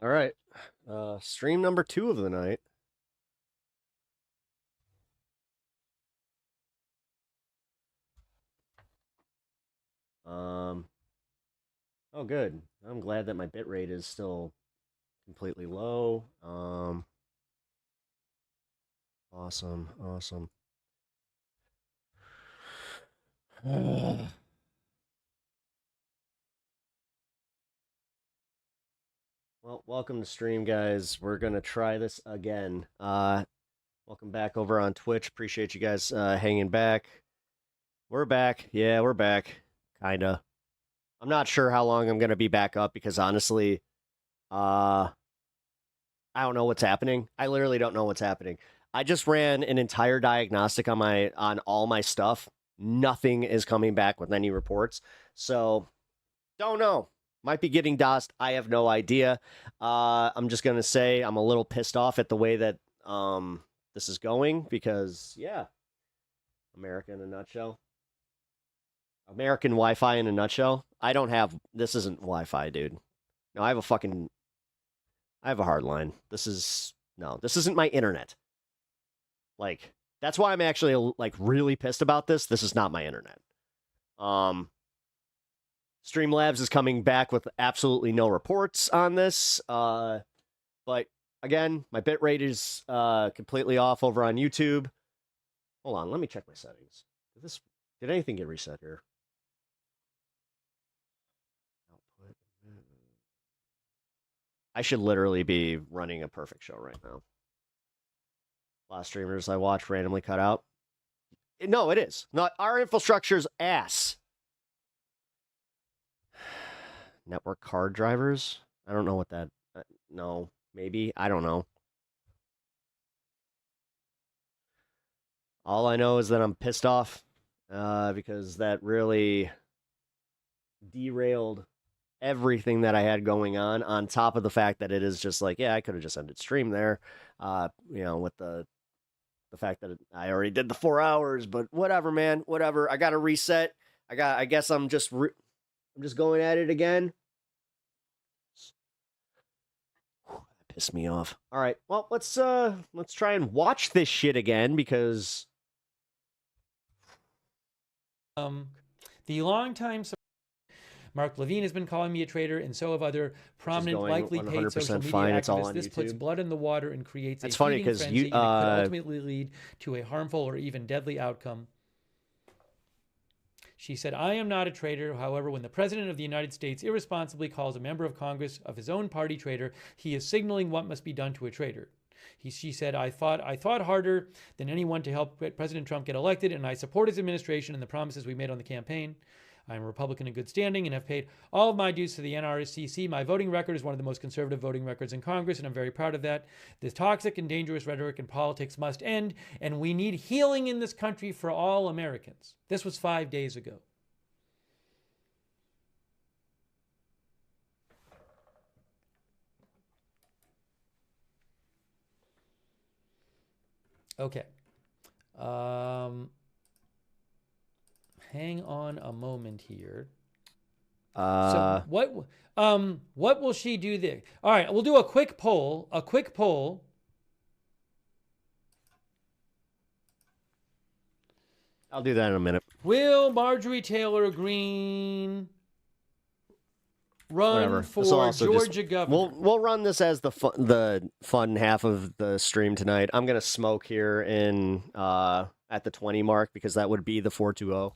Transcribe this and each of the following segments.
All right. Stream number 2 of the night. Oh, good. I'm glad that my bitrate is still completely low. Awesome. Well, welcome to stream, guys. We're gonna try this again. Welcome back over on Twitch. Appreciate you guys hanging back. We're back. Yeah, we're back. Kinda. I'm not sure how long I'm gonna be back up because honestly, I don't know what's happening. I literally don't know what's happening. I just ran an entire diagnostic on all my stuff. Nothing is coming back with any reports. So, don't know. Might be getting DOSed. I have no idea. I'm just gonna say I'm a little pissed off at the way that this is going because yeah, America in a nutshell. American Wi-Fi in a nutshell. I don't have. This isn't Wi-Fi, dude. No, I have a hard line. This isn't my internet. Like, that's why I'm actually like really pissed about this. This is not my internet. Streamlabs is coming back with absolutely no reports on this. But again, my bitrate is completely off over on YouTube. Hold on, let me check my settings. Did anything get reset here? Output. I should literally be running a perfect show right now. A lot of streamers I watch randomly cut out. No, it is. Not our infrastructure's ass. Network card drivers? I don't know what that... no, maybe. I don't know. All I know is that I'm pissed off because that really derailed everything that I had going on top of the fact that it is just like, yeah, I could have just ended stream there, with the fact that I already did the 4 hours, but whatever, man, whatever. I got to reset. I guess I'm just going at it again. That pissed me off. All right, well, let's try and watch this shit again because the longtime Mark Levine has been calling me a traitor, and so have other prominent, likely paid social media activists. This puts blood in the water and creates a feeding frenzy, and it could ultimately lead to a harmful or even deadly outcome. She said, I am not a traitor. However, when the President of the United States irresponsibly calls a member of Congress of his own party traitor, he is signaling what must be done to a traitor. She said, I thought harder than anyone to help President Trump get elected, and I support his administration and the promises we made on the campaign. I am a Republican in good standing and have paid all of my dues to the NRCC. My voting record is one of the most conservative voting records in Congress, and I'm very proud of that. This toxic and dangerous rhetoric in politics must end, and we need healing in this country for all Americans. This was 5 days ago. Okay. Hang on a moment here. So what will she do there? All right, we'll do a quick poll. I'll do that in a minute. Will Marjorie Taylor Greene run for Georgia governor? We'll run this as the fun half of the stream tonight. I'm gonna smoke here in at the 20 mark because that would be the 420.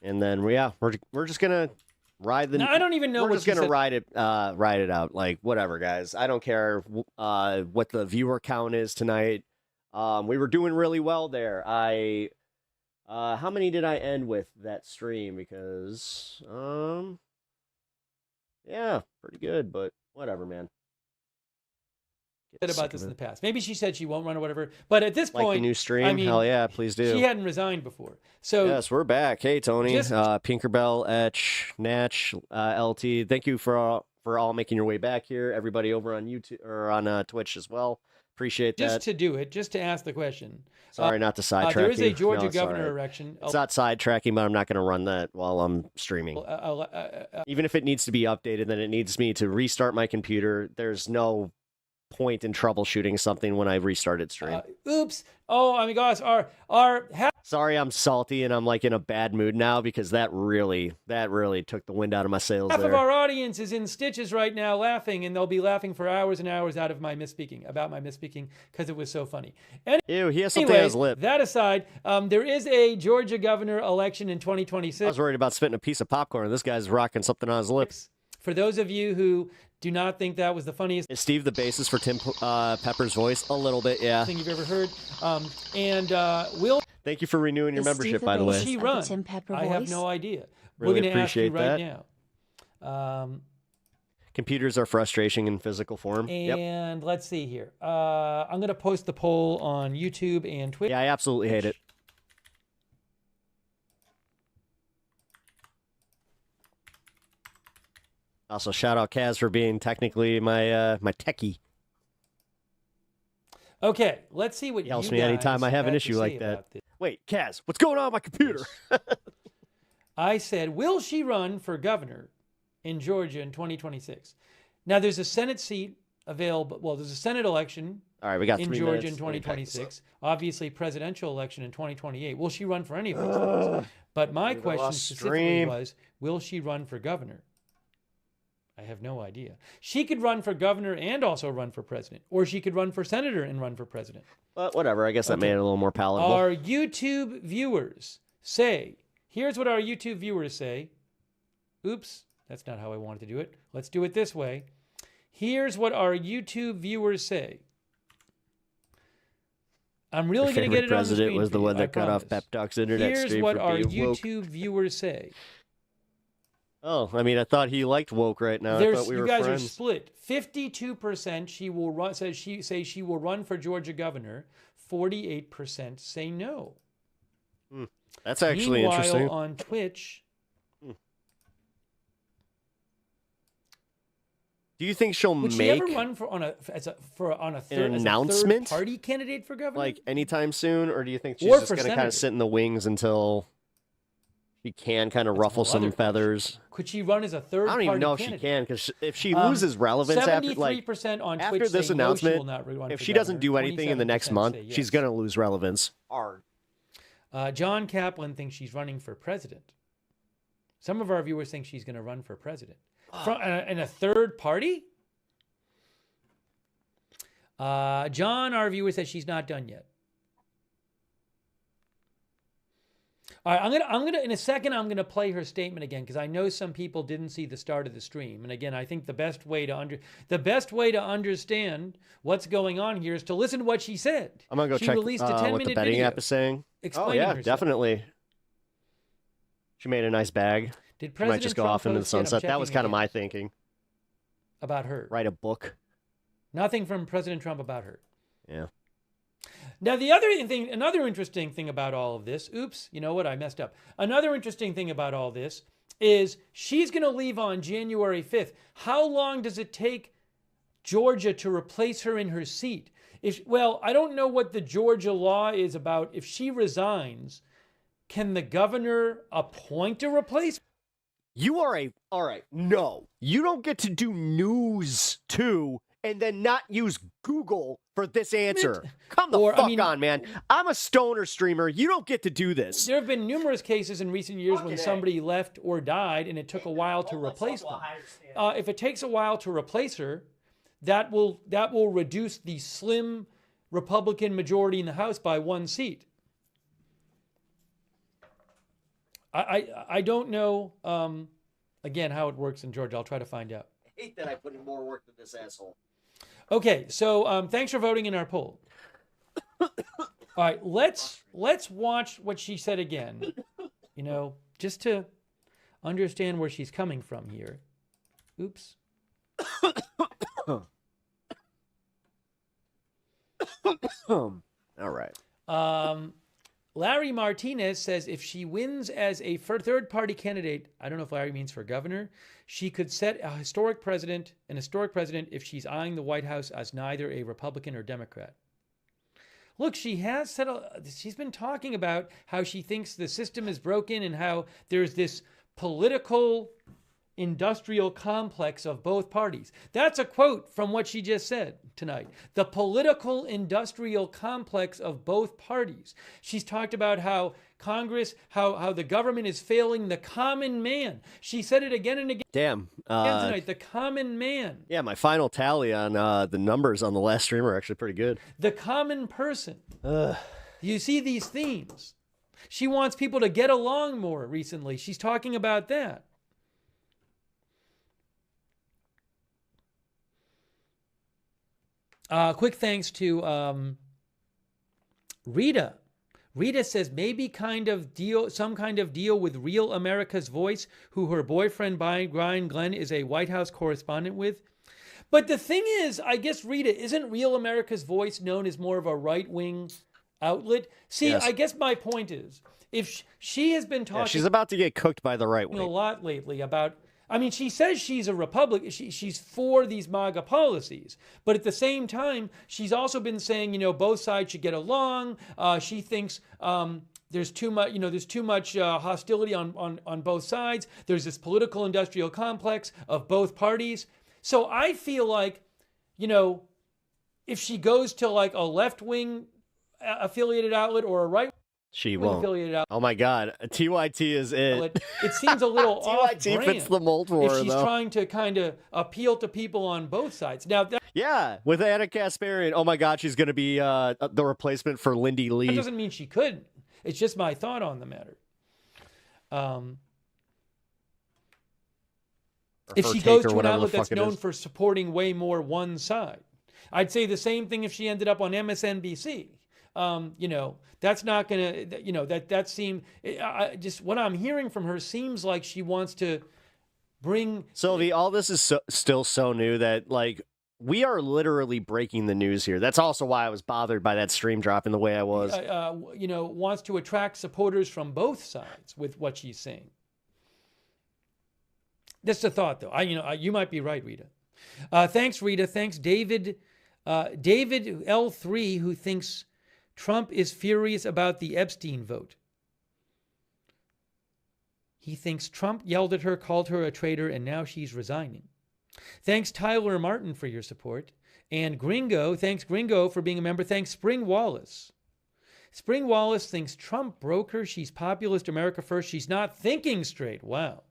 And then yeah, we're just gonna ride the. Now, I don't even know. We're just gonna ride it out. Like whatever, guys. I don't care what the viewer count is tonight. We were doing really well there. How many did I end with that stream? Because yeah, pretty good. But whatever, man. Said about this in the past. Maybe she said she won't run or whatever. But at this point, the new stream. I mean, hell yeah, please do. She hadn't resigned before, so yes, we're back. Hey, Tony, Pinkerbell, Etch, Natch, LT. Thank you for for all making your way back here. Everybody over on YouTube or on Twitch as well. Appreciate that. Just to do it, just to ask the question. Sorry, not to sidetrack there is you. a Georgia No, it's governor all right. election. It's not sidetracking, but I'm not going to run that while I'm streaming. Even if it needs to be updated, then it needs me to restart my computer. There's no point in troubleshooting something when I restarted stream. Oops. Oh, my gosh. Sorry, I'm salty and I'm like in a bad mood now because that really took the wind out of my sails. Half of our audience is in stitches right now laughing, and they'll be laughing for hours and hours about my misspeaking, because it was so funny. Ew, he has something on his lip. That aside, there is a Georgia governor election in 2026. I was worried about spitting a piece of popcorn. This guy's rocking something on his lips. For those of you who do not think that was the funniest. Is Steve the basis for Tim Pepper's voice? A little bit, yeah. Thing you've ever heard. Will. Thank you for renewing your membership, by the way. Will she run? Tim Pepper I voice? have no idea. Really We're going to ask you right that. now. Computers are frustrating in physical form. And let's see here. I'm going to post the poll on YouTube and Twitch. Yeah, I absolutely hate it. Also, shout out Kaz for being technically my my techie. Okay, let's see what he helps me anytime I have an issue like that. Wait, Kaz, what's going on my computer? I said, will she run for governor in Georgia in 2026? Now, there's a Senate seat available. Well, there's a Senate election All right, we got in 3 Georgia minutes. in 2026. Obviously, presidential election in 2028. Will she run for any of these things? But my question specifically was, will she run for governor? I have no idea. She could run for governor and also run for president. Or she could run for senator and run for president. But whatever, I guess that made it a little more palatable. Our YouTube viewers say, here's what our YouTube viewers say. Oops, that's not how I wanted to do it. Let's do it this way. Here's what our YouTube viewers say. I'm really going to get it on the screen. President was the one that cut off Pep Talk's internet stream. Here's what our woke. YouTube viewers say. Oh, I mean, I thought he liked woke right now. I thought we were friends. You guys friends. are split. 52% she will run. She will run for Georgia governor. 48% say no. That's actually Meanwhile, interesting. on Twitch. Do you think she'll Would she ever run for on a third announcement party candidate for governor? Like anytime soon, or do you think she's just going to kind of sit in the wings until she can kind of ruffle some feathers? Could she run as a third? I don't even know if she can, because if she loses relevance after this announcement, if she doesn't do anything in the next month, she's going to lose relevance. John Kaplan thinks she's running for president. Some of our viewers think she's going to run for president. In a third party? John, our viewer, says she's not done yet. All right, I'm gonna in a second I'm gonna play her statement again, because I know some people didn't see the start of the stream. And again, I think the best way to understand what's going on here is to listen to what she said. I'm gonna go check what the betting app is saying. Oh yeah, herself. Definitely. She made a nice bag. Did President might just go Trump off into the sunset. That was kind of my thinking. About her. Write a book. Nothing from President Trump about her. Yeah. Now, another interesting thing about all of this, oops, you know what? I messed up. Another interesting thing about all this is she's going to leave on January 5th. How long does it take Georgia to replace her in her seat? I don't know what the Georgia law is about. If she resigns, can the governor appoint a replacement? All right, no. You don't get to do news too and then not use Google for this answer. Come the fuck on, man. I'm a stoner streamer. You don't get to do this. There have been numerous cases in recent years when somebody left or died and it took a while to replace them. If it takes a while to replace her, that will reduce the slim Republican majority in the House by 1 seat. I don't know, again, how it works in Georgia. I'll try to find out. I hate that I put in more work than this asshole. Okay, so thanks for voting in our poll. All right, let's watch what she said again. You know, just to understand where she's coming from here. Oops. All right. Larry Martinez says if she wins as a third-party candidate, I don't know if Larry means for governor, she could set an historic president if she's eyeing the White House as neither a Republican or Democrat. Look, she has said, she's been talking about how she thinks the system is broken and how there's this political industrial complex of both parties. That's a quote from what she just said tonight. The political industrial complex of both parties. She's talked about how Congress, how the government is failing the common man. She said it again and again. Damn. Tonight, the common man. Yeah, my final tally on the numbers on the last stream are actually pretty good. The common person. You see these themes. She wants people to get along more recently. She's talking about that. Quick thanks to Rita. Rita says maybe some kind of deal with Real America's Voice, who her boyfriend Brian Glenn is a White House correspondent with. But the thing is, I guess, Rita, isn't Real America's Voice known as more of a right-wing outlet? See, yes. I guess my point is, if she has been talking... Yeah, she's about to get cooked by the right wing. A lot lately about... I mean, she says she's a Republican. She's for these MAGA policies. But at the same time, she's also been saying, both sides should get along. She thinks there's too much, hostility on both sides. There's this political industrial complex of both parties. So I feel like, if she goes to like a left-wing affiliated outlet or a right she won't. Oh my God, TYT is it. It seems a little off-brand. TYT fits the mold for her, if she's trying to kind of appeal to people on both sides. Now, yeah, with Anna Kasparian, oh my God, she's going to be the replacement for Lindy Lee. That doesn't mean she couldn't. It's just my thought on the matter. If she goes to an outlet that's known for supporting way more one side, I'd say the same thing if she ended up on MSNBC. That's not going to, that seemed, just what I'm hearing from her seems like she wants to bring. Sylvie, all this is still so new that, like, we are literally breaking the news here. That's also why I was bothered by that stream drop in the way I was. Wants to attract supporters from both sides with what she's saying. That's a thought, though. You might be right, Rita. Thanks, Rita. Thanks, David. David L3, who thinks Trump is furious about the Epstein vote. He thinks Trump yelled at her, called her a traitor, and now she's resigning. Thanks, Tyler Martin, for your support. And Gringo, thanks, Gringo, for being a member. Thanks, Spring Wallace. Spring Wallace thinks Trump broke her. She's populist, America first. She's not thinking straight. Wow.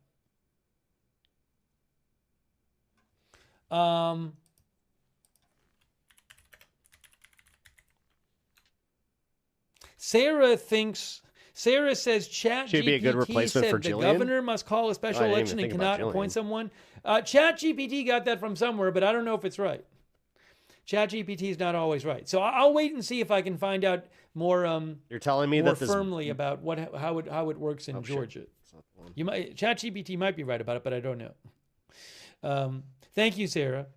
Sarah says ChatGPT said the governor must call a special election and cannot appoint someone. ChatGPT got that from somewhere, but I don't know if it's right. ChatGPT is not always right. So I'll wait and see if I can find out more. You're telling me more that firmly about how it works in Georgia. ChatGPT might be right about it, but I don't know. Thank you, Sarah.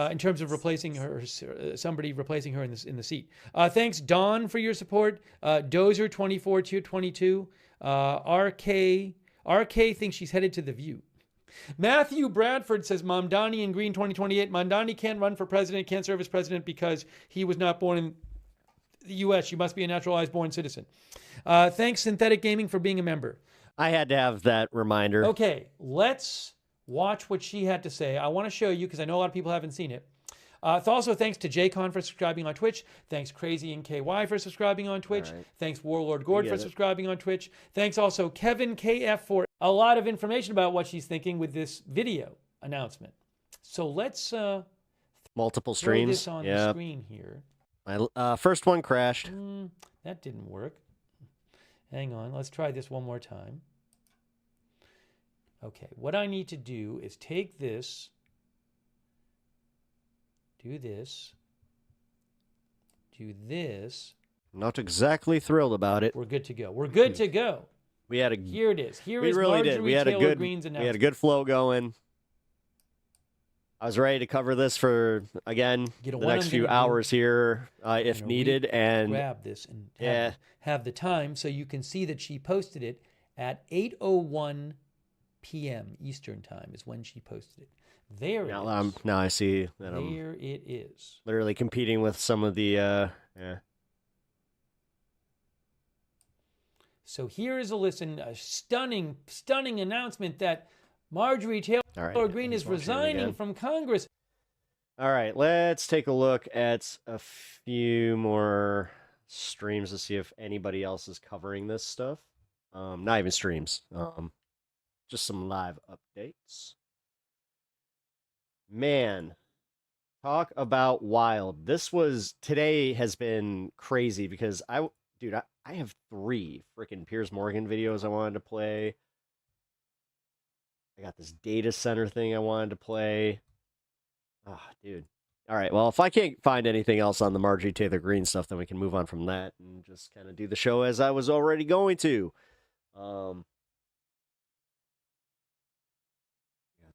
In terms of replacing her, somebody replacing her in the seat. Thanks, Dawn, for your support. Dozer 2422. RK thinks she's headed to The View. Matthew Bradford says Mamdani in Green 2028. Mamdani can't run for president, can't serve as president because he was not born in the U.S. You must be a naturalized born citizen. Thanks, Synthetic Gaming, for being a member. I had to have that reminder. Okay, let's watch what she had to say. I want to show you because I know a lot of people haven't seen it. Also, thanks to JCon for subscribing on Twitch. Thanks Crazy and KY for subscribing on Twitch. Right. Thanks Warlord Gord for subscribing on Twitch. Thanks also Kevin KF for a lot of information about what she's thinking with this video announcement. So let's multiple streams. Throw this on the screen here. My first one crashed. That didn't work. Hang on. Let's try this one more time. Okay, what I need to do is take this, do this, do this. Not exactly thrilled about it. We're good to go. We're good to go. We had a Here it is. Here we is really Marjorie did. We had Taylor a good Greene's announcement. We had a good flow going. I was ready to cover this for, again, You know, the what next I'm few gonna do, hours here, if I'm gonna needed. And grab this and yeah, have the time so you can see that she posted it at 8:01 p.m. Eastern time is when she posted it. There it is. now I see that I'm There it is. literally competing with some of the, yeah. So here is a listen, a stunning, stunning announcement that Marjorie Taylor Greene is resigning from Congress. All right, let's take a look at a few more streams to see if anybody else is covering this stuff. Not even streams. Just some live updates. Man, talk about wild. Today has been crazy because I have 3 freaking Piers Morgan videos I wanted to play. I got this data center thing I wanted to play. Ah, dude. All right, well, if I can't find anything else on the Marjorie Taylor Greene stuff, then we can move on from that and just kind of do the show as I was already going to. Got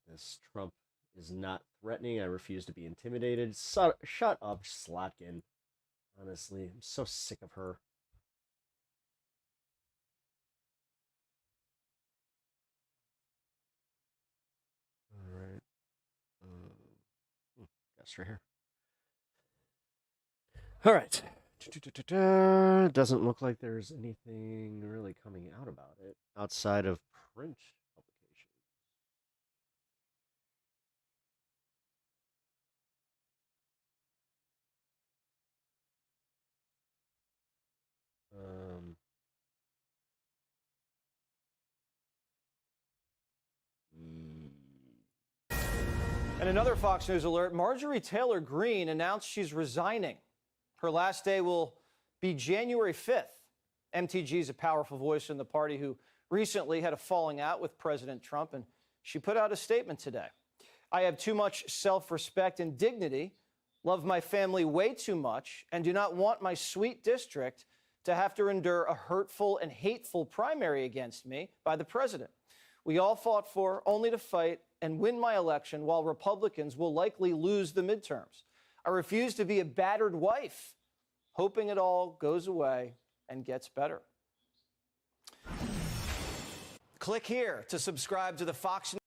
this. Trump is not threatening. I refuse to be intimidated. Shut up, Slotkin. Honestly, I'm so sick of her. All right. That's right here. All right. Doesn't look like there's anything really coming out about it outside of print publication. And another Fox News alert, Marjorie Taylor Greene announced she's resigning. Her last day will be January 5th. MTG is a powerful voice in the party who recently had a falling out with President Trump, and she put out a statement today. I have too much self-respect and dignity, love my family way too much, and do not want my sweet district to have to endure a hurtful and hateful primary against me by the president. We all fought for only to fight and win my election while Republicans will likely lose the midterms. I refuse to be a battered wife, hoping it all goes away and gets better. Click here to subscribe to the Fox News.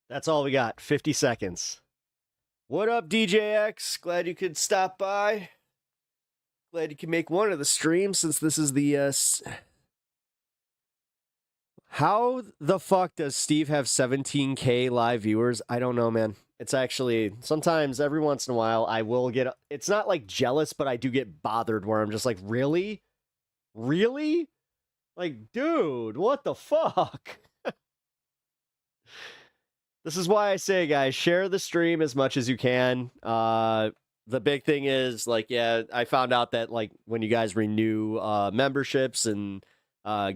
That's all we got. 50 seconds. What up, DJX? Glad you could stop by. Glad you can make one of the streams since this is the... How the fuck does Steve have 17K live viewers? I don't know, man. It's actually, sometimes every once in a while, I will get, it's not like jealous, but I do get bothered where I'm just like, really? Really? Like, dude, what the fuck? This is why I say, guys, share the stream as much as you can. The big thing is, like, yeah, I found out that, like, when you guys renew memberships and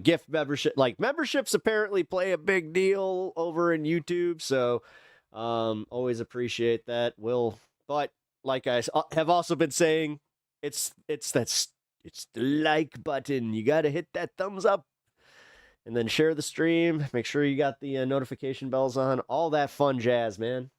gift membership, like, memberships apparently play a big deal over in YouTube, so always appreciate that. But like I have also been saying, it's the like button. You got to hit that thumbs up and then share the stream. Make sure you got the notification bells on, all that fun jazz, man.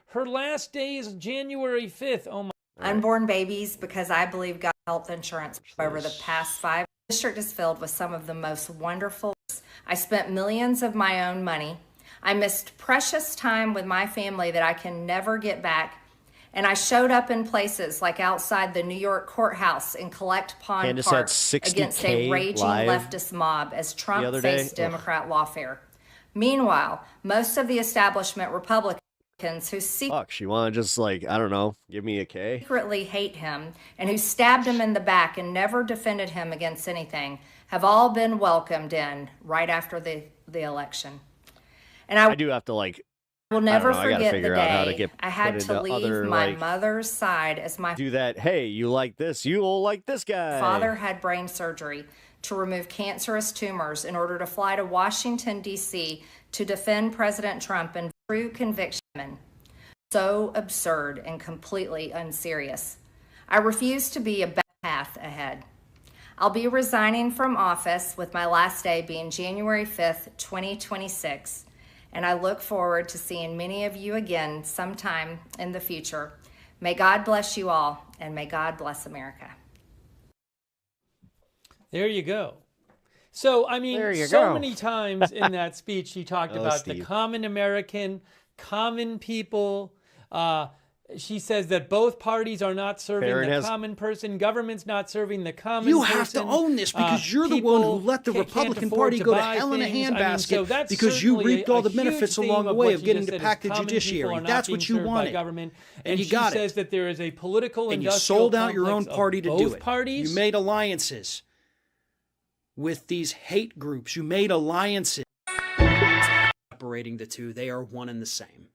Her last day is January 5th. Oh my. Unborn babies, because I believe got health insurance over the past 5. The district is filled with some of the most wonderful. I spent millions of my own money. I missed precious time with my family that I can never get back. And I showed up in places like outside the New York courthouse in Collect Pond Park against a raging leftist mob as Trump faced Democrat lawfare. Meanwhile, most of the establishment Republicans who she want to just, like, I don't know, give me a K, secretly hate him and who stabbed him in the back and never defended him against anything have all been welcomed in right after the election. And I do have to, like, will never forget the day I had to leave my mother's side as my do that. Hey, you like this? You will like this guy. Father had brain surgery to remove cancerous tumors in order to fly to Washington, D.C. to defend President Trump in true conviction. So absurd and completely unserious. I refuse to be a bad path ahead. I'll be resigning from office with my last day being January 5th, 2026. and I look forward to seeing many of you again sometime in the future. May God bless you all, and may God bless America. There you go. So, I mean, many times in that speech, she talked about the common American, common people. She says that both parties are not serving the common person. Government's not serving the common person. You have to own this because you're the one who let the Republican Party go to hell in a handbasket because you reaped all the benefits along the way of getting to pack the judiciary. That's what you wanted. And you got it. She says that there is a political and you industrial sold out your own party to do it. Parties. You made alliances with these hate groups. You made alliances. Separating the two, they are one and the same.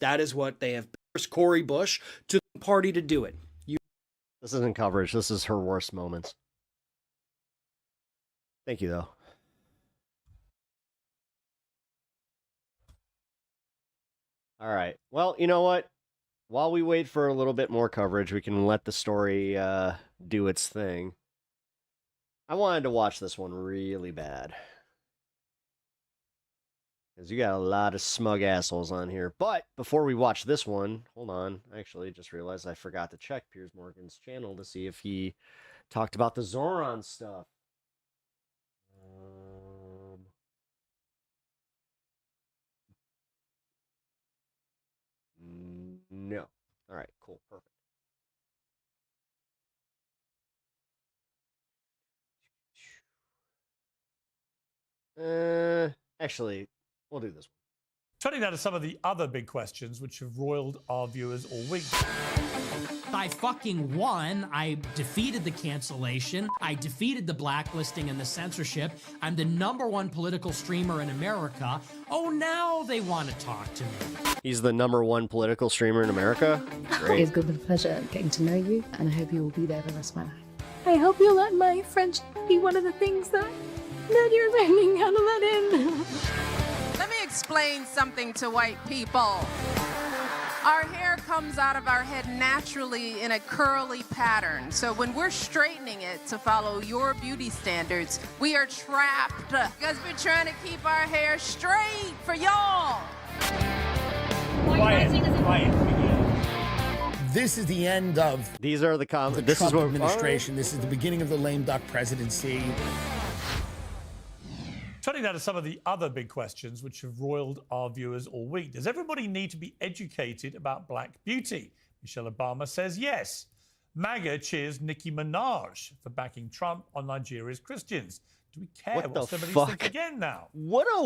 That is what they have. Cori Bush to the party to do it. This isn't coverage. This is her worst moments. Thank you, though. All right. Well, you know what? While we wait for a little bit more coverage, we can let the story do its thing. I wanted to watch this one really bad. Because you got a lot of smug assholes on here. But before we watch this one, hold on. I actually just realized I forgot to check Piers Morgan's channel to see if he talked about the Zoran stuff. No. All right, cool, perfect. Actually, we'll do this one. Turning now to some of the other big questions which have roiled our viewers all week. I fucking won. I defeated the cancellation. I defeated the blacklisting and the censorship. I'm the #1 political streamer in America. Oh, now they want to talk to me. He's the #1 political streamer in America? Great. It's been a pleasure getting to know you, and I hope you will be there for the rest of my life. I hope you'll let my friendship be one of the things that you're learning how to let in. Let me explain something to white people. Our hair comes out of our head naturally in a curly pattern. So when we're straightening it to follow your beauty standards, we are trapped because we're trying to keep our hair straight for y'all. Quiet. This is the end of These are the Trump administration. This is the beginning of the lame duck presidency. Turning now to some of the other big questions which have roiled our viewers all week. Does everybody need to be educated about black beauty? Michelle Obama says yes. MAGA cheers Nicki Minaj for backing Trump on Nigeria's Christians. Do we care what somebody thinks again now? What a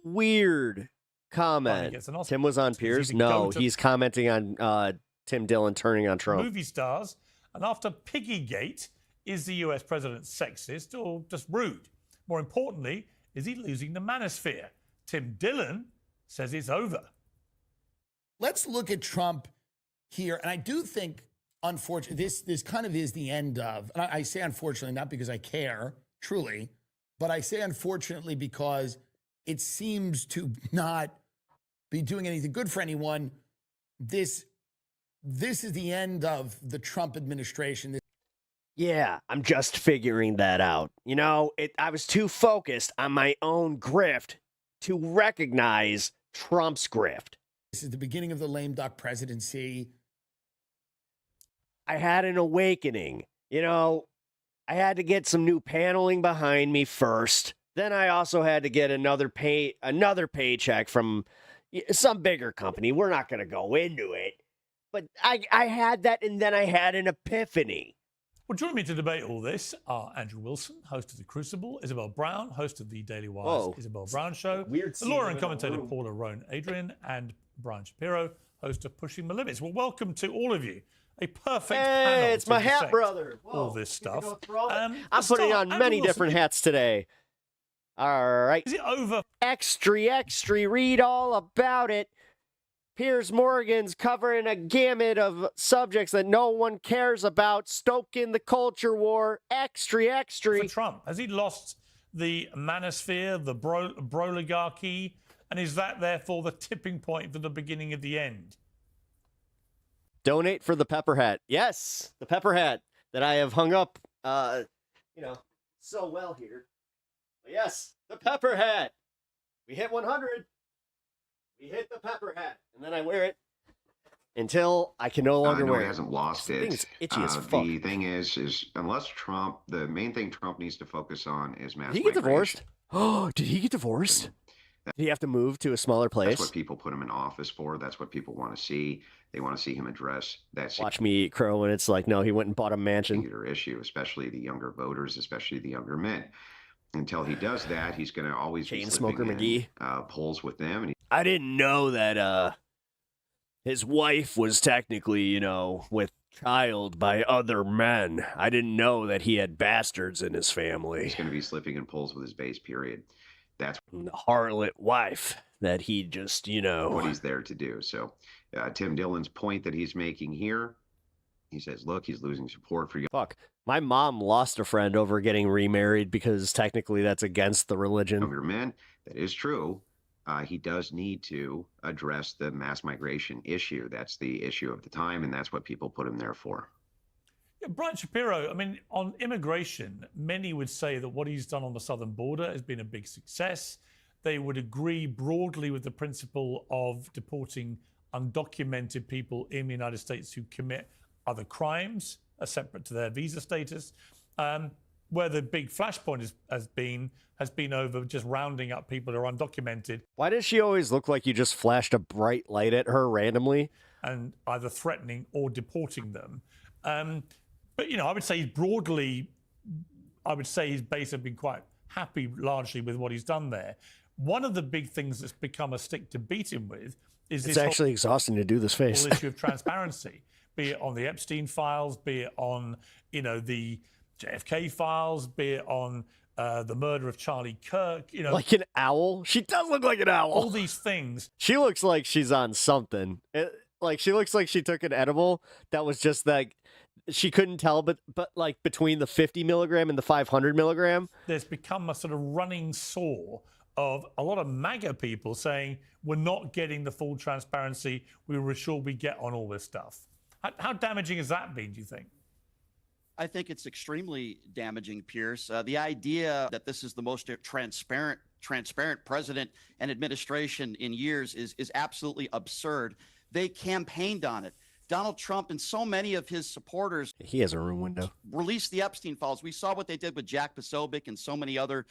weird comment. Tim was on Piers? No, he's commenting on Tim Dillon turning on Trump. Movie stars. And after Piggygate, is the US president sexist or just rude? More importantly, is he losing the manosphere? Tim Dillon says it's over. Let's look at Trump here. And I do think, unfortunately, this kind of is the end of, and I say unfortunately, not because I care, truly, but I say unfortunately because it seems to not be doing anything good for anyone. This is the end of the Trump administration. Yeah, I'm just figuring that out. You know, I was too focused on my own grift to recognize Trump's grift. This is the beginning of the lame duck presidency. I had an awakening. You know, I had to get some new paneling behind me first. Then I also had to get another paycheck from some bigger company. We're not going to go into it. But I had that, and then I had an epiphany. Well, join me to debate all this are Andrew Wilson, host of The Crucible, Isabel Brown, host of the Daily Wire's Isabel Brown Show, the lawyer and commentator Paula Roan Adrian, and Brian Shapiro, host of Pushing the Limits. Well, welcome to all of you. A perfect panel. It's my hat, brother. All this stuff. I'm putting on many different hats today. All right. Is it over? Extra, read all about it. Piers Morgan's covering a gamut of subjects that no one cares about, stoking the culture war. Extra. For Trump, has he lost the manosphere, the broligarchy, and is that therefore the tipping point for the beginning of the end? Donate for the pepper hat. Yes, the pepper hat that I have hung up, so well here. Yes, the pepper hat. We hit 100. We hit the pepper hat. And then I wear it until I can no longer no, wear he it. hasn't lost This it. thing's itchy as fuck. The thing is unless Trump, the main thing Trump needs to focus on is mass Did he get migration. divorced? Oh, did he get divorced? Did he have to move to a smaller place? That's what people put him in office for. That's what people want to see. They want to see him address that Watch me eat crow, and it's like, no, he went and bought a mansion. singular issue, especially the younger voters, especially the younger men. Until he does that, he's going to always be Chainsmoker slipping McGee. in polls with them. And I didn't know that his wife was technically, with child by other men. I didn't know that he had bastards in his family. he's going to be slipping in polls with his base, period. That's The harlot wife that he just, what he's there to do. So Tim Dillon's point that he's making here, he says, look, he's losing support for you. Fuck. My mom lost a friend over getting remarried because technically that's against the religion. Younger men. That is true. He does need to address the mass migration issue. That's the issue of the time, and that's what people put him there for. Yeah, Brian Shapiro, I mean, on immigration, many would say that what he's done on the southern border has been a big success. They would agree broadly with the principle of deporting undocumented people in the United States who commit other crimes, separate to their visa status. Where the big flashpoint has been over just rounding up people who are undocumented. Why does she always look like you just flashed a bright light at her randomly? And either threatening or deporting them. But, I would say his base have been quite happy largely with what he's done there. One of the big things that's become a stick to beat him with is It's actually exhausting to do this face. whole issue of transparency, be it on the Epstein files, be it on, the JFK files, be it on the murder of Charlie Kirk, Like an owl? She does look like an owl. all these things. She looks like she's on something. She looks like she took an edible that was just like, she couldn't tell, but like between the 50 milligram and the 500 milligram. There's become a sort of running sore of a lot of MAGA people saying we're not getting the full transparency we were sure we get on all this stuff. How damaging has that been, do you think? I think it's extremely damaging, Pierce. The idea that this is the most transparent president and administration in years is absolutely absurd. They campaigned on it. Donald Trump and so many of his supporters. He has a room window. Released the Epstein files. We saw what they did with Jack Posobiec and so many other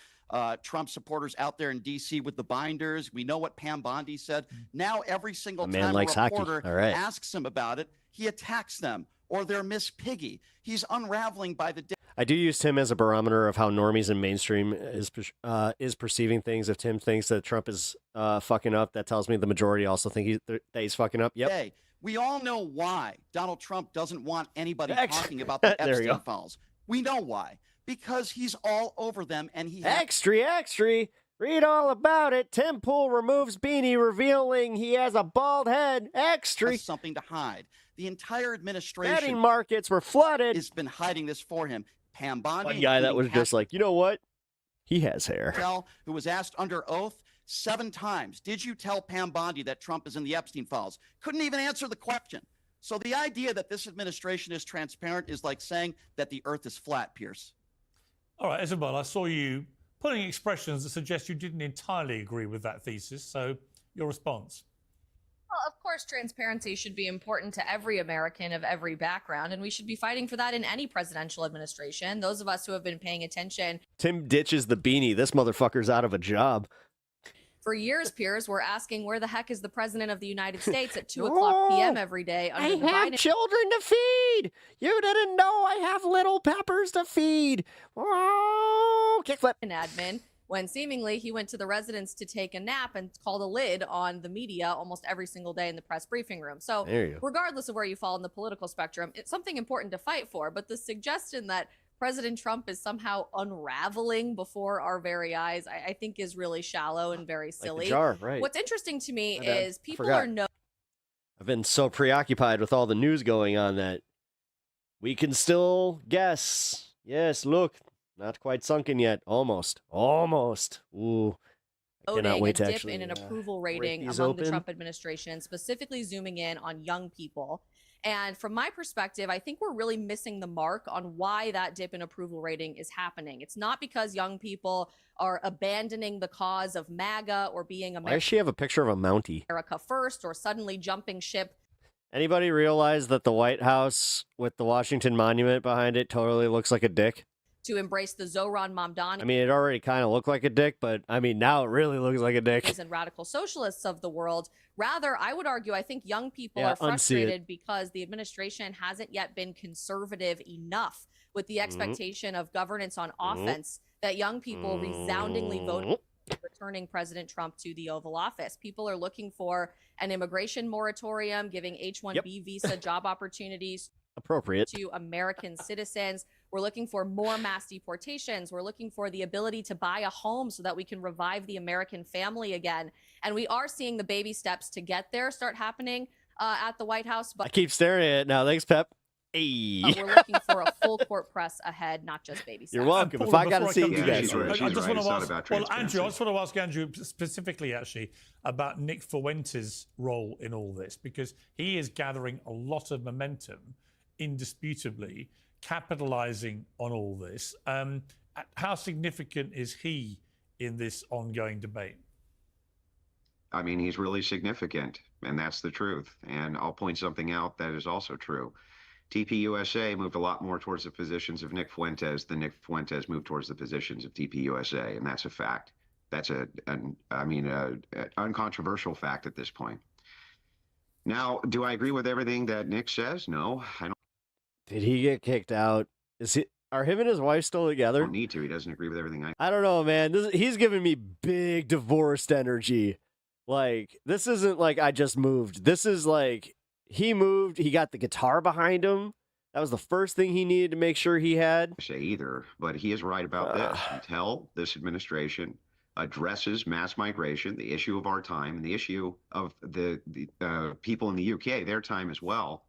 Trump supporters out there in D.C. with the binders. We know what Pam Bondi said. Now every single time a reporter asks him about it, he attacks them or they're Miss Piggy. He's unraveling by the day. I do use Tim as a barometer of how normies and mainstream is perceiving things. If Tim thinks that Trump is fucking up, that tells me the majority also think that he's fucking up. Yep. Hey, we all know why Donald Trump doesn't want anybody talking about the Epstein files. We know why. Because he's all over them and he Extra. Read all about it. Tim Pool removes beanie, revealing he has a bald head. Extra. has something to hide. The entire administration Betting markets were flooded. has been hiding this for him. Pam Bondi, One guy that was just like, you know what? He has hair. Who was asked under oath 7 times, did you tell Pam Bondi that Trump is in the Epstein files? Couldn't even answer the question. So the idea that this administration is transparent is like saying that the earth is flat, Pierce. All right, Isabel, I saw you putting expressions that suggest you didn't entirely agree with that thesis. So your response? Well, of course, transparency should be important to every American of every background, and we should be fighting for that in any presidential administration. Those of us who have been paying attention. Tim ditches the beanie. This motherfucker's out of a job. For years, Piers, we're asking where the heck is the president of the United States at 2:00 p.m. every day under the I have children to feed. You didn't know I have little peppers to feed. Oh, kickflip. Admin, when seemingly he went to the residence to take a nap and called a lid on the media almost every single day in the press briefing room. So regardless of where you fall in the political spectrum, it's something important to fight for. But the suggestion that President Trump is somehow unraveling before our very eyes, I think is really shallow and very silly. Like the jar, right. What's interesting to me is people are I've been so preoccupied with all the news going on that we can still guess. Yes, look, not quite sunken yet. Almost. Ooh. I cannot wait to actually in an approval rating among the Trump administration, specifically zooming in on young people. And from my perspective, I think we're really missing the mark on why that dip in approval rating is happening. It's not because young people are abandoning the cause of MAGA or being Why does she have a picture of a Mountie? America first or suddenly jumping ship. Anybody realize that the White House with the Washington Monument behind it totally looks like a dick? To embrace the Zoran Mamdani. I mean, it already kind of looked like a dick, but I mean, now it really looks like a dick. And radical socialists of the world. Rather, I would argue, I think young people are frustrated because the administration hasn't yet been conservative enough with the expectation of governance on offense that young people resoundingly voted returning President Trump to the Oval Office. People are looking for an immigration moratorium, giving H-1B visa job opportunities appropriate to American citizens. We're looking for more mass deportations. We're looking for the ability to buy a home so that we can revive the American family again. And we are seeing the baby steps to get there start happening at the White House. But I keep staring at it now. Thanks, Pep. Hey. We're looking for a full court press ahead, not just baby steps. You're welcome. If I got to see you guys. I just want to ask Andrew specifically, actually, about Nick Fuentes' role in all this, because he is gathering a lot of momentum, indisputably, capitalizing on all this. How significant is he in this ongoing debate? I mean, he's really significant, and that's the truth. And I'll point something out that is also true. TPUSA moved a lot more towards the positions of Nick Fuentes than Nick Fuentes moved towards the positions of TPUSA, and that's a fact. That's an uncontroversial fact at this point. Now, do I agree with everything that Nick says? No, I don't. Did he get kicked out? Are him and his wife still together? Don't need to. He doesn't agree with everything I don't know, man. He's giving me big divorced energy. Like, this isn't like I just moved. This is like he moved. He got the guitar behind him. That was the first thing he needed to make sure he had. Say either, but he is right about this. Until this administration addresses mass migration, the issue of our time, and the issue of the people in the UK, their time as well.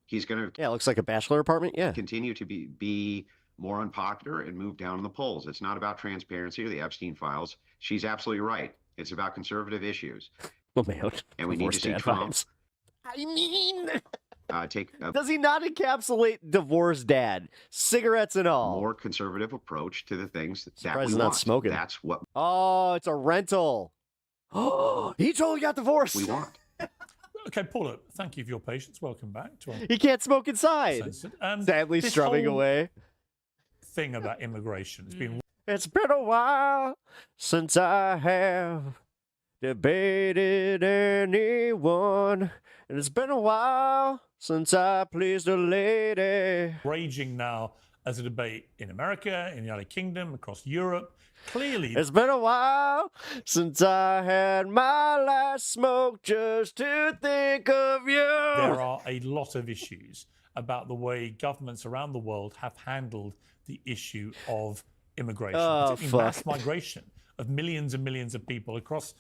He's going to it looks like a bachelor apartment. Continue to be more unpopular and move down in the polls. It's not about transparency or the Epstein files. She's absolutely right. It's about conservative issues. Oh man, and we need to see Trump. I mean, take. Does he not encapsulate divorced dad, cigarettes and all? More conservative approach to the things that we not want. Smoking. That's what. Oh, it's a rental. Oh, he totally got divorced. We want. Okay, Paula, thank you for your patience. Welcome back to our... He can't smoke inside. Sadly strumming away. Thing about immigration. It's been a while since I have debated anyone, and it's been a while since I pleased a lady. Raging now as a debate in America, in the United Kingdom, across Europe. Clearly, it's been a while since I had my last smoke just to think of you. There are a lot of issues about the way governments around the world have handled the issue of immigration, mass migration of millions and millions of people across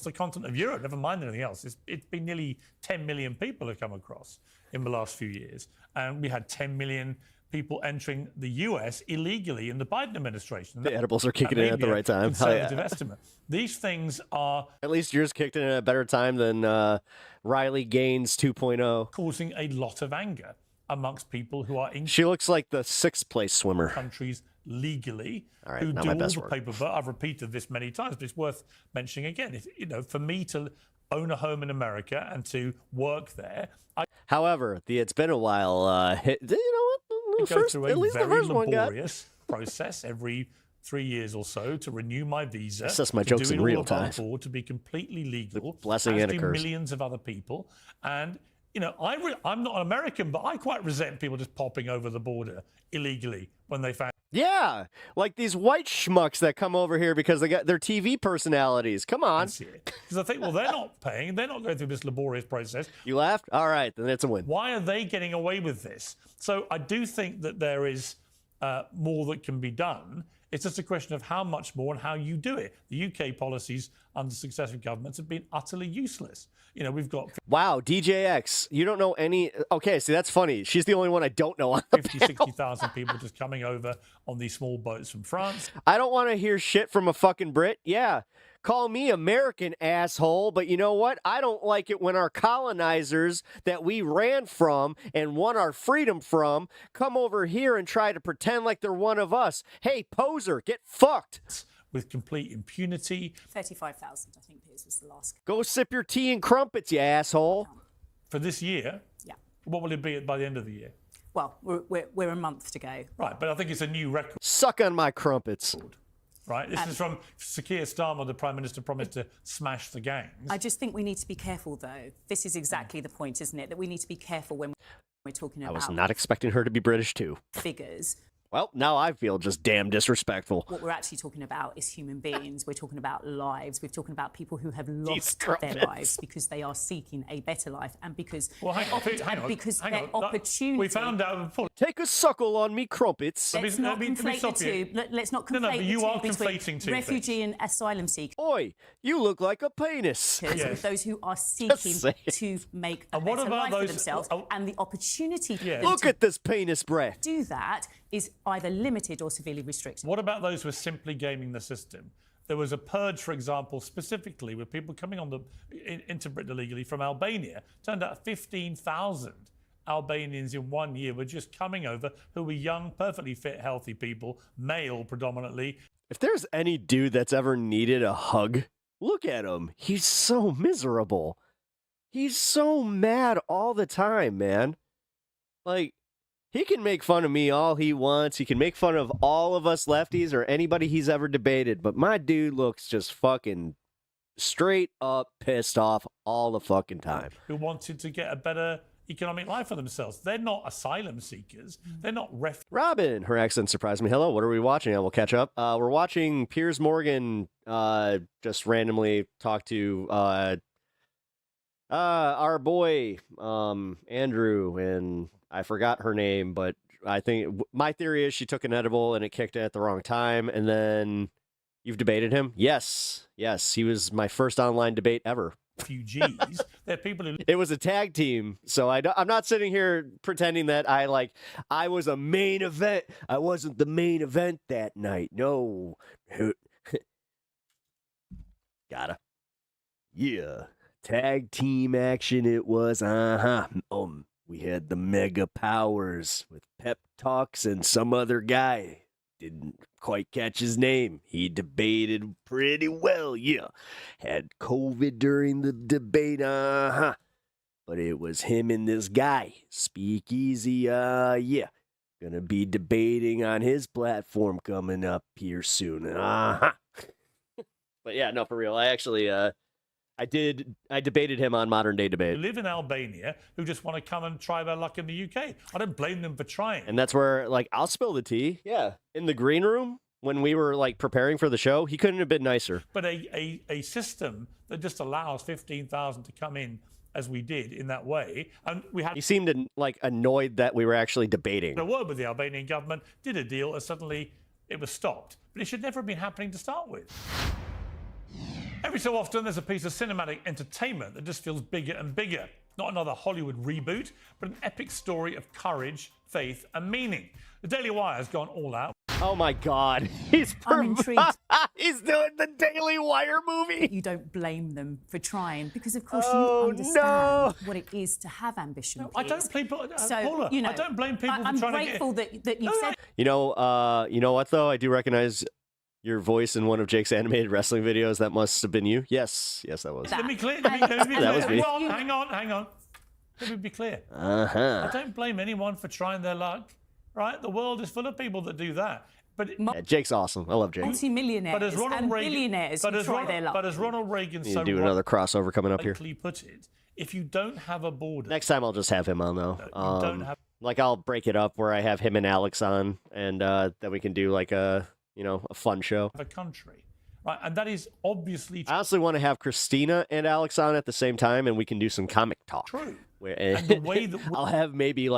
the continent of Europe, never mind anything else. It's been nearly 10 million people have come across in the last few years. And we had 10 million people entering the US illegally in the Biden administration. The edibles are kicking in at the right time. Conservative estimate. These things are... At least yours kicked in at a better time than Riley Gaines 2.0. Causing a lot of anger amongst people who are in... She looks like the 6th place swimmer. ...countries legally, all right, who not do my all best the work. paperwork. I've repeated this many times, but it's worth mentioning again. If, for me to own a home in America and to work there... However, it's been a while. Go through a very laborious process every 3 years or so to renew my visa. Assess my jokes in real time. To be completely legal. Blessing and a curse. Millions of other people. And, I'm not an American, but I quite resent people just popping over the border illegally when they found... Yeah, like these white schmucks that come over here because they got their TV personalities. Come on. Because I think, well, they're not paying. They're not going through this laborious process. You laughed? All right, then it's a win. Why are they getting away with this? So I do think that there is more that can be done. It's just a question of how much more and how you do it. The UK policies under successive governments have been utterly useless. We've got... Wow, DJX, you don't know any... Okay, see, that's funny. She's the only one I don't know on the 50, 60,000 people just coming over on these small boats from France. I don't want to hear shit from a fucking Brit. Yeah, Call me American, asshole, but you know what? I don't like it when our colonizers that we ran from and won our freedom from come over here and try to pretend like they're one of us. Hey, poser, get fucked. With complete impunity. 35,000, I think, Piers, was the last. Go sip your tea and crumpets, you asshole. For this year? Yeah. What will it be by the end of the year? Well, we're a month to go. Right, but I think it's a new record. Suck on my crumpets. Right, this is from Sakir Starmer, the Prime Minister promised to smash the gangs. I just think we need to be careful, though. This is exactly the point, isn't it? That we need to be careful when we're talking about... I was not expecting her to be British, too. ...figures. Well, now I feel just damn disrespectful. What we're actually talking about is human beings. We're talking about lives. We're talking about people who have lost their lives because they are seeking a better life and because their opportunity. We found out. Take a suckle on me, crumpets. Let's not conflate the two. Let's not conflate but you are the two conflating two refugee and asylum seeker. Oi, you look like a penis. With those who are seeking to make a better life for themselves and the opportunity. Look at this penis breath. Do that is either limited or severely restricted. What about those who are simply gaming the system? There was a purge, for example, specifically with people coming on into Britain illegally from Albania. Turned out 15,000 Albanians in 1 year were just coming over who were young, perfectly fit, healthy people, male predominantly. If there's any dude that's ever needed a hug, look at him. He's so miserable. He's so mad all the time, man. Like, he can make fun of me all he wants. He can make fun of all of us lefties or anybody he's ever debated. But my dude looks just fucking straight up pissed off all the fucking time. Who wanted to get a better economic life for themselves. They're not asylum seekers. They're not refugees. Robin, her accent surprised me. Hello, what are we watching? We'll catch up. We're watching Piers Morgan just randomly talk to our boy Andrew, and I forgot her name, but I think my theory is she took an edible and it kicked in at the wrong time. And then you've debated him? Yes. He was my first online debate ever. Refugees. They're people who... It was a tag team, so I'm not sitting here pretending that I was a main event. I wasn't the main event that night. No. Gotta. Yeah. Tag team action it was. We had the mega powers with pep talks and some other guy. Didn't quite catch his name. He debated pretty well, yeah. Had COVID during the debate, But it was him and this guy. Speakeasy, yeah. Gonna be debating on his platform coming up here soon, But yeah, no, for real. I actually, I debated him on Modern Day Debate. Who live in Albania who just want to come and try their luck in the UK. I don't blame them for trying. And that's where, I'll spill the tea. Yeah. In the green room, when we were, preparing for the show, he couldn't have been nicer. But a system that just allows 15,000 to come in as we did in that way. And we had... He seemed, annoyed that we were actually debating. A word with the Albanian government, did a deal, and suddenly it was stopped. But it should never have been happening to start with. Every so often, there's a piece of cinematic entertainment that just feels bigger and bigger. Not another Hollywood reboot, but an epic story of courage, faith, and meaning. The Daily Wire has gone all out. Oh my God. He's intrigued. He's doing the Daily Wire movie. You don't blame them for trying because, of course, you understand what it is to have ambition. No, I don't blame people. So, you know, I don't blame people I'm for trying grateful to get... that you've said. You know what, though? I do recognize your voice in one of Jake's animated wrestling videos. That must have been you. Yes, that was. Let me clear. Let me clear. That was me. Well, hang on. Let me be clear. Uh-huh. I don't blame anyone for trying their luck, right? The world is full of people that do that. But Jake's awesome. I love Jake. Multi-millionaires and billionaires who try their luck. But as Ronald Reagan so do another crossover coming up here. put it, if you don't have a border... Next time I'll just have him on, though. Don't have... I'll break it up where I have him and Alex on, and then we can do, a fun show. A country. Right, and that is obviously true. I honestly want to have Christina and Alex on at the same time, and we can do some comic talk. True. And the way that I'll have maybe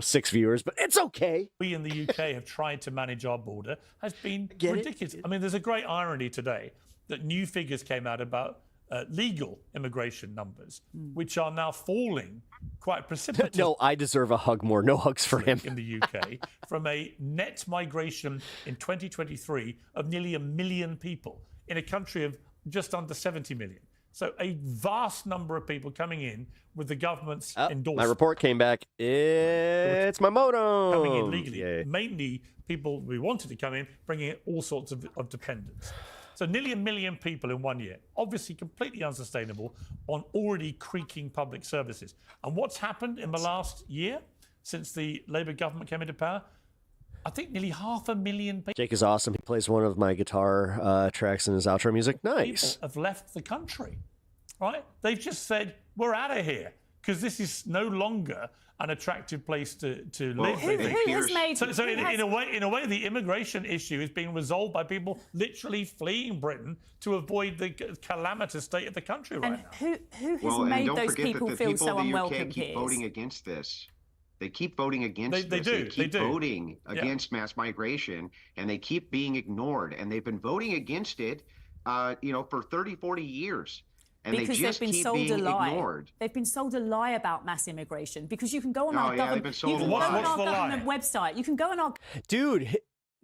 6 viewers, but it's okay. We in the UK have tried to manage our border has been ridiculous. I mean, there's a great irony today that new figures came out about legal immigration numbers, which are now falling quite precipitously. No, I deserve a hug more. No hugs for him. In the UK, from a net migration in 2023 of nearly 1 million people in a country of just under 70 million. So a vast number of people coming in with the government's endorsement. My report came back. It's my modem. Coming in legally. Yay. Mainly people we wanted to come in, bringing in all sorts of dependents. So nearly 1 million people in 1 year. Obviously completely unsustainable on already creaking public services. And what's happened in the last year since the Labour government came into power? I think nearly 500,000 people. Jake is awesome. He plays one of my guitar tracks in his outro music. Nice. Have left the country, right? They've just said, we're out of here because this is no longer an attractive place to live. Who has made... So in a way, the immigration issue is being resolved by people literally fleeing Britain to avoid the calamitous state of the country right now. Who has made those people feel so unwelcome? People keep voting against this. They keep voting against this. They keep voting against mass migration, and they keep being ignored. And they've been voting against it, for 30, 40 years. And because they just they've been keep sold being a lie. ignored. They've been sold a lie about mass immigration because you can go on our government, government website. You can go on our dude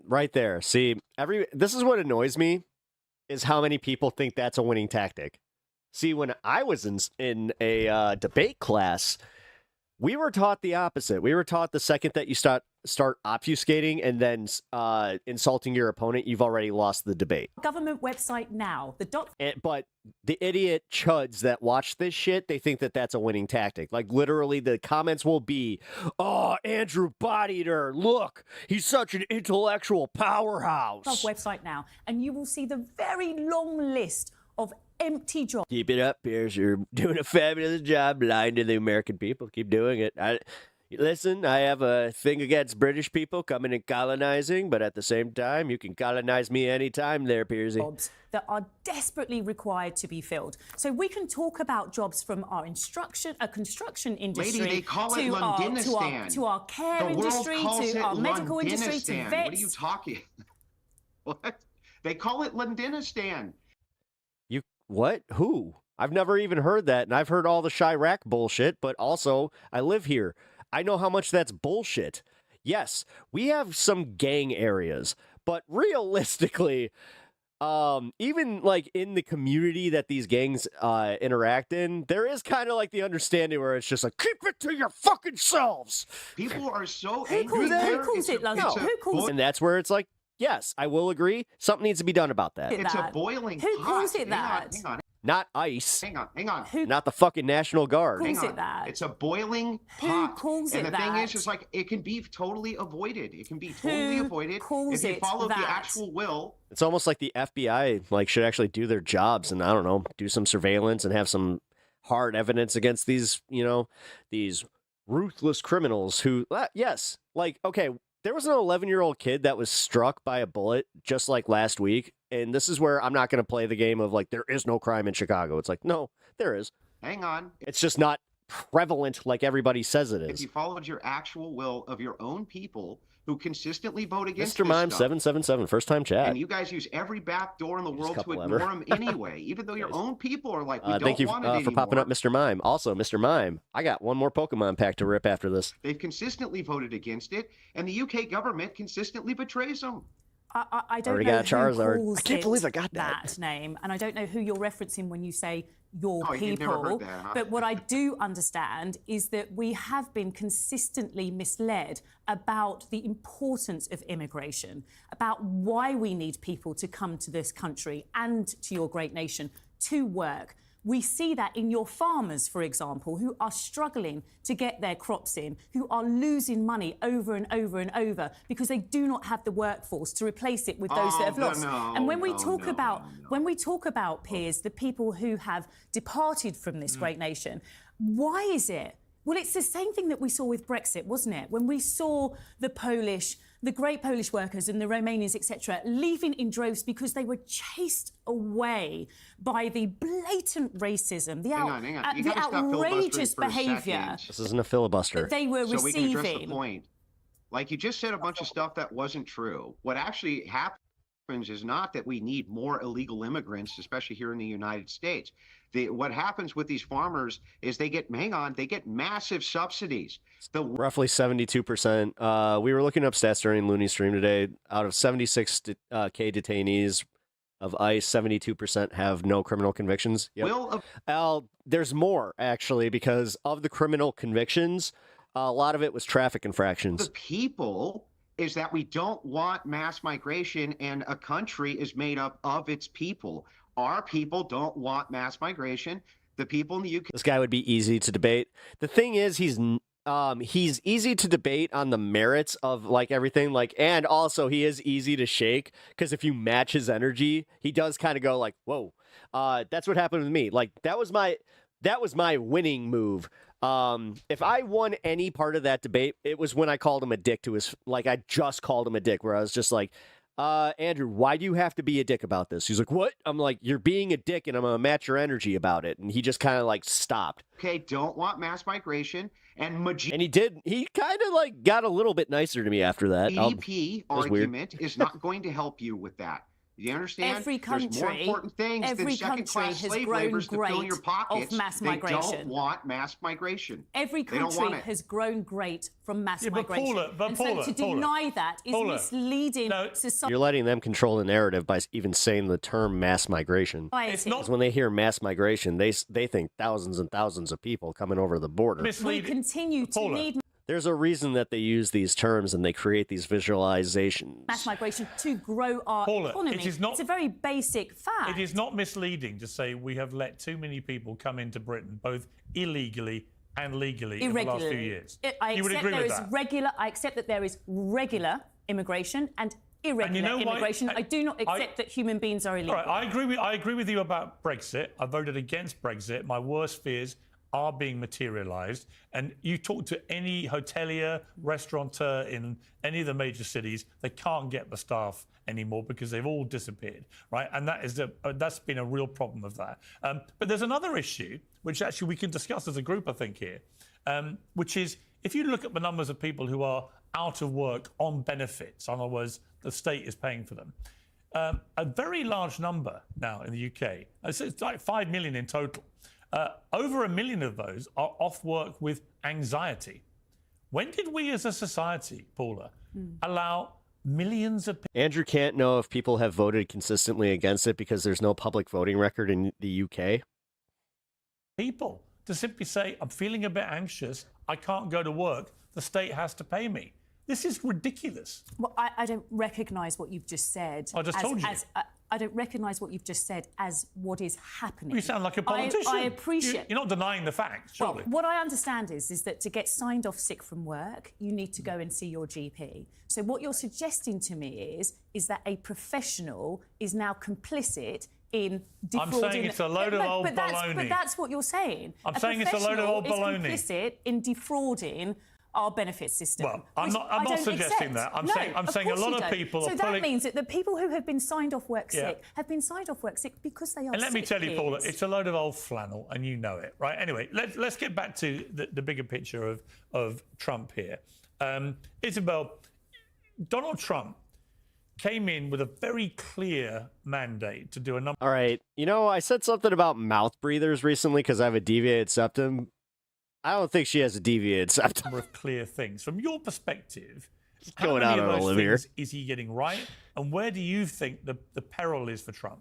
right there. See, this is what annoys me is how many people think that's a winning tactic. See, when I was in a debate class, we were taught the opposite. We were taught the second that you start obfuscating and then insulting your opponent, you've already lost the debate. Government website now. But the idiot chuds that watch this shit, they think that that's a winning tactic. Like literally, the comments will be, "Oh, Andrew Body-Eater, look, he's such an intellectual powerhouse." Website now, and you will see the very long list of empty jobs. Keep it up, Piers. You're doing a fabulous job lying to the American people. Keep doing it. Listen, I have a thing against British people coming and colonizing, but at the same time, you can colonize me anytime there, Piersy. Jobs that are desperately required to be filled. So we can talk about jobs from our construction industry Lady, they call it Londinistan. to our care industry, to our medical industry, to vets. What are you talking? What? They call it Londinistan. What? Who? I've never even heard that, and I've heard all the Chirac bullshit, but also, I live here. I know how much that's bullshit. Yes, we have some gang areas, but realistically, even like in the community that these gangs interact in, there is kind of like the understanding where it's just like, keep it to your fucking selves. People are so angry. Who calls it London? Who calls it? And that's where it's like, yes, I will agree. Something needs to be done about that. It's a boiling pot. Who calls it that? Hang on. Not ICE. Hang on. Not the fucking National Guard. Who calls it that? It's a boiling pot. Who calls it that? And the thing is like, it can be totally avoided. It can be totally avoided if you follow the actual will. It's almost like the FBI should actually do their jobs and, I don't know, do some surveillance and have some hard evidence against these, these ruthless criminals who, yes, like, okay, there was an 11-year-old kid that was struck by a bullet just like last week. And this is where I'm not going to play the game of like, there is no crime in Chicago. It's like, no, there is. Hang on. It's just not prevalent like everybody says it is. If you followed your actual will of your own people who consistently vote against Mr. Mime 777, first time chat. And you guys use every back door in the world to ignore them anyway, even though your own people are like, we don't thank you want it for popping up, Mr. Mime. Also, Mr. Mime, I got one more Pokemon pack to rip after this. They've consistently voted against it, and the UK government consistently betrays them. I don't already know got Charizard. who calls I can't believe I got that name, and I don't know who you're referencing when you say your people. You've never heard that, huh? But what I do understand is that we have been consistently misled about the importance of immigration, about why we need people to come to this country and to your great nation to work. We see that in your farmers, for example, who are struggling to get their crops in, who are losing money over and over and over because they do not have the workforce to replace it with those that have lost. And when we talk about, Piers, the people who have departed from this great nation, why is it? Well, it's the same thing that we saw with Brexit, wasn't it? When we saw the great Polish workers and the Romanians, etc., leaving in droves because they were chased away by the blatant racism, the outrageous behaviour. This isn't a filibuster. That they were receiving. So we can address the point. Like, you just said a bunch of stuff that wasn't true. What actually happens is not that we need more illegal immigrants, especially here in the United States. What happens with these farmers is they get massive subsidies. Roughly 72%. We were looking up stats during Looney's stream today. Out of 76K detainees of ICE, 72% have no criminal convictions. Yep. There's more, actually, because of the criminal convictions, a lot of it was traffic infractions. The people is that we don't want mass migration, and a country is made up of its people. Our people don't want mass migration. The people in the UK. This guy would be easy to debate. The thing is, he's easy to debate on the merits of like everything, like, and also he is easy to shake because if you match his energy, he does kind of go like, whoa. That's what happened with me. Like that was my winning move. If I won any part of that debate, it was when I called him a dick to his, like I just called him a dick, where I was just like, Andrew, why do you have to be a dick about this? He's like, what? I'm like, you're being a dick and I'm going to match your energy about it. And he just kind of like stopped. Okay, don't want mass migration. And he did. He kind of like got a little bit nicer to me after that. GDP argument is not going to help you with that. You understand? Every country, there's more important things than second-class slave laborers to fill your pockets. Of mass migration. They don't want mass migration. Every country has grown great from mass migration. So to deny that is misleading society. You're letting them control the narrative by even saying the term mass migration. It's not. Because when they hear mass migration, they think thousands and thousands of people coming over the border. We continue to need There's a reason that they use these terms and they create these visualizations. Mass migration to grow our economy. It's a very basic fact. It is not misleading to say we have let too many people come into Britain, both illegally and legally, in the last few years. You would agree with that? I accept that there is regular immigration and irregular immigration. I do not accept that human beings are illegal. All right, I agree with you about Brexit. I voted against Brexit. My worst fears are being materialized. And you talk to any hotelier, restaurateur in any of the major cities, they can't get the staff anymore because they've all disappeared, right? And that is that's been a real problem of that. But there's another issue, which actually we can discuss as a group, I think, here, which is if you look at the numbers of people who are out of work on benefits, in other words, the state is paying for them, a very large number now in the UK, it's like 5 million in total, over 1 million of those are off work with anxiety. When did we as a society, Paula, allow millions of people... Andrew can't know if people have voted consistently against it because there's no public voting record in the UK. People to simply say, I'm feeling a bit anxious, I can't go to work, the state has to pay me. This is ridiculous. Well, I don't recognise what you've just said. I just told you. I don't recognise what you've just said as what is happening. Well, you sound like a politician. I appreciate... You're not denying the facts, surely. Well, what I understand is that to get signed off sick from work, you need to go and see your GP. So what you're suggesting to me is that a professional is now complicit in defrauding... I'm saying it's a load of old baloney. But that's what you're saying. I'm saying it's a load of old baloney. Is complicit in defrauding our benefit system. Well, I'm not suggesting that. I'm saying a lot of people So that means that the people who have been signed off work sick have been signed off work sick because they are sick. And let me tell you, Paula, it's a load of old flannel, and you know it, right? Anyway, let's get back to the bigger picture of Trump here. Isabel, Donald Trump came in with a very clear mandate to do a number... All right. You know, I said something about mouth breathers recently because I have a deviated septum. I don't think she has a deviated septum. Number of clear things. From your perspective, how many of those things is he getting right? And where do you think the peril is for Trump?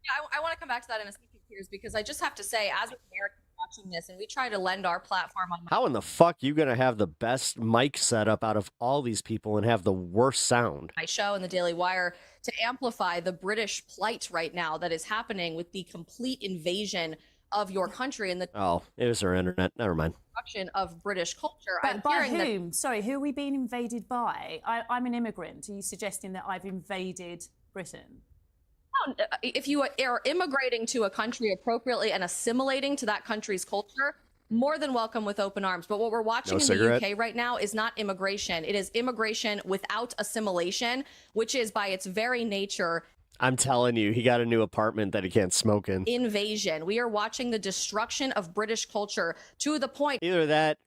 Yeah, I want to come back to that in a second, Piers, because I just have to say, as an American watching this, and we try to lend our platform on... How in the fuck you going to have the best mic setup out of all these people and have the worst sound? My show and the Daily Wire to amplify the British plight right now that is happening with the complete invasion of your country and the it was our internet. Never mind. Destruction of British culture. But by whom? Sorry, who are we being invaded by? I'm an immigrant. Are you suggesting that I've invaded Britain? If you are immigrating to a country appropriately and assimilating to that country's culture, more than welcome with open arms. But what we're watching in the UK right now is not immigration. It is immigration without assimilation, which is by its very nature... I'm telling you, he got a new apartment that he can't smoke in. Invasion. We are watching the destruction of British culture to the point... Either that,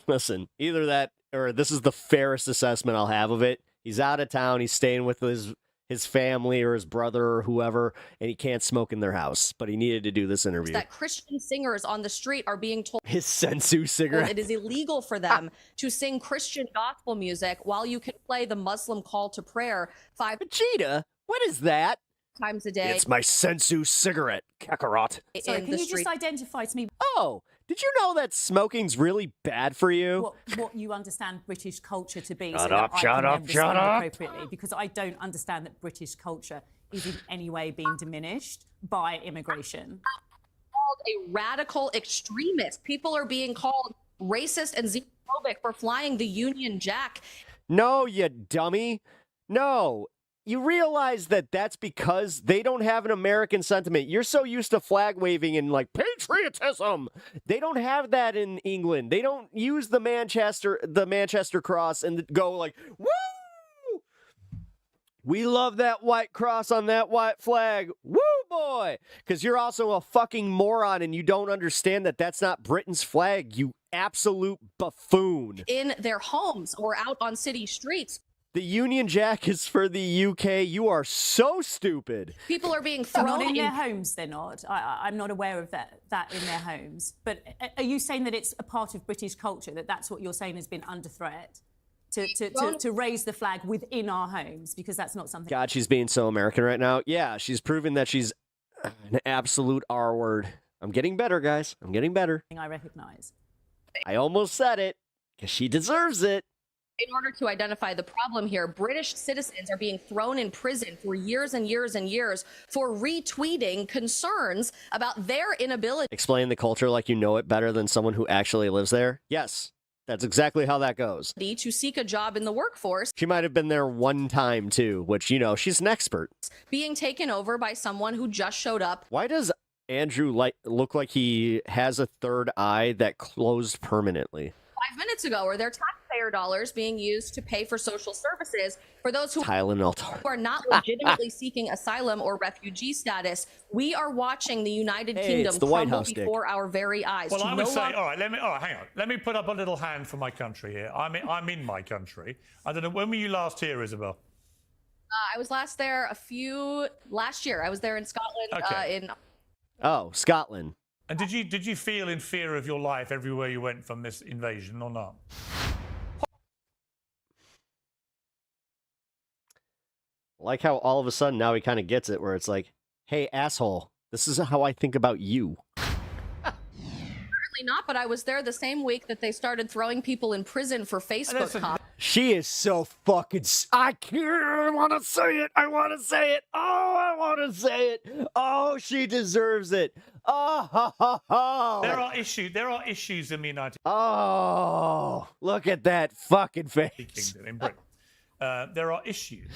listen, either that, or this is the fairest assessment I'll have of it. He's out of town, he's staying with his family or his brother or whoever, and he can't smoke in their house, but he needed to do this interview. That Christian singers on the street are being told... His sensu cigarette. It is illegal for them to sing Christian gospel music while you can play the Muslim call to prayer. Vegeta? What is that? times a day. It's my sensu cigarette, Kakarot. Sorry, can you just identify to me? Oh, did you know that smoking's really bad for you? What you understand British culture to be? Shut so up, that I shut can up, then shut respond up. appropriately, because I don't understand that British culture is in any way being diminished by immigration. Called a radical extremist. People are being called racist and xenophobic for flying the Union Jack. No, you dummy. No. You realize that that's because they don't have an American sentiment. You're so used to flag waving and like patriotism. They don't have that in England. They don't use the Manchester cross and go like, woo! We love that white cross on that white flag. Woo, boy! Because you're also a fucking moron and you don't understand that that's not Britain's flag, you absolute buffoon. In their homes or out on city streets. The Union Jack is for the UK. You are so stupid. People are being thrown Not in their homes, they're not. I'm not aware of that in their homes. But are you saying that it's a part of British culture, that that's what you're saying has been under threat? To raise the flag within our homes, because that's not something... God, she's being so American right now. Yeah, she's proven that she's an absolute R word. I'm getting better, guys. I'm getting better. I recognise. I almost said it, because she deserves it. In order to identify the problem here, British citizens are being thrown in prison for years and years and years for retweeting concerns about their inability. Explain the culture like you know it better than someone who actually lives there? Yes, that's exactly how that goes. To seek a job in the workforce. She might have been there one time, too, which, you know, she's an expert. Being taken over by someone who just showed up. Why does Andrew look like he has a third eye that closed permanently? 5 minutes ago, or their taxpayer dollars being used to pay for social services for those who are not legitimately seeking asylum or refugee status. We are watching the United Kingdom crumble before our very eyes. Well, I would say, all right, hang on. Let me put up a little hand for my country here. I'm in my country. I don't know, when were you last here, Isabel? I was last there last year. I was there in Scotland. Okay. Oh, Scotland. And did you feel in fear of your life everywhere you went from this invasion or not? Like how all of a sudden now he kind of gets it, where it's like, hey, asshole, this is how I think about you. Apparently not, but I was there the same week that they started throwing people in prison for Facebook comments. She is so fucking... I want to say it. I want to say it. Oh, I want to say it. Oh, she deserves it. Oh, ho, ho, ho. There are issues in the United Kingdom. Oh, look at that fucking face. In Britain. There are issues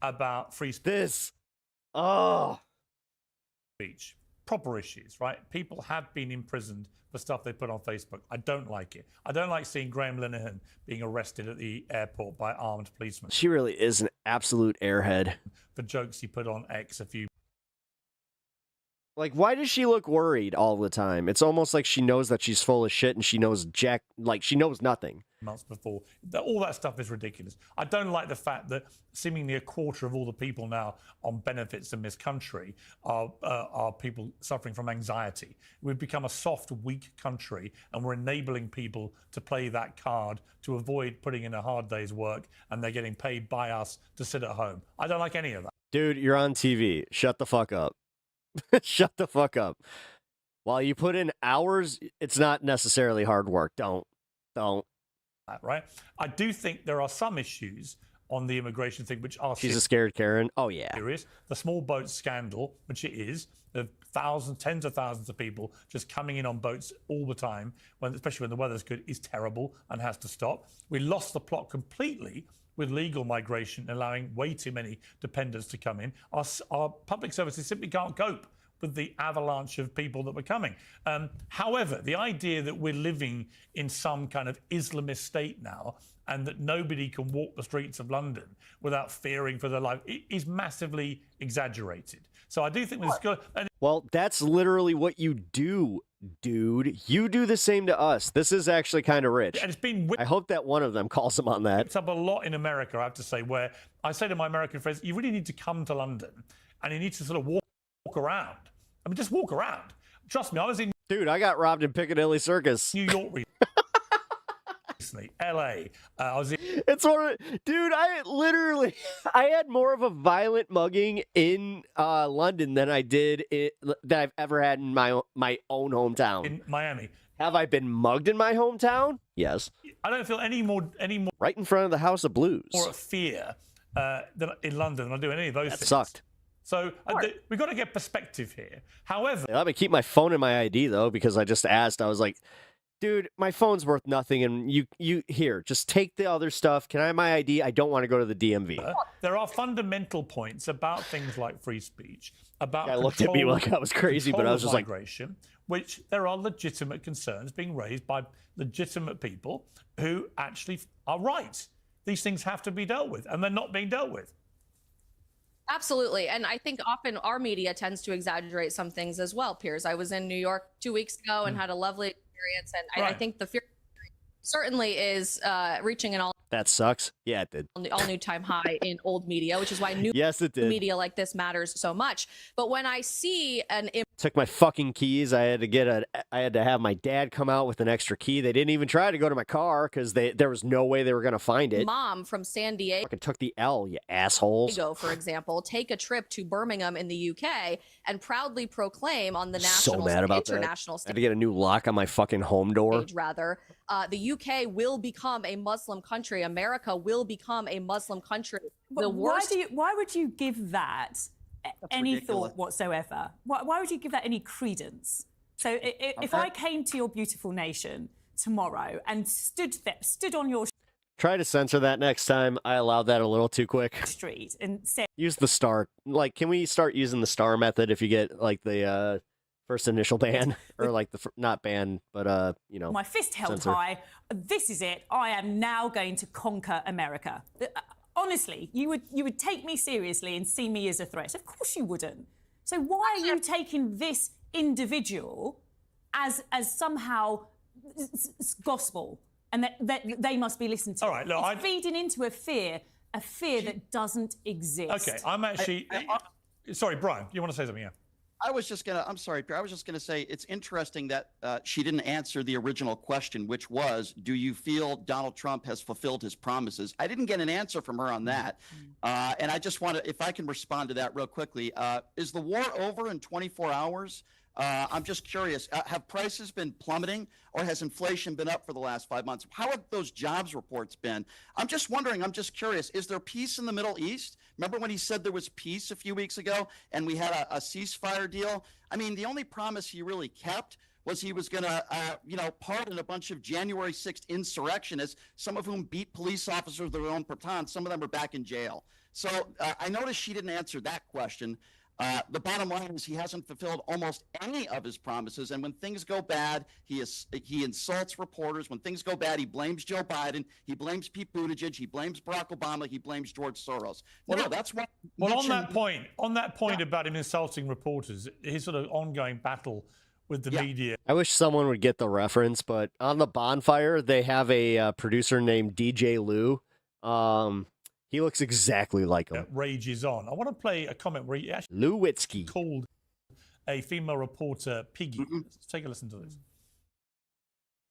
about free speech. Speech. Proper issues, right? People have been imprisoned for stuff they put on Facebook. I don't like it. I don't like seeing Graham Linehan being arrested at the airport by armed policemen. She really is an absolute airhead. For jokes he put on X a few... Like, why does she look worried all the time? It's almost like she knows that she's full of shit and she knows she knows nothing. Months before. All that stuff is ridiculous. I don't like the fact that seemingly a quarter of all the people now on benefits in this country are people suffering from anxiety. We've become a soft, weak country, and we're enabling people to play that card to avoid putting in a hard day's work, and they're getting paid by us to sit at home. I don't like any of that. Dude, you're on TV. Shut the fuck up. Shut the fuck up. While you put in hours, it's not necessarily hard work. Don't. Right? I do think there are some issues on the immigration thing which are... She's a scared Karen. Oh, yeah. Serious. The small boat scandal, which it is, the tens of thousands of people just coming in on boats all the time, especially when the weather's good, is terrible and has to stop. We lost the plot completely with legal migration, allowing way too many dependents to come in. Our public services simply can't cope with the avalanche of people that were coming. However, the idea that we're living in some kind of Islamist state now and that nobody can walk the streets of London without fearing for their life is massively exaggerated. So I do think there's good... Well, that's literally what you do, dude. You do the same to us. This is actually kind of rich. And it's been... I hope that one of them calls him on that. It's up a lot in America, I have to say, where I say to my American friends, you really need to come to London and you need to sort of walk around. I mean, just walk around. Trust me, I was in... Dude, I got robbed in Piccadilly Circus. New York LA. It's one of, dude. I had more of a violent mugging in London than I did that I've ever had in my own hometown. In Miami. Have I been mugged in my hometown? Yes. I don't feel any more right in front of the House of Blues. Or a fear than in London than I do any of those things. That sucked. So we've got to get perspective here. However, let me keep my phone and my ID though, because I just asked. I was like, dude, my phone's worth nothing, and you here, just take the other stuff. Can I have my ID? I don't want to go to the DMV. There are fundamental points about things like free speech, about I looked at me like I was crazy, but I was just migration, which there are legitimate concerns being raised by legitimate people who actually are right. These things have to be dealt with, and they're not being dealt with. Absolutely. And I think often our media tends to exaggerate some things as well, Piers. I was in New York 2 weeks ago and had a lovely experience. And I think the fear certainly is reaching an all that sucks. Yeah, it did. All new time high in old media, which is why new media like this matters so much. But when I see took my fucking keys, I had to have my dad come out with an extra key. They didn't even try to go to my car because there was no way they were gonna find it. Mom from San Diego fucking took the L, you assholes. For example, take a trip to Birmingham in the UK and proudly proclaim on the national and international stage. I had to get a new lock on my fucking home door. The UK will become a Muslim country. America will become a Muslim country. But why would you give that any thought whatsoever? Why would you give that any credence? So if I came to your beautiful nation tomorrow and stood on your try to censor that next time. I allowed that a little too quick. Street and said, use the star. Like, can we start using the star method if you get like the first initial ban or like the not ban, but you know, my fist held censor. high. This is it. I am now going to conquer America. Honestly, you would take me seriously and see me as a threat. Of course you wouldn't. So why are you taking this individual as somehow gospel and that they must be listened to? All right, look, it's feeding into a fear that doesn't exist. Okay, I'm actually sorry, Brian. You want to say something? Yeah. I'm sorry, Pierre. I was just going to say it's interesting that she didn't answer the original question, which was, do you feel Donald Trump has fulfilled his promises? I didn't get an answer from her on that. And I just want to, if I can respond to that real quickly, is the war over in 24 hours? I'm just curious, have prices been plummeting or has inflation been up for the last 5 months? How have those jobs reports been? I'm just wondering, I'm just curious, is there peace in the Middle East? Remember when he said there was peace a few weeks ago and we had a ceasefire deal? I mean, the only promise he really kept was he was going to, pardon a bunch of January 6th insurrectionists, some of whom beat police officers with their own batons. Some of them are back in jail. So I noticed she didn't answer that question. The bottom line is he hasn't fulfilled almost any of his promises. And when things go bad, he insults reporters. When things go bad, he blames Joe Biden. He blames Pete Buttigieg. He blames Barack Obama. He blames George Soros. That's what. Well, on that point about him insulting reporters, his sort of ongoing battle with the media. I wish someone would get the reference, but on the bonfire, they have a producer named DJ Lou. He looks exactly like him. Rages on. I want to play a comment where he actually Lewitsky called a female reporter piggy. Let's take a listen to this.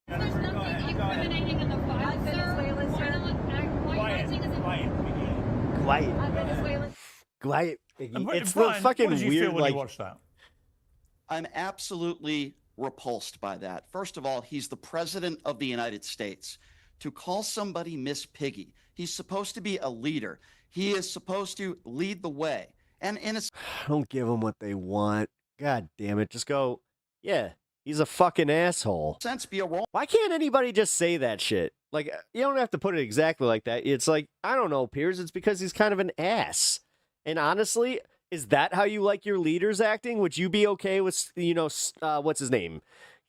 There's nothing incriminating in the file, Quiet. It's Brian, the fucking what did you weird. feel when like, you watched that? I'm absolutely repulsed by that. First of all, he's the president of the United States. To call somebody Miss Piggy, he's supposed to be a leader. He is supposed to lead the way. And it's don't give them what they want. God damn it. Just go, yeah, he's a fucking asshole. Why can't anybody just say that shit? Like, you don't have to put it exactly like that. It's like, I don't know, Piers. It's because he's kind of an ass. And honestly, is that how you like your leaders acting? Would you be okay with, what's his name?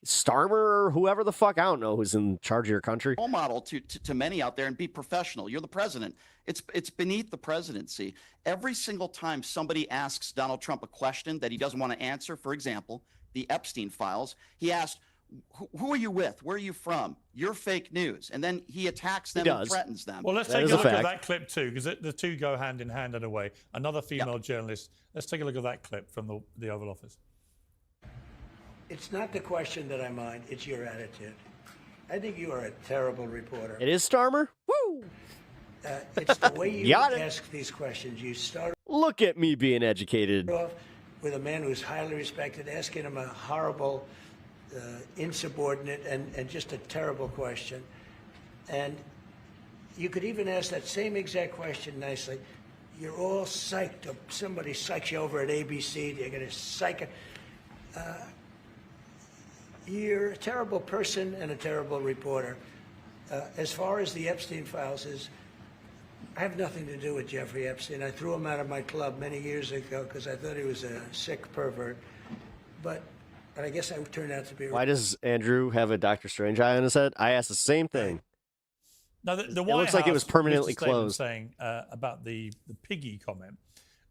Starmer or whoever the fuck, I don't know who's in charge of your country. Role model to many out there and be professional. You're the president. It's beneath the presidency. Every single time somebody asks Donald Trump a question that he doesn't want to answer, for example, the Epstein files, he asked, who are you with? Where are you from? You're fake news. And then he attacks them and threatens them. Well, let's take a look at that clip too, because the two go hand in hand in a way. Another female journalist. Let's take a look at that clip from the Oval Office. It's not the question that I mind, it's your attitude. I think you are a terrible reporter. It is Starmer? Woo! It's the way you Got it. ask these questions. You start Look at me being educated. off with a man who's highly respected, asking him a horrible, insubordinate, and just a terrible question. And you could even ask that same exact question nicely. You're all psyched up. Somebody psychs you over at ABC. They're going to psych it. You're a terrible person and a terrible reporter. As far as the Epstein files is, I have nothing to do with Jeffrey Epstein. I threw him out of my club many years ago because I thought he was a sick pervert. But I guess I turned out to be. Why does Andrew have a Doctor Strange eye on his head? I asked the same thing. Now, the it White looks like it was House permanently released a statement closed. saying about the piggy comment.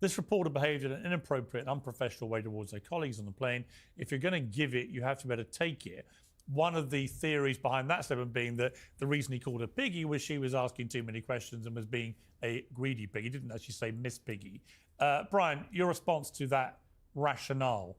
This reporter behaved in an inappropriate, unprofessional way towards their colleagues on the plane. If you're going to give it, you have to be able to take it. One of the theories behind that statement being that the reason he called her Piggy was she was asking too many questions and was being a greedy pig. He didn't actually say Miss Piggy. Brian, your response to that rationale?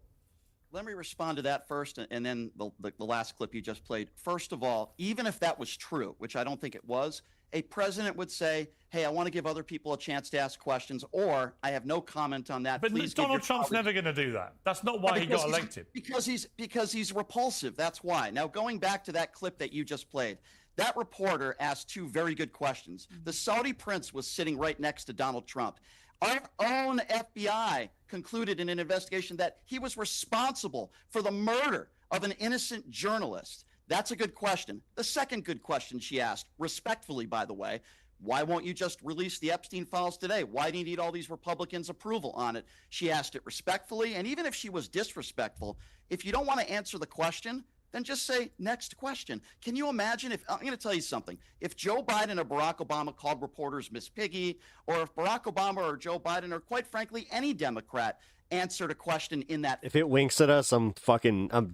Let me respond to that first, and then the last clip you just played. First of all, even if that was true, which I don't think it was, a president would say, hey, I want to give other people a chance to ask questions, or I have no comment on that. But Please Donald Trump's never going to do that. That's not why he got elected. Because he's repulsive. That's why. Now, going back to that clip that you just played, that reporter asked two very good questions. The Saudi prince was sitting right next to Donald Trump. Our own FBI concluded in an investigation that he was responsible for the murder of an innocent journalist. That's a good question. The second good question she asked, respectfully, by the way, why won't you just release the Epstein files today? Why do you need all these Republicans' approval on it? She asked it respectfully, and even if she was disrespectful, if you don't want to answer the question, then just say, next question. Can you imagine if, I'm going to tell you something, if Joe Biden or Barack Obama called reporters Miss Piggy, or if Barack Obama or Joe Biden, or quite frankly, any Democrat answered a question in that If it winks at us, I'm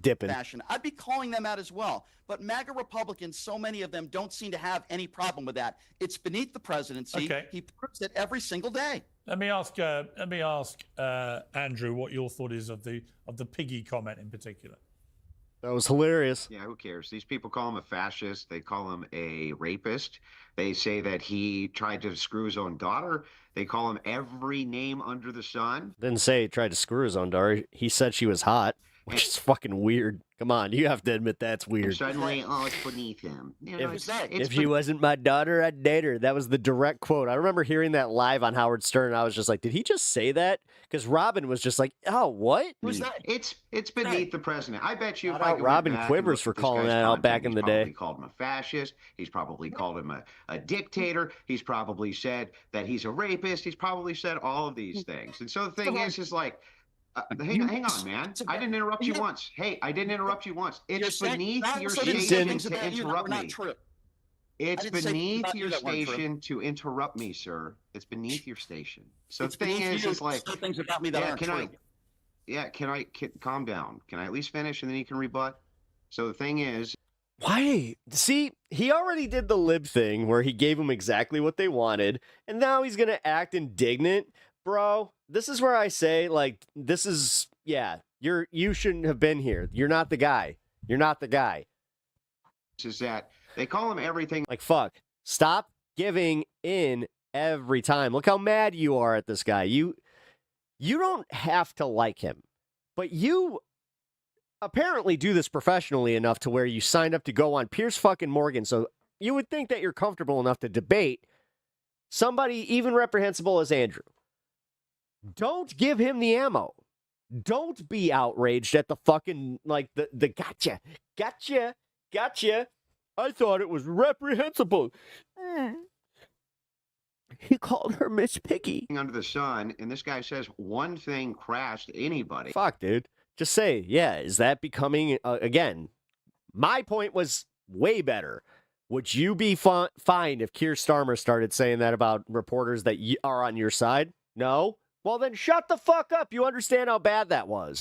dipping. fashion, I'd be calling them out as well. But MAGA Republicans, so many of them don't seem to have any problem with that. It's beneath the presidency. Okay. He proves it every single day. Let me ask Andrew what your thought is of the piggy comment in particular. That was hilarious. Yeah, who cares? These people call him a fascist. They call him a rapist. They say that he tried to screw his own daughter. They call him every name under the sun. Didn't say he tried to screw his own daughter. He said she was hot, which is fucking weird. Come on, you have to admit that's weird. And suddenly, oh, it's beneath him. You know, If she wasn't my daughter, I'd date her. That was the direct quote. I remember hearing that live on Howard Stern. I was just like, did he just say that? Because Robin was just like, oh, what? Who's that? It's beneath the president. I bet you. Shout out Robin Quivers for calling that out back in the day. He's probably called him a fascist. He's probably called him a dictator. He's probably said that he's a rapist. He's probably said all of these things. And so the thing is like, hang on, man. I didn't interrupt you once. Hey, I didn't interrupt you once. It's beneath your station to interrupt me. It's beneath your station to interrupt me, sir. It's beneath your station. So the thing is like, things about me that aren't true. Can I calm down? Can I at least finish and then you can rebut? So the thing is, why? See, he already did the lib thing where he gave them exactly what they wanted, and now he's gonna act indignant. Bro, this is where I say, like, this is, yeah, you shouldn't have been here. You're not the guy. You're not the guy. Is that they call him everything. Like, fuck. Stop giving in every time. Look how mad you are at this guy. You don't have to like him, but you apparently do this professionally enough to where you signed up to go on Piers fucking Morgan. So you would think that you're comfortable enough to debate somebody even reprehensible as Andrew. Don't give him the ammo. Don't be outraged at the fucking, like, the gotcha. I thought it was reprehensible. He called her Miss Piggy. Under the sun, and this guy says one thing crashed anybody. Fuck, dude. Just say, yeah, is that becoming, again, my point was way better. Would you be fine if Keir Starmer started saying that about reporters that are on your side? No? Well, then shut the fuck up. You understand how bad that was.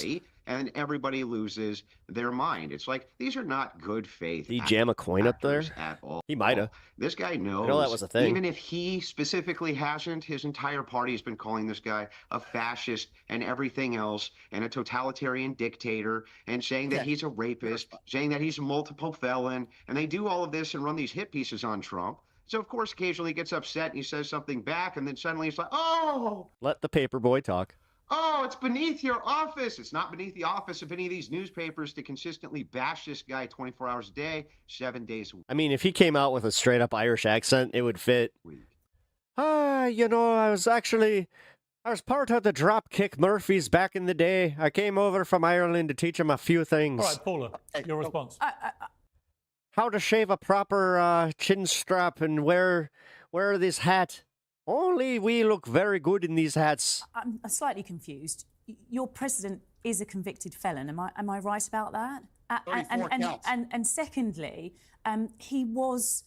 and everybody loses their mind. It's like, these are not good faith. Did he jam a coin up there? At all. He might have. This guy knows. I know that was a thing. Even if he specifically hasn't, his entire party has been calling this guy a fascist and everything else, and a totalitarian dictator, and saying that he's a rapist, saying that he's a multiple felon, and they do all of this and run these hit pieces on Trump. So, of course, occasionally he gets upset and he says something back, and then suddenly he's like, oh! Let the paper boy talk. Oh, it's beneath your office. It's not beneath the office of any of these newspapers to consistently bash this guy 24 hours a day, 7 days a week. I mean, if he came out with a straight-up Irish accent, it would fit. You know, I was part of the Dropkick Murphys back in the day. I came over from Ireland to teach him a few things. All right, Paula, your response. How to shave a proper chin strap and wear this hat. Only we look very good in these hats. I'm slightly confused. Your president is a convicted felon. Am I right about that? And secondly, he was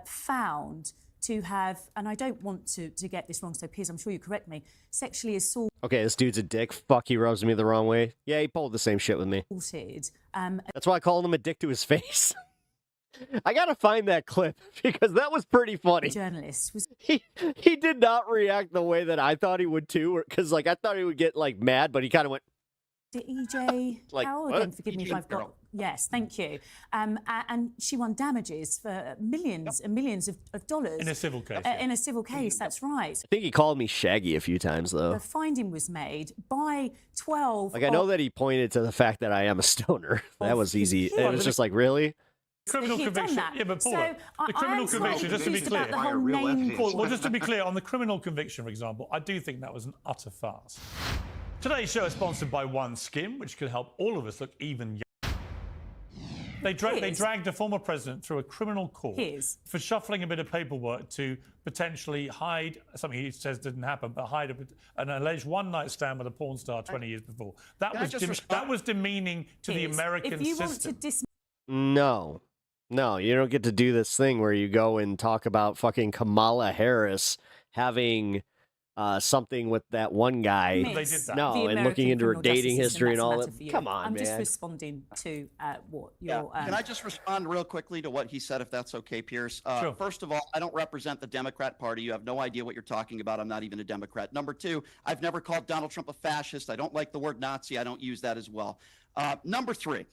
found to have, and I don't want to get this wrong, so Piers, I'm sure you correct me, sexually assaulted. Okay, this dude's a dick. Fuck, he rubs me the wrong way. Yeah, he pulled the same shit with me. That's why I called him a dick to his face. I gotta find that clip because that was pretty funny. Journalist was he did not react the way that I thought he would too, because like I thought he would get like mad, but he kind of went. EJ like, Powell, what? again, forgive me if I've got. Yes, thank you. And she won damages for millions and millions of dollars In a civil case. In a civil case, that's right. I think he called me Shaggy a few times though. The finding was made by 12. Like I know that he pointed to the fact that I am a stoner. That was easy. It was just like, really? Criminal conviction. Yeah, but Paula, the criminal conviction, just to be clear. Well, just to be clear, on the criminal conviction, for example, I do think that was an utter farce. Today's show is sponsored by OneSkin, which can help all of us look even younger. They dragged a former president through a criminal court for shuffling a bit of paperwork to potentially hide something he says didn't happen, but hide an alleged one-night stand with a porn star 20 years before. That was demeaning to the American system. If you want to dismiss. No, you don't get to do this thing where you go and talk about fucking Kamala Harris having something with that one guy. They did that. No, and looking into her dating history and all that. Come on, I'm man. just responding to what your. Can I just respond real quickly to what he said, if that's okay, Pierce? Sure. First of all, I don't represent the Democrat Party. You have no idea what you're talking about. I'm not even a Democrat. Number two, I've never called Donald Trump a fascist. I don't like the word Nazi. I don't use that as well. Number three.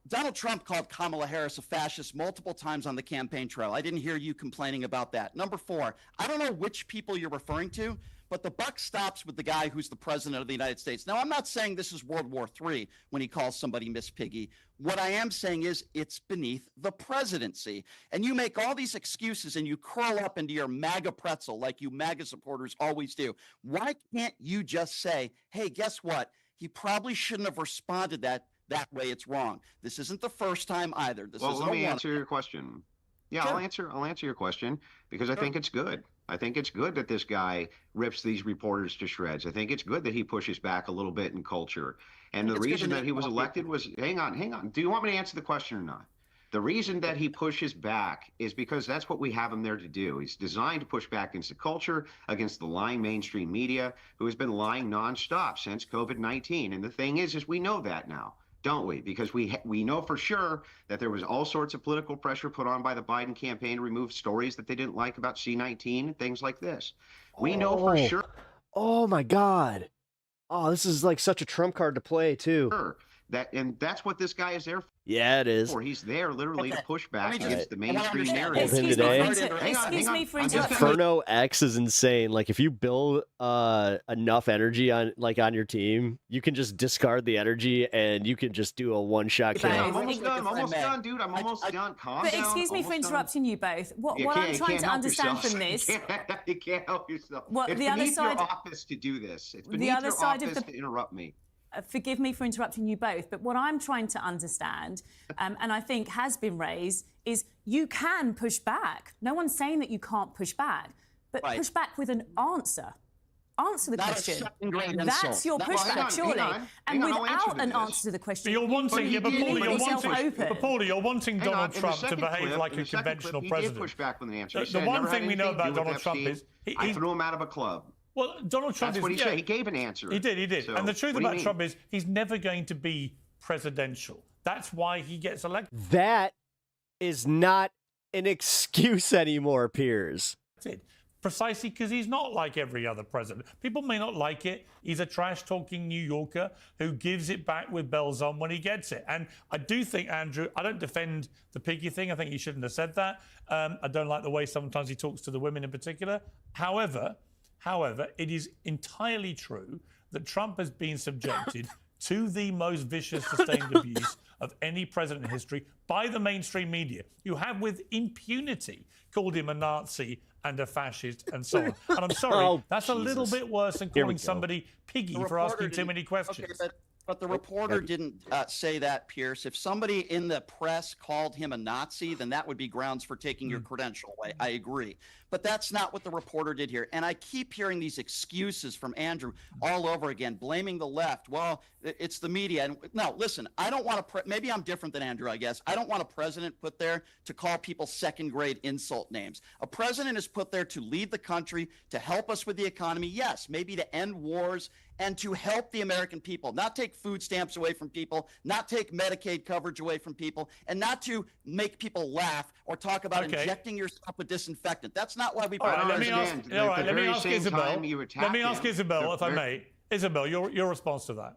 Donald Trump called Kamala Harris a fascist multiple times on the campaign trail. I didn't hear you complaining about that. Number four, I don't know which people you're referring to, but the buck stops with the guy who's the president of the United States. Now, I'm not saying this is World War III when he calls somebody Miss Piggy. What I am saying is it's beneath the presidency. And you make all these excuses and you curl up into your MAGA pretzel like you MAGA supporters always do. Why can't you just say, hey, guess what? He probably shouldn't have responded that way. It's wrong. This isn't the first time either. Well, let me answer your question. Yeah, sure. I'll answer your question because I think it's good. I think it's good that this guy rips these reporters to shreds. I think it's good that he pushes back a little bit in culture. And the reason that he was elected was, hang on. Do you want me to answer the question or not? The reason that he pushes back is because that's what we have him there to do. He's designed to push back against the culture, against the lying mainstream media, who has been lying nonstop since COVID-19. And the thing is we know that now, don't we? Because we know for sure that there was all sorts of political pressure put on by the Biden campaign to remove stories that they didn't like about C-19 and things like this. We know for sure. Oh my God. Oh, this is like such a trump card to play too. And that's what this guy is there for. Yeah, it is. He's there literally to push back against the mainstream narrative. Excuse me for interrupting. Inferno X is insane. Like if you build enough energy on your team, you can just discard the energy and you can just do a one-shot kill. I'm almost done, dude. I'm almost done. Calm down. Excuse me for interrupting you both. What I'm trying to understand from this. You can't help yourself. It's beneath your office to do this. It's beneath your office to interrupt me. Forgive me for interrupting you both, but what I'm trying to understand, and I think has been raised, is you can push back. No one's saying that you can't push back, but push back with an answer. Answer the question. That's your pushback, surely. And without an answer to the question, you're wanting, Paula, you're wanting Donald Trump to behave like a conventional president. He did push back with an answer. The one thing we know about Donald Trump is I threw him out of a club. Well, Donald Trump That's what he said. He gave an answer. He did. So, and the truth what do you about mean? Trump is he's never going to be presidential. That's why he gets elected. That is not an excuse anymore, Piers. Precisely because he's not like every other president. People may not like it. He's a trash-talking New Yorker who gives it back with bells on when he gets it. And I do think, Andrew, I don't defend the piggy thing. I think he shouldn't have said that. I don't like the way sometimes he talks to the women in particular. However, it is entirely true that Trump has been subjected to the most vicious, sustained abuse of any president in history by the mainstream media, who have with impunity called him a Nazi and a fascist and so on. And I'm sorry, that's a little bit worse than calling somebody piggy for asking too many questions. Okay, but the reporter didn't say that, Pierce. If somebody in the press called him a Nazi, then that would be grounds for taking your credential away. I agree. But that's not what the reporter did here. And I keep hearing these excuses from Andrew all over again, blaming the left. Well, it's the media. And no, listen, I don't want to, maybe I'm different than Andrew, I guess. I don't want a president put there to call people second-grade insult names. A president is put there to lead the country, to help us with the economy, yes, maybe to end wars, and to help the American people, not take food stamps away from people, not take Medicaid coverage away from people, and not to make people laugh or talk about injecting yourself with disinfectant. That's not why we brought Let me ask Isabel, if I may. Isabel, your response to that.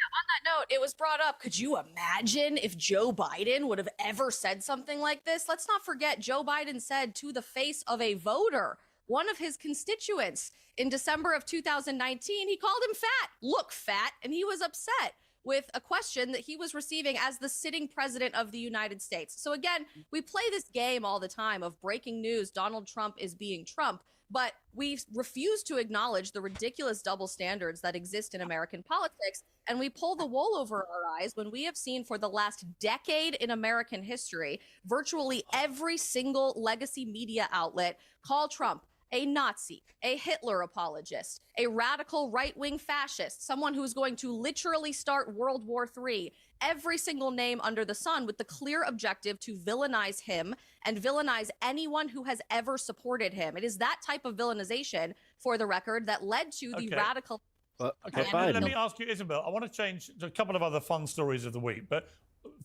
On that note, it was brought up. Could you imagine if Joe Biden would have ever said something like this? Let's not forget, Joe Biden said to the face of a voter, one of his constituents, in December of 2019, he called him fat. Look, fat. And he was upset with a question that he was receiving as the sitting president of the United States. So again, we play this game all the time of breaking news. Donald Trump is being Trump. But we refuse to acknowledge the ridiculous double standards that exist in American politics. And we pull the wool over our eyes when we have seen for the last decade in American history, virtually every single legacy media outlet call Trump a Nazi, a Hitler apologist, a radical right-wing fascist, someone who's going to literally start World War III, every single name under the sun, with the clear objective to villainize him and villainize anyone who has ever supported him. It is that type of villainization, for the record, that led to the radical... Let me ask you, Isabel, I want to change to a couple of other fun stories of the week. But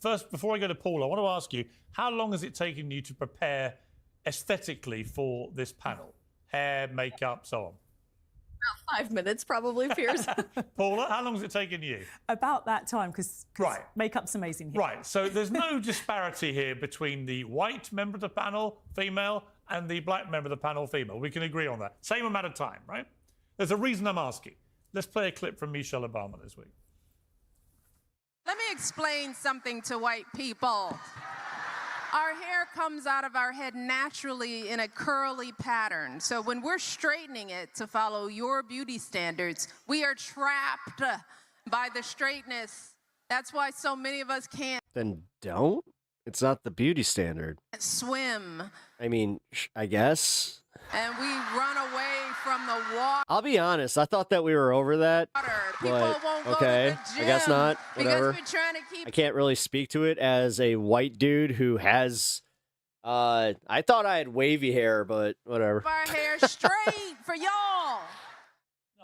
first, before I go to Paul, I want to ask you, how long has it taken you to prepare aesthetically for this panel? Hair, makeup, so on. About 5 minutes, probably, Piers. Paula, how long has it taken you? About that time, because makeup's amazing here. Right, so there's no disparity here between the white member of the panel, female, and the black member of the panel, female. We can agree on that. Same amount of time, right? There's a reason I'm asking. Let's play a clip from Michelle Obama this week. Let me explain something to white people. Our hair comes out of our head naturally in a curly pattern. So when we're straightening it to follow your beauty standards, we are trapped by the straightness. That's why so many of us can't Then don't. It's not the beauty standard. swim. I mean, I guess. And we run away from the water. I'll be honest. I thought that we were over that. People But won't go okay, to the gym I guess not. Whatever. because we're trying to keep I can't really speak to it as a white dude who has. I thought I had wavy hair, but whatever. our hair straight for y'all.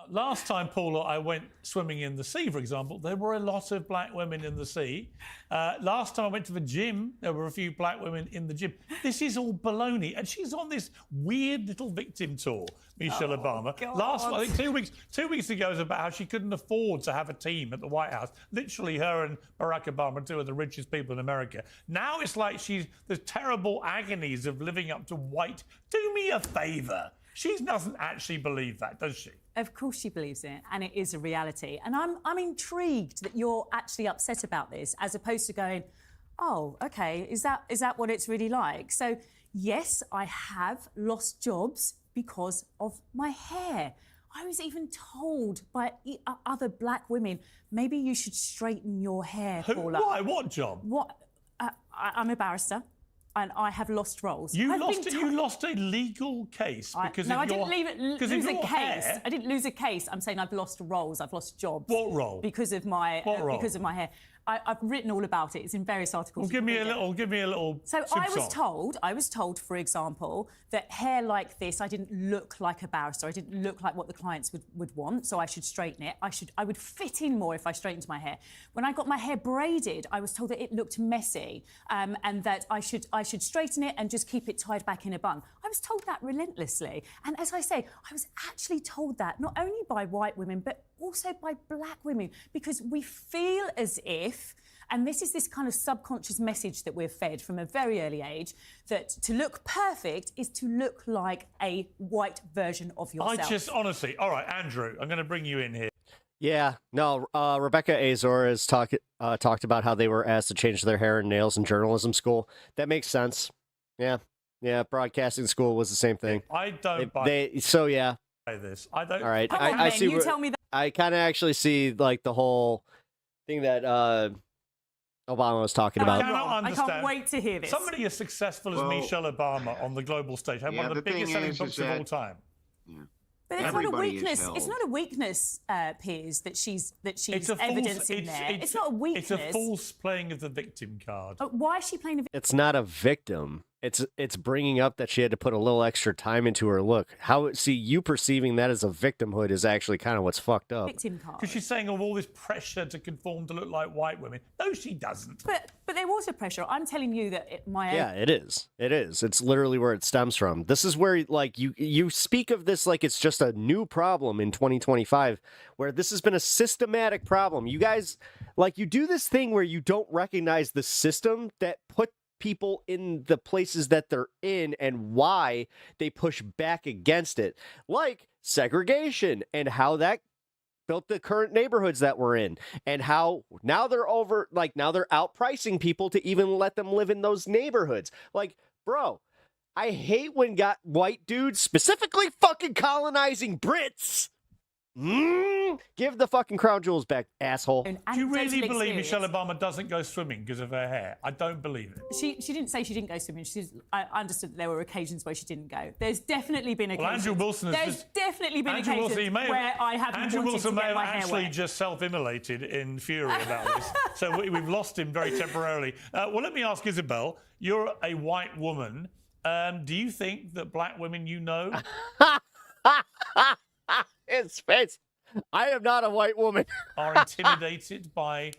Last time, Paula, I went swimming in the sea, for example, there were a lot of black women in the sea. Last time I went to the gym, there were a few black women in the gym. This is all baloney. And she's on this weird little victim tour, Michelle Obama. God. Last, I think 2 weeks ago was about how she couldn't afford to have a team at the White House. Literally, her and Barack Obama, two of the richest people in America. Now it's like the terrible agonies of living up to white. Do me a favor. She doesn't actually believe that, does she? Of course she believes it, and it is a reality. And I'm intrigued that you're actually upset about this, as opposed to going, oh, okay, is that what it's really like? So, yes, I have lost jobs because of my hair. I was even told by other black women, maybe you should straighten your hair, Paula. Why? What job? I'm a barrister. And I have lost roles. You lost a legal case because I of your... didn't lose a case. Hair? I didn't lose a case. I'm saying I've lost roles. I've lost jobs. What role? Because of my What role? because of my hair. I've written all about it. It's in various articles. Well, give me a little. So I was told, for example, that hair like this, I didn't look like a barrister. I didn't look like what the clients would want, so I should straighten it. I would fit in more if I straightened my hair. When I got my hair braided, I was told that it looked messy, and that I should straighten it and just keep it tied back in a bun. I was told that relentlessly. And as I say, I was actually told that not only by white women, but also by black women, because we feel as if, and this is this kind of subconscious message that we're fed from a very early age, that to look perfect is to look like a white version of yourself. Honestly, all right, Andrew, I'm going to bring you in here. Yeah, no, Rebecca Azor has talked about how they were asked to change their hair and nails in journalism school. That makes sense. Yeah, broadcasting school was the same thing. I don't buy this. I don't. All right, I see. You tell me that. I kind of actually see like the whole thing that Obama was talking about. I can't wait to hear this. Somebody as successful as Michelle Obama on the global stage had one of the biggest selling books of all time. Yeah. But it's not a weakness. It's not a weakness, Piers, that she's evidencing there. It's not a weakness. It's a false playing of the victim card. Why is she playing the victim? It's not a victim. It's bringing up that she had to put a little extra time into her look. You perceiving that as a victimhood is actually kind of what's fucked up. Victim card. Because she's saying all this pressure to conform to look like white women. No, she doesn't. But there was a pressure. I'm telling you that it is. It is. It's literally where it stems from. This is where like you speak of this like it's just a new problem in 2025, where this has been a systematic problem. You guys, like, you do this thing where you don't recognize the system that put people in the places that they're in and why they push back against it, like segregation and how that built the current neighborhoods that we're in, and how now they're outpricing people to even let them live in those neighborhoods. Like, bro, I hate when white dudes, specifically fucking colonizing Brits, give the fucking crown jewels back, asshole. Do you really believe Michelle Obama doesn't go swimming because of her hair? I don't believe it. She didn't say she didn't go swimming. I understood that there were occasions where she didn't go. There's definitely been occasions. Andrew Wilson occasions where I haven't Andrew wanted Wilson to may get have my hair actually wet. just self-immolated in fury about this. So we've lost him very temporarily. Well, let me ask Isabel. You're a white woman. Do you think that black women you know... His face. I am not a white woman. Are intimidated by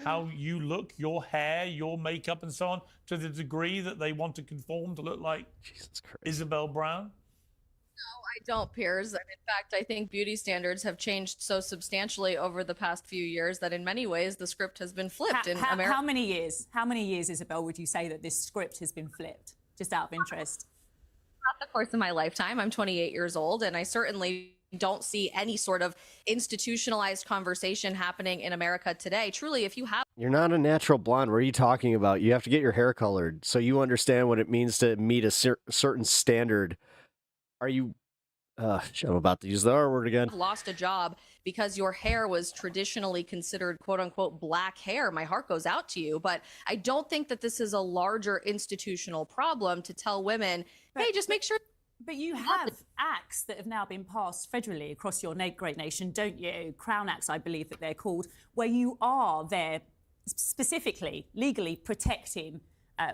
how you look, your hair, your makeup, and so on, to the degree that they want to conform to look like Isabel Brown? No, I don't, Piers. In fact, I think beauty standards have changed so substantially over the past few years that in many ways the script has been flipped in America. How many years? How many years, Isabel, would you say that this script has been flipped? Just out of interest. Throughout the course of my lifetime, I'm 28 years old, and I certainly don't see any sort of institutionalized conversation happening in America today. Truly, if you have... You're not a natural blonde. What are you talking about? You have to get your hair colored so you understand what it means to meet a certain standard. Are you... I'm about to use the R word again. Lost a job because your hair was traditionally considered quote unquote black hair. My heart goes out to you, but I don't think that this is a larger institutional problem to tell women, hey, just make sure. But you have acts that have now been passed federally across your great nation, don't you? Crown Acts, I believe that they're called, where you are there specifically, legally protecting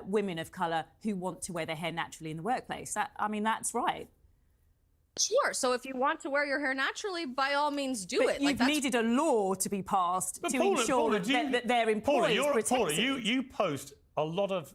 women of colour who want to wear their hair naturally in the workplace. That's right. Sure. So if you want to wear your hair naturally, by all means do it. You've needed a law to be passed to ensure that their employees protect Paula, you post a lot of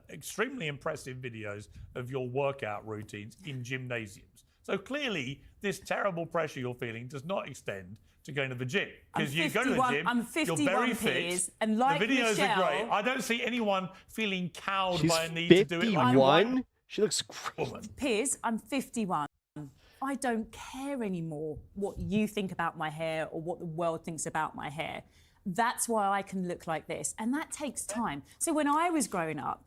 extremely impressive videos of your workout routines in gymnasiums. So clearly, this terrible pressure you're feeling does not extend to going to the gym. Because you go to the gym, I'm 51, you're very fit, and like the videos Michelle, are great. I don't see anyone feeling cowed She's by a need to do it like 51? She looks great. Piers, I'm 51. I don't care anymore what you think about my hair or what the world thinks about my hair. That's why I can look like this. And that takes time. So when I was growing up,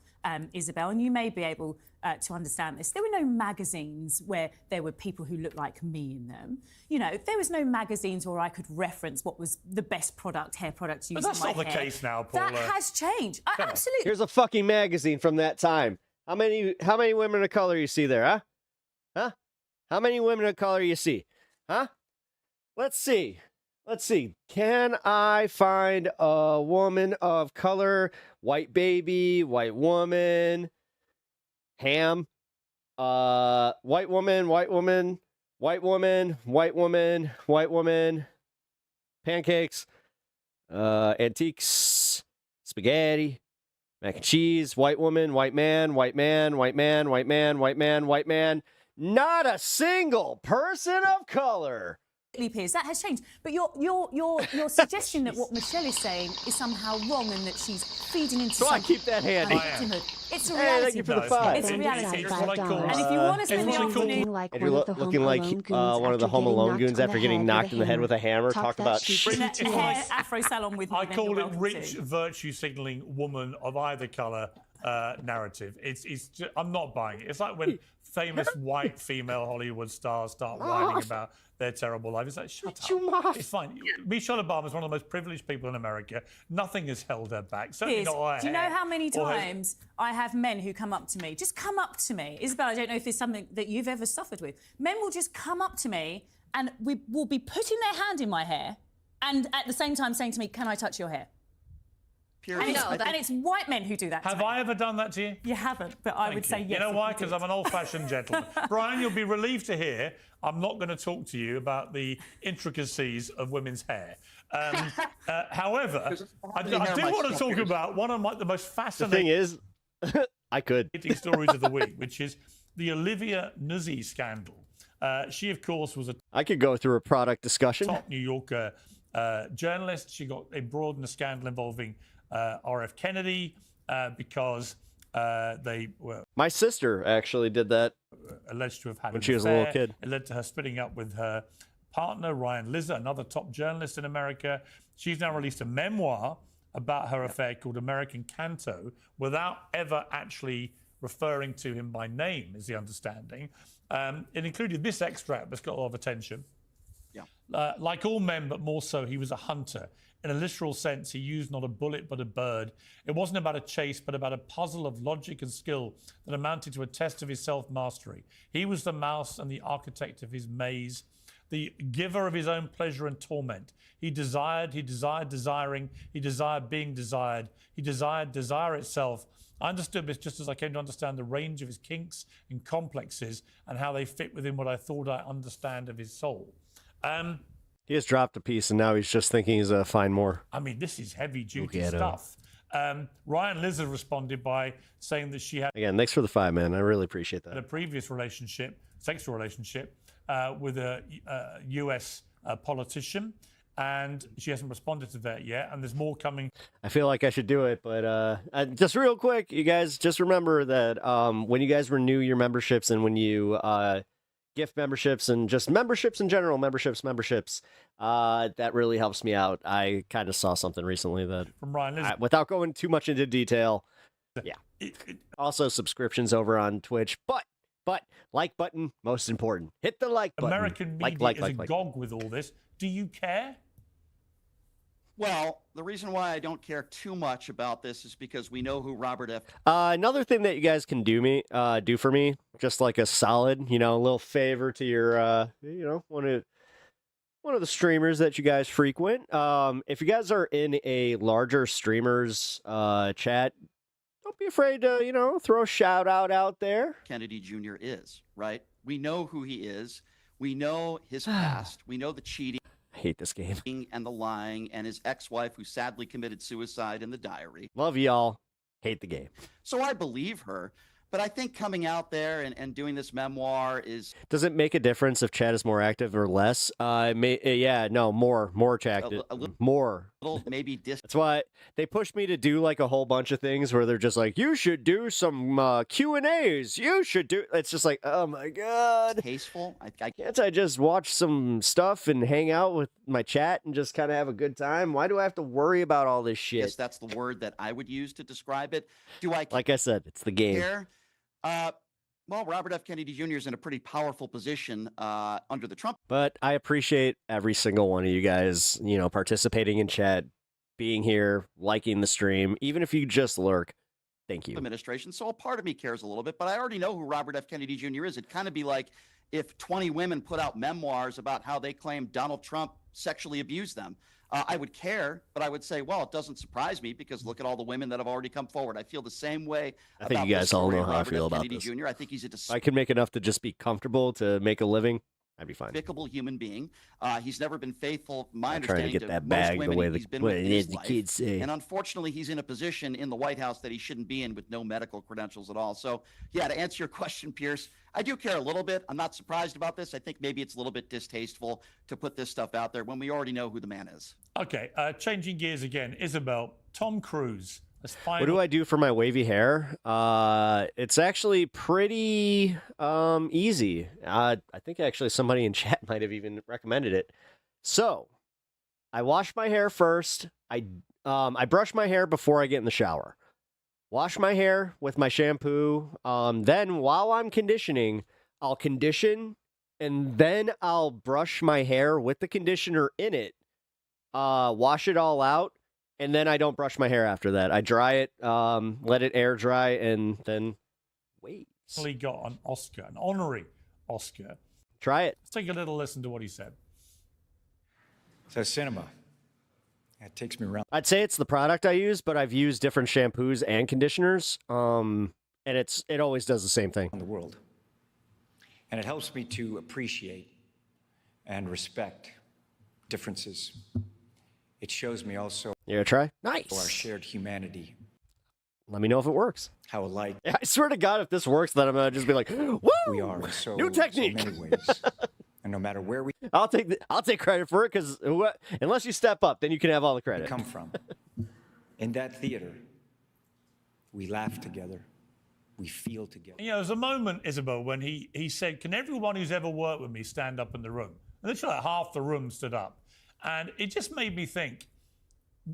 Isabel, and you may be able to understand this, there were no magazines where there were people who looked like me in them. You know, there was no magazines where I could reference what was the best hair product used in my hair. But that's not the case now, Paula. That has changed. Absolutely. Here's a fucking magazine from that time. How many women of color you see there, huh? Huh? How many women of color you see? Huh? Let's see. Let's see. Can I find a woman of color? White baby, white woman, ham, white woman, white woman, white woman, white woman, white woman, pancakes, antiques, spaghetti, mac and cheese, white woman, white man, white man, white man, white man, white man, white man. Not a single person of color. Peers. That has changed. But your suggestion that what Michelle is saying is somehow wrong and that she's feeding into So I keep that handy. It's a Hey, reality. thank you for the five. It's a reality. It's what I call, And if you want to spend the afternoon Like And you're looking like one of the Home Alone goons after getting knocked in the head with a hammer. Talk about a hair afro salon with me, I then call you're it welcome rich to. virtue signaling woman of either color narrative. I'm not buying it. It's like when famous white female Hollywood stars start whining about their terrible life. It's like, shut up. It's fine. Michelle Obama is one of the most privileged people in America. Nothing has held her back. Certainly not her Do you know hair how many or her- times I have men who come up to me? Just come up to me. Isabel, I don't know if there's something that you've ever suffered with. Men will just come up to me and we will be putting their hand in my hair and at the same time saying to me, can I touch your hair? And it's white men who do that. Have I ever done that to you? You haven't, but I would say yes. You know if why? did. Because I'm an old-fashioned gentleman. Brian, you'll be relieved to hear I'm not going to talk to you about the intricacies of women's hair. However, I do want to talk about one of the most fascinating... The thing is, I could. ...stories of the week, which is the Olivia Nuzzi scandal. She, of course, was a... I could go through a product discussion. ...top New Yorker journalist. She got embroiled in a scandal involving R.F. Kennedy because they were... My sister actually did that. ...alleged to have had when she was a little kid. It led to her splitting up with her partner, Ryan Lizzer, another top journalist in America. She's now released a memoir about her affair called American Canto without ever actually referring to him by name, is the understanding. It included this extract that's got a lot of attention. Like all men, but more so, he was a hunter. In a literal sense, he used not a bullet, but a bird. It wasn't about a chase, but about a puzzle of logic and skill that amounted to a test of his self-mastery. He was the mouse and the architect of his maze, the giver of his own pleasure and torment. He desired desiring, he desired being desired, he desired desire itself. I understood this just as I came to understand the range of his kinks and complexes and how they fit within what I thought I understand of his soul. He has dropped a piece, and now he's just thinking he's find more. I mean, this is heavy-duty stuff. Ryan Lizzer responded by saying that she had... Again, thanks for the 5, man. I really appreciate that. ...a previous relationship, sexual relationship, with a U.S. politician, and she hasn't responded to that yet, and there's more coming. I feel like I should do it, but just real quick, you guys, just remember that when you guys renew your memberships and when you... gift memberships and just memberships in general, memberships, that really helps me out. I kind of saw something recently that, from Ryan Lizzer, without going too much into detail, also subscriptions over on Twitch, but like button, most important. Hit the like button. American media is agog with all this. Do you care? Well, the reason why I don't care too much about this is because we know who Robert F. Another thing that you guys can do for me, just like a solid, a little favor to your, one of the streamers that you guys frequent. If you guys are in a larger streamers chat, don't be afraid to, throw a shout out there. Kennedy Jr. is, right? We know who he is. We know his past. We know the cheating. I hate this game. And the lying, and his ex-wife who sadly committed suicide in the diary. Love y'all. Hate the game. So I believe her, but I think coming out there and doing this memoir is... Does it make a difference if Chad is more active or less? More active. More. Maybe That's why they pushed me to do like a whole bunch of things where they're just like, you should do some Q&As. You should do... It's just like, oh my God. Tasteful. Can't I just watch some stuff and hang out with my chat and just kind of have a good time? Why do I have to worry about all this shit? Yes, that's the word that I would use to describe it. Do I... Like I said, it's the game. Care? Well, Robert F. Kennedy Jr. is in a pretty powerful position under the Trump. But I appreciate every single one of you guys, participating in chat, being here, liking the stream, even if you just lurk. Thank you. Administration. So a part of me cares a little bit, but I already know who Robert F. Kennedy Jr. is. It'd kind of be like if 20 women put out memoirs about how they claim Donald Trump sexually abused them. I would care, but I would say, well, it doesn't surprise me because look at all the women that have already come forward. I feel the same way. I think you guys all know how I feel about Kennedy this. Jr. I think he's a I can make enough to just be comfortable to make a living. I'd be fine. despicable human being. He's never been faithful, my I'm trying to understanding, get that most bag the women way he's been the with in his the life. kids say. And unfortunately, he's in a position in the White House that he shouldn't be in with no medical credentials at all. So, yeah, to answer your question, Pierce, I do care a little bit. I'm not surprised about this. I think maybe it's a little bit distasteful to put this stuff out there when we already know who the man is. Okay, changing gears again. Isabel, Tom Cruise. What do I do for my wavy hair? It's actually pretty easy. I think actually somebody in chat might have even recommended it. So, I wash my hair first. I brush my hair before I get in the shower. Wash my hair with my shampoo. Then while I'm conditioning, I'll condition, and then I'll brush my hair with the conditioner in it. Wash it all out. And then I don't brush my hair after that. I dry it, let it air dry, and then wait. He got an Oscar, an honorary Oscar. Try it. Let's take a little listen to what he said. So cinema, it takes me around. I'd say it's the product I use, but I've used different shampoos and conditioners, and it always does the same thing. In the world, and it helps me to appreciate and respect differences. It shows me also. You gonna try? Nice. Our shared humanity. Let me know if it works. How alike. Yeah, I swear to God, if this works, then I'm gonna just be like, "Woo! We are in so new technique." So many ways. And no matter where we I'll take credit for it because unless you step up, then you can have all the credit. come from, in that theater, we laugh together, we feel together. You know, there's a moment, Isabel, when he said, "Can everyone who's ever worked with me stand up in the room?" And literally like half the room stood up, and it just made me think,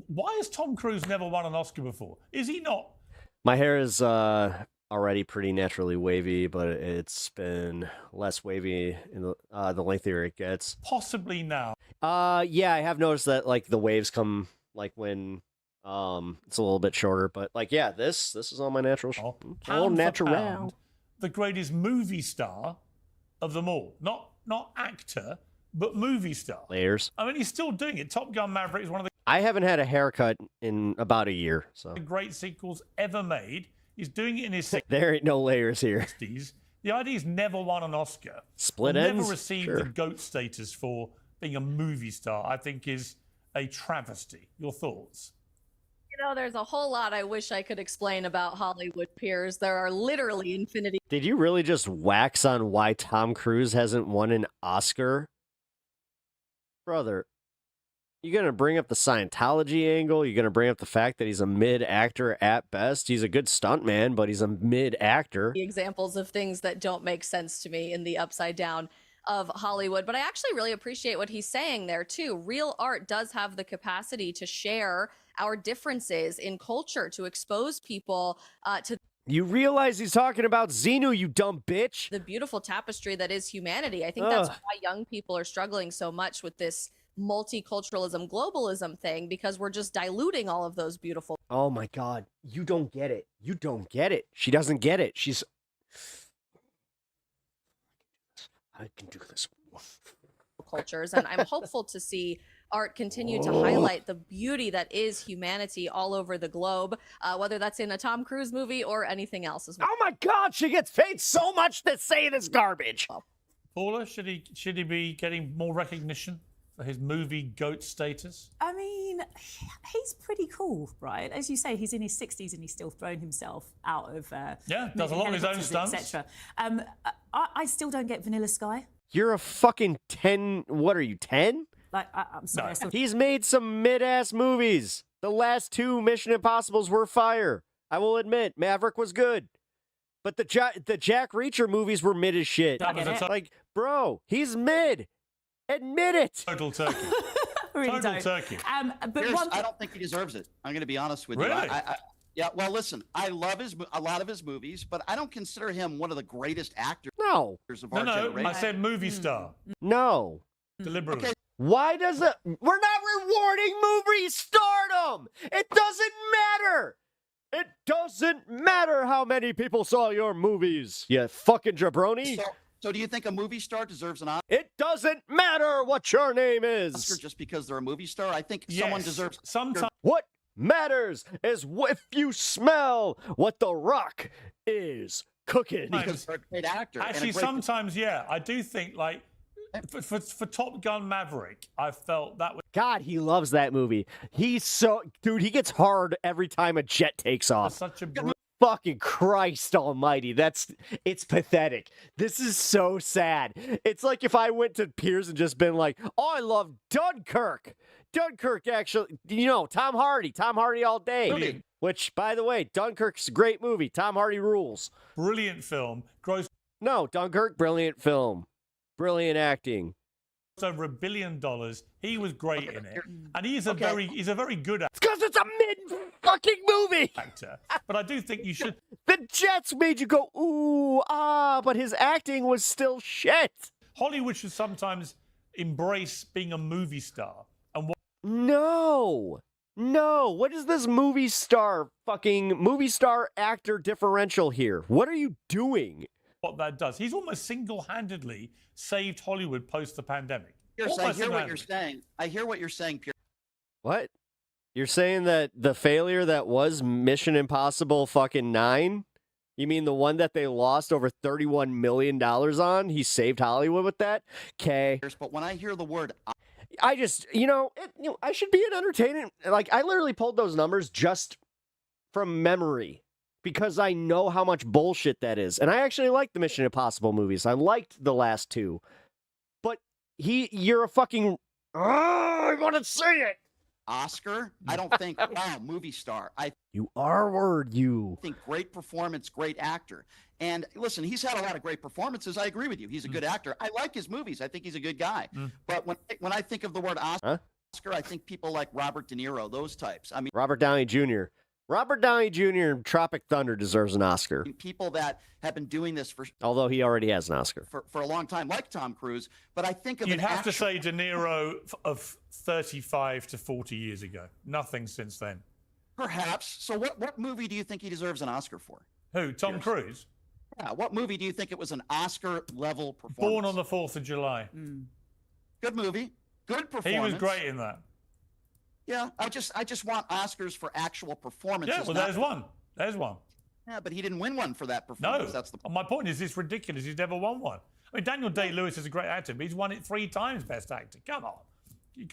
why has Tom Cruise never won an Oscar before? Is he not? My hair is already pretty naturally wavy, but it's been less wavy in the lengthier it gets. Possibly now. Yeah, I have noticed that like the waves come like when it's a little bit shorter, but like yeah, this is all my natural. All Pound for natural. pound, the greatest movie star of them all. Not actor, but movie star. Layers. I mean, he's still doing it. Top Gun Maverick is one of the I haven't had a haircut in about a year, so great sequels ever made. He's doing it in his 60s. There ain't no layers here. The idea he's never won an Oscar. Split Or ends? Never received Sure. the GOAT status for being a movie star, I think is a travesty. Your thoughts? You know, there's a whole lot I wish I could explain about Hollywood, Piers. There are literally infinity. Did you really just wax on why Tom Cruise hasn't won an Oscar? Brother, you gonna bring up the Scientology angle? You gonna bring up the fact that he's a mid-actor at best? He's a good stuntman, but he's a mid-actor. Examples of things that don't make sense to me in the upside down of Hollywood. But I actually really appreciate what he's saying there, too. Real art does have the capacity to share our differences in culture, to expose people to You realize he's talking about Xenu, you dumb bitch. the beautiful tapestry that is humanity. I think that's why young people are struggling so much with this multiculturalism, globalism thing, because we're just diluting all of those beautiful. Oh my God. You don't get it. You don't get it. She doesn't get it. She's. I can do this. Cultures, and I'm hopeful to see art continue to highlight the beauty that is humanity all over the globe, whether that's in a Tom Cruise movie or anything else as well. Oh my God, she gets paid so much to say this garbage. Paula, should he be getting more recognition for his movie GOAT status? I mean, he's pretty cool, right? As you say, he's in his 60s and he's still throwing himself out of does a lot of his own stunts, etc. I still don't get Vanilla Sky. You're a fucking 10. What are you, 10? Like, I'm sorry. No. He's made some mid-ass movies. The last two Mission Impossibles were fire. I will admit, Maverick was good. But the Jack Reacher movies were mid as shit. Like, bro, he's mid. Admit it. Total turkey. Really Total don't. turkey. But Pierce, one I don't think he deserves it. I'm going to be honest with Really? you. Yeah, well, listen, I love a lot of his movies, but I don't consider him one of the greatest actors No. of our generation. I said movie star. No. Deliberately. Okay. Why does it? We're not rewarding movie stardom. It doesn't matter. It doesn't matter how many people saw your movies. You fucking jabroni. So do you think a movie star deserves an Oscar It doesn't matter what your name is. just because they're a movie star? I think someone deserves. Sometimes. What matters is if you smell what The Rock is cooking. Because they're a great actor. Actually, sometimes, yeah, I do think like for Top Gun Maverick, I felt that was God, he loves that movie. He's so dude. He gets hard every time a jet takes off. such a Fucking Christ almighty. It's pathetic. This is so sad. It's like if I went to Piers and just been like, oh, I love Dunkirk. Dunkirk, actually, Tom Hardy all day. Brilliant. Which, by the way, Dunkirk's a great movie. Tom Hardy rules. Brilliant film. Gross No, Dunkirk, brilliant film. Brilliant acting. over $1 billion. He was great in it. And he's a very good actor. Because it's a mid-fucking movie. But I do think you should. The jets made you go, ooh, ah, but his acting was still shit. Hollywood should sometimes embrace being a movie star. And No. What is this movie star actor differential here? What are you doing? what that does. He's almost single-handedly saved Hollywood post the pandemic. Pierce, I hear what you're saying. I hear what you're saying, Pierce. What? You're saying that the failure that was Mission Impossible fucking 9? You mean the one that they lost over $31 million on? He saved Hollywood with that? Okay. But when I hear the word... I just, I should be an entertainment. Like, I literally pulled those numbers just from memory because I know how much bullshit that is. And I actually like the Mission Impossible movies. I liked the last two. But you're a fucking... I want to say it! Oscar? I don't think, wow, movie star. You R-word, you. I think great performance, great actor. And listen, he's had a lot of great performances. I agree with you. He's a good actor. I like his movies. I think he's a good guy. But when I think of the word Oscar, I think people like Robert De Niro, those types. I mean, Robert Downey Jr. Robert Downey Jr. in Tropic Thunder deserves an Oscar. People that have been doing this although he already has an Oscar. For a long time, like Tom Cruise. But I think of You'd have to say De Niro of 35 to 40 years ago. Nothing since then. Perhaps. So what movie do you think he deserves an Oscar for? Who? Tom Cruise? Yeah. What movie do you think it was an Oscar-level performance? Born on the 4th of July. Good movie. Good performance. He was great in that. Yeah, I just want Oscars for actual performances. Yeah, well, there's one. There's one. Yeah, but he didn't win one for that performance. No, that's the my point is it's ridiculous. He's never won one. I mean, Daniel Day-Lewis is a great actor, but he's won it 3 times Best Actor. Come on.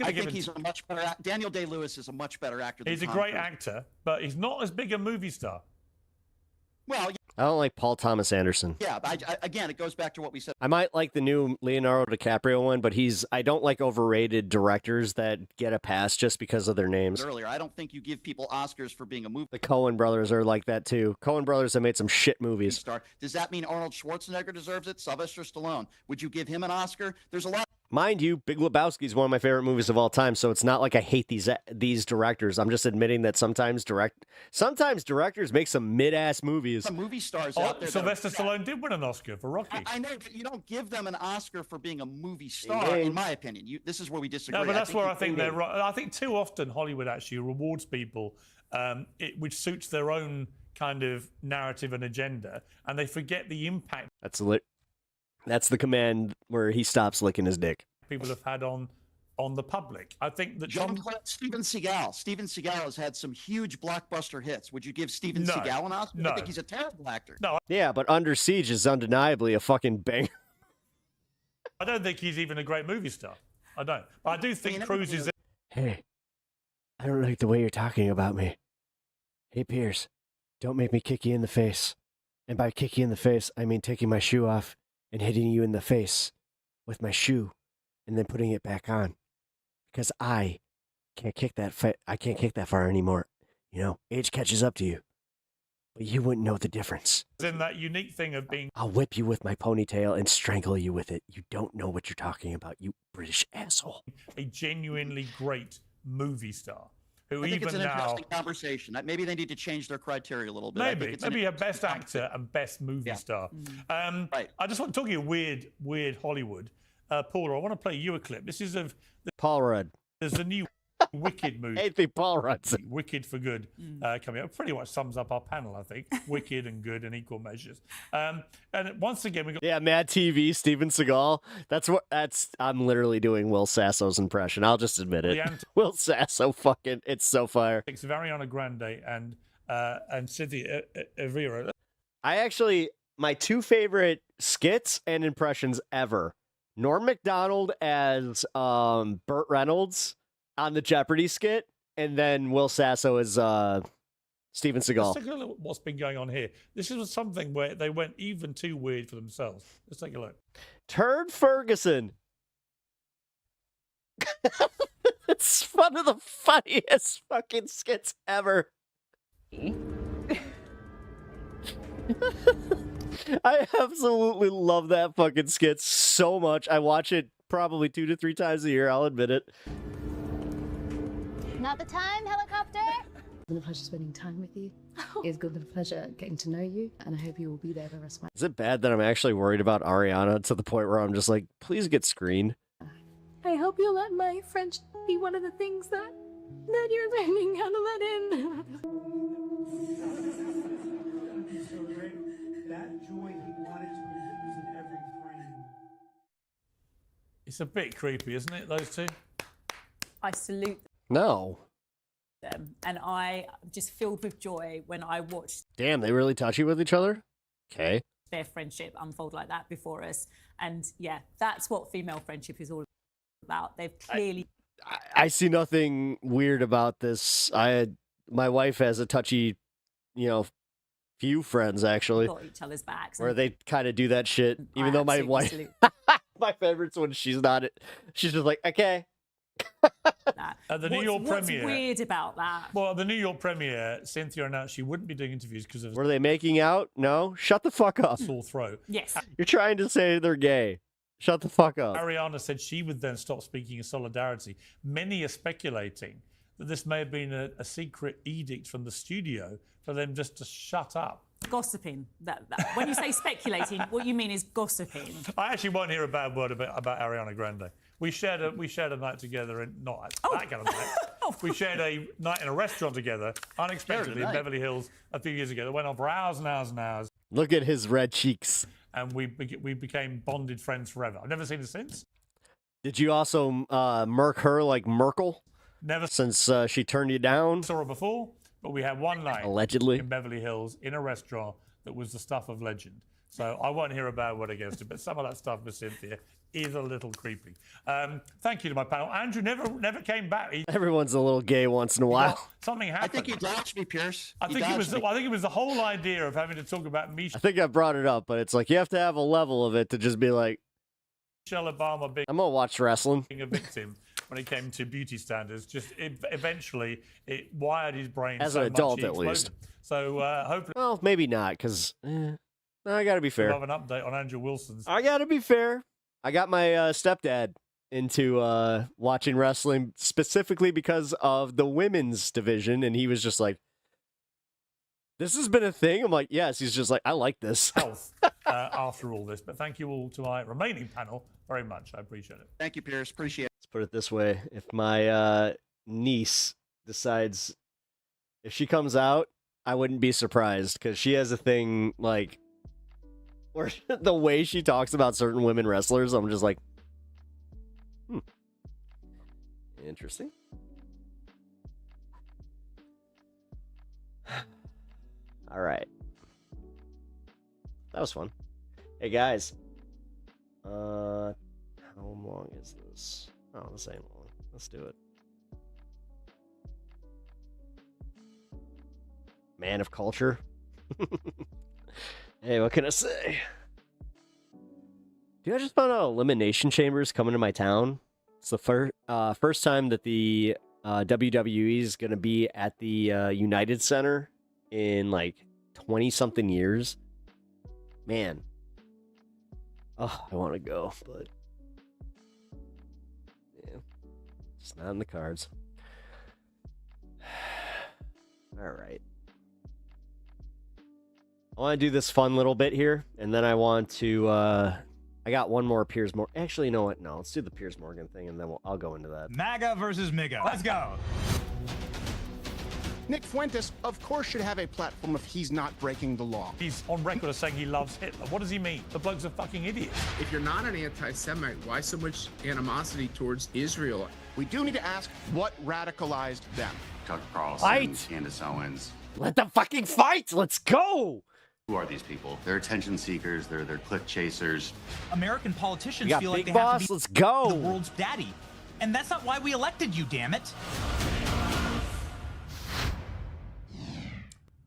I think he's a much better actor. Daniel Day-Lewis is a much better actor than He's a Tom great Cruise. actor, but he's not as big a movie star. Well, I don't like Paul Thomas Anderson. yeah, but again, it goes back to what we said. I might like the new Leonardo DiCaprio one, but I don't like overrated directors that get a pass just because of their names. Earlier, I don't think you give people Oscars for being a movie The Coen brothers are like that too. Coen brothers have made some shit movies. star. Does that mean Arnold Schwarzenegger deserves it? Sylvester Stallone? Would you give him an Oscar? There's a lot. Mind you, Big Lebowski is one of my favorite movies of all time, so it's not like I hate these directors. I'm just admitting that sometimes directors make some mid-ass movies. Some movie stars out there. Sylvester Stallone did win an Oscar for Rocky. I know, but you don't give them an Oscar for being a movie star, in my opinion. This is where we disagree. No, but that's where I think they're right. I think too often Hollywood actually rewards people which suits their own kind of narrative and agenda, and they forget the impact That's the command where he stops licking his dick. People have had on the public. I think that Steven Seagal. Steven Seagal has had some huge blockbuster hits. Would you give Steven No. Seagal an Oscar? No. I think he's a terrible actor. No, Yeah, but Under Siege is undeniably a fucking banger. I don't think he's even a great movie star. I don't. But I do think Cruise is. Hey, I don't like the way you're talking about me. Hey, Pierce, don't make me kick you in the face. And by kick you in the face, I mean taking my shoe off and hitting you in the face with my shoe and then putting it back on. Because I can't kick that far anymore. You know, age catches up to you. But you wouldn't know the difference. In that unique thing of being. I'll whip you with my ponytail and strangle you with it. You don't know what you're talking about, you British asshole. A genuinely great movie star. Who I think even it's an now. interesting conversation. Maybe they need to change their criteria a little bit. Maybe a best actor and best movie star. Right. I just want to talk to you weird Hollywood. Paula, I want to play you a clip. This is of Paul Rudd. There's a new Wicked movie. Anything Paul runs it. Wicked for Good coming up. Pretty much sums up our panel, I think. Wicked and good in equal measures. And once again, we got... Yeah, Mad TV, Steven Seagal. I'm literally doing Will Sasso's impression. I'll just admit it. Will Sasso fucking, it's so fire. It's Ariana Grande and Cynthia Evera. My two favorite skits and impressions ever. Norm Macdonald as Burt Reynolds on the Jeopardy skit, and then Will Sasso as Steven Seagal. Let's take a look at what's been going on here. This is something where they went even too weird for themselves. Let's take a look. Turd Ferguson. It's one of the funniest fucking skits ever. I absolutely love that fucking skit so much. I watch it probably 2 to 3 times a year, I'll admit it. Not the time, helicopter. It's been a pleasure spending time with you. It's been a pleasure getting to know you, and I hope you will be there the rest of my life. Is it bad that I'm actually worried about Ariana to the point where I'm just like, please get screened? I hope you'll let my friendship be one of the things that you're learning how to let in. That joy he wanted to infuse in every frame. It's a bit creepy, isn't it, those two? I salute No. them, and I just filled with joy when I watched Damn, they really touchy with each other? Okay. their friendship unfold like that before us. And yeah, that's what female friendship is all about. They've clearly... I see nothing weird about this. My wife has a touchy, few friends actually, got each other's backs. where they kind of do that shit. Even though my wife, my favorite's when she's not. She's just like, okay. At the New York premiere. What's weird about that? Well, at the New York premiere, Cynthia announced she wouldn't be doing interviews because of Were they making out? No. Shut the fuck up. sore throat. Yes. You're trying to say they're gay. Shut the fuck up. Ariana said she would then stop speaking in solidarity. Many are speculating that this may have been a secret edict from the studio for them just to shut up. Gossiping. When you say speculating, what you mean is gossiping. I actually won't hear a bad word about Ariana Grande. We shared a night together, and not that kind of night. We shared a night in a restaurant together, unexpectedly in Beverly Hills a few years ago. That went on for hours and hours and hours. Look at his red cheeks. And we became bonded friends forever. I've never seen her since. Did you also murk her like Merkel? Never. Since she turned you down? Saw her before, but we had one night allegedly in Beverly Hills in a restaurant that was the stuff of legend. So I won't hear a bad word against it, but some of that stuff with Cynthia is a little creepy. Thank you to my panel. Andrew never came back. Everyone's a little gay once in a while. Something happened. I think you dodged me, Pierce. I think it was the whole idea of having to talk about I think I brought it up, but it's like you have to have a level of it to just be like, Michelle Obama being I'm gonna watch wrestling. a victim when it came to beauty standards. Eventually it wired his brain As so an adult, much he at least. exploded. So hopefully. Well, maybe not, because I gotta be fair. We'll have an update on Andrew Wilson's. I gotta be fair. I got my stepdad into watching wrestling specifically because of the women's division, and he was just like, "This has been a thing." I'm like, "Yes." He's just like, "I like this." Health after all this, but thank you all to my remaining panel very much. I appreciate it. Thank you, Pierce. Appreciate it. Let's put it this way: if my niece decides, if she comes out, I wouldn't be surprised because she has a thing like. Where the way she talks about certain women wrestlers, I'm just like, interesting. All right. That was fun. Hey, guys. How long is this? Oh, this ain't long. Let's do it. Man of culture. Hey, what can I say? Dude, I just found out Elimination Chamber's coming to my town. It's the first time that the WWE is going to be at the United Center in like 20-something years. Man. Oh, I want to go, but yeah, it's not in the cards. All right. I want to do this fun little bit here, and then I want to I got one more Piers Morgan. Actually, you know what? No, let's do the Piers Morgan thing, and then I'll go into that. MAGA versus MIGA. Let's go. Nick Fuentes, of course, should have a platform if he's not breaking the law. He's on record as saying he loves Hitler. What does he mean? The bloke's a fucking idiot. If you're not an anti-Semite, why so much animosity towards Israel? We do need to ask what radicalized them. Tucker Carlson, Fight! Candace Owens. Let them fucking fight! Let's go! Who are these people? They're attention seekers. They're click chasers. American politicians got feel like Big they Boss, have to be let's go! the world's daddy. And that's not why we elected you, damn it.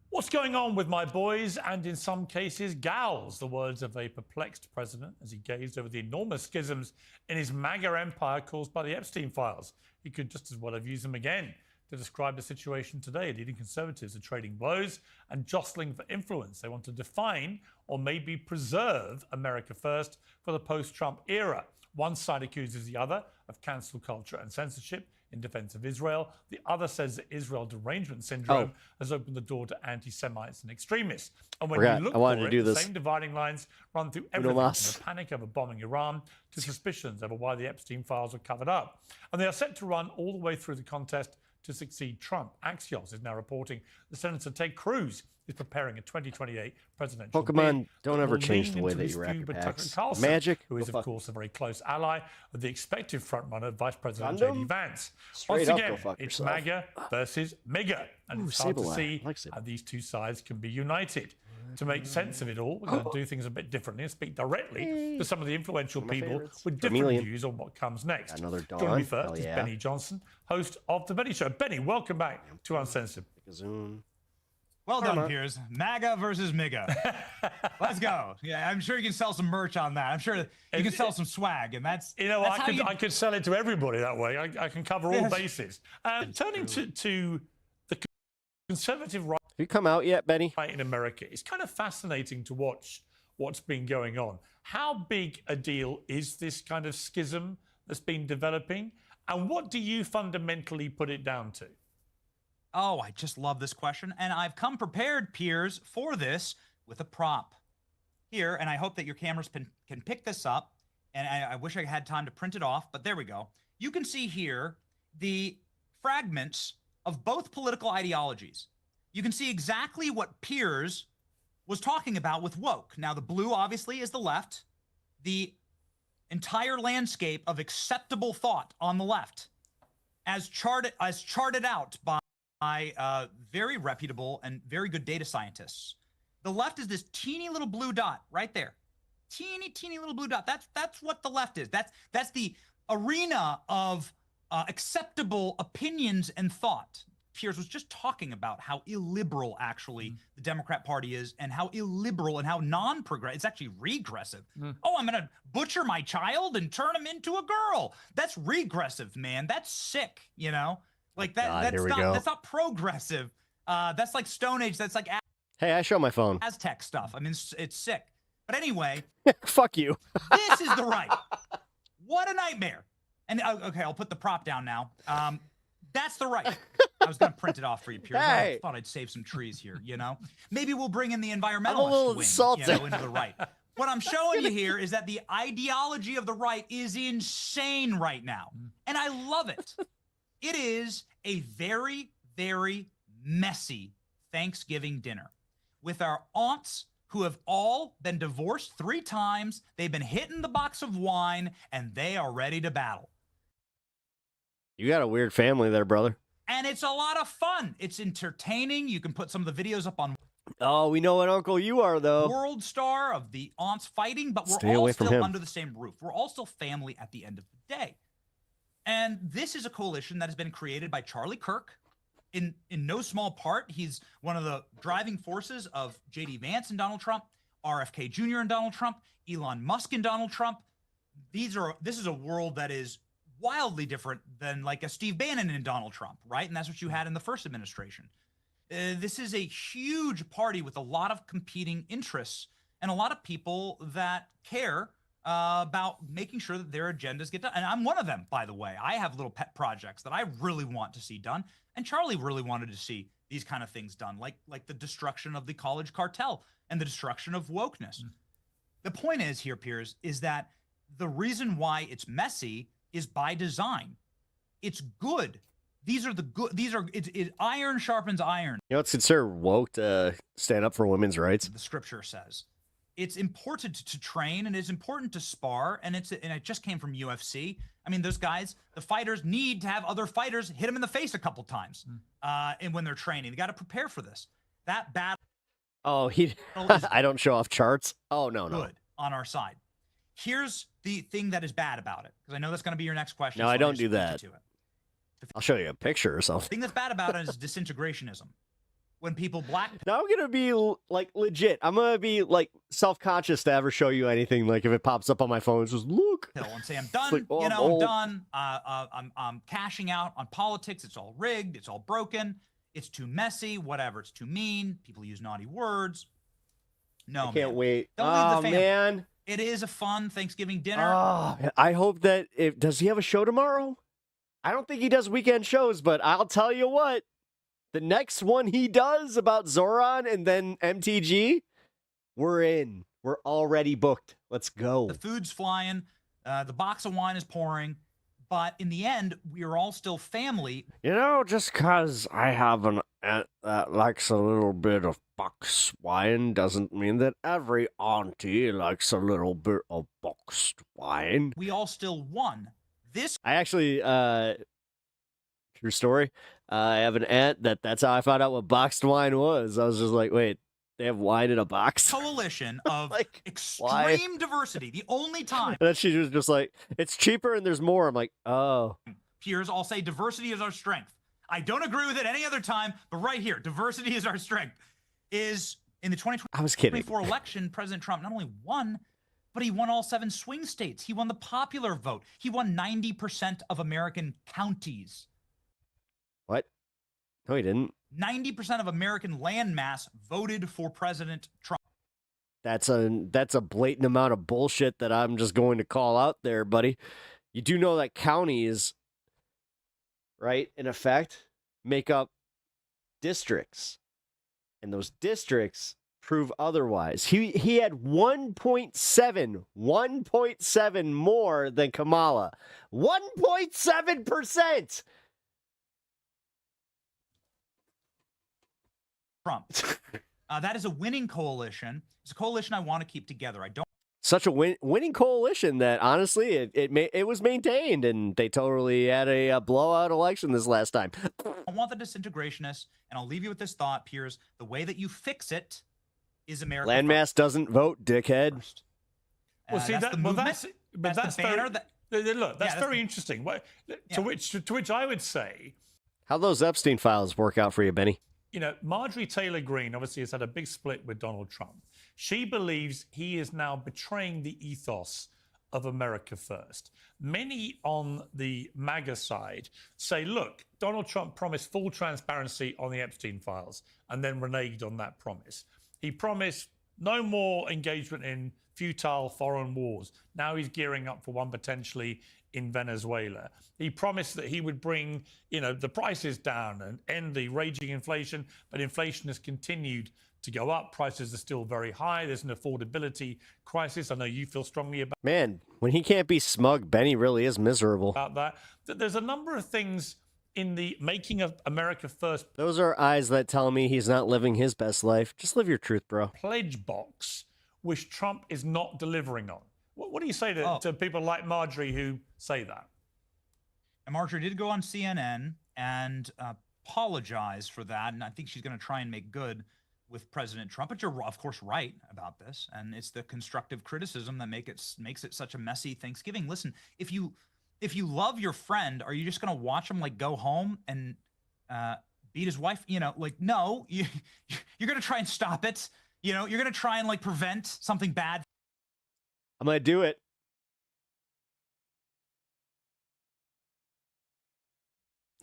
What's going on with my boys and, in some cases, gals? The words of a perplexed president as he gazed over the enormous schisms in his MAGA empire caused by the Epstein files. He could just as well have used them again to describe the situation today. Leading conservatives are trading blows and jostling for influence. They want to define or maybe preserve America first for the post-Trump era. One side accuses the other of cancel culture and censorship in defense of Israel. The other says that Israel derangement syndrome has opened the door to anti-Semites and extremists. And when you look for it, the same dividing lines run through everything from the panic over bombing Iran to suspicions over why the Epstein files were covered up. And they are set to run all the way through the contest to succeed Trump. Axios is now reporting that Senator Ted Cruz is preparing a 2028 presidential Pokemon, bid don't ever change the lean way into that his you rack feud your with packs. Tucker Carlson, Magic, who is, go of course, a very close ally of the expected frontrunner, Vice President Gundam? J.D. Vance. Straight Once up, again, go fuck it's yourself. MAGA versus MIGA, and Ooh, it's hard to Sableye. see I like how these two sides can be united. To make sense of it all, we're going to do things a bit differently and speak directly to some of the influential people with different Chameleon. views on what comes next. Got another Joining me Dawn. first Hell is yeah. Benny Johnson, host of The Benny Show. Benny, welcome back to Uncensored. Well done, Piers. MAGA versus MIGA. Let's go. Yeah, I'm sure you can sell some merch on that. I'm sure you can sell some swag, and that's I could sell it to everybody that way. I can cover all bases. Turning to the conservative right. Have you come out yet, Benny? In America, it's kind of fascinating to watch what's been going on. How big a deal is this kind of schism that's been developing, and what do you fundamentally put it down to? Oh, I just love this question. And I've come prepared, Piers, for this with a prop here. And I hope that your cameras can pick this up. And I wish I had time to print it off, but there we go. You can see here the fragments of both political ideologies. You can see exactly what Piers was talking about with woke. Now, the blue obviously is the left. The entire landscape of acceptable thought on the left, as charted out by very reputable and very good data scientists. The left is this teeny little blue dot right there. Teeny little blue dot. That's what the left is. That's the arena of acceptable opinions and thought. Piers was just talking about how illiberal actually the Democrat Party is, and how illiberal and how non-progressive. It's actually regressive. Oh, I'm going to butcher my child and turn him into a girl. That's regressive, man. That's sick, you know? Like that's not progressive. That's like Stone Age. That's like Hey, I show my phone. Aztec stuff. I mean, it's sick. But anyway, fuck you. This is the right. What a nightmare. And okay, I'll put the prop down now. That's the right. I was going to print it off for you, Piers. Hey. I thought I'd save some trees here, you know? Maybe we'll bring in the I'm a little environmentalist wing, insulted. you know, into the right. What I'm showing you here is that the ideology of the right is insane right now. And I love it. It is a very, very messy Thanksgiving dinner with our aunts who have all been divorced 3 times. They've been hitting the box of wine, and they are ready to battle. You got a weird family there, brother. And it's a lot of fun. It's entertaining. You can put some of the videos up on Oh, we know what uncle you are, though. World Star of the aunts fighting, but we're Stay all away from still him. under the same roof. We're all still family at the end of the day. And this is a coalition that has been created by Charlie Kirk. In no small part, he's one of the driving forces of J.D. Vance and Donald Trump, RFK Jr. and Donald Trump, Elon Musk and Donald Trump. This is a world that is wildly different than like a Steve Bannon and Donald Trump, right? And that's what you had in the first administration. This is a huge party with a lot of competing interests and a lot of people that care about making sure that their agendas get done. And I'm one of them, by the way. I have little pet projects that I really want to see done. And Charlie really wanted to see these kind of things done, like the destruction of the college cartel and the destruction of wokeness. The point is here, Piers, is that the reason why it's messy is by design. It's good. These are the good. These are iron sharpens iron. You know, it's considered woke to stand up for women's rights. The scripture says it's important to train and it's important to spar. And it just came from UFC. I mean, those guys, the fighters need to have other fighters hit them in the face a couple times. And when they're training, they got to prepare for this. That battle. Oh, I don't show off charts. Oh, no. Good on our side. Here's the thing that is bad about it, because I know that's going to be your next question. No, so I I'll don't just do speak that. to it. I'll show you a picture or something. The thing that's bad about it is disintegrationism. When people black. Now I'm going to be like legit. I'm going to be like self-conscious to ever show you anything. Like if it pops up on my phone, it's just look. And say, I'm done. Like, oh, I'm done. I'm cashing out on politics. It's all rigged. It's all broken. It's too messy. Whatever. It's too mean. People use naughty words. No, I can't wait. Don't leave the family. Man. It is a fun Thanksgiving dinner. I hope that does he have a show tomorrow? I don't think he does weekend shows, but I'll tell you what, the next one he does about Zoran and then MTG, we're in. We're already booked. Let's go. The food's flying. The box of wine is pouring. But in the end, we are all still family. You know, just because I have an aunt that likes a little bit of box wine doesn't mean that every auntie likes a little bit of boxed wine. We all still won. This I actually, true story, I have an aunt that's how I found out what boxed wine was. I was just like, wait, they have wine in a box? Coalition of like, extreme diversity. The only time. And then she was just like, it's cheaper and there's more. I'm like, oh. Piers, I'll say diversity is our strength. I don't agree with it any other time, but right here, diversity is our strength. Is in the 2024 election, President Trump not only won, but he won all 7 swing states. He won the popular vote. He won 90% of American counties. What? No, he didn't. 90% of American landmass voted for President Trump. That's a blatant amount of bullshit that I'm just going to call out there, buddy. You do know that counties, right, in effect, make up districts. And those districts prove otherwise. He had 1.7 more than Kamala. 1.7%. Trump. That is a winning coalition. It's a coalition I want to keep together. I don't. Such a winning coalition that honestly it was maintained, and they totally had a blowout election this last time. I want the disintegrationists, and I'll leave you with this thought, Piers. The way that you fix it is America. Landmass doesn't vote, dickhead. Well, see that's that. the Well, movement. that's the banner. look, that's very interesting. To which I would say, how those Epstein files work out for you, Benny? You know, Marjorie Taylor Greene obviously has had a big split with Donald Trump. She believes he is now betraying the ethos of America first. Many on the MAGA side say, look, Donald Trump promised full transparency on the Epstein files and then reneged on that promise. He promised no more engagement in futile foreign wars. Now he's gearing up for one potentially in Venezuela. He promised that he would bring, the prices down and end the raging inflation, but inflation has continued to go up. Prices are still very high. There's an affordability crisis. I know you feel strongly about Man, when he can't be smug, Benny really is miserable. about that. There's a number of things in the making of America First Those are eyes that tell me he's not living his best life. Just live your truth, bro. pledge box, which Trump is not delivering on. What do you say to people like Marjorie who say that? And Marjorie did go on CNN and apologize for that, and I think she's going to try and make good with President Trump. But you're, of course, right about this, and it's the constructive criticism that makes it such a messy Thanksgiving. Listen, if you love your friend, are you just going to watch him go home and beat his wife? No, you're going to try and stop it. You're going to try and prevent something bad. I'm going to do it.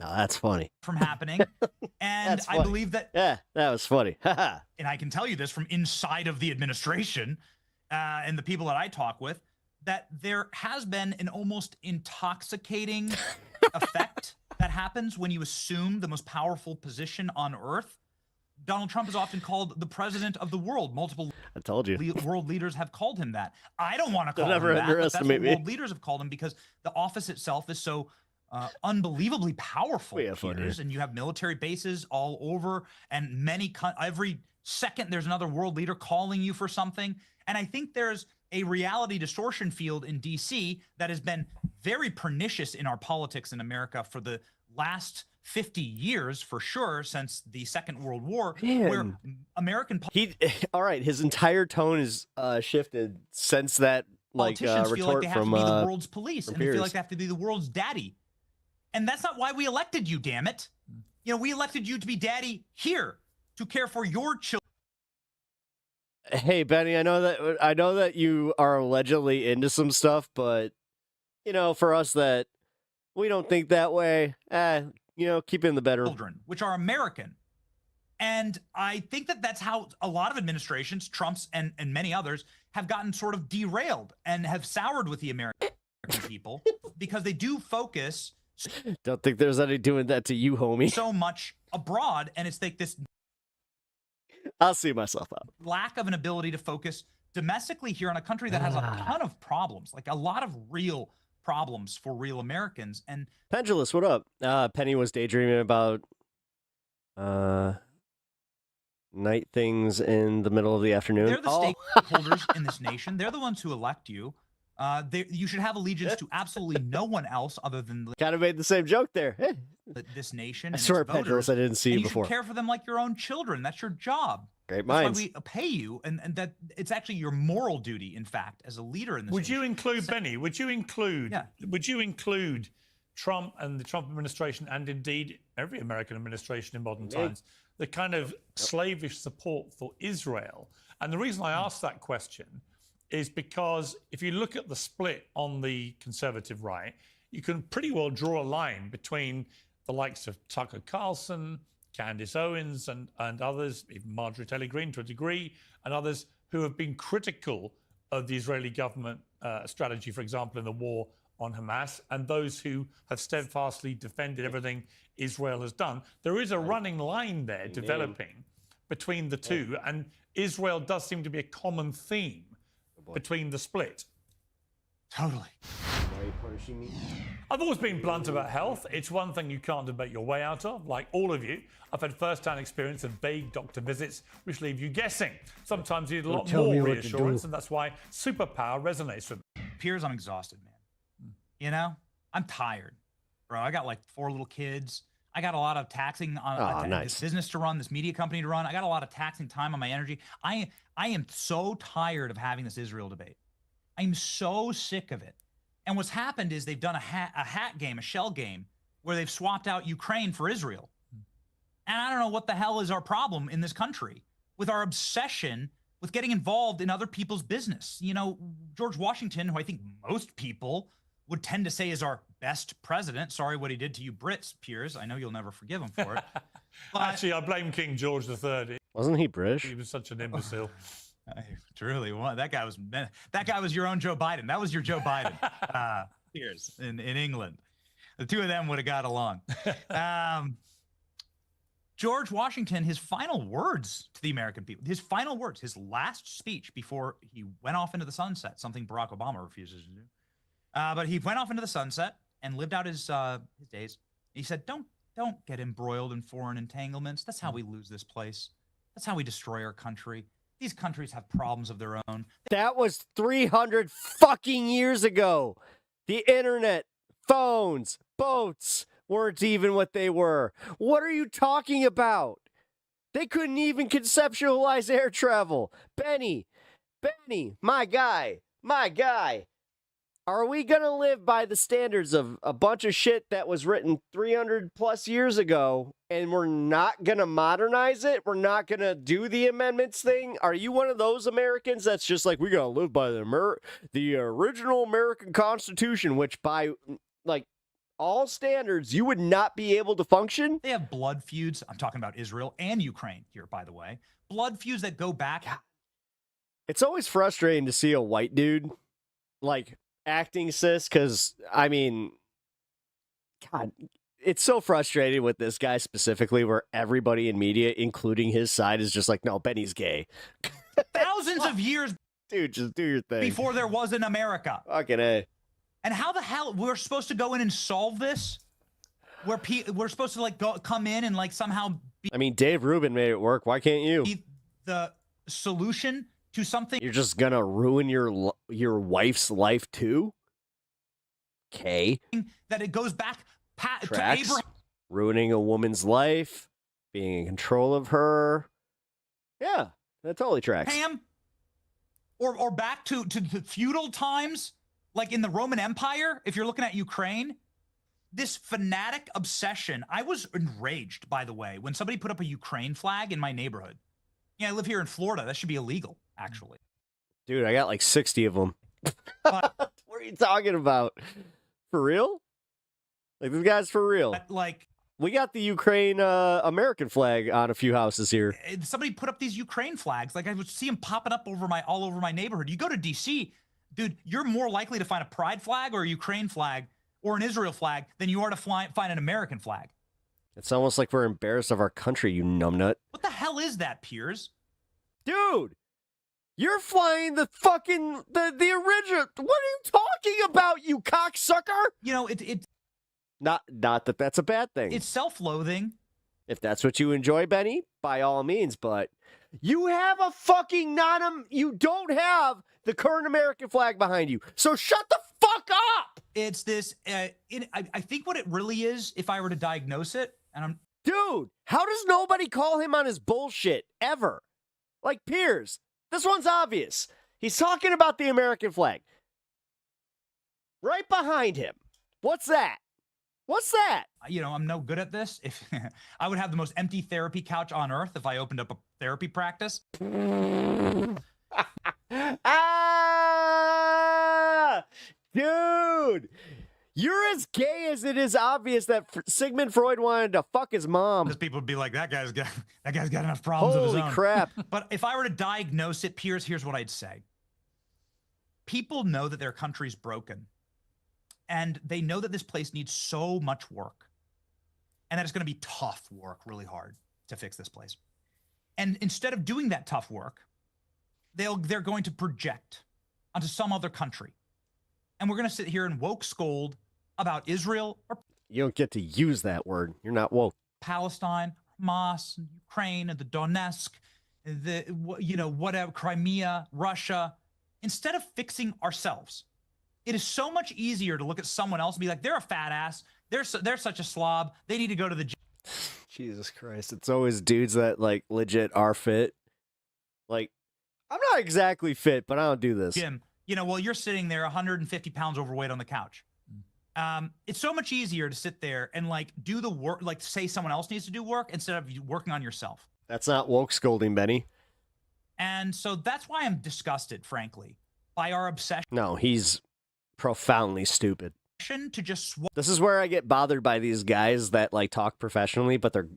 No, that's funny. From happening. And I believe that. Yeah, that was funny. And I can tell you this from inside of the administration and the people that I talk with, that there has been an almost intoxicating effect that happens when you assume the most powerful position on earth. Donald Trump is often called the president of the world. Multiple I told you. World leaders have called him that. I don't want to call him never that, but that's what underestimate me. world leaders have called him because the office itself is so unbelievably powerful. Peers, and you have military bases all over, and every second there's another world leader calling you for something. And I think there's a reality distortion field in DC that has been very pernicious in our politics in America for the last 50 years, for sure, since the Second World War, where American all right, his entire tone is shifted since that politicians feel like retort they have from to be the world's police, and they Piers. feel like they have to be the world's daddy. And that's not why we elected you, damn it. You know, we elected you to be daddy here, to care for your children. Hey, Benny, I know that you are allegedly into some stuff, but you know, for us that we don't think that way, you know, keep it in the bedroom. Children, which are American. And I think that that's how a lot of administrations, Trump's and many others, have gotten sort of derailed and have soured with the American people because they do focus. Don't think there's any doing that to you, homie. So much abroad, and it's like this. I'll see myself out. Lack of an ability to focus domestically here in a country that has a ton of problems, like a lot of real problems for real Americans. And Pendulous, what up? Penny was daydreaming about night things in the middle of the afternoon. They're the stakeholders in this nation. They're the ones who elect you. You should have allegiance to absolutely no one else other than kind of made the same joke there. This nation. I swear, Pendulous, I didn't see you you before. Should care for them like your own children. That's your job. Great That's minds. why we pay you, and that it's actually your moral duty, in fact, as a leader in this. Would you include Benny? Would you include? Yeah. Would you include Trump and the Trump administration, and indeed every American administration in modern times, the kind of slavish support for Israel? And the reason I ask that question is because if you look at the split on the conservative right, you can pretty well draw a line between the likes of Tucker Carlson, Candace Owens, and others, even Marjorie Taylor Greene to a degree, and others who have been critical of the Israeli government strategy, for example, in the war on Hamas, and those who have steadfastly defended everything Israel has done. There is a running line there developing between the two, and Israel does seem to be a common theme between the split. Totally. I've always been blunt about health. It's one thing you can't debate your way out of. Like all of you, I've had first-hand experience of vague doctor visits which leave you guessing. Sometimes you need a lot more reassurance, and that's why superpower resonates with me. Piers, I'm exhausted, man. You know? I'm tired. Bro, I got like 4 little kids. I got a lot of taxing on this business to run, this media company to run. I got a lot of taxing time on my energy. I am so tired of having this Israel debate. I'm so sick of it. And what's happened is they've done a hat game, a shell game, where they've swapped out Ukraine for Israel. And I don't know what the hell is our problem in this country with our obsession with getting involved in other people's business. You know, George Washington, who I think most people would tend to say is our best president. Sorry what he did to you Brits, Piers. I know you'll never forgive him for it. But actually, I blame King George III. Wasn't he British? He was such an imbecile. Truly, that guy was your own Joe Biden. That was your Joe Biden. Piers in England. The two of them would have got along. George Washington, his final words to the American people, his final words, his last speech before he went off into the sunset, something Barack Obama refuses to do. But he went off into the sunset and lived out his days. He said, don't get embroiled in foreign entanglements. That's how we lose this place. That's how we destroy our country. These countries have problems of their own. That was 300 fucking years ago. The internet, phones, boats weren't even what they were. What are you talking about? They couldn't even conceptualize air travel. Benny, my guy. Are we going to live by the standards of a bunch of shit that was written 300 plus years ago, and we're not going to modernize it? We're not going to do the amendments thing? Are you one of those Americans that's just like, we got to live by the original American Constitution, which by like all standards, you would not be able to function? They have blood feuds. I'm talking about Israel and Ukraine here, by the way. Blood feuds that go back. It's always frustrating to see a white dude like acting cis, because I mean, God, it's so frustrating with this guy specifically, where everybody in media, including his side, is just like, no, Benny's gay. Thousands of years, dude, just do your thing. Before there was an America. Fucking A. And how the hell we're supposed to go in and solve this? Where we're supposed to like come in and like somehow be I mean, Dave Rubin made it work. Why can't you? The solution to something. You're just gonna ruin your wife's life too? Okay. That it goes back to Tracks. Abraham. Ruining a woman's life, being in control of her. Yeah, that totally tracks. Or back to the feudal times, like in the Roman Empire, if you're looking at Ukraine. This fanatic obsession. I was enraged, by the way, when somebody put up a Ukraine flag in my neighborhood. Yeah, I live here in Florida. That should be illegal, actually. Dude, I got like 60 of them. What are you talking about? For real? Like, this guy's for real. Like, we got the Ukraine American flag on a few houses here. Somebody put up these Ukraine flags. Like, I would see them popping up all over my neighborhood. You go to D.C., dude, you're more likely to find a pride flag or a Ukraine flag or an Israel flag than you are to find an American flag. It's almost like we're embarrassed of our country, you numbnut. What the hell is that, Piers? Dude, you're flying the fucking, the original. What are you talking about, you cocksucker? You know, it Not that that's a bad thing. It's self-loathing. If that's what you enjoy, Benny, by all means, but you have a fucking you don't have the current American flag behind you. So shut the fuck up. It's this, I think what it really is, if I were to diagnose it, and Dude, how does nobody call him on his bullshit, ever? Like Piers, this one's obvious. He's talking about the American flag. Right behind him. What's that? What's that? You know, I'm no good at this. If I would have the most empty therapy couch on earth if I opened up a therapy practice. Dude, you're as gay as it is obvious that Sigmund Freud wanted to fuck his mom. Because people would be like, that guy's got enough problems of his own. Holy crap. But if I were to diagnose it, Piers, here's what I'd say. People know that their country's broken. And they know that this place needs so much work. And that it's going to be tough work, really hard, to fix this place. And instead of doing that tough work, they're going to project onto some other country. And we're going to sit here and woke scold about Israel or you don't get to use that word. You're not woke. Palestine, Hamas, Ukraine, and the Donetsk, whatever, Crimea, Russia. Instead of fixing ourselves, it is so much easier to look at someone else and be like, they're a fat ass. They're such a slob. They need to go to the gym. Jesus Christ. It's always dudes that like legit are fit. Like, I'm not exactly fit, but I don't do this. Jim, well, you're sitting there 150 pounds overweight on the couch. It's so much easier to sit there and like do the work, like say someone else needs to do work instead of working on yourself. That's not woke scolding, Benny. And so that's why I'm disgusted, frankly, by our obsession. No, he's profoundly stupid. To just this is where I get bothered by these guys that like talk professionally, but they're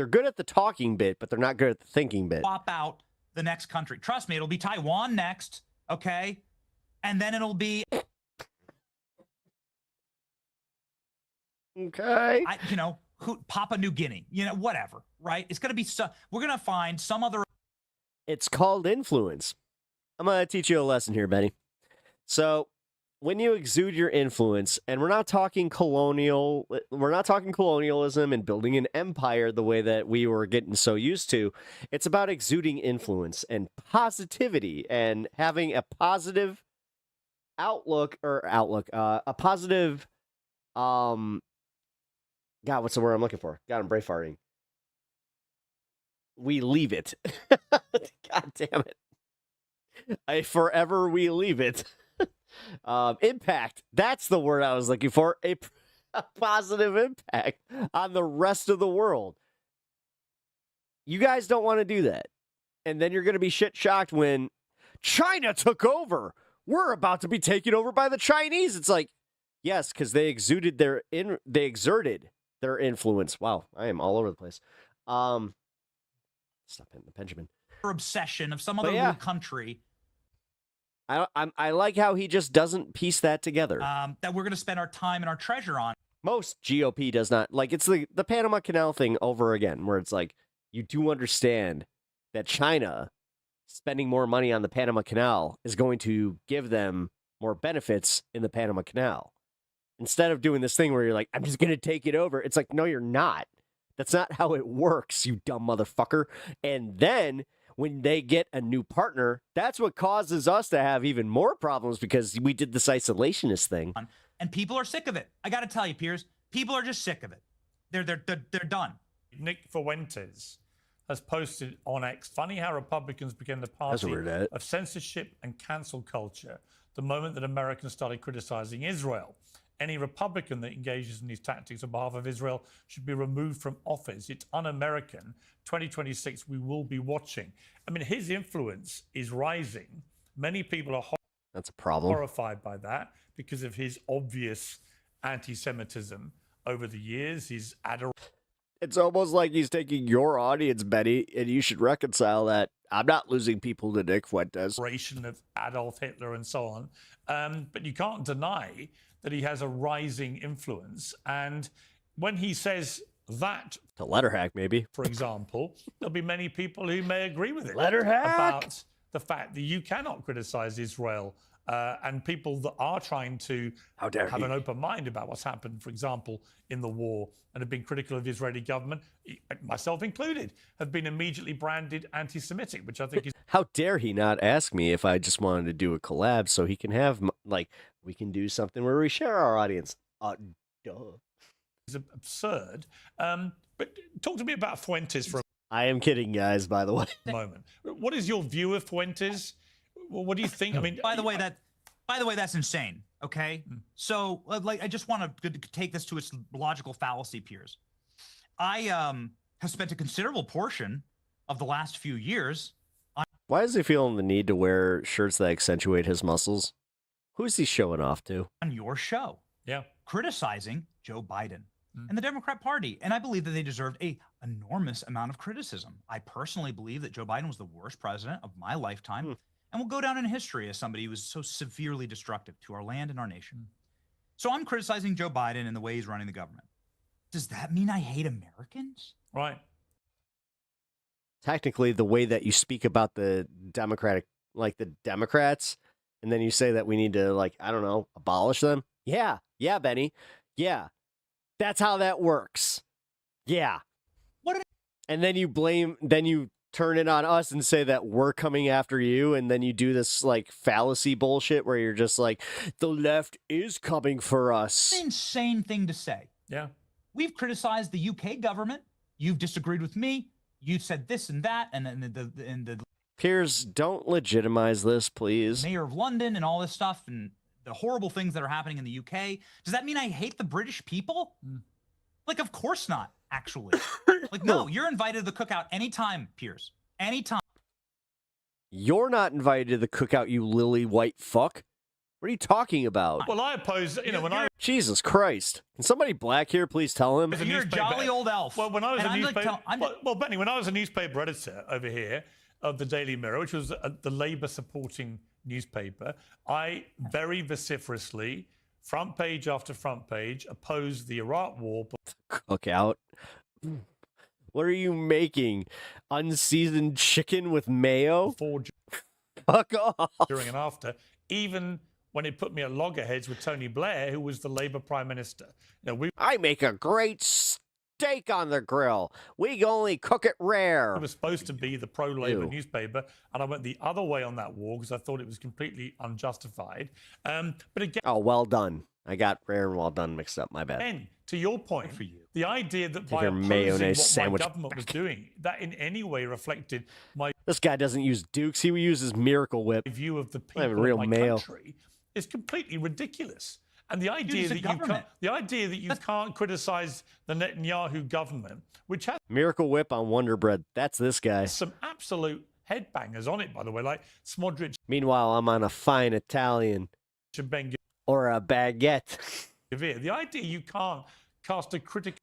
good at the talking bit, but they're not good at the thinking bit. Swap out the next country. Trust me, it'll be Taiwan next, okay? And then it'll be okay. Papua New Guinea, whatever, right? It's gonna be we're gonna find some other. It's called influence. I'm gonna teach you a lesson here, Benny. So when you exude your influence, and we're not talking colonialism and building an empire the way that we were getting so used to. It's about exuding influence and positivity and having a positive a positive, God, what's the word I'm looking for? God, I'm brain farting. We leave it. God damn it. We leave it. Impact. That's the word I was looking for. A positive impact on the rest of the world. You guys don't want to do that. And then you're going to be shit shocked when China took over. We're about to be taken over by the Chinese. It's like, yes, because they exerted their influence. Wow, I am all over the place. Stop hitting the Benjamin. Obsession of some other little country. I like how he just doesn't piece that together. That we're going to spend our time and our treasure on. Most GOP does not. Like, it's the Panama Canal thing over again, where it's like, you do understand that China spending more money on the Panama Canal is going to give them more benefits in the Panama Canal. Instead of doing this thing where you're like, I'm just going to take it over. It's like, no, you're not. That's not how it works, you dumb motherfucker. And then when they get a new partner, that's what causes us to have even more problems because we did this isolationist thing. And people are sick of it. I got to tell you, Piers, people are just sick of it. They're done. Nick Fuentes has posted on X, funny how Republicans became the party of censorship and cancel culture the moment that Americans started criticizing Israel. Any Republican that engages in these tactics on behalf of Israel should be removed from office. It's un-American. 2026, we will be watching. I mean, his influence is rising. Many people are That's a problem. Horrified by that because of his obvious anti-Semitism over the years. His It's almost like he's taking your audience, Betty, and you should reconcile that. I'm not losing people to Nick Fuentes. Of Adolf Hitler and so on. But you can't deny that he has a rising influence. And when he says that... To Letterhack, maybe. For example, there'll be many people who may agree with it. Letterhack! About the fact that you cannot criticize Israel. And people that are trying to have an open mind about what's happened, for example, in the war, and have been critical of the Israeli government, myself included, have been immediately branded anti-Semitic, which I think is... How dare he not ask me if I just wanted to do a collab so he can have, like, we can do something where we share our audience. Duh. It's absurd. But talk to me about Fuentes for a I am kidding, guys, by the way. moment. What is your view of Fuentes? Well, what do you think? I mean, by the way, that's insane. Okay, so like, I just want to take this to its logical fallacy, Piers. I have spent a considerable portion of the last few years. Why is he feeling the need to wear shirts that accentuate his muscles? Who's he showing off to? On your show, criticizing Joe Biden and the Democrat Party, and I believe that they deserved a enormous amount of criticism. I personally believe that Joe Biden was the worst president of my lifetime. And will go down in history as somebody who was so severely destructive to our land and our nation. So I'm criticizing Joe Biden and the way he's running the government. Does that mean I hate Americans? Right. Technically, the way that you speak about the Democratic, like the Democrats, and then you say that we need to, like, I don't know, abolish them. Yeah, Benny. Yeah. That's how that works. Yeah. And then you turn it on us and say that we're coming after you, and then you do this like fallacy bullshit where you're just like, the left is coming for us. It's an insane thing to say. Yeah. We've criticized the UK government. You've disagreed with me. You said this and that, and the Piers, don't legitimize this, please. Mayor of London and all this stuff and the horrible things that are happening in the UK. Does that mean I hate the British people? Like, of course not, actually. Like, no, you're invited to the cookout anytime, Piers. Anytime. You're not invited to the cookout, you lily white fuck. What are you talking about? Well, I oppose, when I... Jesus Christ. Can somebody black here please tell him? You're a jolly old elf. Well, when I was a newspaper... Well, Benny, when I was a newspaper editor over here of the Daily Mirror, which was the Labour-supporting newspaper, I very vociferously, front page after front page, opposed the Iraq war. Cookout? What are you making? Unseasoned chicken with mayo? Fuck off. During and after, even when it put me at loggerheads with Tony Blair, who was the Labour Prime Minister. I make a great steak on the grill. We only cook it rare. It was supposed to be the pro-Labour newspaper, and I went the other way on that war because I thought it was completely unjustified. But again... Oh, well done. I got rare and well done mixed up. My bad. And to your point, for you. The idea that by your mayonnaise what sandwich my government was doing, that in any way reflected my... This guy doesn't use Dukes. He uses Miracle Whip. ...view of the people of my country is completely ridiculous. And the idea that you can't criticize the Netanyahu government, which has Miracle Whip on Wonder Bread. That's this guy. Some absolute headbangers on it, by the way, like Smodrich. Meanwhile, I'm on a fine Italian or a baguette. The idea you can't cast a critical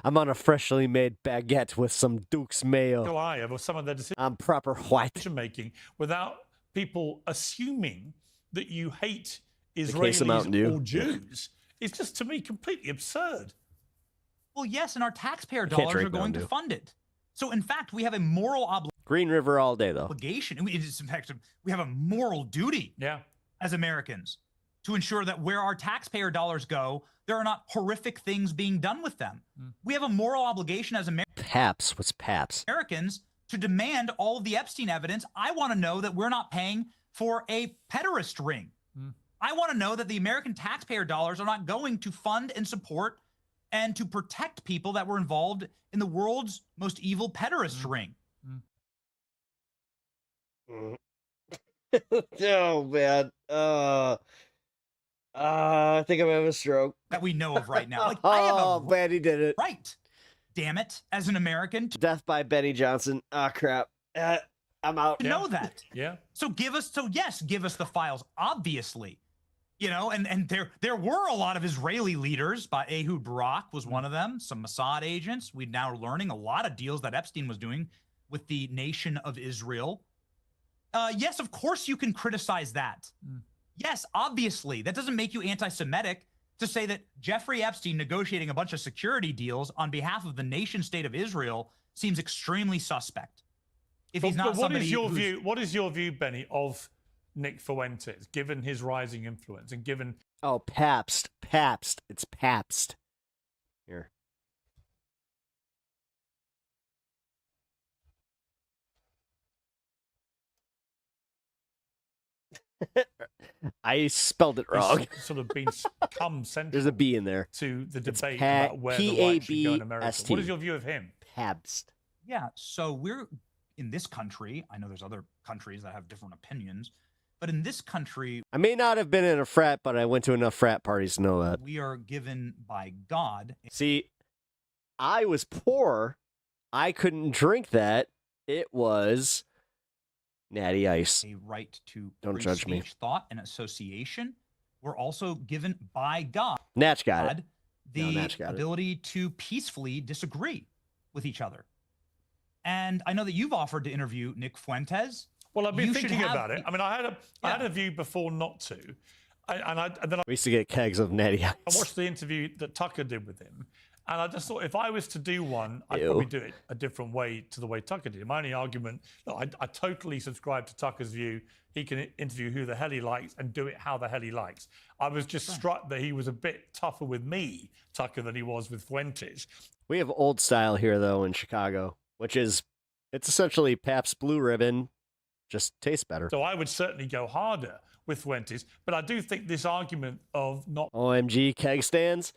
I'm on a freshly made baguette with some Duke's mayo. eye of some of their decision. I'm proper white. Making without people assuming that you hate Israelis or Jews is just, to me, completely absurd. Well, yes, and our taxpayer dollars are going to fund it. So, in fact, we have a moral obligation. Green River all day, though. Obligation. In fact, we have a moral duty as Americans to ensure that where our taxpayer dollars go, there are not horrific things being done with them. We have a moral obligation as PAPS. What's PAPS? Americans to demand all of the Epstein evidence. I want to know that we're not paying for a pederast ring. I want to know that the American taxpayer dollars are not going to fund and support and to protect people that were involved in the world's most evil pederast ring. Oh, man. I think I'm having a stroke. That we know of right now. Like, I have oh, man, he did it. Right. Damn it. As an American. Death by Benny Johnson. Ah, crap. I'm out. To know that. Yeah. So yes, give us the files, obviously. You know, and there were a lot of Israeli leaders. Ehud Barak was one of them. Some Mossad agents. We're now learning a lot of deals that Epstein was doing with the nation of Israel. Yes, of course you can criticize that. Yes, obviously. That doesn't make you anti-Semitic to say that Jeffrey Epstein negotiating a bunch of security deals on behalf of the nation state of Israel seems extremely suspect. If he's not what is your view? What is your view, Benny, of Nick Fuentes, given his rising influence and given... Oh, Pabst. It's Pabst. Here. I spelled it wrong. It's sort of become central. There's a B in there. To the debate about where the right should go in America. P-A-B-S-T. What is your view of him? Pabst. Yeah, so we're in this country. I know there's other countries that have different opinions, but in this country, I may not have been in a frat, but I went to enough frat parties to know that. We are given by God. See, I was poor. I couldn't drink that. It was Natty Ice. A right to Don't judge me. Thought and association. We're also given by God. Natch got it. The ability to peacefully disagree with each other. And I know that you've offered to interview Nick Fuentes. Well, I've been thinking about it. I mean, I had a view before not to. And then we used to get kegs of Natty Ice. I watched the interview that Tucker did with him. And I just thought if I was to do one, I'd probably do it a different way to the way Tucker did. My only argument, I totally subscribe to Tucker's view. He can interview who the hell he likes and do it how the hell he likes. I was just struck that he was a bit tougher with me, Tucker, than he was with Fuentes. We have old style here, though, in Chicago, which is, it's essentially Pabst Blue Ribbon, just tastes better. So I would certainly go harder with Fuentes. But I do think this argument of not... OMG keg stands?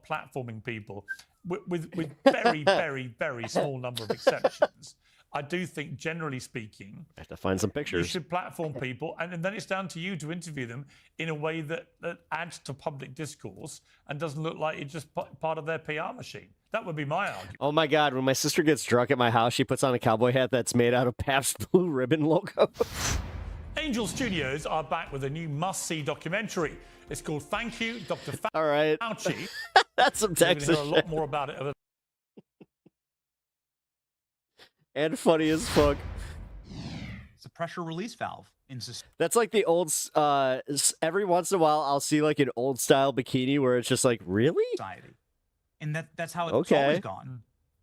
Platforming people with very, very, very small number of exceptions. I do think, generally speaking, I have to find some pictures. You should platform people, and then it's down to you to interview them in a way that adds to public discourse and doesn't look like it's just part of their PR machine. That would be my argument. Oh my God, when my sister gets drunk at my house, she puts on a cowboy hat that's made out of Pabst Blue Ribbon logo. Angel Studios are back with a new must-see documentary. It's called Thank You, Dr. All right. Fauci. That's some Texas shit. A lot more about it. And funny as fuck. It's a pressure release valve. That's like the old, every once in a while, I'll see like an old style bikini where it's just like, really? Society. And that's how it's always gone.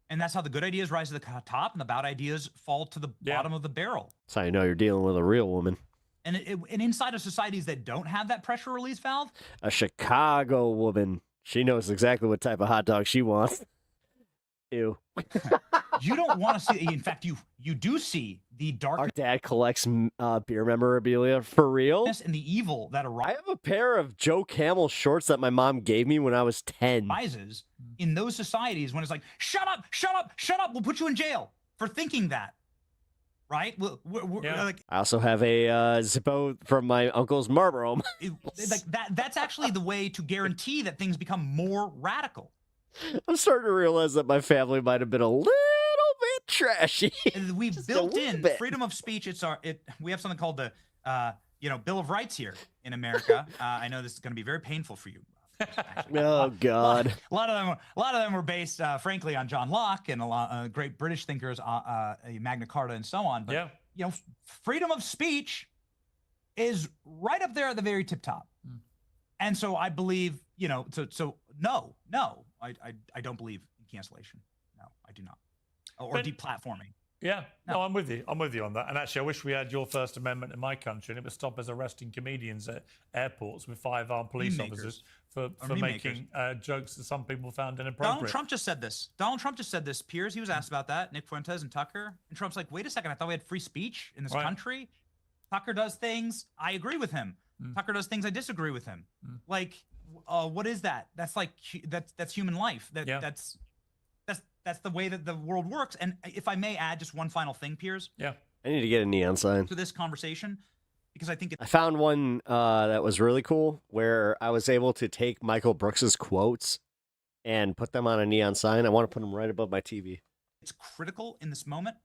And that's how the good ideas rise to the top and the bad ideas fall to the bottom of the barrel. That's how you know you're dealing with a real woman. And inside of societies that don't have that pressure release valve, a Chicago woman, she knows exactly what type of hot dog she wants. Ew. You don't want to see. In fact, you do see the dark. Our dad collects beer memorabilia for real. And the evil that arises. I have a pair of Joe Camel shorts that my mom gave me when I was 10. Rises in those societies when it's like, shut up, shut up, shut up. We'll put you in jail for thinking that. Right? Like, I also have a Zippo from my uncle's Marlboro. That's actually the way to guarantee that things become more radical. I'm starting to realize that my family might have been a little bit trashy. We've built in freedom of speech. We have something called the Bill of Rights here in America. I know this is going to be very painful for you. Oh God! A lot of them were based, frankly, on John Locke and a lot of great British thinkers, Magna Carta, and so on. But freedom of speech is right up there at the very tip top. And so I believe, no, I don't believe in cancellation. No, I do not. Or deplatforming. Yeah, no, I'm with you. I'm with you on that. And actually, I wish we had your First Amendment in my country, and it would stop us arresting comedians at airports with 5 armed police officers for making jokes that some people found inappropriate. Donald Trump just said this. Piers, he was asked about that. Nick Fuentes and Tucker. And Trump's like, wait a second, I thought we had free speech in this country. Tucker does things, I agree with him. Tucker does things, I disagree with him. Like, what is that? That's like, that's human life. That's the way that the world works. And if I may add just one final thing, Piers. Yeah. I need to get a neon sign. To this conversation, because I think I found one that was really cool where I was able to take Michael Brooks's quotes and put them on a neon sign. I want to put them right above my TV. It's critical in this moment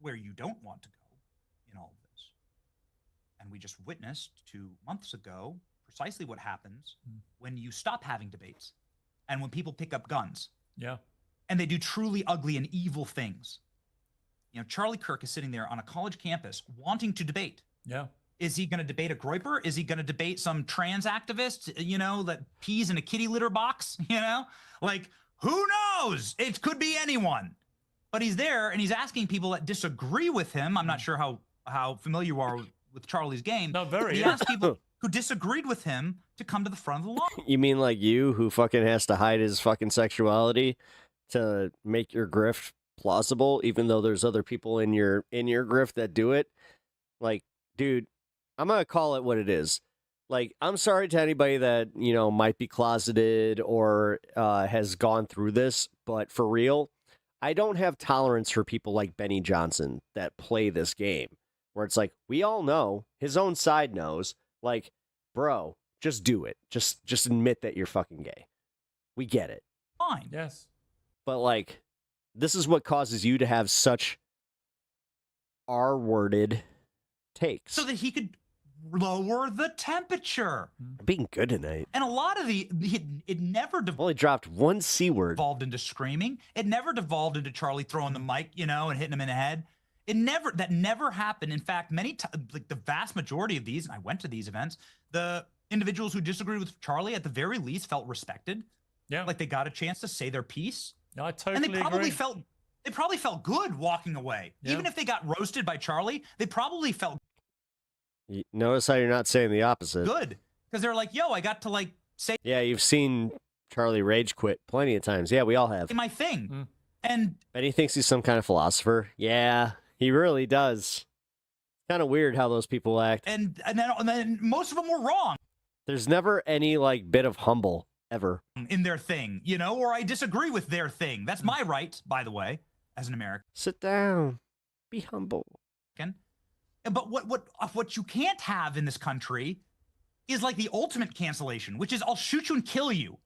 where you don't want to go in all of this. And we just witnessed 2 months ago precisely what happens when you stop having debates. And when people pick up guns, and they do truly ugly and evil things. Charlie Kirk is sitting there on a college campus wanting to debate. Yeah. Is he going to debate a groyper? Is he going to debate some trans activist, that pees in a kitty litter box? Like, who knows? It could be anyone. But he's there and he's asking people that disagree with him. I'm not sure how familiar you are with Charlie's game. No, very. He asked people who disagreed with him to come to the front of the line. You mean like you, who fucking has to hide his fucking sexuality to make your grift plausible, even though there's other people in your grift that do it? Like, dude, I'm gonna call it what it is. Like, I'm sorry to anybody that, might be closeted or has gone through this, but for real, I don't have tolerance for people like Benny Johnson that play this game, where it's like, we all know, his own side knows, like, bro, just do it. Just admit that you're fucking gay. We get it. Fine. Yes. But, like, this is what causes you to have such R-worded takes. So that he could lower the temperature. I'm being good tonight. And a lot of it never only dropped one C word. Devolved into screaming. It never devolved into Charlie throwing the mic, and hitting him in the head. That never happened. In fact, like the vast majority of these, and I went to these events, the individuals who disagreed with Charlie at the very least felt respected. Yeah. Like they got a chance to say their piece. No, I totally agree. And they probably felt good walking away. Yeah. Even if they got roasted by Charlie, they probably felt Notice how you're not saying the opposite. good. Because they're like, yo, I got to say Yeah, you've seen Charlie rage quit plenty of times. Yeah, we all have. my thing. And Benny thinks he's some kind of philosopher. Yeah, he really does. Kind of weird how those people act. And then most of them were wrong. There's never any bit of humble ever in their thing, or I disagree with their thing. That's my right, by the way, as an American. Sit down. Be humble. But what you can't have in this country is like the ultimate cancellation, which is I'll shoot you and kill you,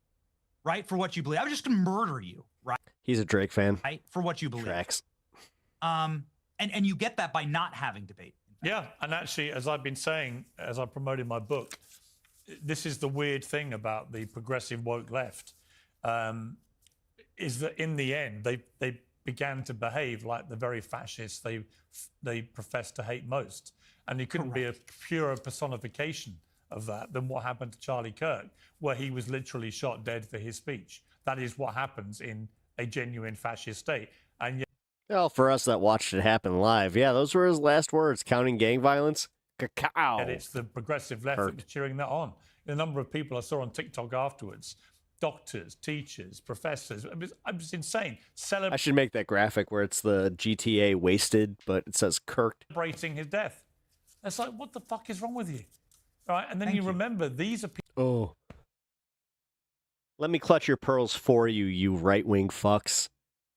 right? For what you believe. I'm just gonna murder you, right? He's a Drake fan. Right? For what you believe. Tracks. And you get that by not having debate. Yeah, and actually, as I've been saying, as I promoted my book, this is the weird thing about the progressive woke left, is that in the end, they began to behave like the very fascists they profess to hate most. And you couldn't be a purer personification of that than what happened to Charlie Kirk, where he was literally shot dead for his speech. That is what happens in a genuine fascist state. And yet, well, for us that watched it happen live, yeah, those were his last words, counting gang violence. Cacao. and it's the progressive left that was cheering that on. The number of people I saw on TikTok afterwards, doctors, teachers, professors, it was insane. I should make that graphic where it's the GTA wasted, but it says Kirk. Celebrating his death. It's like, what the fuck is wrong with you? Right? And then you remember, these are people. Oh. Let me clutch your pearls for you, you right-wing fucks.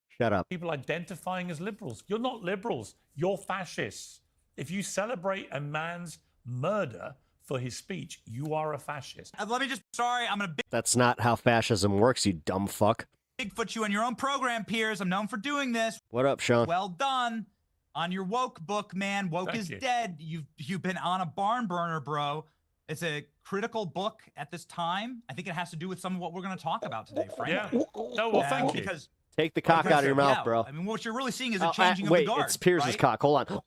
Shut up. People identifying as liberals. You're not liberals. You're fascists. If you celebrate a man's murder for his speech, you are a fascist. I'm gonna That's not how fascism works, you dumb fuck. Bigfoot you on your own program, Piers. I'm known for doing this. What up, Sean? Well done on your woke book, man. Woke is dead. You've been on a barn burner, bro. It's a critical book at this time. I think it has to do with some of what we're going to talk about today, frankly. Yeah. No, well, thank you. Because take the cock out of your mouth, bro. I mean, what you're really seeing is a changing of the guard. Wait, it's Piers's right? cock. Hold on.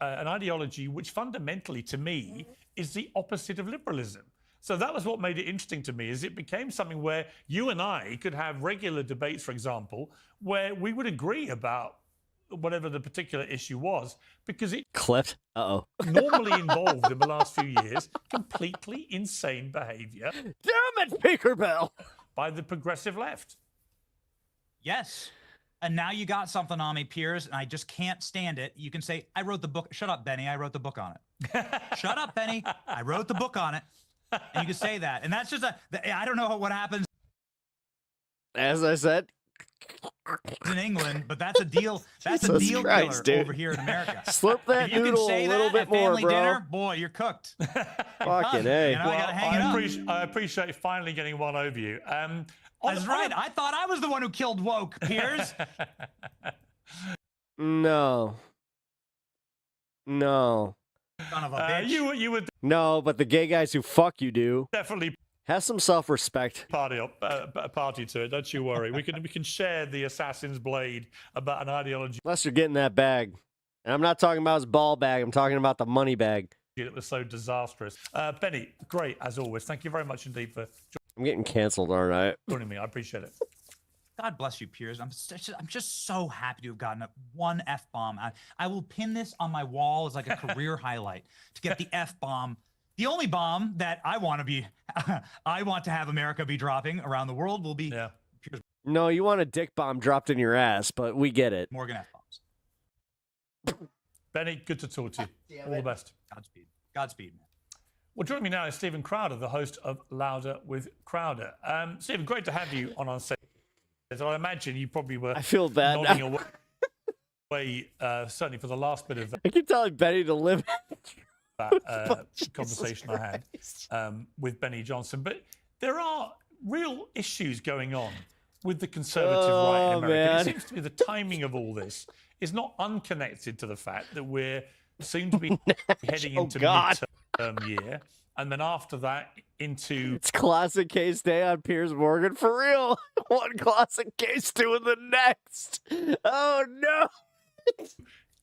an ideology which fundamentally, to me, is the opposite of liberalism. So that was what made it interesting to me, is it became something where you and I could have regular debates, for example, where we would agree about whatever the particular issue was, because it clipped. normally involved in the last few years completely insane behavior. Damn it, Tinkerbell! By the progressive left. Yes. And now you got something on me, Piers, and I just can't stand it. You can say, I wrote the book. Shut up, Benny. I wrote the book on it. Shut up, Benny. I wrote the book on it. And you can say that. And that's just I don't know what happens. As I said, in England, but that's a deal. That's Jesus a deal Christ, killer dude. over here in America. Slurp that If you can noodle say a little that bit at more, family bro. dinner, boy, you're cooked. Fucking A. You know, I gotta hang it up. I appreciate finally getting one over you. That's right. I thought I was the one who killed woke, Piers. No. Son of a bitch. You would No, but the gay guys who fuck you do. definitely Have some self-respect. party to it. Don't you worry. We can share the assassin's blade about an ideology Unless you're getting that bag. And I'm not talking about his ball bag. I'm talking about the money bag. that was so disastrous. Benny, great as always. Thank you very much indeed for I'm getting canceled, aren't I? joining me. I appreciate it. God bless you, Piers. I'm just so happy to have gotten one F-bomb. I will pin this on my wall as like a career highlight to get the F-bomb. The only bomb that I want to have America be dropping around the world will be Piers. No, you want a dick bomb dropped in your ass, but we get it. Morgan F-bombs. Benny, good to talk to you. All the best. Godspeed. Godspeed, man. Well, joining me now is Stephen Crowder, the host of Louder with Crowder. Stephen, great to have you on stage. So I imagine you probably were I feel bad nodding now. away, certainly for the last bit of I keep telling Benny to live. that conversation I had with Benny Johnson. But there are real issues going on with the conservative right in America. Man. It seems to me the timing of all this is not unconnected to the fact that we're soon to be heading into midterm year. And then after that, into... It's classic case day on Piers Morgan for real. One classic case doing the next. Oh, no.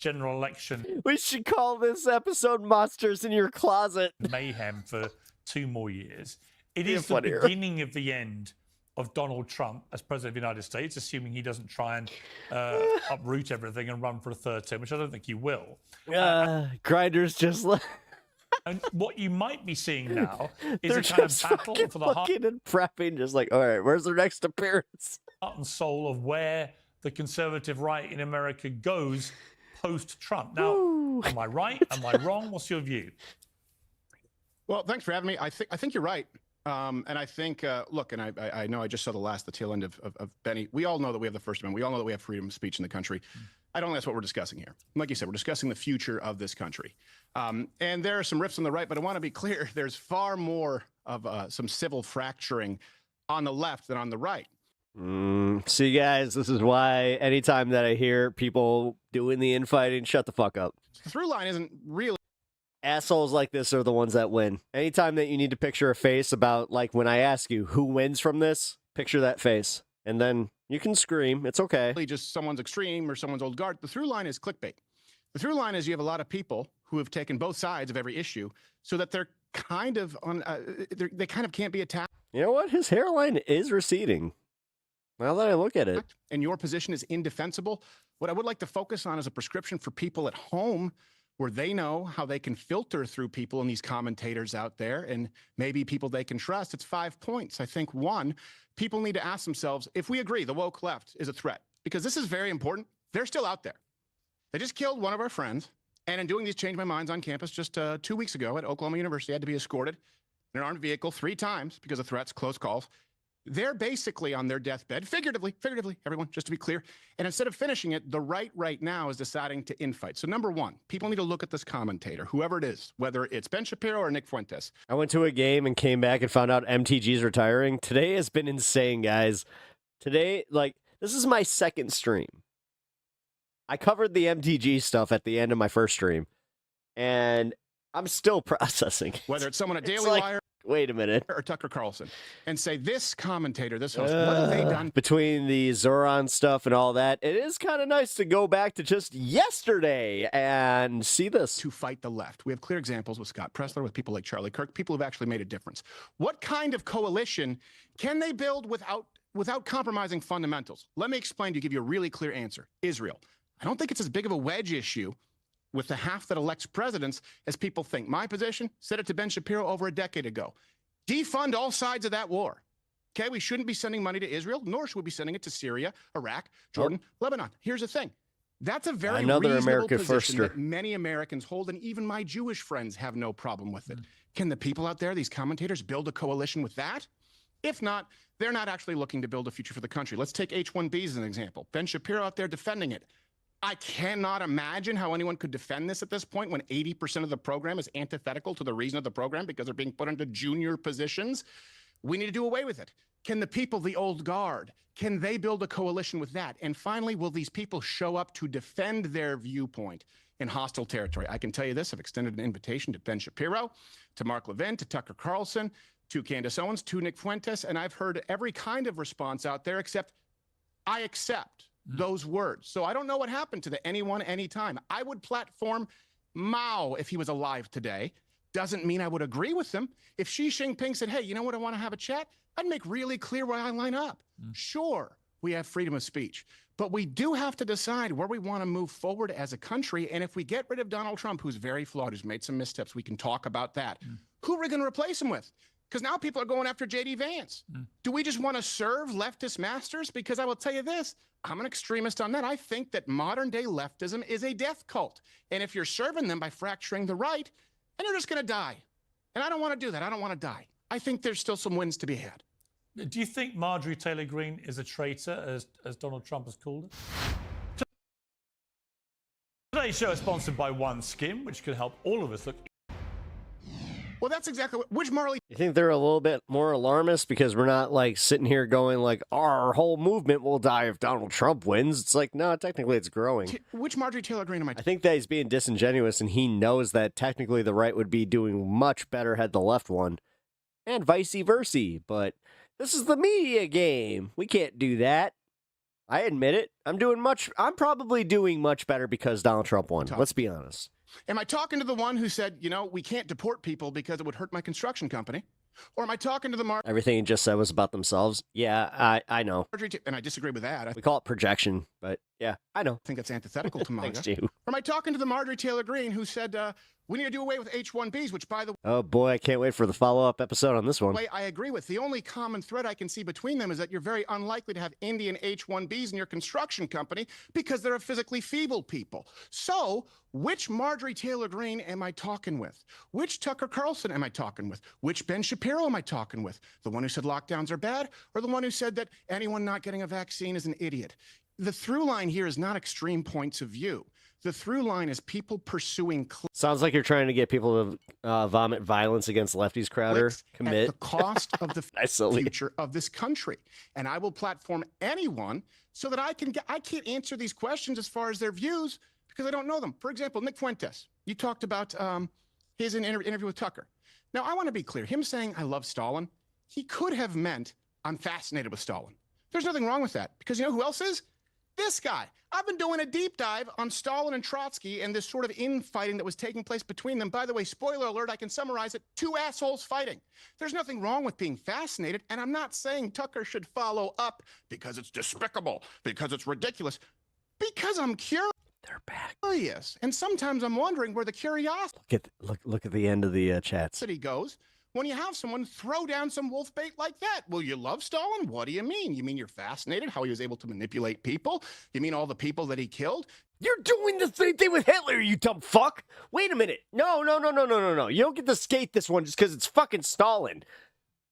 general election. We should call this episode Monsters in Your Closet. Mayhem for 2 more years. It is the beginning of the end of Donald Trump as president of the United States, assuming he doesn't try and uproot everything and run for a 3rd term, which I don't think he will. Grinders just... And what you might be seeing now is a kind of battle for the heart and prepping, just like, all right, where's their next appearance? And soul of where the conservative right in America goes post-Trump. Now, am I right? Am I wrong? What's your view? Well, thanks for having me. I think you're right. And I think, look, and I know I just saw the tail end of Benny. We all know that we have the First Amendment. We all know that we have freedom of speech in the country. I don't think that's what we're discussing here. Like you said, we're discussing the future of this country. And there are some rifts on the right, but I want to be clear, there's far more of some civil fracturing on the left than on the right. See, guys, this is why anytime that I hear people doing the infighting, shut the fuck up. The through line isn't really... Assholes like this are the ones that win. Anytime that you need to picture a face about, like, when I ask you who wins from this, picture that face. And then you can scream. It's okay. Just someone's extreme or someone's old guard. The through line is clickbait. The through line is you have a lot of people who have taken both sides of every issue so that they're kind of on, they kind of can't be attacked. You know what? His hairline is receding. Now that I look at it. And your position is indefensible. What I would like to focus on is a prescription for people at home where they know how they can filter through people and these commentators out there and maybe people they can trust. It's 5 points. I think 1, people need to ask themselves if we agree the woke left is a threat, because this is very important. They're still out there. They just killed one of our friends. And in doing these Change My Minds on campus just 2 weeks ago at Oklahoma University, I had to be escorted in an armed vehicle 3 times because of threats, close calls. They're basically on their deathbed, figuratively, everyone, just to be clear. And instead of finishing it, the right now is deciding to infight. So number 1, people need to look at this commentator, whoever it is, whether it's Ben Shapiro or Nick Fuentes. I went to a game and came back and found out MTG's retiring. Today has been insane, guys. Today, like, this is my 2nd stream. I covered the MTG stuff at the end of my 1st stream, and I'm still processing. Whether it's someone at Daily Wire. Wait a minute. Or Tucker Carlson and say, this commentator, this host, what have they done? Between the Zoran stuff and all that, it is kind of nice to go back to just yesterday and see this. To fight the left. We have clear examples with Scott Pressler, with people like Charlie Kirk, people who've actually made a difference. What kind of coalition can they build without compromising fundamentals? Let me explain to give you a really clear answer. Israel. I don't think it's as big of a wedge issue with the half that elects presidents as people think. My position, said it to Ben Shapiro over a decade ago. Defund all sides of that war. Okay, we shouldn't be sending money to Israel, nor should we be sending it to Syria, Iraq, Jordan, Lebanon. Here's the thing. That's a very reasonable American position firster. that many Americans hold, and even my Jewish friends have no problem with it. Can the people out there, these commentators, build a coalition with that? If not, they're not actually looking to build a future for the country. Let's take H-1Bs as an example. Ben Shapiro out there defending it. I cannot imagine how anyone could defend this at this point when 80% of the program is antithetical to the reason of the program because they're being put into junior positions. We need to do away with it. Can the people, the old guard, can they build a coalition with that? And finally, will these people show up to defend their viewpoint in hostile territory? I can tell you this, I've extended an invitation to Ben Shapiro, to Mark Levin, to Tucker Carlson, to Candace Owens, to Nick Fuentes, and I've heard every kind of response out there except I accept those words. So I don't know what happened to the anyone, anytime. I would platform Mao if he was alive today. Doesn't mean I would agree with him. If Xi Jinping said, hey, you know what, I want to have a chat, I'd make really clear where I line up. Sure, we have freedom of speech, but we do have to decide where we want to move forward as a country. And if we get rid of Donald Trump, who's very flawed, who's made some missteps, we can talk about that. Who are we going to replace him with? Because now people are going after J.D. Vance. Do we just want to serve leftist masters? Because I will tell you this, I'm an extremist on that. I think that modern day leftism is a death cult. And if you're serving them by fracturing the right, and you're just going to die. And I don't want to do that. I don't want to die. I think there's still some wins to be had. Do you think Marjorie Taylor Greene is a traitor, as Donald Trump has called it? Today's show is sponsored by OneSkin, which can help all of us look. Well, that's exactly what, which Marley. You think they're a little bit more alarmist because we're not like sitting here going like our whole movement will die if Donald Trump wins? It's like, no, technically it's growing. Which Marjorie Taylor Greene am I? I think that he's being disingenuous and he knows that technically the right would be doing much better had the left won and vice versa. But this is the media game. We can't do that. I admit it. I'm probably doing much better because Donald Trump won. Let's be honest. Am I talking to the one who said, you know, we can't deport people because it would hurt my construction company? Or am I talking to the Everything he just said was about themselves. Yeah, I know. And I disagree with that. We call it projection, but yeah, I know. I think that's antithetical to MAGA. Thanks, you. Or am I talking to the Marjorie Taylor Greene who said, we need to do away with H-1Bs, which, by the way... Oh, boy, I can't wait for the follow-up episode on this one. I agree with. The only common thread I can see between them is that you're very unlikely to have Indian H-1Bs in your construction company because they're a physically feeble people. So, which Marjorie Taylor Greene am I talking with? Which Tucker Carlson am I talking with? Which Ben Shapiro am I talking with? The one who said lockdowns are bad, or the one who said that anyone not getting a vaccine is an idiot? The through line here is not extreme points of view. The through line is people pursuing... Sounds like you're trying to get people to vomit violence against lefties, Crowder. Commit. At the cost of the future of this country. And I will platform anyone so that I can't answer these questions as far as their views because I don't know them. For example, Nick Fuentes, you talked about his interview with Tucker. Now, I want to be clear. Him saying, I love Stalin, he could have meant, I'm fascinated with Stalin. There's nothing wrong with that because you know who else is? This guy. I've been doing a deep dive on Stalin and Trotsky and this sort of infighting that was taking place between them. By the way, spoiler alert, I can summarize it. Two assholes fighting. There's nothing wrong with being fascinated, and I'm not saying Tucker should follow up because it's despicable, because it's ridiculous, because I'm curious. They're back. And sometimes I'm wondering where the curiosity Look at the end of the chats. goes when you have someone throw down some wolf bait like that. Well, you love Stalin? What do you mean? You mean you're fascinated how he was able to manipulate people? You mean all the people that he killed? You're doing the same thing with Hitler, you dumb fuck. Wait a minute. No. You don't get to skate this one just because it's fucking Stalin.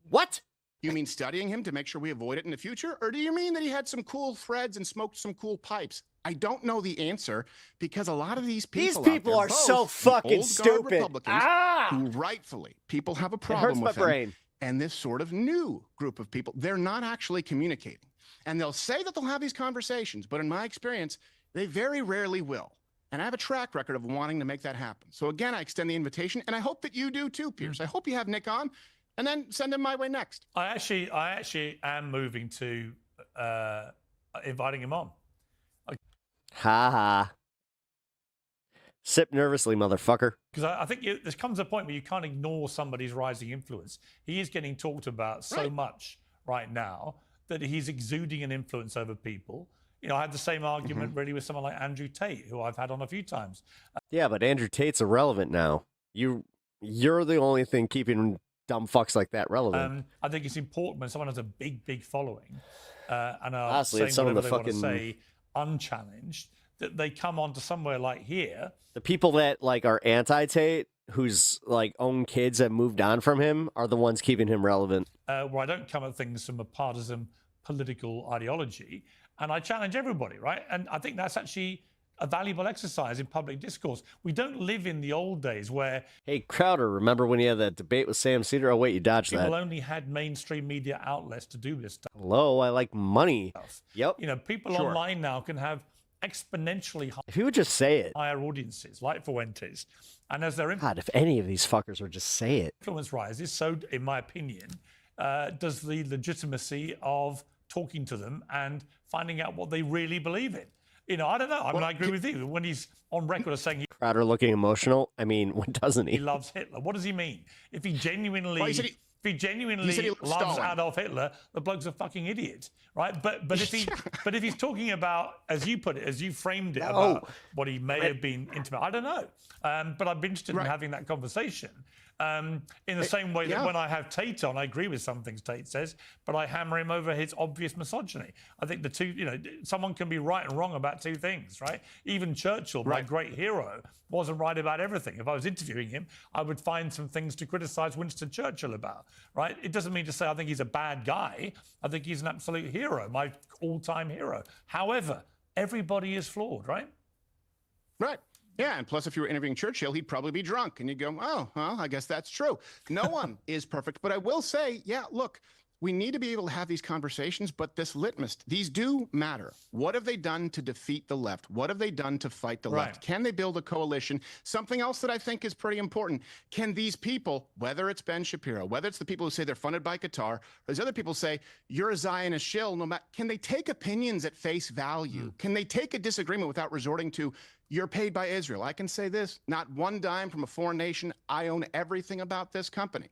What? You mean studying him to make sure we avoid it in the future? Or do you mean that he had some cool threads and smoked some cool pipes? I don't know the answer because a lot of these people are so fucking stupid. Republicans who rightfully people have a problem with them. And this sort of new group of people, they're not actually communicating. And they'll say that they'll have these conversations, but in my experience, they very rarely will. And I have a track record of wanting to make that happen. So again, I extend the invitation, and I hope that you do too, Pierce. I hope you have Nick on. and then send him my way next. I actually am moving to inviting him on. Ha ha. Sip nervously, motherfucker. Because I think there comes a point where you can't ignore somebody's rising influence. He is getting talked about so much right now that he's exuding an influence over people. You know, I had the same argument really with someone like Andrew Tate, who I've had on a few times. Yeah, but Andrew Tate's irrelevant now. You're the only thing keeping dumb fucks like that relevant. I think it's important when someone has a big following and are Honestly, it's saying some of whatever the they want to say unchallenged, that they come onto somewhere like here. The people that like are anti-Tate, whose like own kids have moved on from him, are the ones keeping him relevant. Where I don't come at things from a partisan political ideology, and I challenge everybody, right? And I think that's actually a valuable exercise in public discourse. We don't live in the old days where... Hey, Crowder, remember when you had that debate with Sam Cedar? Oh, wait, you dodged people that. only had mainstream media outlets to do this stuff. Hello, I like money. Yep. You know, people online now can have exponentially if he would just say it, higher audiences, like Fuentes. And as their God, if any of these fuckers would just say it. influence rises, so, in my opinion, does the legitimacy of talking to them and finding out what they really believe in. You know, I don't know. I mean, I agree with you. When he's on record as saying Crowder looking emotional, I mean, when doesn't he? he loves Hitler, what does he mean? If he genuinely, Well, he said he loves Stalin. Adolf Hitler, the bloke's a fucking idiot, right? But if he's talking about, as you put it, as you framed it, about what he may have been intimate, I don't know. But I'd be interested in having that conversation. In the same way that when I have Tate on, I agree with some things Tate says, but I hammer him over his obvious misogyny. I think the two, you know, someone can be right and wrong about two things, right? Even Churchill, my great hero, wasn't right about everything. If I was interviewing him, I would find some things to criticize Winston Churchill about, right? It doesn't mean to say I think he's a bad guy. I think he's an absolute hero, my all-time hero. However, everybody is flawed, right? Right. Yeah, and plus if you were interviewing Churchill, he'd probably be drunk. And you'd go, oh, well, I guess that's true. No one is perfect. But I will say, yeah, look, we need to be able to have these conversations, but this litmus, these do matter. What have they done to defeat the left? What have they done to fight the left? Can they build a coalition? Something else that I think is pretty important. Can these people, whether it's Ben Shapiro, whether it's the people who say they're funded by Qatar, or these other people say, you're a Zionist shill, no matter, can they take opinions at face value? Can they take a disagreement without resorting to, you're paid by Israel? I can say this, not one dime from a foreign nation. I own everything about this company.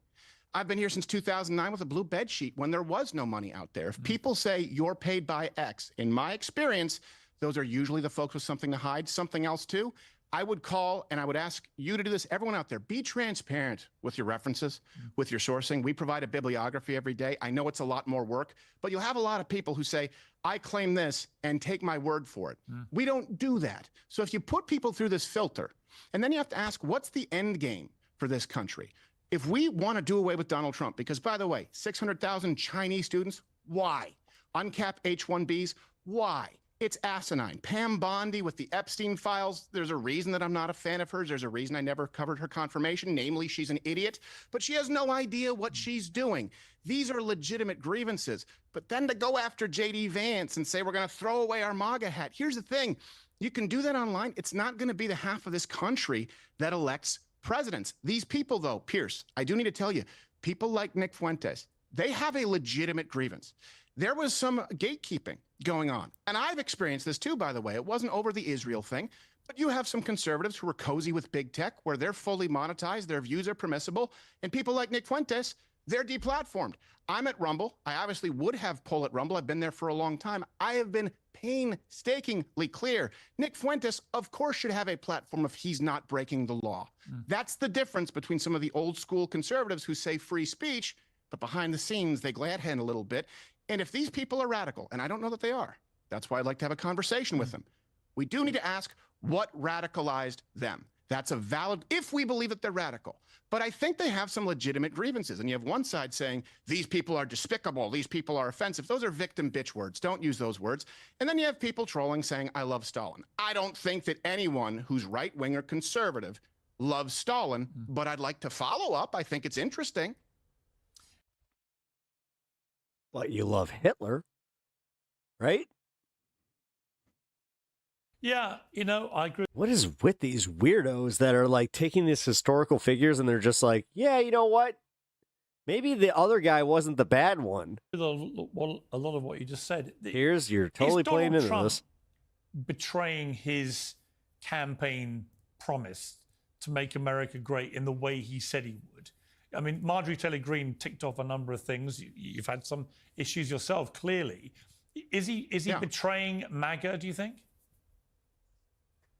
I've been here since 2009 with a blue bed sheet when there was no money out there. If people say you're paid by X, in my experience, those are usually the folks with something to hide, something else too. I would call and I would ask you to do this. Everyone out there, be transparent with your references, with your sourcing. We provide a bibliography every day. I know it's a lot more work, but you'll have a lot of people who say, I claim this and take my word for it. We don't do that. So if you put people through this filter, and then you have to ask, what's the end game for this country? If we want to do away with Donald Trump, because by the way, 600,000 Chinese students, why? Uncapped H-1Bs, why? It's asinine. Pam Bondi with the Epstein files, there's a reason that I'm not a fan of hers. There's a reason I never covered her confirmation, namely she's an idiot, but she has no idea what she's doing. These are legitimate grievances. But then to go after J.D. Vance and say we're going to throw away our MAGA hat, here's the thing. You can do that online. It's not going to be the half of this country that elects presidents. These people, though, Pierce, I do need to tell you, people like Nick Fuentes, they have a legitimate grievance. There was some gatekeeping going on. And I've experienced this too, by the way. It wasn't over the Israel thing, but you have some conservatives who are cozy with big tech, where they're fully monetized, their views are permissible, and people like Nick Fuentes, they're deplatformed. I'm at Rumble. I obviously would have pull at Rumble. I've been there for a long time. I have been painstakingly clear. Nick Fuentes, of course, should have a platform if he's not breaking the law. That's the difference between some of the old school conservatives who say free speech, but behind the scenes, they glad hand a little bit. And if these people are radical, and I don't know that they are, that's why I'd like to have a conversation with them. We do need to ask what radicalized them. That's a valid, if we believe that they're radical. But I think they have some legitimate grievances. And you have one side saying, these people are despicable, these people are offensive. Those are victim bitch words. Don't use those words. And then you have people trolling saying, I love Stalin. I don't think that anyone who's right-wing or conservative loves Stalin, but I'd like to follow up. I think it's interesting. But you love Hitler, right? Yeah, you know, I agree. What is with these weirdos that are like taking these historical figures and they're just like, yeah, you know what? Maybe the other guy wasn't the bad one. A lot of what you just said. Here's you're totally playing into Trump this. Betraying his campaign promise to make America great in the way he said he would. I mean, Marjorie Taylor Greene ticked off a number of things. You've had some issues yourself, clearly. Is he betraying MAGA, do you think?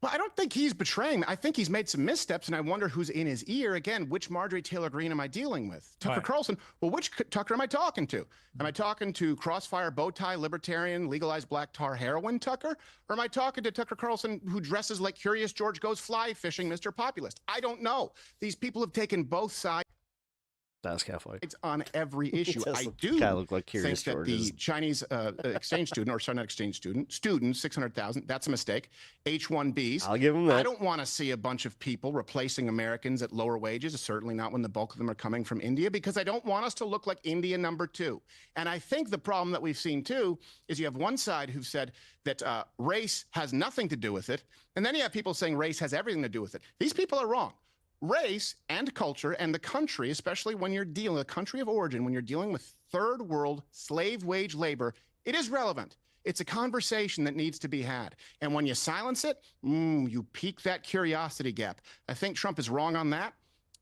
Well, I don't think he's betraying. I think he's made some missteps, and I wonder who's in his ear. Again, which Marjorie Taylor Greene am I dealing with? Tucker Carlson. Well, which Tucker am I talking to? Am I talking to crossfire, bow tie, libertarian, legalized black tar heroin Tucker? Or am I talking to Tucker Carlson who dresses like Curious George goes fly fishing, Mr. Populist? I don't know. These people have taken both sides. That's Catholic. It's on every issue. I do look like think that the Chinese exchange student, or sorry, not exchange student, 600,000, that's a mistake. H-1Bs. I'll give them that. I don't want to see a bunch of people replacing Americans at lower wages, certainly not when the bulk of them are coming from India, because I don't want us to look like India #2. And I think the problem that we've seen, too, is you have one side who've said that race has nothing to do with it, and then you have people saying race has everything to do with it. These people are wrong. Race and culture and the country, especially when you're dealing with the country of origin, when you're dealing with third world slave wage labor, it is relevant. It's a conversation that needs to be had. And when you silence it, you pique that curiosity gap. I think Trump is wrong on that.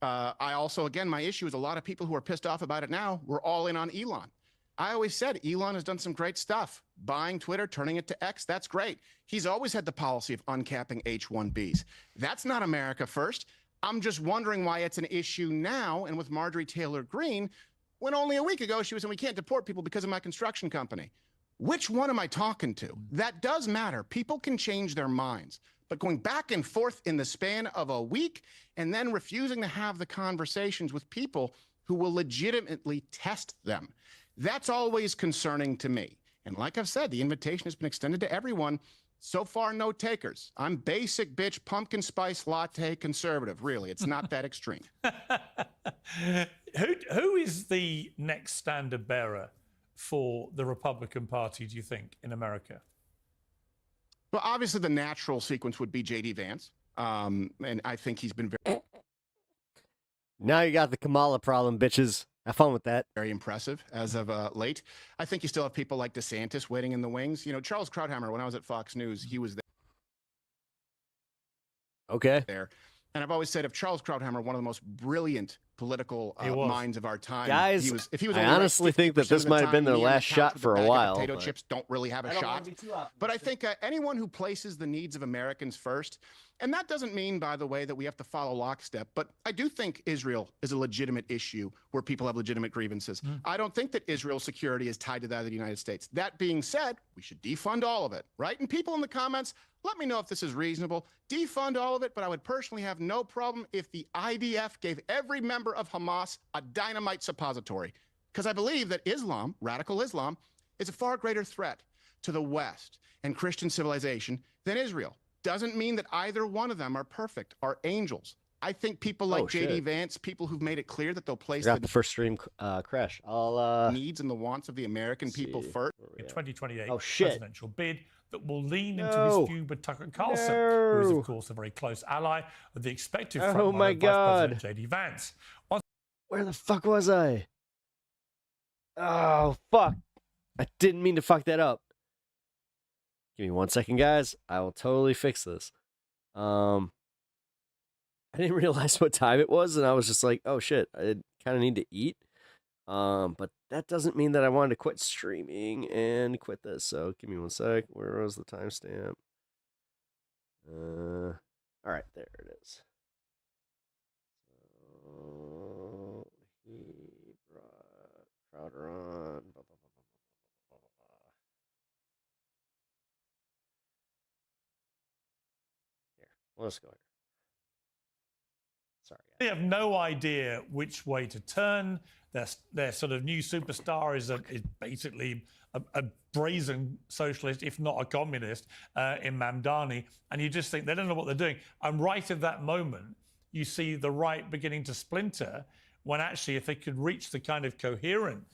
I also, again, my issue is a lot of people who are pissed off about it now, we're all in on Elon. I always said Elon has done some great stuff. Buying Twitter, turning it to X, that's great. He's always had the policy of uncapping H-1Bs. That's not America first. I'm just wondering why it's an issue now, and with Marjorie Taylor Greene, when only a week ago she was saying we can't deport people because of my construction company. Which one am I talking to? That does matter. People can change their minds. But going back and forth in the span of a week and then refusing to have the conversations with people who will legitimately test them, that's always concerning to me. And like I've said, the invitation has been extended to everyone. So far, no takers. I'm basic bitch, pumpkin spice latte conservative. Really, it's not that extreme. Who is the next standard bearer for the Republican Party, do you think, in America? Well, obviously, the natural sequence would be J.D. Vance. And I think he's been very... Now you got the Kamala problem, bitches. Have fun with that. Very impressive as of late. I think you still have people like DeSantis waiting in the wings. You know, Charles Krauthammer, when I was at Fox News, he was there. Okay. There. And I've always said, if Charles Krauthammer, one of the most brilliant political minds of our time, guys, if he was I honestly think that this might have been their last shot for a while. Potato chips don't really have a shot. But I think anyone who places the needs of Americans first, and that doesn't mean, by the way, that we have to follow lockstep, but I do think Israel is a legitimate issue where people have legitimate grievances. I don't think that Israel's security is tied to that of the United States. That being said, we should defund all of it, right? And people in the comments, let me know if this is reasonable. Defund all of it, but I would personally have no problem if the IDF gave every member of Hamas a dynamite suppository. Because I believe that Islam, radical Islam, is a far greater threat to the West and Christian civilization than Israel. Doesn't mean that either one of them are perfect, are angels. I think people like J.D. Vance, people who've made it clear that they'll place the first stream crash. I'll needs and the wants of the American people first. In 2028 shit. presidential bid that will lean into his feud with Tucker Carlson, who is, of course, a very close ally of the expected frontrunner Vice President J.D. Vance. Where the fuck was I? Oh, fuck. I didn't mean to fuck that up. Give me 1 second, guys. I will totally fix this. I didn't realize what time it was, and I was just like, oh, shit. I kind of need to eat. But that doesn't mean that I wanted to quit streaming and quit this. So give me 1 sec. Where was the timestamp? All right, there it is. So he brought Crowder on. Blah, blah, blah, blah, blah, blah, blah. Here, let's go here. Sorry. They have no idea which way to turn. Their sort of new superstar is basically a brazen socialist, if not a communist, in MAMDANI. And you just think they don't know what they're doing. And right at that moment, you see the right beginning to splinter, when actually if they could reach the kind of coherent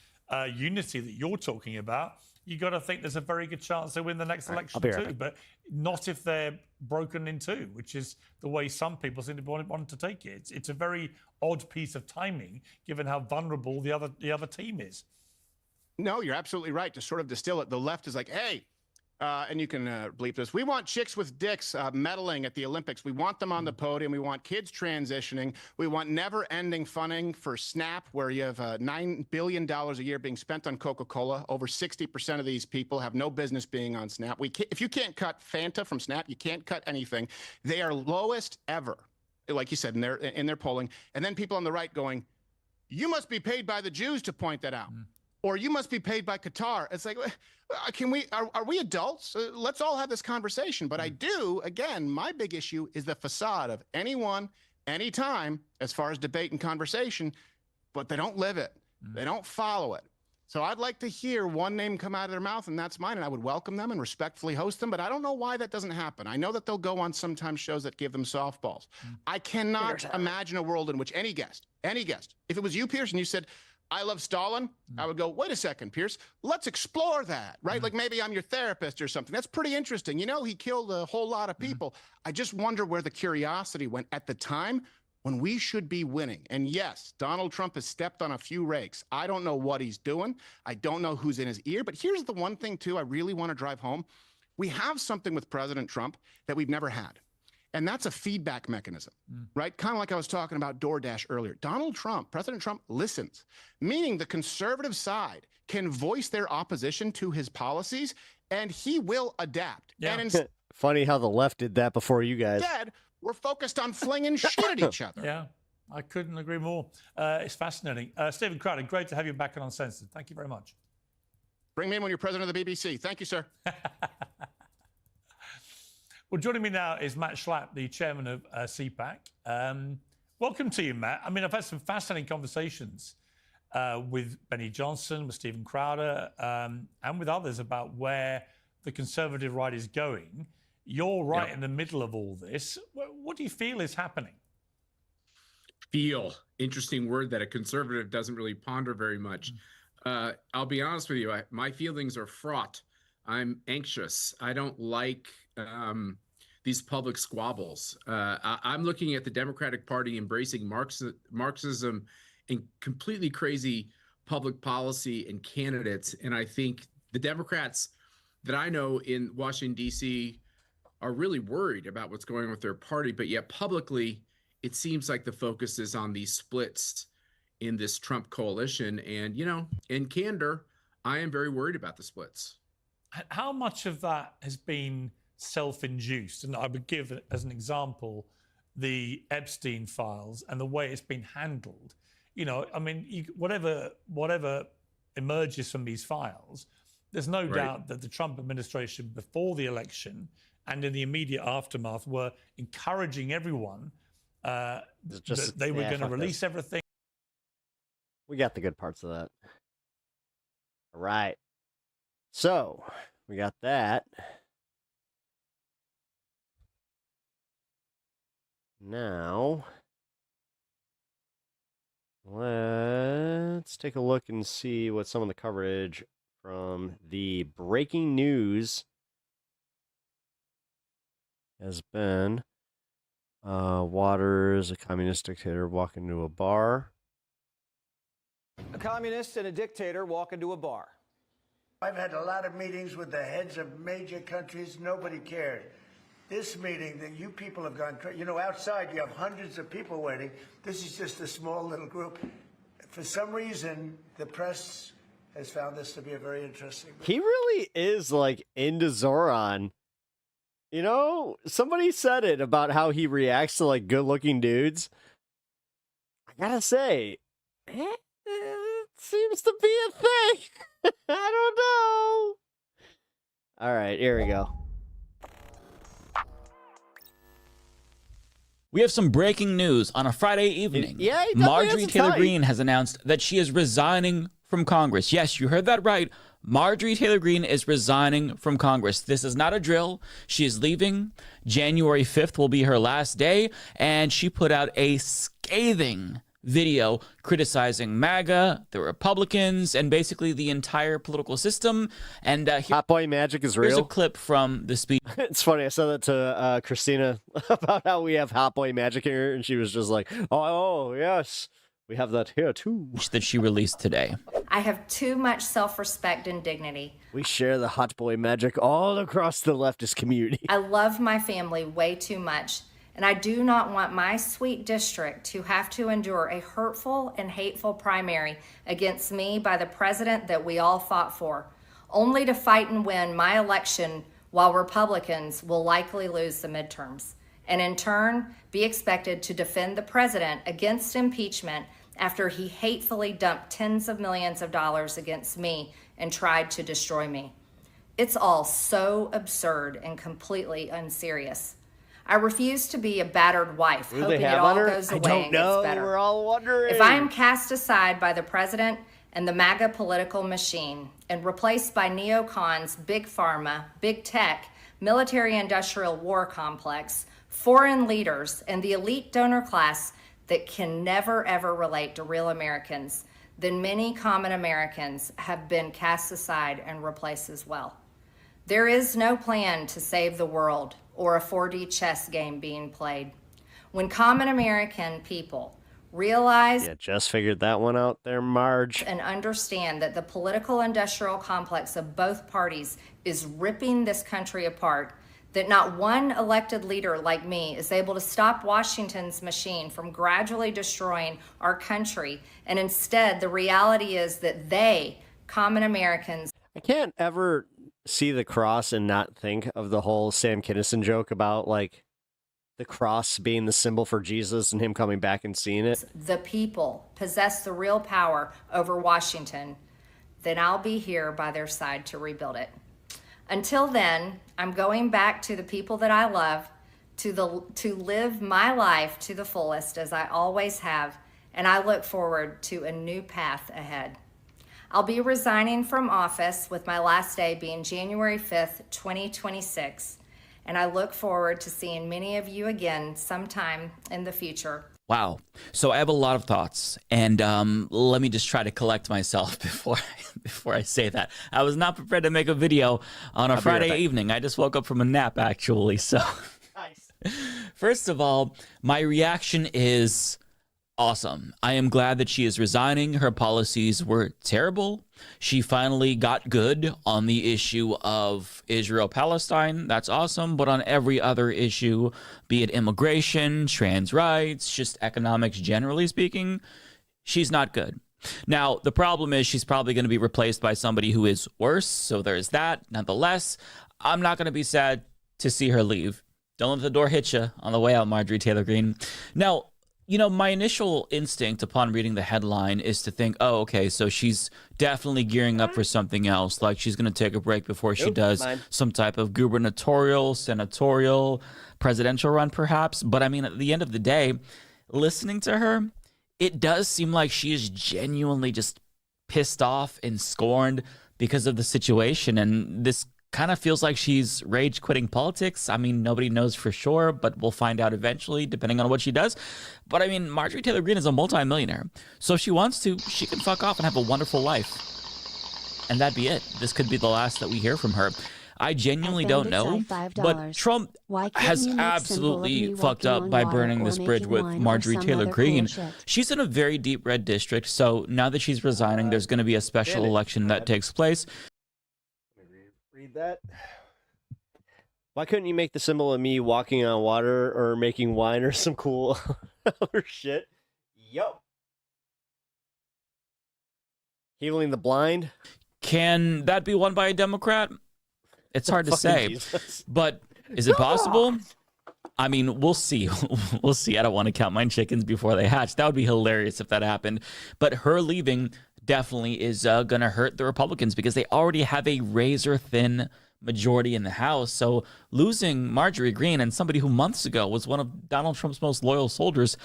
unity that you're talking about, you got to think there's a very good chance they win the next election too. But not if they're broken in two, which is the way some people seem to want to take it. It's a very odd piece of timing, given how vulnerable the other team is. No, you're absolutely right. To sort of distill it, the left is like, hey, and you can bleep this. We want chicks with dicks medaling at the Olympics. We want them on the podium. We want kids transitioning. We want never-ending funding for SNAP, where you have $9 billion a year being spent on Coca-Cola. Over 60% of these people have no business being on SNAP. If you can't cut Fanta from SNAP, you can't cut anything. They are lowest ever, like you said, in their polling. And then people on the right going, you must be paid by the Jews to point that out. Or you must be paid by Qatar. It's like, are we adults? Let's all have this conversation. But I do, again, my big issue is the facade of anyone, anytime, as far as debate and conversation, but they don't live it. They don't follow it. So I'd like to hear one name come out of their mouth, and that's mine, and I would welcome them and respectfully host them, but I don't know why that doesn't happen. I know that they'll go on sometimes shows that give them softballs. I cannot imagine a world in which any guest, if it was you, Pierce, and you said, I love Stalin, I would go, wait a second, Pierce, let's explore that, right? Like maybe I'm your therapist or something. That's pretty interesting. You know, he killed a whole lot of people. I just wonder where the curiosity went at the time when we should be winning. And yes, Donald Trump has stepped on a few rakes. I don't know what he's doing. I don't know who's in his ear. But here's the one thing, too, I really want to drive home. We have something with President Trump that we've never had. And that's a feedback mechanism, right? Kind of like I was talking about DoorDash earlier. Donald Trump, President Trump, listens, meaning the conservative side can voice their opposition to his policies, and he will adapt. Yeah. And Funny how the left did that before you guys. instead, we're focused on flinging shit at each other. Yeah, I couldn't agree more. It's fascinating. Stephen Crowder, great to have you back on Uncensored. Thank you very much. Bring me in when you're president of the BBC. Thank you, sir. Well, joining me now is Matt Schlapp, the chairman of CPAC. Welcome to you, Matt. I mean, I've had some fascinating conversations with Benny Johnson, with Stephen Crowder, and with others about where the conservative right is going. You're right in the middle of all this. What do you feel is happening? Feel. Interesting word that a conservative doesn't really ponder very much. I'll be honest with you. My feelings are fraught. I'm anxious. I don't like these public squabbles. I'm looking at the Democratic Party embracing Marxism and completely crazy public policy and candidates. And I think the Democrats that I know in Washington, D.C. are really worried about what's going on with their party. But yet publicly, it seems like the focus is on these splits in this Trump coalition. And, you know, in candor, I am very worried about the splits. How much of that has been self-induced? And I would give, as an example, the Epstein files and the way it's been handled. You know, I mean, whatever emerges from these files, there's no doubt that the Trump administration before the election and in the immediate aftermath were encouraging everyone that they were going to release everything. We got the good parts of that. All right. So, we got that. Now, let's take a look and see what some of the coverage from the breaking news has been. Waters, a communist dictator, walk into a bar. A communist and a dictator walk into a bar. I've had a lot of meetings with the heads of major countries. Nobody cared. This meeting that you people have gone, you know, outside you have hundreds of people waiting. This is just a small little group. For some reason, the press has found this to be a very interesting group. He really is like into Zoran. You know, somebody said it about how he reacts to like good-looking dudes. I gotta say, it seems to be a thing. I don't know. All right, here we go. We have some breaking news on a Friday evening. Marjorie Taylor Greene has announced that she is resigning from Congress. Yes, you heard that right. Marjorie Taylor Greene is resigning from Congress. This is not a drill. She is leaving. January 5th will be her last day, and she put out a scathing video criticizing MAGA, the Republicans, and basically the entire political system. And Hot Boy Magic is real. Here's a clip from the speech. It's funny. I said that to Christina about how we have Hot Boy Magic here, and she was just like, oh, yes, we have that here too. That she released today. I have too much self-respect and dignity. We share the Hot Boy Magic all across the leftist community. I love my family way too much, and I do not want my sweet district to have to endure a hurtful and hateful primary against me by the president that we all fought for, only to fight and win my election while Republicans will likely lose the midterms, and in turn be expected to defend the president against impeachment after he hatefully dumped tens of millions of dollars against me and tried to destroy me. It's all so absurd and completely unserious. I refuse to be a battered wife, hoping it all goes away and gets better. We're all wondering. If I am cast aside by the president and the MAGA political machine and replaced by neocons, big pharma, big tech, military-industrial war complex, foreign leaders, and the elite donor class that can never ever relate to real Americans, then many common Americans have been cast aside and replaced as well. There is no plan to save the world or a 4D chess game being played. When common American people realize just figured that one out there, Marge, and understand that the political industrial complex of both parties is ripping this country apart, that not one elected leader like me is able to stop Washington's machine from gradually destroying our country. And instead, the reality is that they, common Americans... I can't ever see the cross and not think of the whole Sam Kinison joke about, like, the cross being the symbol for Jesus and him coming back and seeing it. The people possess the real power over Washington, then I'll be here by their side to rebuild it. Until then, I'm going back to the people that I love, to live my life to the fullest as I always have, and I look forward to a new path ahead. I'll be resigning from office with my last day being January 5th, 2026, and I look forward to seeing many of you again sometime in the future. Wow. So I have a lot of thoughts, and let me just try to collect myself before I say that. I was not prepared to make a video on a Friday evening. I just woke up from a nap, actually. So, first of all, my reaction is awesome. I am glad that she is resigning. Her policies were terrible. She finally got good on the issue of Israel-Palestine. That's awesome. But on every other issue, be it immigration, trans rights, just economics generally speaking, she's not good. Now, the problem is she's probably going to be replaced by somebody who is worse. So there's that. Nonetheless, I'm not going to be sad to see her leave. Don't let the door hit you on the way out, Marjorie Taylor Greene. Now, you know, my initial instinct upon reading the headline is to think, oh, okay, so she's definitely gearing up for something else. Like she's going to take a break before she does some type of gubernatorial, senatorial, presidential run, perhaps. But I mean, at the end of the day, listening to her, it does seem like she is genuinely just pissed off and scorned because of the situation. And this kind of feels like she's rage quitting politics. I mean, nobody knows for sure, but we'll find out eventually, depending on what she does. But I mean, Marjorie Taylor Greene is a multimillionaire. So if she wants to, she can fuck off and have a wonderful life. And that'd be it. This could be the last that we hear from her. I genuinely don't know, but Trump has absolutely fucked up by burning this bridge with Marjorie Taylor Greene. She's in a very deep red district, so now that she's resigning, there's going to be a special election that takes place. Read that. Why couldn't you make the symbol of me walking on water or making wine or some cool other shit? Yup. Healing the blind? Can that be won by a Democrat? It's hard to say, but is it possible? I mean, we'll see. We'll see. I don't want to count my chickens before they hatch. That would be hilarious if that happened. But her leaving definitely is going to hurt the Republicans because they already have a razor-thin majority in the House. So losing Marjorie Greene and somebody who months ago was one of Donald Trump's most loyal soldiers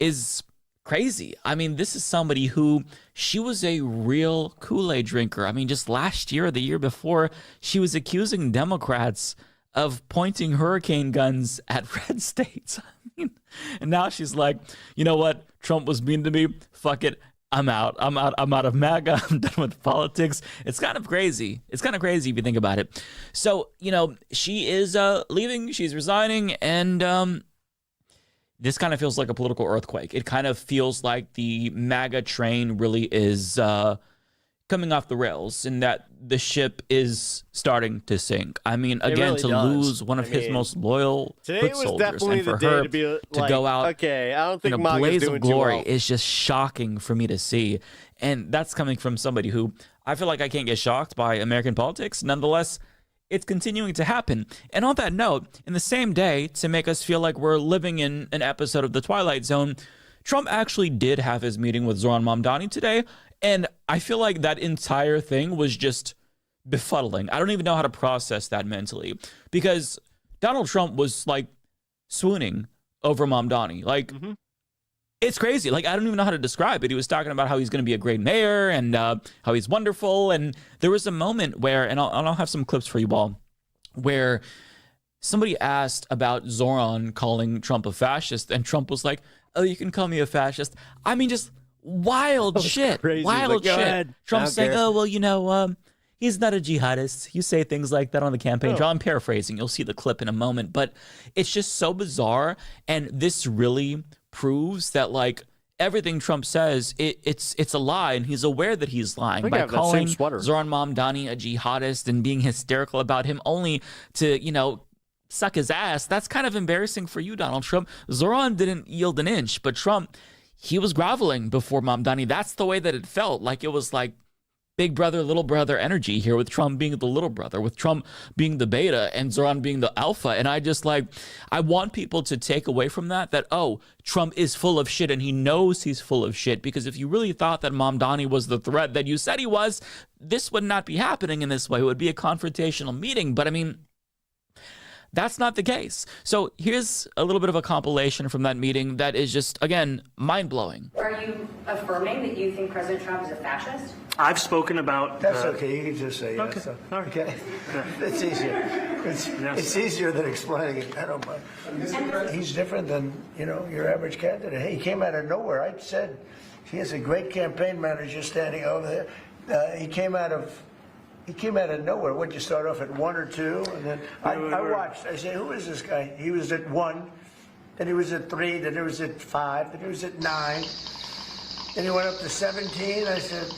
is crazy. I mean, this is somebody who, she was a real Kool-Aid drinker. I mean, just last year or the year before, she was accusing Democrats of pointing hurricane guns at red states. I mean, and now she's like, you know what? Trump was mean to me. Fuck it. I'm out. I'm out of MAGA. I'm done with politics. It's kind of crazy. It's kind of crazy if you think about it. So, she is leaving. She's resigning. And this kind of feels like a political earthquake. It kind of feels like the MAGA train really is coming off the rails and that the ship is starting to sink. I mean, again, to lose one of his most loyal foot soldiers and for her to go out okay, I don't think in a blaze of glory is just shocking for me to see. And that's coming from somebody who I feel like I can't get shocked by American politics. Nonetheless, it's continuing to happen. And on that note, in the same day, to make us feel like we're living in an episode of The Twilight Zone, Trump actually did have his meeting with Zoran Mamdani today. And I feel like that entire thing was just befuddling. I don't even know how to process that mentally, because Donald Trump was like swooning over Mamdani. Like, it's crazy. Like, I don't even know how to describe it. He was talking about how he's going to be a great mayor and how he's wonderful. And there was a moment where, and I'll have some clips for you all, where somebody asked about Zoran calling Trump a fascist, and Trump was like, "Oh, you can call me a fascist." I mean, just wild shit. Crazy. Wild Go shit. ahead. Trump's saying, "Oh, well, he's not a jihadist." You say things like that on the campaign trail. I'm paraphrasing. You'll see the clip in a moment. But it's just so bizarre. And this really proves that, like, everything Trump says, it's a lie. And he's aware that he's lying by calling Zoran Mamdani a jihadist and being hysterical about him only to, suck his ass. That's kind of embarrassing for you, Donald Trump. Zoran didn't yield an inch, but Trump, he was groveling before Mamdani. That's the way that it felt. Like, it was like big brother, little brother energy here, with Trump being the little brother, with Trump being the beta and Zoran being the alpha. And I want people to take away from that, oh, Trump is full of shit and he knows he's full of shit. Because if you really thought that Mamdani was the threat that you said he was, this would not be happening in this way. It would be a confrontational meeting. But I mean, that's not the case. So here's a little bit of a compilation from that meeting that is just, again, mind-blowing. Are you affirming that you think President Trump is a fascist? I've spoken about... That's okay. You can just say okay. yes. Okay. It's easier. It's easier than explaining it. I don't mind. He's different than, your average candidate. He came out of nowhere. I said he has a great campaign manager standing over there. He came out of nowhere. Would you start off at 1 or 2? And then I watched. I said, who is this guy? He was at 1, then he was at 3, then he was at 5, then he was at 9. Then he went up to 17. I said,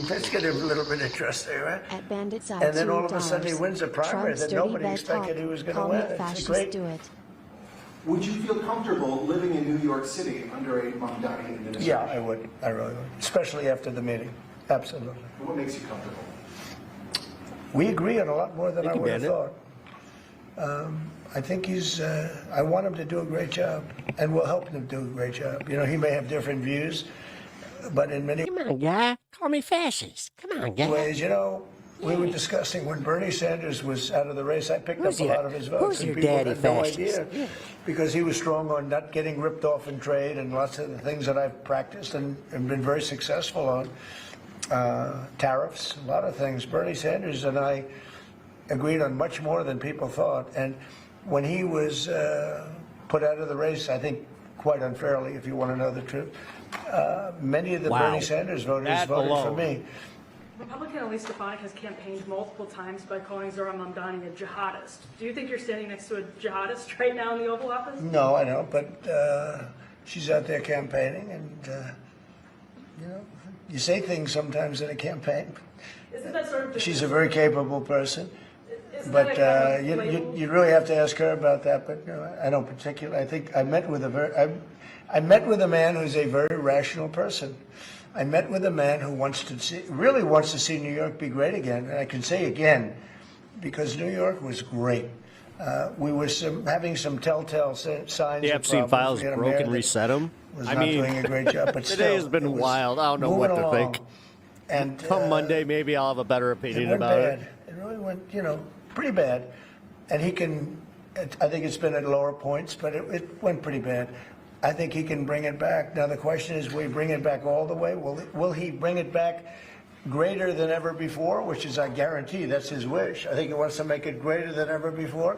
that's getting a little bit interesting, right? At Bandit's and then all of a sudden he wins a primary that nobody expected he was going to win. It's great. Would you feel comfortable living in New York City under a Mamdani administration? Yeah, I would. I really would. Especially after the meeting. Absolutely. What makes you comfortable? We agree on a lot more than I would have thought. I think I want him to do a great job, and we'll help him do a great job. He may have different views, but in many... Come on, guy. Call me fascist. Come on, guy. Ways, we were discussing when Bernie Sanders was out of the race, I picked up a lot of his votes. Who's your people daddy had no fascist? idea, because he was strong on not getting ripped off in trade and lots of the things that I've practiced and been very successful on. Tariffs, a lot of things. Bernie Sanders and I agreed on much more than people thought. And when he was put out of the race, I think quite unfairly, if you want to know the truth, many of the Bernie Sanders voters voted for me. Republican Elise Stefanik has campaigned multiple times by calling Zoran Mamdani a jihadist. Do you think you're standing next to a jihadist right now in the Oval Office? No, I don't, but she's out there campaigning, and you say things sometimes in a campaign. Isn't that sort of She's a very capable person, but you really have to ask her about that. But I don't particularly. I think I met with I met with a man who's a very rational person. I met with a man who really wants to see New York be great again. And I can say again, because New York was great. We were having some telltale signs. The Epstein files broke and reset them. Was not doing a great job, but today has been wild. I don't know what to think. And come Monday, maybe I'll have a better opinion about it. It really went, pretty bad. And he can. I think it's been at lower points, but it went pretty bad. I think he can bring it back. Now the question is, will he bring it back all the way? Will he bring it back greater than ever before? Which is, I guarantee, that's his wish. I think he wants to make it greater than ever before.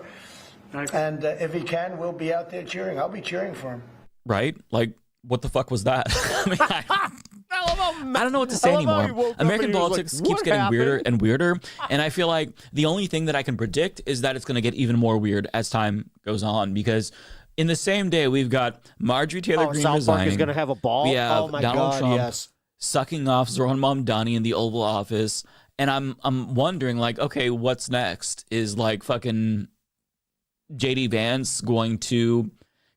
And if he can, we'll be out there cheering. I'll be cheering for him. Right? Like, what the fuck was that? I mean, I don't know what to say anymore. American politics keeps getting weirder and weirder, and I feel like the only thing that I can predict is that it's going to get even more weird as time goes on, because in the same day we've got Marjorie Taylor Greene South resigning. Park is going to have a ball. We have oh my Donald God, Trump yes. sucking off Zoran Mamdani in the Oval Office, and I'm wondering, like, okay, what's next? Is like fucking JD Vance going to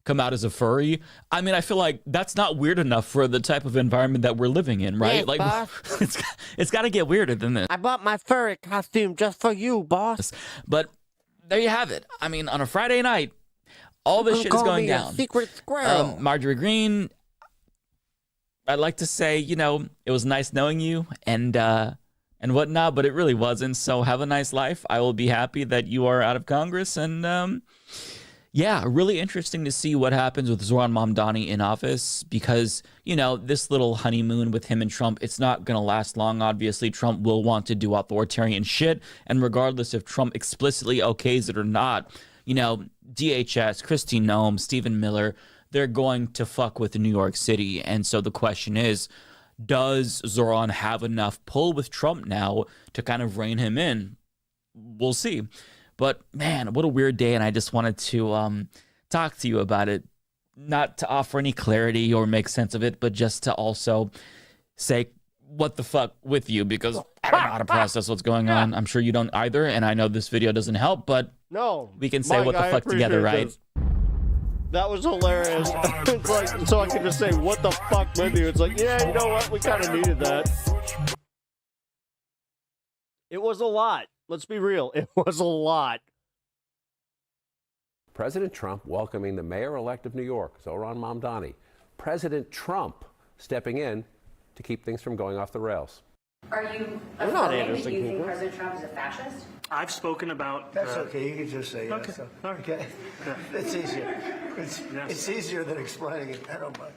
come out as a furry? I mean, I feel like that's not weird enough for the type of environment that we're living in, right? Yes, like, boss. it's got to get weirder than this. I bought my furry costume just for you, boss. But there you have it. I mean, on a Friday night, all this shit is going down. Secret squirrel. Marjorie Greene, I'd like to say, you know, it was nice knowing you and whatnot, but it really wasn't. So have a nice life. I will be happy that you are out of Congress. And yeah, really interesting to see what happens with Zoran Mamdani in office, because, you know, this little honeymoon with him and Trump, it's not going to last long. Obviously, Trump will want to do authoritarian shit. And regardless if Trump explicitly okays it or not, you know, DHS, Kristi Noem, Stephen Miller, they're going to fuck with New York City. And so the question is, does Zoran have enough pull with Trump now to kind of rein him in? We'll see. But man, what a weird day. And I just wanted to talk to you about it, not to offer any clarity or make sense of it, but just to also say what the fuck with you, because I don't know how to process what's going on. I'm sure you don't either. And I know this video doesn't help, but no, we can say Mike, what the fuck together, right? This. That was hilarious. It's like, so I can just say, what the fuck with you? It's like, yeah, you know what? We kind of needed that. It was a lot. Let's be real. It was a lot. President Trump welcoming the mayor-elect of New York, Zoran Mamdani. President Trump stepping in to keep things from going off the rails. Are you affirming that you think President Trump is a fascist? I've spoken about... That's okay. You can just say yes. Okay. Okay. It's easier. It's easier than explaining it. I don't mind.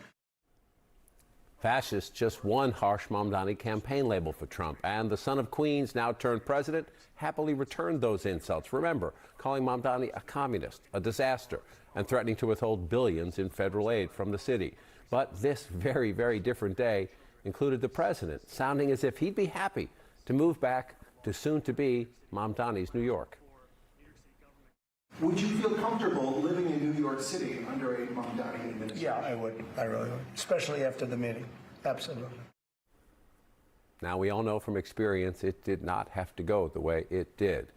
Fascist, just one harsh Mamdani campaign label for Trump. And the son of Queens, now turned president, happily returned those insults. Remember, calling Mamdani a communist, a disaster, and threatening to withhold billions in federal aid from the city. But this very, very different day included the president sounding as if he'd be happy to move back to soon-to-be Mamdani's New York. Would you feel comfortable living in New York City under a Mamdani administration? Yeah, I would. I really would. Especially after the meeting. Absolutely. Now, we all know from experience it did not have to go the way it did.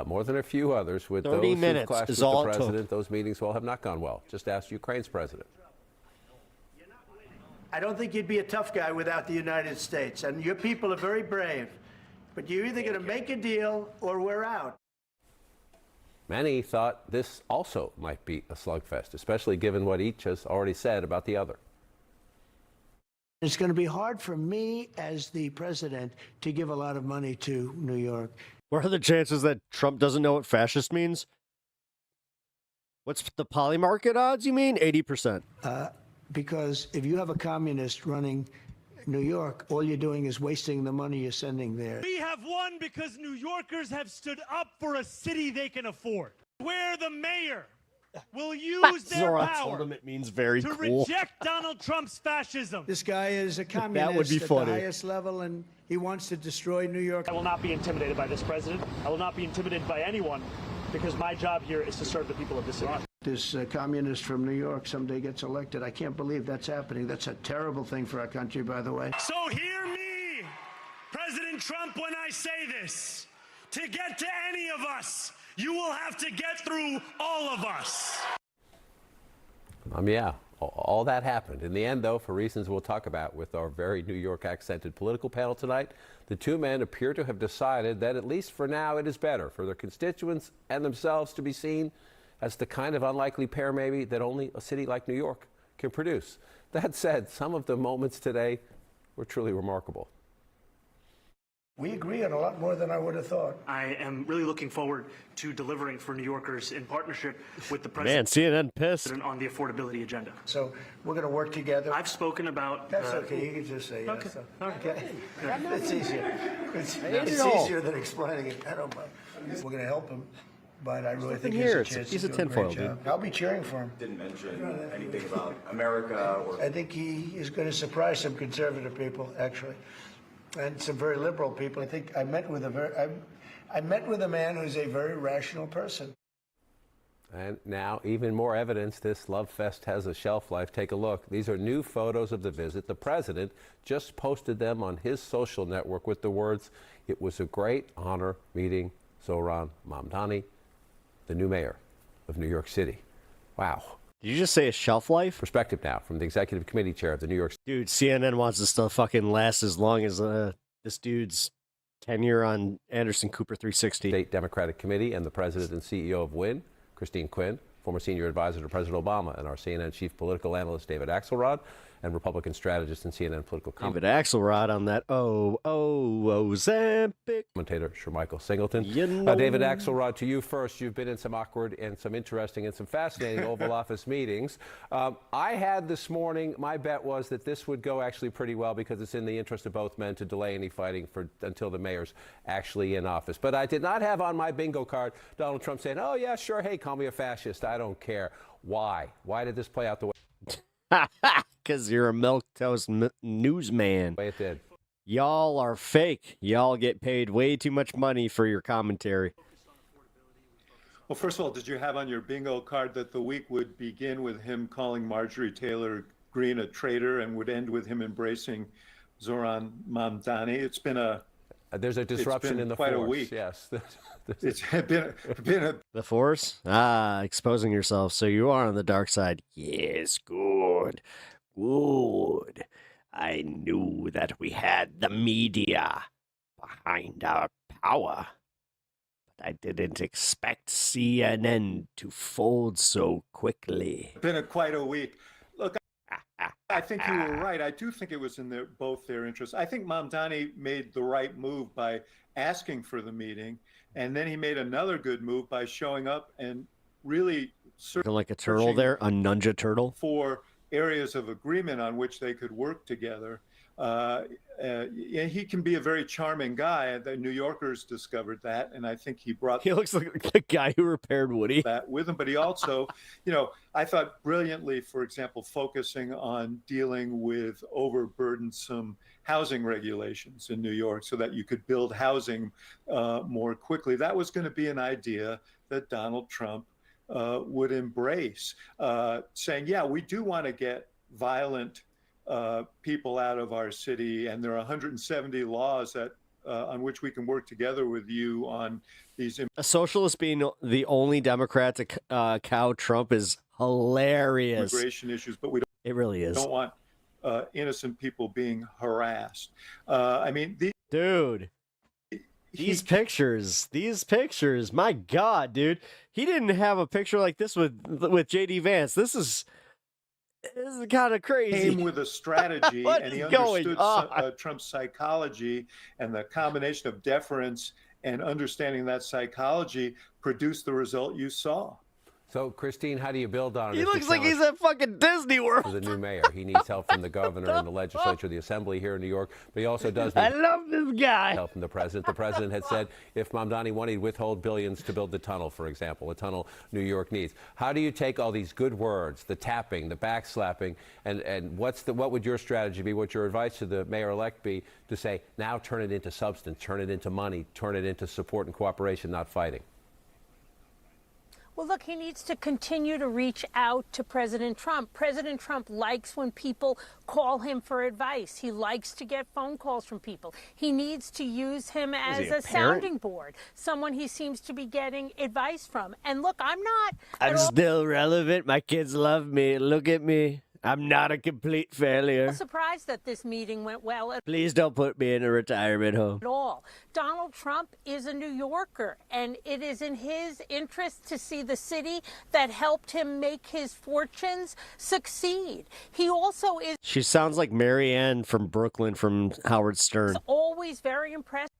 More than a few others, with those who've clashed with the president, those meetings will have not gone well. Just ask Ukraine's president. I don't think you'd be a tough guy without the United States. And your people are very brave. But you're either going to make a deal or we're out. Many thought this also might be a slugfest, especially given what each has already said about the other. It's going to be hard for me as the president to give a lot of money to New York. What are the chances that Trump doesn't know what fascist means? What's the poly market odds, you mean? 80%. Because if you have a communist running New York, all you're doing is wasting the money you're sending there. We have won because New Yorkers have stood up for a city they can afford, where the mayor will use their power it means very to cool. reject Donald Trump's fascism. This guy is a communist That would be funny. At the highest level, and he wants to destroy New York. I will not be intimidated by this president. I will not be intimidated by anyone, because my job here is to serve the people of this city. This communist from New York someday gets elected. I can't believe that's happening. That's a terrible thing for our country, by the way. So hear me, President Trump, when I say this. To get to any of us, you will have to get through all of us. Yeah, all that happened. In the end, though, for reasons we'll talk about with our very New York accented political panel tonight, the two men appear to have decided that, at least for now, it is better for their constituents and themselves to be seen as the kind of unlikely pair, maybe, that only a city like New York can produce. That said, some of the moments today were truly remarkable. We agree on a lot more than I would have thought. I am really looking forward to delivering for New Yorkers in partnership with the president. Man, CNN pissed. On the affordability agenda. So we're going to work together. I've spoken about... That's okay. You can just say yes. Okay. Okay. It's easier. It's easier than explaining it. I don't mind. We're going to help him but I really think here. he has a chance He's to a do tinfoil, great job. dude. I'll be cheering for him. Didn't mention anything about America or... I think he is going to surprise some conservative people, actually, and some very liberal people. I think I met with a man who's a very rational person. And now, even more evidence this love fest has a shelf life. Take a look. These are new photos of the visit. The president just posted them on his social network with the words, "It was a great honor meeting Zohran Mamdani, the new mayor of New York City." Wow. Did you just say a shelf life? Perspective now from the executive committee chair of the New York City. Dude, CNN wants this to fucking last as long as this dude's tenure on Anderson Cooper 360. State Democratic Committee and the president and CEO of WIN, Christine Quinn, former senior advisor to President Obama, and our CNN chief political analyst, David Axelrod, and Republican strategist and CNN political David Axelrod on that Ozempic. Commentator Shermichael Singleton. You know. David Axelrod, to you first. You've been in some awkward and some interesting and some fascinating Oval Office meetings. I had this morning, my bet was that this would go actually pretty well because it's in the interest of both men to delay any fighting until the mayor's actually in office. But I did not have on my bingo card Donald Trump saying, "Oh, yeah, sure, hey, call me a fascist. I don't care." Why? Why did this play out the way? Because you're a milquetoast newsman. The way it did. Y'all are fake. Y'all get paid way too much money for your commentary. Well, first of all, did you have on your bingo card that the week would begin with him calling Marjorie Taylor Greene a traitor and would end with him embracing Zohran Mamdani? It's been there's a disruption in the quite force. A week. Yes. It's been a The Force? Exposing yourself. So you are on the dark side. Yes, good. Good. I knew that we had the media behind our power. But I didn't expect CNN to fold so quickly. been quite a week. Look, I think you were right. I do think it was in both their interests. I think Mamdani made the right move by asking for the meeting, and then he made another good move by showing up and really Looking like a turtle there, a Nunja turtle. For areas of agreement on which they could work together. He can be a very charming guy. The New Yorkers discovered that, and I think he brought. He looks like the guy who repaired Woody. That with him, but he also, I thought brilliantly, for example, focusing on dealing with overburdensome housing regulations in New York, so that you could build housing more quickly. That was going to be an idea that Donald Trump would embrace, saying, yeah, we do want to get violent people out of our city, and there are 170 laws that on which we can work together with you on these. A socialist being the only Democrat to cow Trump is hilarious. Immigration issues, but we don't. It really is. Don't want innocent people being harassed. Dude. These pictures, my God, dude. He didn't have a picture like this with JD Vance. This is kind of crazy. Came with a strategy, and he understood Trump's psychology, and the combination of deference and understanding that psychology produced the result you saw. So, Christine, how do you build on it? He looks like he's at fucking Disney World. The new mayor. He needs help from the governor and the legislature, the assembly here in New York, but he also does need I love this guy. Help from the president. The president had said if Mamdani wanted to withhold billions to build the tunnel, for example, a tunnel New York needs. How do you take all these good words, the tapping, the backslapping, and what would your strategy be? What your advice to the mayor-elect be to say, now turn it into substance, turn it into money, turn it into support and cooperation, not fighting? Well, look, he needs to continue to reach out to President Trump. President Trump likes when people call him for advice. He likes to get phone calls from people. He needs to use him as a sounding board, someone he seems to be getting advice from. And look, I'm still relevant. My kids love me. Look at me. I'm not a complete failure. I'm surprised that this meeting went well. Please don't put me in a retirement home. At all. Donald Trump is a New Yorker, and it is in his interest to see the city that helped him make his fortunes succeed. He also is. She sounds like Marianne from Brooklyn from Howard Stern. Always always very impressed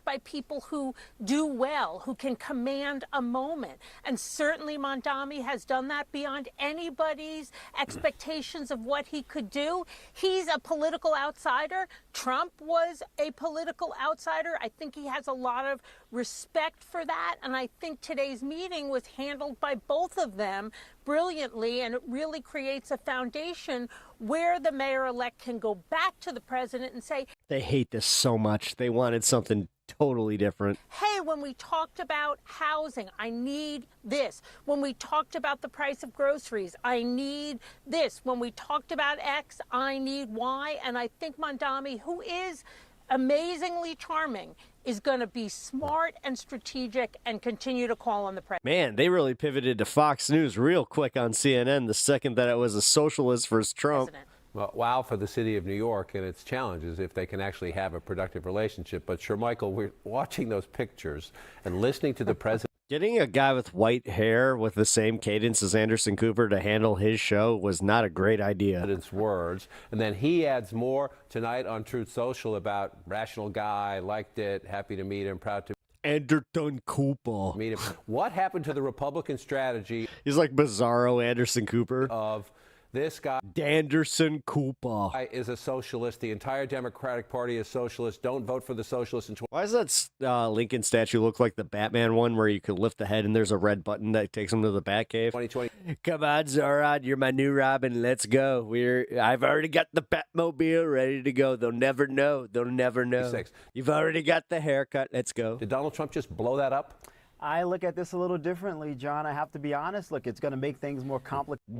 by people who do well, who can command a moment. And certainly Mamdani has done that beyond anybody's expectations of what he could do. He's a political outsider. Trump was a political outsider. I think he has a lot of respect for that. And I think today's meeting was handled by both of them brilliantly, and it really creates a foundation where the mayor-elect can go back to the president and say, they hate this so much. They wanted something totally different. hey, when we talked about housing, I need this. When we talked about the price of groceries, I need this. When we talked about X, I need Y. And I think Mamdani, who is amazingly charming, is going to be smart and strategic and continue to call on the president. Man, they really pivoted to Fox News real quick on CNN the second that it was a socialist versus Trump. Well, wow for the city of New York and its challenges if they can actually have a productive relationship. But sure, Michael, we're watching those pictures and listening to the president. Getting a guy with white hair with the same cadence as Anderson Cooper to handle his show was not a great idea. Words. And then he adds more tonight on Truth Social about rational guy, liked it, happy to meet him, proud to Anderson Cooper. meet him. What happened to the Republican strategy? He's like Bizarro Anderson Cooper. Of this guy, Anderson Cooper, is a socialist. The entire Democratic Party is socialist. Don't vote for the socialists. Why does that Lincoln statue look like the Batman one where you could lift the head and there's a red button that takes him to the Batcave? 2020. Come on, Zoran, you're my new Robin. Let's go. I've already got the Batmobile ready to go. They'll never know. They'll never know. You've already got the haircut. Let's go. Did Donald Trump just blow that up? I look at this a little differently, John. I have to be honest. Look, it's going to make things more complicated.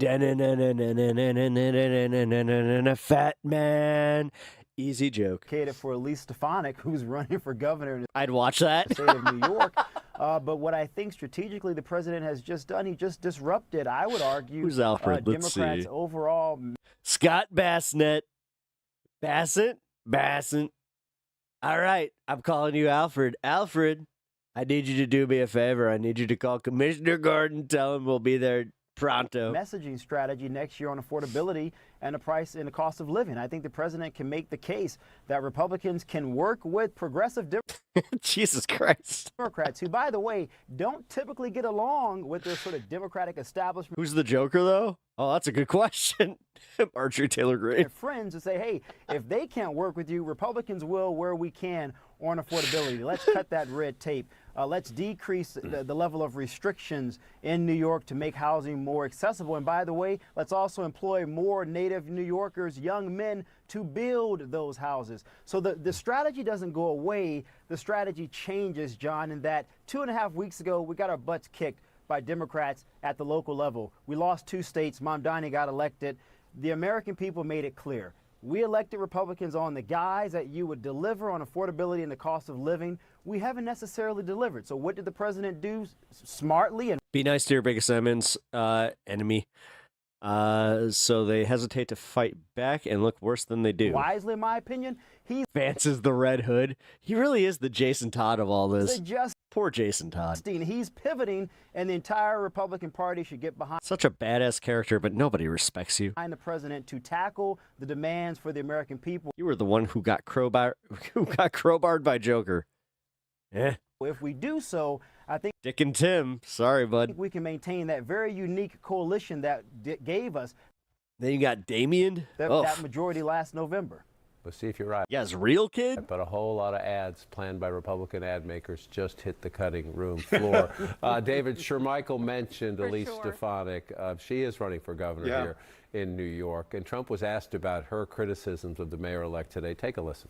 Fat man. Easy joke. For Elise Stefanik, who's running for governor. I'd watch that. The state of New York. But what I think strategically the president has just done, he just disrupted, I would argue, who's Alfred? Let's Democrats see. Overall. Scott Bassett. Bassett? All right, I'm calling you Alfred. Alfred, I need you to do me a favor. I need you to call Commissioner Gordon, tell him we'll be there pronto. Messaging strategy next year on affordability and the price and the cost of living. I think the president can make the case that Republicans can work with progressive Jesus Christ. Democrats, who, by the way, don't typically get along with their sort of Democratic establishment. Who's the Joker, though? Oh, that's a good question. Marjorie Taylor Greene. Their friends to say, hey, if they can't work with you, Republicans will where we can on affordability. Let's cut that red tape. Let's decrease the level of restrictions in New York to make housing more accessible. And by the way, let's also employ more native New Yorkers, young men, to build those houses. So the strategy doesn't go away. The strategy changes, John, in that 2.5 weeks ago, we got our butts kicked by Democrats at the local level. We lost 2 states. Mamdani got elected. The American people made it clear. We elected Republicans on the guise that you would deliver on affordability and the cost of living. We haven't necessarily delivered. So what did the president do smartly? And be nice to your biggest enemy. So they hesitate to fight back and look worse than they do. Wisely, in my opinion, Vance is the Red Hood. He really is the Jason Todd of all this. Poor Jason Todd. He's pivoting, and the entire Republican Party should get behind. Such a badass character, but nobody respects you. Behind the president to tackle the demands for the American people. You were the one who got crowbarred by Joker. If we do so, I think Dick and Tim. Sorry, bud. We can maintain that very unique coalition that gave us. Then you got Damien. That majority last November. But see if you're right. Yeah, it's real, kid. But a whole lot of ads planned by Republican ad makers just hit the cutting room floor. David Shermichael mentioned Elise Stefanik. She is running for governor here in New York. And Trump was asked about her criticisms of the mayor-elect today. Take a listen.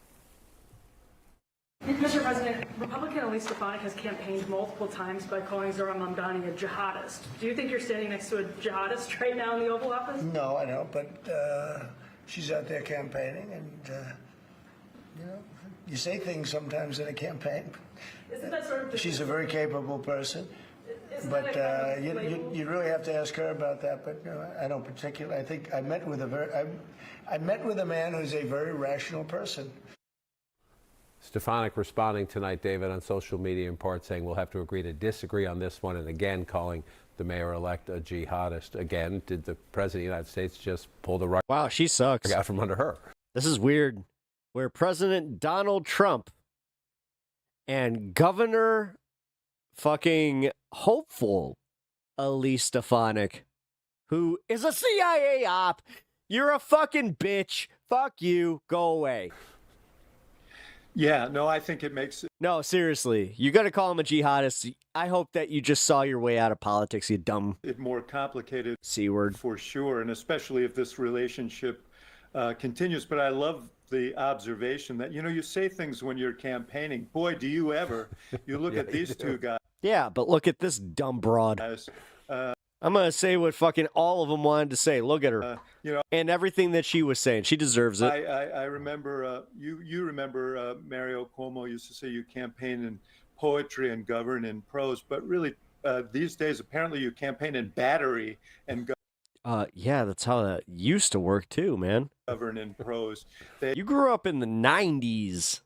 Mr. President, Republican Elise Stefanik has campaigned multiple times by calling Zoran Mamdani a jihadist. Do you think you're standing next to a jihadist right now in the Oval Office? No, I don't, but she's out there campaigning, and you say things sometimes in a campaign. Isn't that sort of she's a very capable person, but you really have to ask her about that. But I don't particularly. I think I met with a man who's a very rational person. Stefanik responding tonight, David, on social media in part saying we'll have to agree to disagree on this one, and again calling the mayor-elect a jihadist. Again, did the president of the United States just pull the rug? Wow, she sucks. Out from under her. This is weird. where President Donald Trump and Governor fucking hopeful Elise Stefanik, who is a CIA op. You're a fucking bitch. Fuck you. Go away. Yeah, no, I think it makes it. No, seriously. You got to call him a jihadist. I hope that you just saw your way out of politics, you dumb. It more complicated. C word. For sure, and especially if this relationship continues. But I love the observation that, you say things when you're campaigning. Boy, do you ever. You look at these two guys. Yeah, but look at this dumb broad. I'm going to say what fucking all of them wanted to say. Look at her. And everything that she was saying. She deserves it. I remember, you remember Mario Cuomo used to say you campaign in poetry and govern in prose. But really, these days, apparently you campaign in battery and yeah, that's how that used to work too, man. Govern in prose. You grew up in the 90s.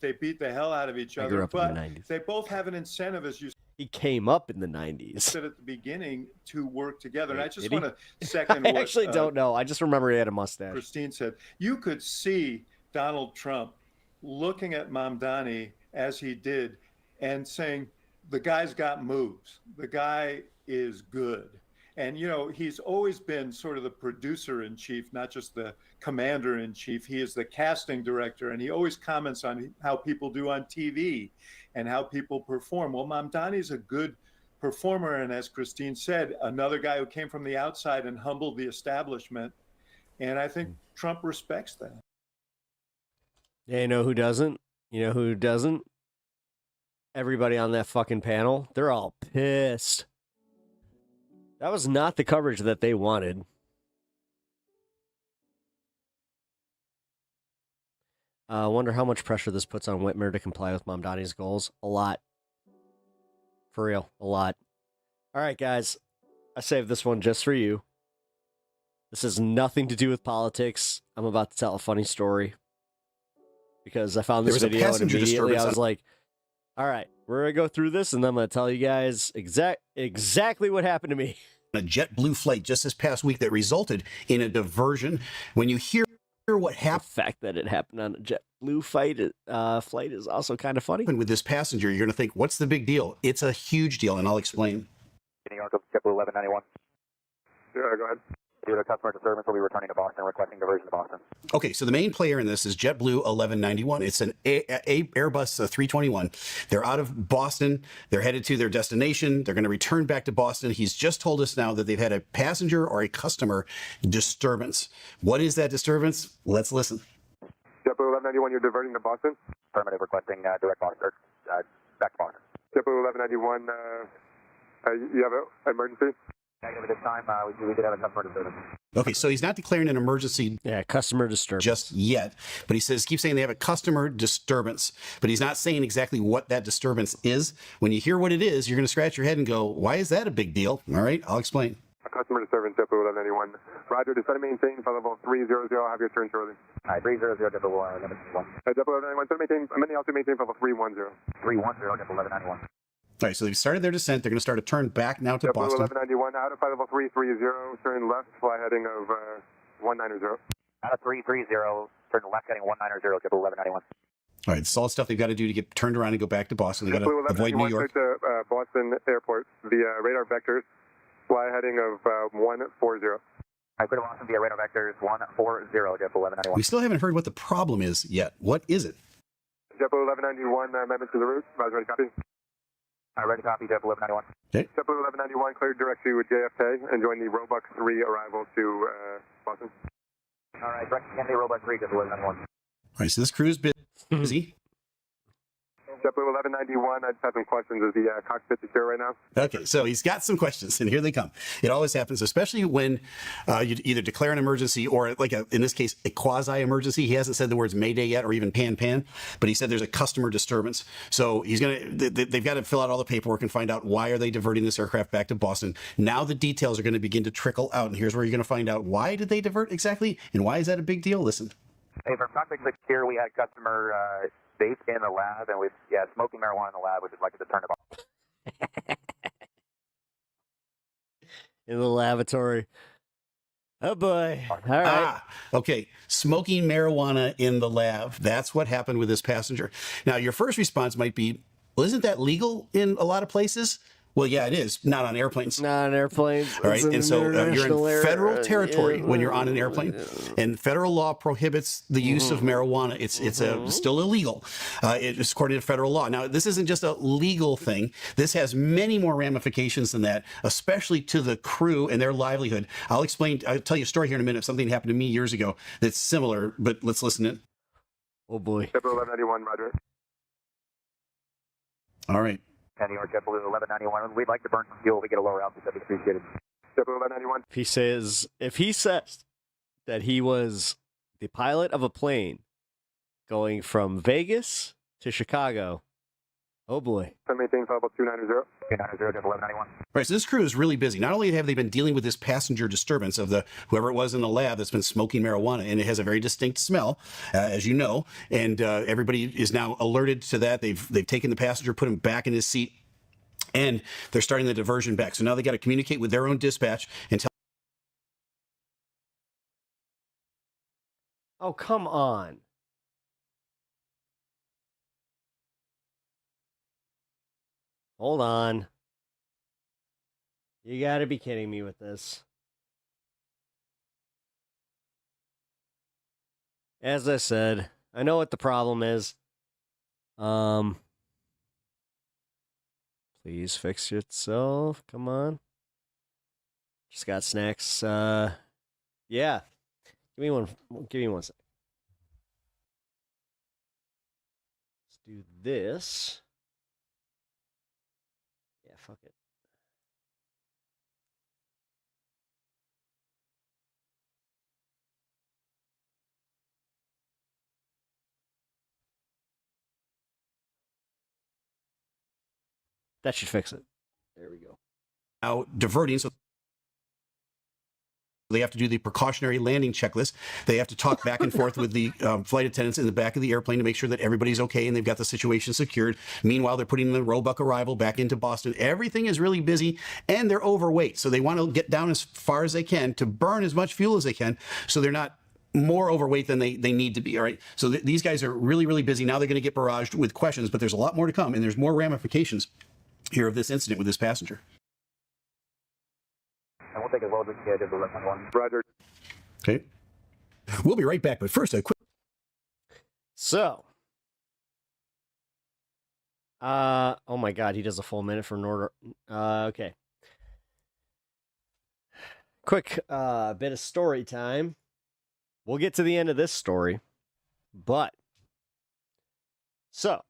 They beat the hell out of each other. grew up in but the 90s. They both have an incentive, as you He came up in the 90s. said at the beginning, to work together. And I just Did he? want to second I what actually don't know. I just remember he had a mustache. Christine said. You could see Donald Trump looking at MAMDANI as he did and saying, the guy's got moves. The guy is good. And, he's always been sort of the producer in chief, not just the commander in chief. He is the casting director, and he always comments on how people do on TV and how people perform. Well, Mamdani is a good performer. And as Christine said, another guy who came from the outside and humbled the establishment. And I think Trump respects that. Yeah, you know who doesn't? You know who doesn't? Everybody on that fucking panel. They're all pissed. That was not the coverage that they wanted. I wonder how much pressure this puts on Whitmer to comply with Mamdani's goals. A lot. For real, a lot. All right, guys. I saved this one just for you. This has nothing to do with politics. I'm about to tell a funny story. Because I found this video and immediately I was like, all right, we're going to go through this and then I'm going to tell you guys exactly what happened to me. A JetBlue flight just this past week that resulted in a diversion. When you hear what happened, the fact that it happened on a JetBlue flight is also kind of funny. With this passenger, you're going to think, what's the big deal? It's a huge deal, and I'll explain. New York, JetBlue 1191. Yeah, go ahead. Due to customer disturbance, will be returning to Boston, requesting diversion to Boston. Okay, so the main player in this is JetBlue 1191. It's an Airbus 321. They're out of Boston. They're headed to their destination. They're going to return back to Boston. He's just told us now that they've had a passenger or a customer disturbance. What is that disturbance? Let's listen. JetBlue 1191, you're diverting to Boston? Affirmative, requesting direct Boston, back to Boston. JetBlue 1191, you have an emergency? Negative at this time, we did have a customer disturbance. Okay, so he's not declaring an emergency. Yeah, customer disturbance. Just yet. But he keeps saying they have a customer disturbance. But he's not saying exactly what that disturbance is. When you hear what it is, you're going to scratch your head and go, why is that a big deal? All right, I'll explain. A customer disturbance, JetBlue 1191. Roger, descend and maintain for level 300. Have your turn shortly. All right, 300, JetBlue 1191. JetBlue 1191, send maintain, I'm going to also maintain for level 310. 310, JetBlue 1191. All right, so they've started their descent. They're going to start a turn back now to Boston. 1191, out of flight level 330, turn left, fly heading of 190. Out of 330, turn left heading 190, JetBlue 1191. All right, it's all stuff they've got to do to get turned around and go back to Boston. They've got to avoid New York. To Boston Airport via radar vectors, fly heading of 140. I clear Boston via radar vectors 140, JetBlue 1191. We still haven't heard what the problem is yet. What is it? JetBlue 1191, amendment to the route. Ready copy. Ready copy, JetBlue 1191. Okay. JetBlue 1191, cleared directly with JFK and join the Robux 3 arrival to Boston. All right, direct Kennedy Robux 3, JetBlue 1191. All right, so this crew's busy. JetBlue 1191, I just have some questions. Is the cockpit secure right now? Okay, so he's got some questions, and here they come. It always happens, especially when you either declare an emergency or, like in this case, a quasi-emergency. He hasn't said the words Mayday yet or even pan, but he said there's a customer disturbance. So they've got to fill out all the paperwork and find out why are they diverting this aircraft back to Boston. Now the details are going to begin to trickle out, and here's where you're going to find out why did they divert exactly, and why is that a big deal? Listen. Hey, for cockpit secure, we had customer vape in the lab, and smoking marijuana in the lab, which is like to turn it off. In the lavatory. Oh boy. All right. Okay. Smoking marijuana in the lab. That's what happened with this passenger. Now, your first response might be, well, isn't that legal in a lot of places? Well, yeah, it is. Not on airplanes. Not on airplanes. All right. And so you're in federal territory when you're on an yeah. airplane, and federal law prohibits the use of marijuana. It's still illegal. It's according to federal law. Now, this isn't just a legal thing. This has many more ramifications than that, especially to the crew and their livelihood. I'll tell you a story here in a minute. Something happened to me years ago that's similar, but let's listen in. Oh boy. 1191, Roger. All right. New York, JetBlue 1191. We'd like to burn some fuel. We get a lower altitude. That'd be appreciated. JetBlue 1191. If he says that he was the pilot of a plane going from Vegas to Chicago, oh boy. Maintain flight level 290. 290, Jet 1191. Right, so this crew is really busy. Not only have they been dealing with this passenger disturbance of whoever it was in the lab that's been smoking marijuana, and it has a very distinct smell, as you know, and everybody is now alerted to that. They've taken the passenger, put him back in his seat, and they're starting the diversion back. So now they got to communicate with their own dispatch and tell. Oh, come on. Hold on. You got to be kidding me with this. As I said, I know what the problem is. Please fix yourself. Come on. Just got snacks. Yeah. Give me one sec. Let's do this. Yeah, fuck it. That should fix it. There we go. Now diverting, so they have to do the precautionary landing checklist. They have to talk back and forth with the flight attendants in the back of the airplane to make sure that everybody's okay and they've got the situation secured. Meanwhile, they're putting the Roebuck arrival back into Boston. Everything is really busy, and they're overweight. So they want to get down as far as they can to burn as much fuel as they can so they're not more overweight than they need to be. All right. So these guys are really, really busy. Now they're going to get barraged with questions, but there's a lot more to come, and there's more ramifications here of this incident with this passenger. And we'll take as well as we can get to the 1191. Roger. Okay. We'll be right back, but first a quick. So. Oh my God, he does a full minute for Norder. Okay. Quick bit of story time. We'll get to the end of this story, but so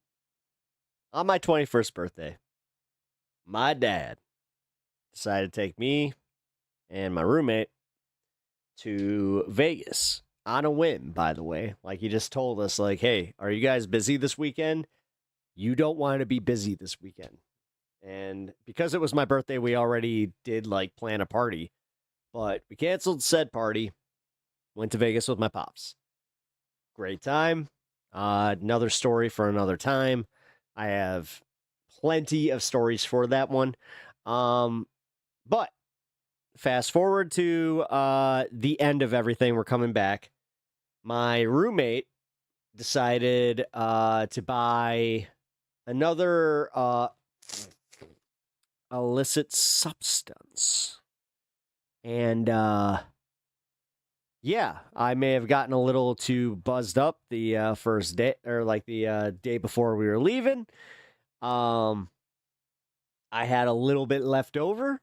on my 21st birthday, my dad decided to take me and my roommate to Vegas on a whim, by the way. Like, he just told us, like, hey, are you guys busy this weekend? You don't want to be busy this weekend. And because it was my birthday, we already did, like, plan a party. But we canceled said party, went to Vegas with my pops. Great time. Another story for another time. I have plenty of stories for that one. But fast forward to the end of everything. We're coming back. My roommate decided to buy another illicit substance. And yeah, I may have gotten a little too buzzed up the first day, or like the day before we were leaving. I had a little bit left over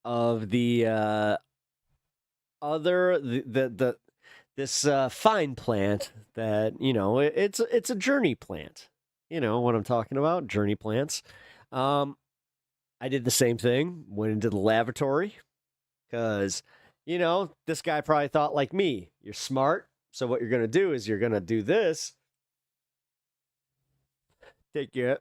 of the this fine plant that, you know, it's a journey plant. You know what I'm talking about? Journey plants. I did the same thing, went into the lavatory because, you know, this guy probably thought like me, you're smart. So what you're going to do is you're going to do this. Take it.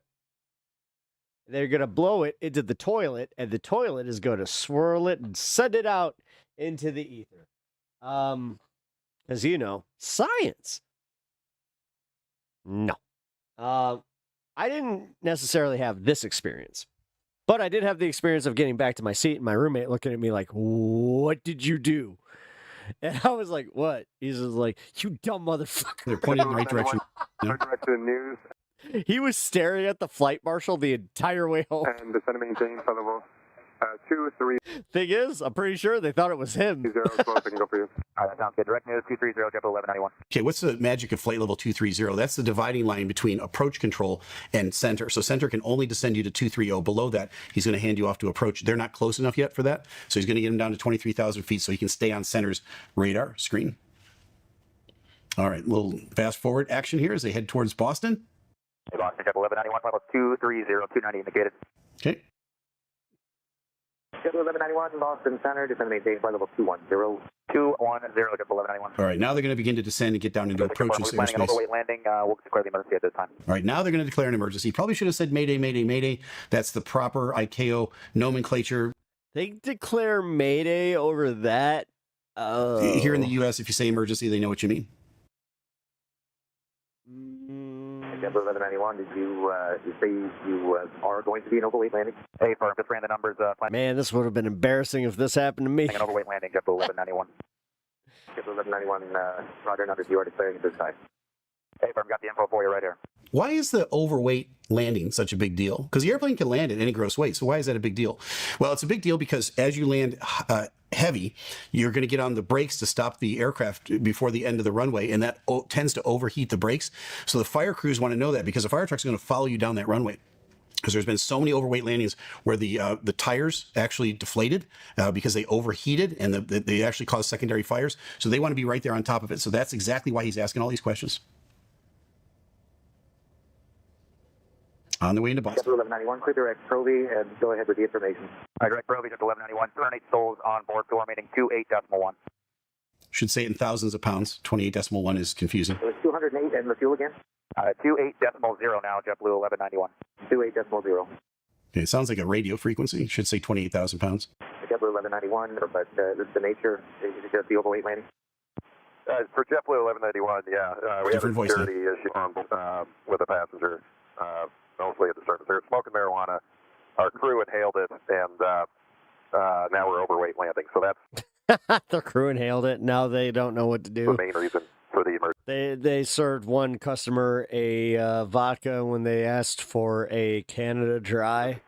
They're going to blow it into the toilet, and the toilet is going to swirl it and send it out into the ether. As you know, science. No. I didn't necessarily have this experience, but I did have the experience of getting back to my seat and my roommate looking at me like, what did you do? And I was like, what? He's just like, you dumb motherfucker. They're pointed in the right direction. Direction news. He was staring at the flight marshal the entire way home. And descend and maintain flight level 23. Thing is, I'm pretty sure they thought it was him. 20 close, I can go for you. All right, that sounds good. Direct news 230, JetBlue 1191. Okay, what's the magic of flight level 230? That's the dividing line between approach control and center. So center can only descend you to 230. Below that, he's going to hand you off to approach. They're not close enough yet for that. So he's going to get him down to 23,000 feet so he can stay on center's radar screen. All right, little fast forward action here as they head towards Boston. Hey, Boston, JetBlue 1191, flight level 230, 290 indicated. Okay. JetBlue 1191, Boston Center, descend and maintain flight level 210. 210, JetBlue 1191. All right, now they're going to begin to descend and get down into approach and landing an airspace. overweight landing, we'll declare the emergency at this time. All right, now they're going to declare an emergency. Probably should have said Mayday, Mayday, Mayday. That's the proper ICAO nomenclature. They declare Mayday over that. Here in the U.S., if you say emergency, they know what you mean. JetBlue 1191, did you say you are going to be an overweight landing? Hey, firm, just ran the numbers. Man, this would have been embarrassing if this happened to me. An overweight landing, JetBlue 1191. JetBlue 1191, roger, numbers, you are declaring at this time. Hey, firm, got the info for you right here. Why is the overweight landing such a big deal? Because the airplane can land at any gross weight. So why is that a big deal? Well, it's a big deal because as you land heavy, you're going to get on the brakes to stop the aircraft before the end of the runway, and that tends to overheat the brakes. So the fire crews want to know that because the fire truck's going to follow you down that runway. Because there's been so many overweight landings where the tires actually deflated because they overheated and they actually caused secondary fires. So they want to be right there on top of it. So that's exactly why he's asking all these questions. On the way into Boston. JetBlue 1191, clear direct Provi, and go ahead with the information. All right, direct Provi, JetBlue 1191, 208 souls on board, fuel remaining 28.1. Should say it in thousands of pounds. 28.1 is confusing. It was 208 and the fuel again? 28.0 now, JetBlue 1191. 28.0. Okay, it sounds like a radio frequency. It should say 28,000 pounds. JetBlue 1191, but this is the nature. Is it just the overweight landing? For JetBlue 1191, yeah. We Different have a voice security issue with a passenger. Mostly at the surface. They were smoking marijuana. Our crew inhaled it, and now we're overweight landing. So that's the crew inhaled it. Now they don't know what to do. the main reason for the emergency. They served one customer a vodka when they asked for a Canada Dry.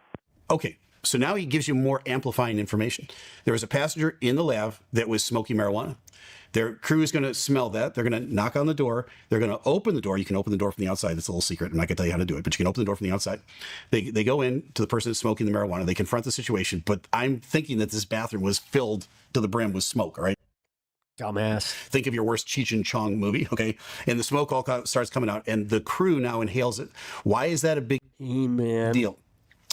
Okay, so now he gives you more amplifying information. There was a passenger in the lab that was smoking marijuana. Their crew is going to smell that. They're going to knock on the door. They're going to open the door. You can open the door from the outside. It's a little secret. I'm not going to tell you how to do it, but you can open the door from the outside. They go in to the person that's smoking the marijuana. They confront the situation, but I'm thinking that this bathroom was filled to the brim with smoke, all right? Dumbass. Think of your worst Cheech and Chong movie, okay? And the smoke all starts coming out, and the crew now inhales it. Why is that a big deal?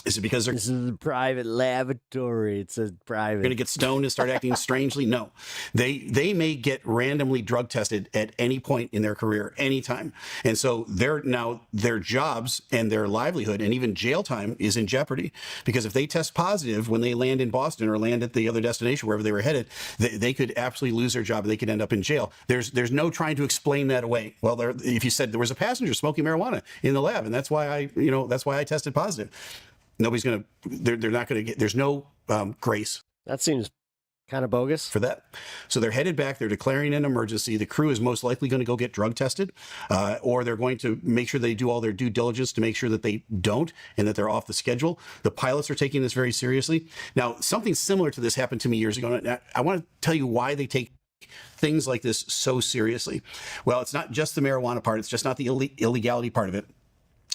Is it because this is a private laboratory? It's a private. Going to get stoned and start acting strangely? No, they may get randomly drug tested at any point in their career, anytime, and so their jobs and their livelihood and even jail time is in jeopardy because if they test positive when they land in Boston or land at the other destination wherever they were headed, they could absolutely lose their job. They could end up in jail. There's no trying to explain that away. Well, if you said there was a passenger smoking marijuana in the lab and that's why I tested positive. Nobody's going to, they're not going to get, there's no grace. That seems kind of bogus. For that. So they're headed back. They're declaring an emergency. The crew is most likely going to go get drug tested, or they're going to make sure they do all their due diligence to make sure that they don't and that they're off the schedule. The pilots are taking this very seriously. Now, something similar to this happened to me years ago. And I want to tell you why they take things like this so seriously. Well, it's not just the marijuana part. It's just not the illegality part of it.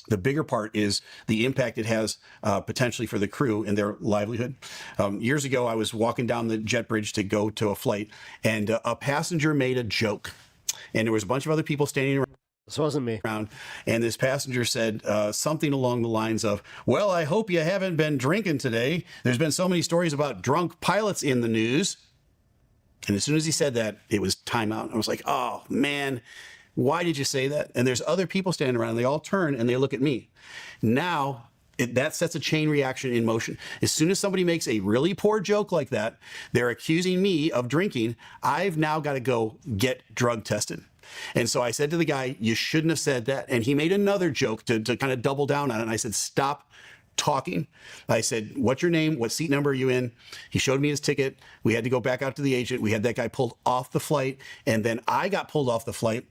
The bigger part is the impact it has potentially for the crew and their livelihood. Years ago, I was walking down the jet bridge to go to a flight, and a passenger made a joke. And there was a bunch of other people standing around. This wasn't me. And this passenger said something along the lines of, well, I hope you haven't been drinking today. There's been so many stories about drunk pilots in the news. And as soon as he said that, it was timeout. I was like, oh, man. Why did you say that? And there's other people standing around. And they all turn and they look at me. Now, that sets a chain reaction in motion. As soon as somebody makes a really poor joke like that, they're accusing me of drinking. I've now got to go get drug tested. And so I said to the guy, you shouldn't have said that. And he made another joke to kind of double down on it. And I said, stop talking. I said, what's your name? What seat number are you in? He showed me his ticket. We had to go back out to the agent. We had that guy pulled off the flight. And then I got pulled off the flight.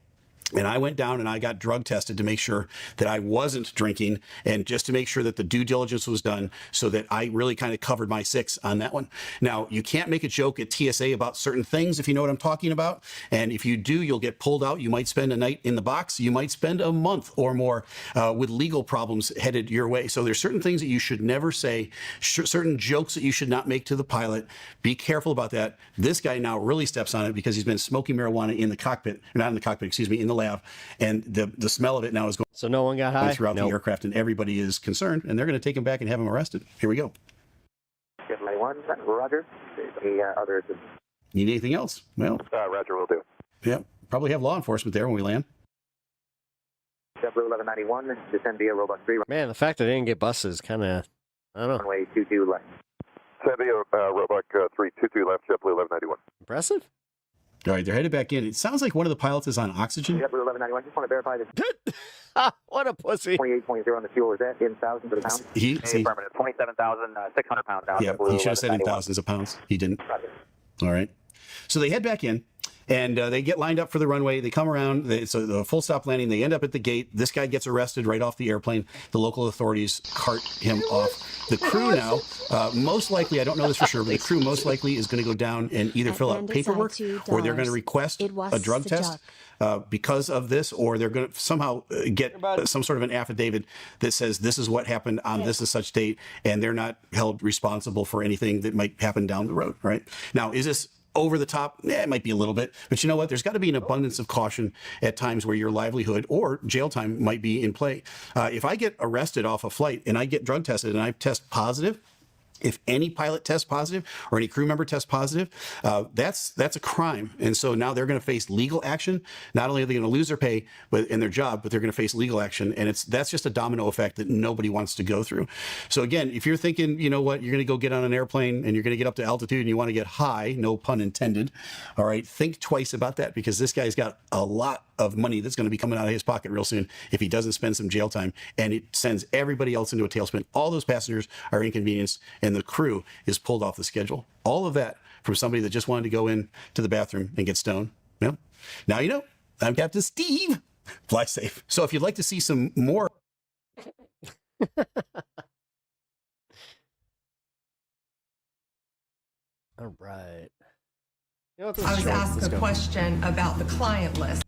And I went down and I got drug tested to make sure that I wasn't drinking and just to make sure that the due diligence was done so that I really kind of covered my 6 on that one. Now, you can't make a joke at TSA about certain things if you know what I'm talking about. And if you do, you'll get pulled out. You might spend a night in the box. You might spend a month or more with legal problems headed your way. So there's certain things that you should never say, certain jokes that you should not make to the pilot. Be careful about that. This guy now really steps on it because he's been smoking marijuana in the cockpit, not in the cockpit, excuse me, in the lab. And the smell of it now is going. So no one got high throughout the aircraft, and everybody is concerned, and they're going to take him back and have him arrested. Here we go. 91, Roger. Any others? Need anything else? Well, Roger, will do. Yeah, probably have law enforcement there when we land. JetBlue 1191, descend via robot 3. Man, the fact that they didn't get buses kind of, I don't know. Runway 22 left. Descend via robot 322 left, JetBlue 1191. Impressive. All right, they're headed back in. It sounds like one of the pilots is on oxygen. JetBlue 1191, just want to verify that. What a pussy. 28.0 on the fuel, is that in thousands of pounds? Affirmative, 27,600 pounds now. Yeah, he should have said in thousands of pounds. He didn't. All right. So they head back in. And they get lined up for the runway. They come around. It's a full stop landing. They end up at the gate. This guy gets arrested right off the airplane. The local authorities cart him off. The crew now, most likely, I don't know this for sure, but the crew most likely is going to go down and either fill out paperwork or they're going to request a drug test because of this, or they're going to somehow get some sort of an affidavit that says this is what happened on this is such date, and they're not held responsible for anything that might happen down the road, right? Now, is this over the top? Yeah, it might be a little bit, but you know what? There's got to be an abundance of caution at times where your livelihood or jail time might be in play. If I get arrested off a flight and I get drug tested and I test positive, if any pilot tests positive or any crew member tests positive, that's a crime. And so now they're going to face legal action. Not only are they going to lose their pay in their job, but they're going to face legal action. And that's just a domino effect that nobody wants to go through. So again, if you're thinking, you know what, you're going to go get on an airplane and you're going to get up to altitude and you want to get high, no pun intended, all right, think twice about that, because this guy's got a lot of money that's going to be coming out of his pocket real soon if he doesn't spend some jail time, and it sends everybody else into a tailspin. All those passengers are inconvenienced and the crew is pulled off the schedule. All of that from somebody that just wanted to go in to the bathroom and get stoned. Well, now you know. I'm Captain Steve. Fly safe. So if you'd like to see some more all right. I was asked a question about the client list.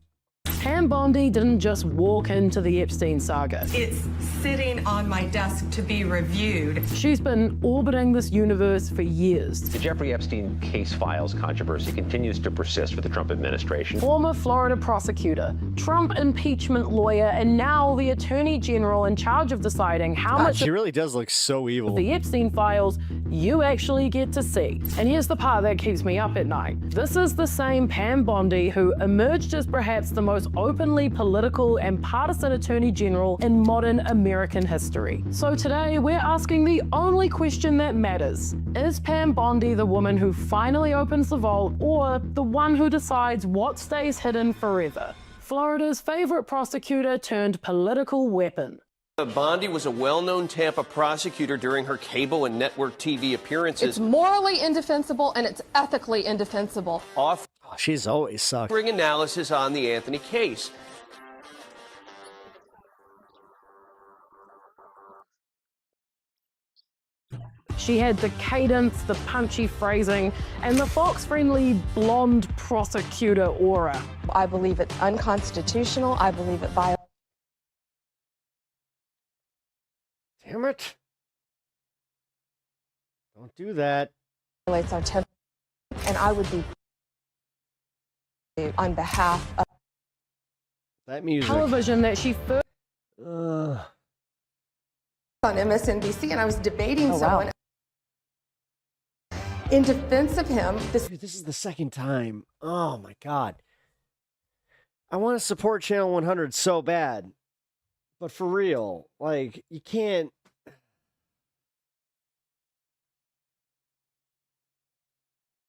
Pam Bondi didn't just walk into the Epstein saga. It's sitting on my desk to be reviewed. She's been orbiting this universe for years. The Jeffrey Epstein case files controversy continues to persist with the Trump administration. Former Florida prosecutor, Trump impeachment lawyer, and now the attorney general in charge of deciding how much she really does look so evil. of the Epstein files you actually get to see. And here's the part that keeps me up at night. This is the same Pam Bondi who emerged as perhaps the most openly political and partisan attorney general in modern American history. So today we're asking the only question that matters. Is Pam Bondi the woman who finally opens the vault, or the one who decides what stays hidden forever? Florida's favorite prosecutor turned political weapon. Bondi was a well-known Tampa prosecutor during her cable and network TV appearances. It's morally indefensible and it's ethically indefensible. She's always sucked. Offering analysis on the Anthony case. She had the cadence, the punchy phrasing, and the Fox-friendly blonde prosecutor aura. I believe it's unconstitutional. I believe it violates. Damn it. Don't do that. Our temper, and I would be on behalf of that music. Television that she first on MSNBC, and I was debating someone in defense of him. Dude, this is the second time. Oh my God. I want to support Channel 100 so bad, but for real, like, you can't.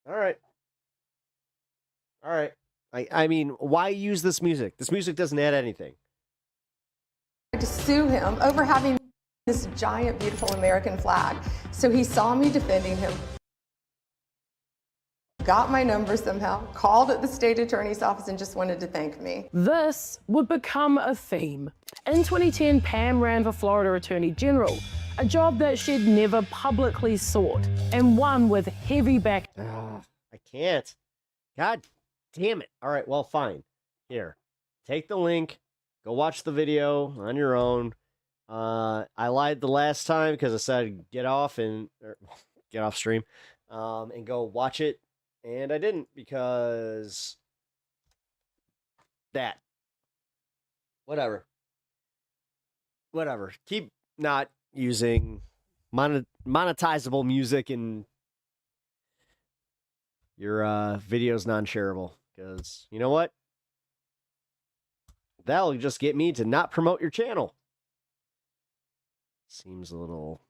All right. All right. I mean, why use this music? This music doesn't add anything. To sue him over having this giant, beautiful American flag. So he saw me defending him, got my number somehow, called at the state attorney's office and just wanted to thank me. This would become a theme. In 2010, Pam ran for Florida Attorney General, a job that she'd never publicly sought, and won with heavy back. I can't. God damn it. All right, well, fine. Here, take the link. Go watch the video on your own. I lied the last time because I said get off stream, and go watch it, and I didn't because that. Whatever. Keep not using monetizable music in your videos non-shareable, because you know what? That'll just get me to not promote your channel. Seems a little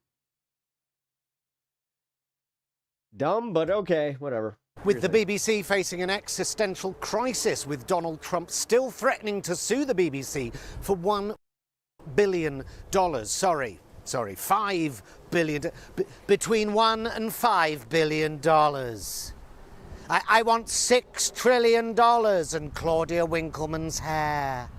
dumb, but okay, whatever. With the BBC facing an existential crisis, with Donald Trump still threatening to sue the BBC for $1 billion. Sorry, $5 billion. Between $1 and $5 billion. I want $6 trillion and Claudia Winkleman's hair.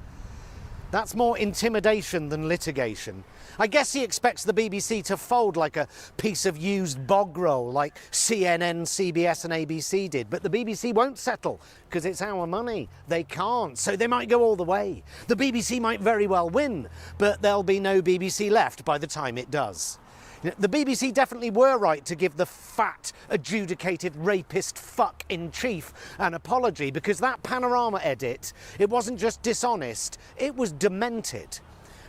That's more intimidation than litigation. I guess he expects the BBC to fold like a piece of used bog roll, like CNN, CBS and ABC did. But the BBC won't settle, because it's our money. They can't, so they might go all the way. The BBC might very well win, but there'll be no BBC left by the time it does. The BBC definitely were right to give the fat, adjudicated rapist fuck-in-chief an apology, because that Panorama edit, it wasn't just dishonest, it was demented.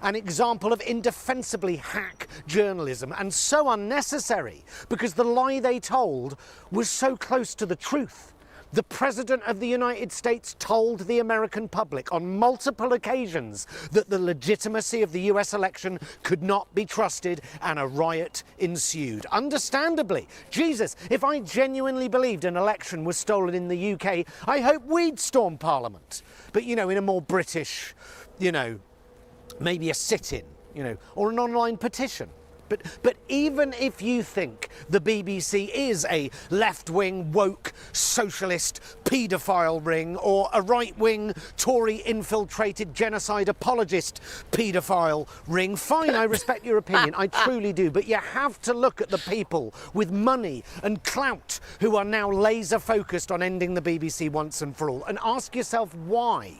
An example of indefensibly hack journalism, and so unnecessary, because the lie they told was so close to the truth. The President of the United States told the American public on multiple occasions that the legitimacy of the US election could not be trusted, and a riot ensued. Understandably. Jesus, if I genuinely believed an election was stolen in the UK, I hope we'd storm Parliament. But, in a more British, maybe a sit-in, or an online petition. But even if you think the BBC is a left-wing, woke, socialist, paedophile ring, or a right-wing, Tory-infiltrated, genocide apologist paedophile ring, fine, I respect your opinion, I truly do, but you have to look at the people with money and clout who are now laser-focused on ending the BBC once and for all, and ask yourself why.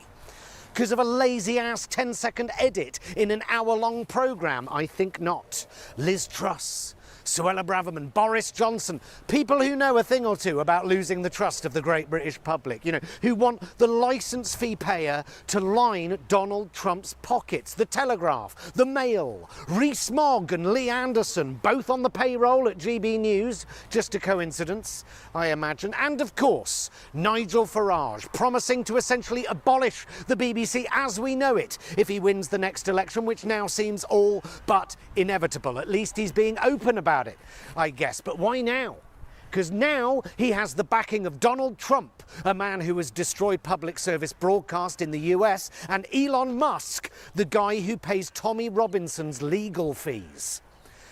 Because of a lazy-ass 10-second edit in an hour-long programme? I think not. Liz Truss, Suella Braverman, Boris Johnson, people who know a thing or two about losing the trust of the great British public, who want the licence fee payer to line Donald Trump's pockets. The Telegraph, the Mail, Rees-Mogg and Lee Anderson, both on the payroll at GB News, just a coincidence, I imagine. And of course, Nigel Farage, promising to essentially abolish the BBC as we know it if he wins the next election, which now seems all but inevitable. At least he's being open about it, I guess. But why now? Because now he has the backing of Donald Trump, a man who has destroyed public service broadcast in the US, and Elon Musk, the guy who pays Tommy Robinson's legal fees.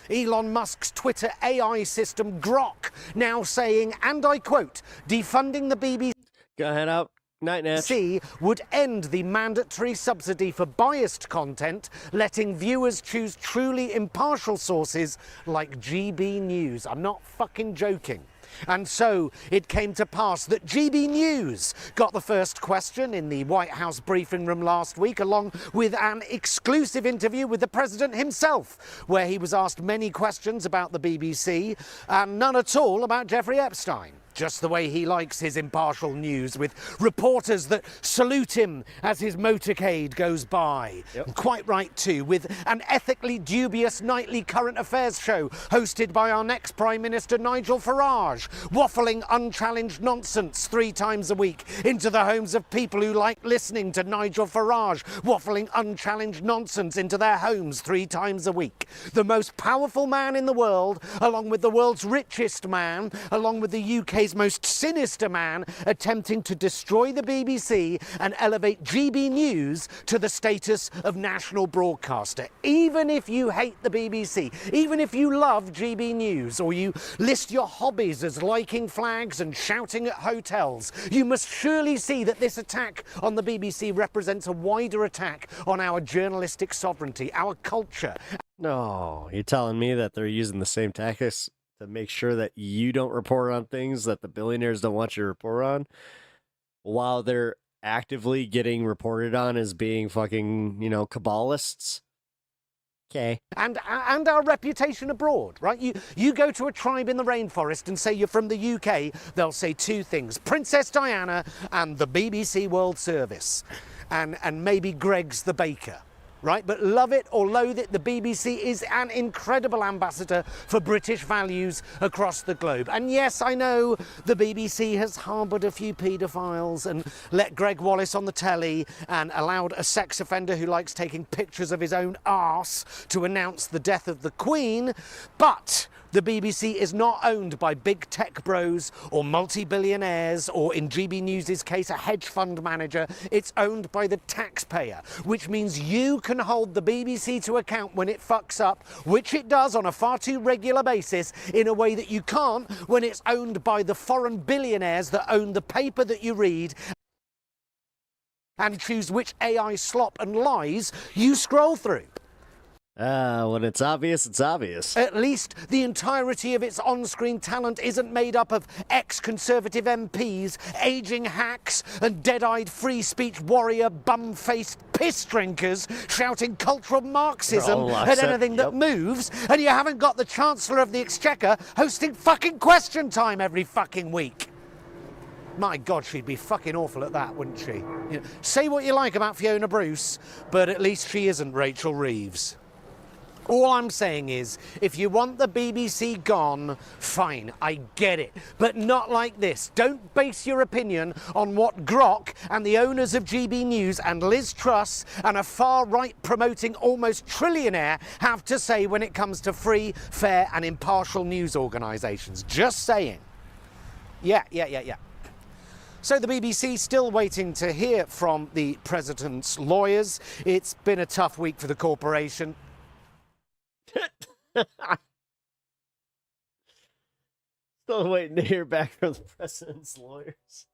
Elon Musk's Twitter AI system, Grok, now saying, and I quote, defunding the BBC... Go ahead out. Night, Natch. Would end the mandatory subsidy for biased content, letting viewers choose truly impartial sources like GB News. I'm not fucking joking. And so it came to pass that GB News got the first question in the White House briefing room last week, along with an exclusive interview with the president himself, where he was asked many questions about the BBC and none at all about Jeffrey Epstein. Just the way he likes his impartial news, with reporters that salute him as his motorcade goes by. Yep. Quite right too, with an ethically dubious nightly current affairs show hosted by our next Prime Minister Nigel Farage, waffling unchallenged nonsense 3 times a week into the homes of people who like listening to Nigel Farage, waffling unchallenged nonsense into their homes 3 times a week. The most powerful man in the world, along with the world's richest man, along with the UK's UK's most sinister man attempting to destroy the BBC and elevate GB News to the status of national broadcaster. Even if you hate the BBC, even if you love GB News, or you list your hobbies as liking flags and shouting at hotels, you must surely see that this attack on the BBC represents a wider attack on our journalistic sovereignty, our culture. No, you're telling me that they're using the same tactics to make sure that you don't report on things that the billionaires don't want you to report on, while they're actively getting reported on as being fucking, you know, Kabbalists? Okay. And our reputation abroad, right? You go to a tribe in the rainforest and say you're from the UK, they'll say two things: Princess Diana and the BBC World Service, and maybe Greg's the baker. Right? But love it or loathe it, the BBC is an incredible ambassador for British values across the globe. And yes, I know the BBC has harboured a few paedophiles and let Greg Wallace on the telly and allowed a sex offender who likes taking pictures of his own arse to announce the death of the Queen. But the BBC is not owned by big tech bros or multi-billionaires, or in GB News' case, a hedge fund manager. It's owned by the taxpayer, which means you can hold the BBC to account when it fucks up, which it does on a far too regular basis, in a way that you can't when it's owned by the foreign billionaires that own the paper that you read and choose which AI slop and lies you scroll through. When it's obvious, it's obvious. At least the entirety of its on-screen talent isn't made up of ex-Conservative MPs, ageing hacks, and dead-eyed free speech warrior bum-faced piss drinkers shouting cultural Marxism at anything that moves, and you haven't got the Chancellor of the Exchequer hosting fucking Question Time every fucking week. My God, she'd be fucking awful at that, wouldn't she? You know, say what you like about Fiona Bruce, but at least she isn't Rachel Reeves. All I'm saying is, if you want the BBC gone, fine, I get it. But not like this. Don't base your opinion on what Grok and the owners of GB News and Liz Truss and a far-right promoting almost trillionaire have to say when it comes to free, fair and impartial news organisations. Just saying. Yeah. So the BBC still waiting to hear from the president's lawyers. It's been a tough week for the corporation. Still waiting to hear back from the president's lawyers.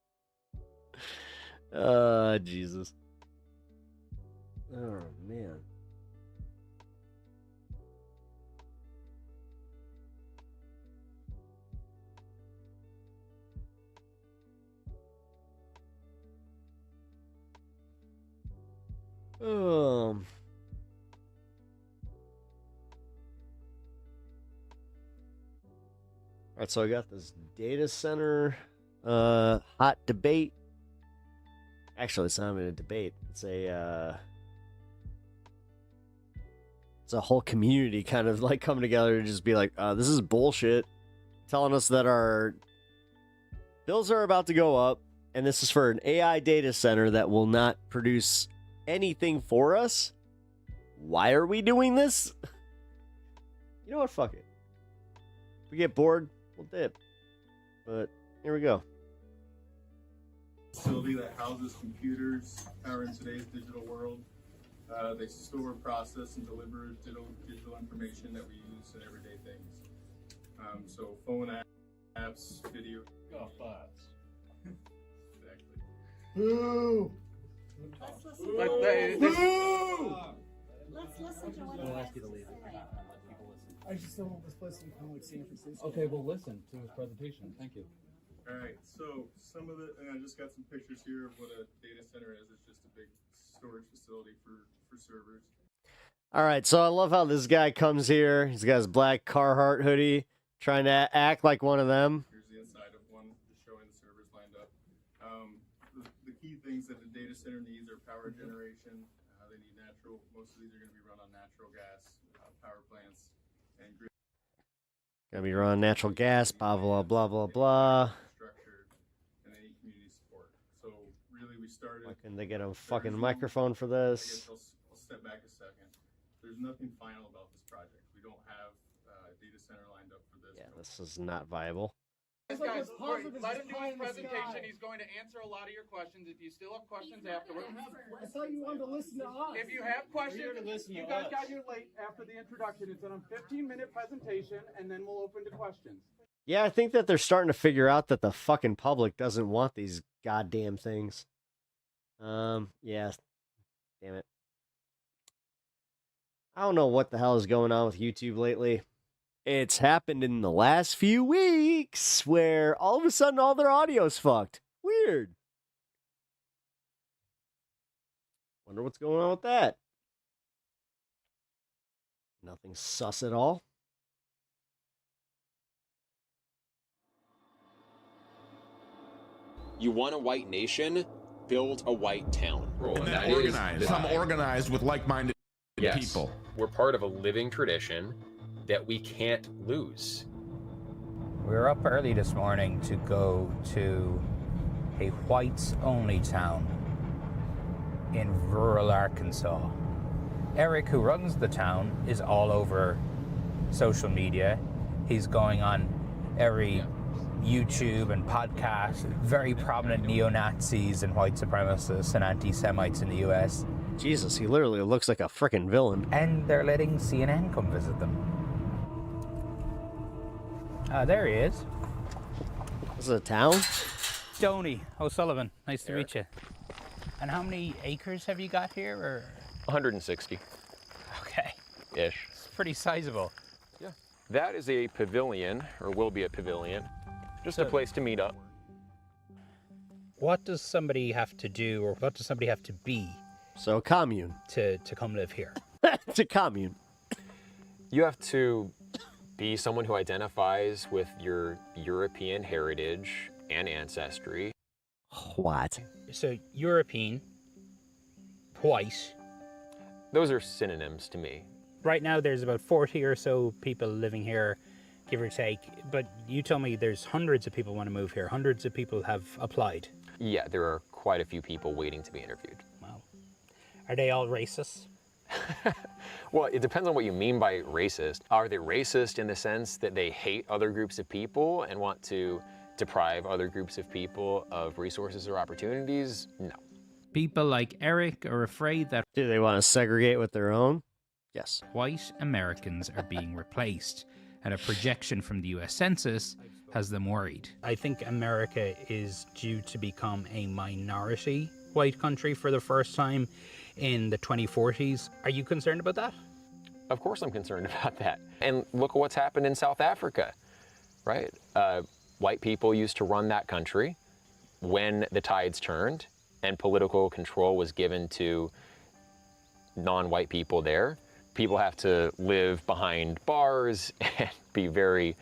Jesus. Oh, man. All right, so I got this data center hot debate. Actually, it's not even a debate. It's a whole community kind of like coming together to just be like, this is bullshit. Telling us that our bills are about to go up, and this is for an AI data center that will not produce anything for us. Why are we doing this? You know what? Fuck it. If we get bored, we'll dip. But here we go. Facility that houses computers powering today's digital world. They store, process, and deliver digital information that we use in everyday things. So phone apps, video. Oh, bots. Exactly. Boo! Let's listen to what Let's listen to what We'll ask you to leave. I just don't want this place to become like San Francisco. Okay, well listen to his presentation. Thank you. All right, so some of the, and I just got some pictures here of what a data center is. It's just a big storage facility for servers. All right, so I love how this guy comes here. He's got his black Carhartt hoodie, trying to act like one of them. Here's the inside of one, just showing the servers lined up. The key things that the data center needs are power generation. They need natural, most of these are going to be run on natural gas power plants and grid. Gonna be running natural gas, blah, blah, blah, blah, blah. And they need community support. So really we started... Why couldn't they get a fucking microphone for this? I'll step back a second. There's nothing final about this project. We don't have a data center lined up for this. Yeah, this is not viable. Guys, let him do his presentation. He's going to answer a lot of your questions. If you still have questions afterwards. I thought you wanted to listen to us. If you have questions, you guys got here late after the introduction. It's on a 15-minute presentation, and then we'll open to questions. Yeah, I think that they're starting to figure out that the fucking public doesn't want these goddamn things. Yeah. Damn it. I don't know what the hell is going on with YouTube lately. It's happened in the last few weeks where all of a sudden all their audio's fucked. Weird. Wonder what's going on with that. Nothing sus at all. You want a white nation? Build a white town. And then organize. Some organized with like-minded people. We're part of a living tradition that we can't lose. We were up early this morning to go to a whites-only town in rural Arkansas. Eric, who runs the town, is all over social media. He's going on every YouTube and podcast. Very prominent neo-Nazis and white supremacists and anti-Semites in the US. Jesus, he literally looks like a frickin' villain. And they're letting CNN come visit them. There he is. This is a town? Stoney O'Sullivan. Nice to meet you. And how many acres have you got here? Or 160. Okay. Ish. It's pretty sizable. Yeah. That is a pavilion, or will be a pavilion. Just a place to meet up. What does somebody have to do, or what does somebody have to be? So a commune. To come live here. It's a commune. You have to be someone who identifies with your European heritage and ancestry. What? So European, white. Those are synonyms to me. Right now there's about 40 or so people living here, give or take. But you told me there's hundreds of people want to move here. Hundreds of people have applied. Yeah, there are quite a few people waiting to be interviewed. Wow. Are they all racist? Well, it depends on what you mean by racist. Are they racist in the sense that they hate other groups of people and want to deprive other groups of people of resources or opportunities? No. People like Eric are afraid that... Do they want to segregate with their own? Yes. White Americans are being replaced, and a projection from the US Census has them worried. I think America is due to become a minority white country for the first time in the 2040s. Are you concerned about that? Of course I'm concerned about that. And look at what's happened in South Africa, right? White people used to run that country. When the tides turned and political control was given to non-white people there, people have to live behind bars and be very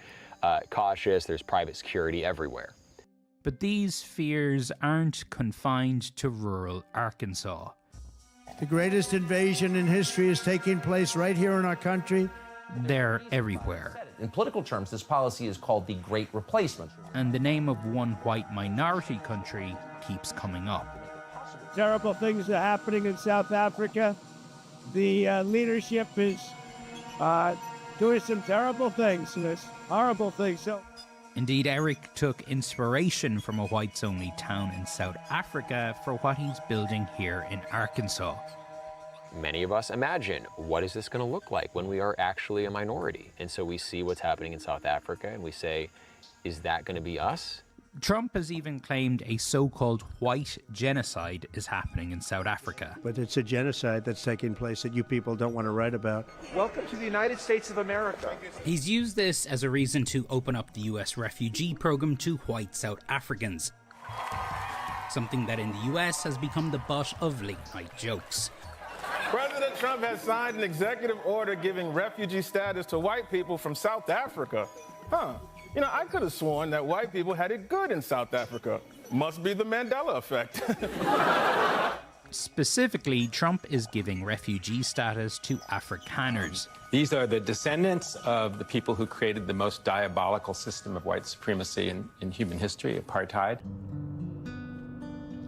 cautious. There's private security everywhere. But these fears aren't confined to rural Arkansas. The greatest invasion in history is taking place right here in our country. They're everywhere. In political terms, this policy is called the Great Replacement. And the name of one white minority country keeps coming up. Terrible things are happening in South Africa. The leadership is doing some terrible things, horrible things. So, indeed, Eric took inspiration from a whites-only town in South Africa for what he's building here in Arkansas. Many of us imagine, what is this going to look like when we are actually a minority? And so we see what's happening in South Africa and we say, is that going to be us? Trump has even claimed a so-called white genocide is happening in South Africa. but it's a genocide that's taking place that you people don't want to write about. Welcome to the United States of America. He's used this as a reason to open up the US refugee program to white South Africans. Something that in the US has become the butt of late-night jokes. President Trump has signed an executive order giving refugee status to white people from South Africa. You know, I could have sworn that white people had it good in South Africa. Must be the Mandela effect. Specifically, Trump is giving refugee status to Afrikaners. These are the descendants of the people who created the most diabolical system of white supremacy in human history, apartheid.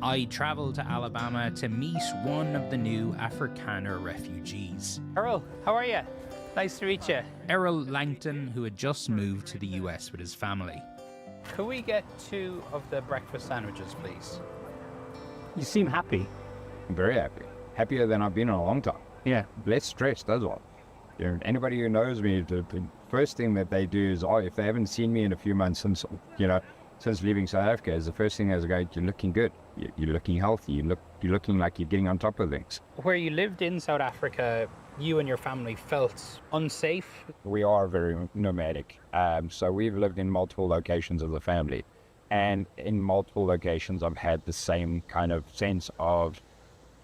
I traveled to Alabama to meet one of the new Afrikaner refugees. Errol, how are you? Nice to meet you. Errol Langton, who had just moved to the US with his family. Could we get 2 of the breakfast sandwiches, please? You seem happy. I'm very happy. Happier than I've been in a long time. Yeah. Less stressed as well. You know, anybody who knows me, the first thing that they do is, if they haven't seen me in a few months since leaving South Africa, is the first thing is go, you're looking good. You're looking healthy. You're looking like you're getting on top of things. Where you lived in South Africa, you and your family felt unsafe? We are very nomadic. So we've lived in multiple locations of the family. And in multiple locations, I've had the same kind of sense of,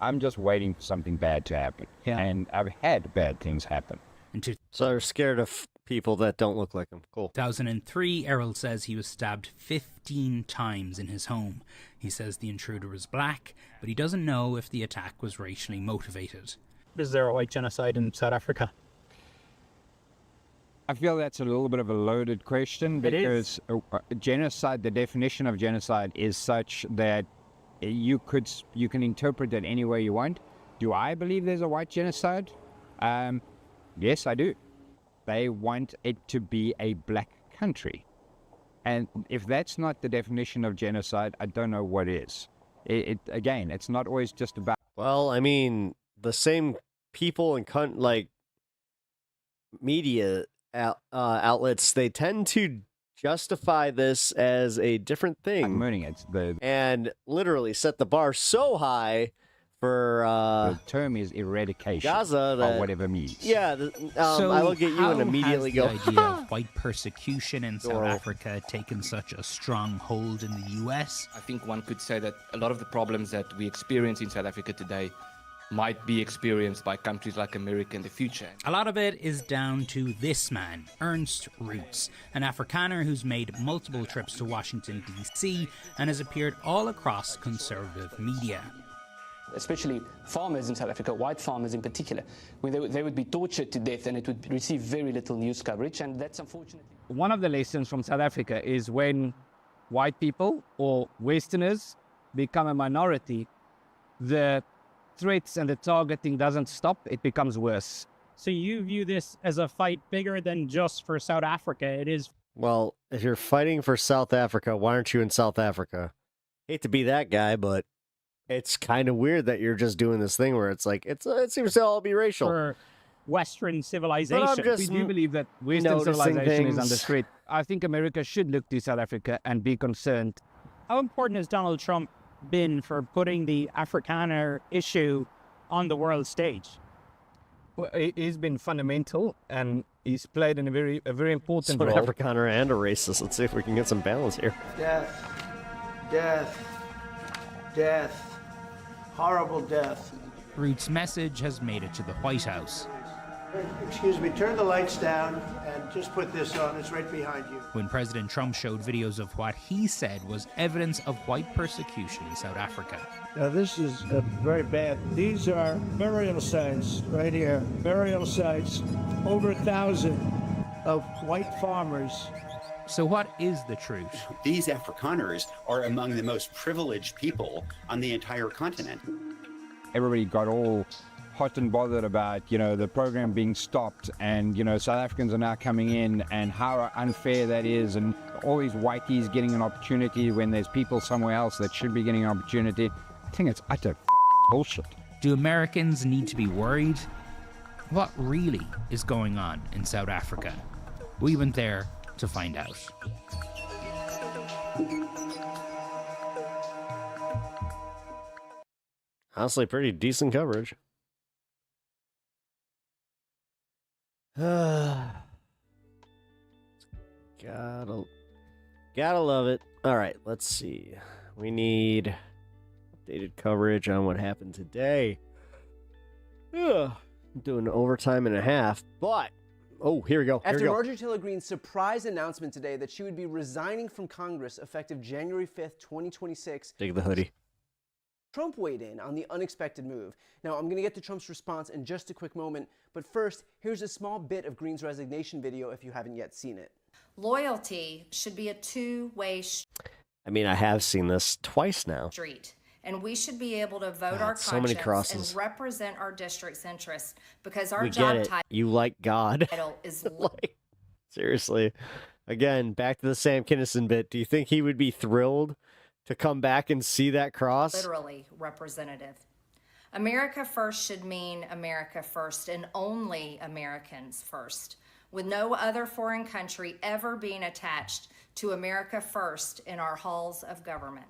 I'm just waiting for something bad to happen. Yeah. And I've had bad things happen. So they're scared of people that don't look like them. Cool. 2003, Errol says he was stabbed 15 times in his home. He says the intruder was black, but he doesn't know if the attack was racially motivated. Is there a white genocide in South Africa? I feel that's a little bit of a loaded question because genocide, the definition of genocide is such that you can interpret it any way you want. Do I believe there's a white genocide? Yes, I do. They want it to be a black country. And if that's not the definition of genocide, I don't know what is. Again, it's not always just about... Well, I mean, the same people and media outlets, they tend to justify this as a different thing. I'm mourning it. And literally set the bar so high for... the term is eradication. Gaza, or whatever means. Yeah, I look at you and immediately go... the idea of white persecution in South Africa taken such a strong hold in the US? I think one could say that a lot of the problems that we experience in South Africa today might be experienced by countries like America in the future. A lot of it is down to this man, Ernst Roots, an Afrikaner who's made multiple trips to Washington, D.C. and has appeared all across conservative media. Especially farmers in South Africa, white farmers in particular, where they would be tortured to death and it would receive very little news coverage, and that's unfortunately... One of the lessons from South Africa is when white people or Westerners become a minority, the threats and the targeting doesn't stop, it becomes worse. So you view this as a fight bigger than just for South Africa, it is... Well, if you're fighting for South Africa, why aren't you in South Africa? Hate to be that guy, but it's kind of weird that you're just doing this thing where it's like, it seems to all be racial. For Western civilization. Just We do believe that Western noticing civilization is things. under threat. I think America should look to South Africa and be concerned. How important has Donald Trump been for putting the Afrikaner issue on the world stage? Well, he's been fundamental, and he's played in a very important So an role. Afrikaner and a racist. Let's see if we can get some balance here. Death, death, death, horrible death. Roots' message has made it to the White House. Excuse me, turn the lights down and just put this on. It's right behind you. When President Trump showed videos of what he said was evidence of white persecution in South Africa. Now this is very bad. These are burial sites right here. Burial sites, over 1,000 of white farmers. So what is the truth? These Afrikaners are among the most privileged people on the entire continent. Everybody got all hot and bothered about, the program being stopped and, South Africans are now coming in and how unfair that is and all these whiteys getting an opportunity when there's people somewhere else that should be getting an opportunity. I think it's utter bullshit. Do Americans need to be worried? What really is going on in South Africa? We went there to find out. Honestly, pretty decent coverage. Gotta love it. All right, let's see. We need updated coverage on what happened today. I'm doing overtime and a half, but here we go. After Marjorie Taylor Greene's surprise announcement today that she would be resigning from Congress effective January 5th, 2026. Take the hoodie. Trump weighed in on the unexpected move. Now, I'm going to get to Trump's response in just a quick moment, but first, here's a small bit of Greene's resignation video if you haven't yet seen it. Loyalty should be a two-way I mean, I have seen this twice now. street, and we should be able to vote our so many conscience crosses. and represent our district's interests because our We get job it. You like God. title is Like, seriously. Again, back to the Sam Kinison bit. Do you think he would be thrilled to come back and see that cross? Literally representative. America first should mean America first and only Americans first, with no other foreign country ever being attached to America first in our halls of government.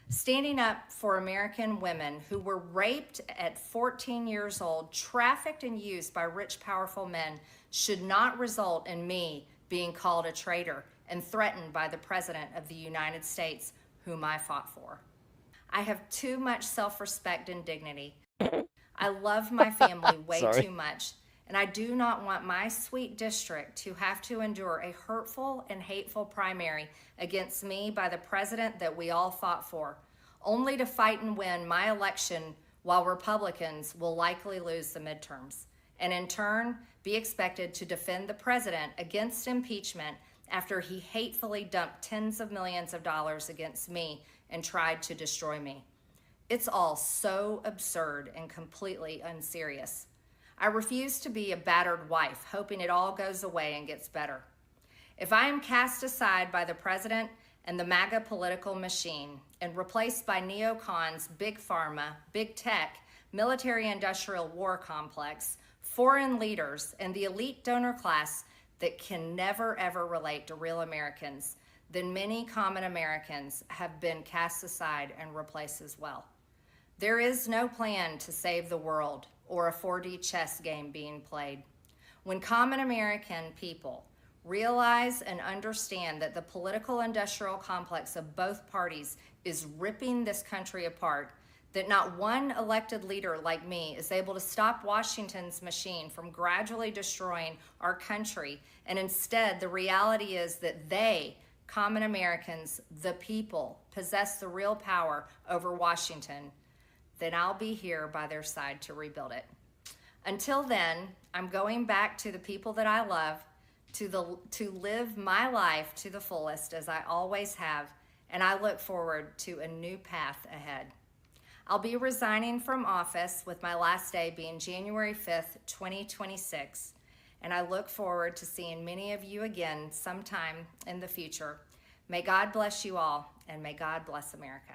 Standing up for American women who were raped at 14 years old, trafficked and used by rich, powerful men should not result in me being called a traitor and threatened by the President of the United States, whom I fought for. I have too much self-respect and dignity. I love my family way too much, and I do not want my sweet district to have to endure a hurtful and hateful primary against me by the president that we all fought for, only to fight and win my election while Republicans will likely lose the midterms, and in turn be expected to defend the president against impeachment after he hatefully dumped tens of millions of dollars against me and tried to destroy me. It's all so absurd and completely unserious. I refuse to be a battered wife, hoping it all goes away and gets better. If I am cast aside by the president and the MAGA political machine and replaced by neocons, big pharma, big tech, military-industrial war complex, foreign leaders, and the elite donor class that can never ever relate to real Americans, then many common Americans have been cast aside and replaced as well. There is no plan to save the world or a 4D chess game being played. When common American people realize and understand that the political industrial complex of both parties is ripping this country apart, that not one elected leader like me is able to stop Washington's machine from gradually destroying our country, and instead the reality is that they, common Americans, the people, possess the real power over Washington, then I'll be here by their side to rebuild it. Until then, I'm going back to the people that I love, to live my life to the fullest as I always have, and I look forward to a new path ahead. I'll be resigning from office with my last day being January 5th, 2026, and I look forward to seeing many of you again sometime in the future. May God bless you all, and may God bless America.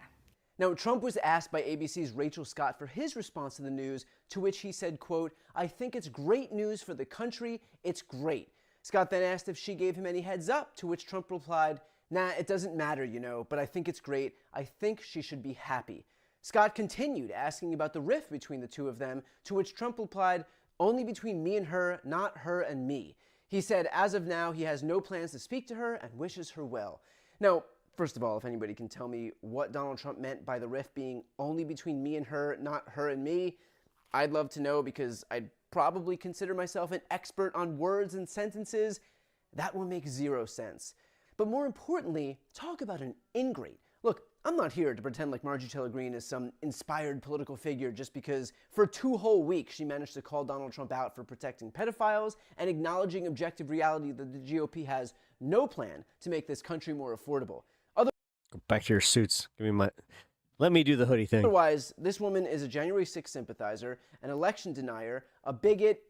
Now, Trump was asked by ABC's Rachel Scott for his response to the news, to which he said, quote, "I think it's great news for the country. It's great." Scott then asked if she gave him any heads up, to which Trump replied, "Nah, it doesn't matter, you know, but I think it's great. I think she should be happy." Scott continued asking about the rift between the two of them, to which Trump replied, "Only between me and her, not her and me." He said as of now he has no plans to speak to her and wishes her well. Now, first of all, if anybody can tell me what Donald Trump meant by the rift being only between me and her, not her and me, I'd love to know, because I'd probably consider myself an expert on words and sentences. That one makes zero sense. But more importantly, talk about an ingrate. Look, I'm not here to pretend like Marjorie Taylor Greene is some inspired political figure just because for 2 whole weeks she managed to call Donald Trump out for protecting pedophiles and acknowledging objective reality that the GOP has no plan to make this country more affordable. Go back to your suits. Let me do the hoodie thing. Otherwise, this woman is a January 6th sympathizer, an election denier, a bigot.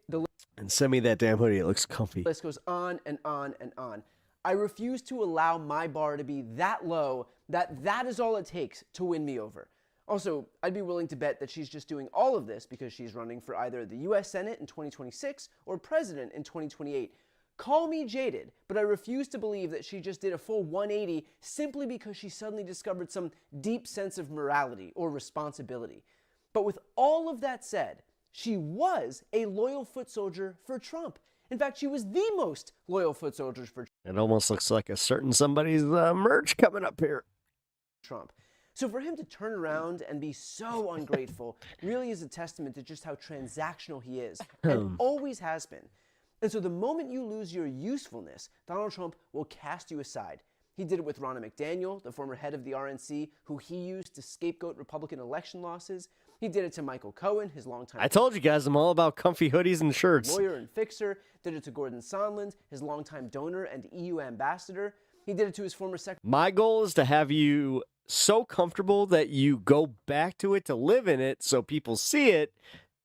And send me that damn hoodie. It looks comfy. The list goes on and on and on. I refuse to allow my bar to be that low that is all it takes to win me over. Also, I'd be willing to bet that she's just doing all of this because she's running for either the US Senate in 2026 or president in 2028. Call me jaded, but I refuse to believe that she just did a full 180 simply because she suddenly discovered some deep sense of morality or responsibility. But with all of that said, she was a loyal foot soldier for Trump. In fact, she was the most loyal foot soldier for It almost looks like a certain somebody's merch coming up here. Trump. So for him to turn around and be so ungrateful really is a testament to just how transactional he is, and always has been. And so the moment you lose your usefulness, Donald Trump will cast you aside. He did it with Ronna McDaniel, the former head of the RNC, who he used to scapegoat Republican election losses. He did it to Michael Cohen, his longtime... I told you guys I'm all about comfy hoodies and shirts. ...lawyer and fixer. Did it to Gordon Sondland, his longtime donor and EU ambassador. He did it to his former secretary... My goal is to have you so comfortable that you go back to it to live in it so people see it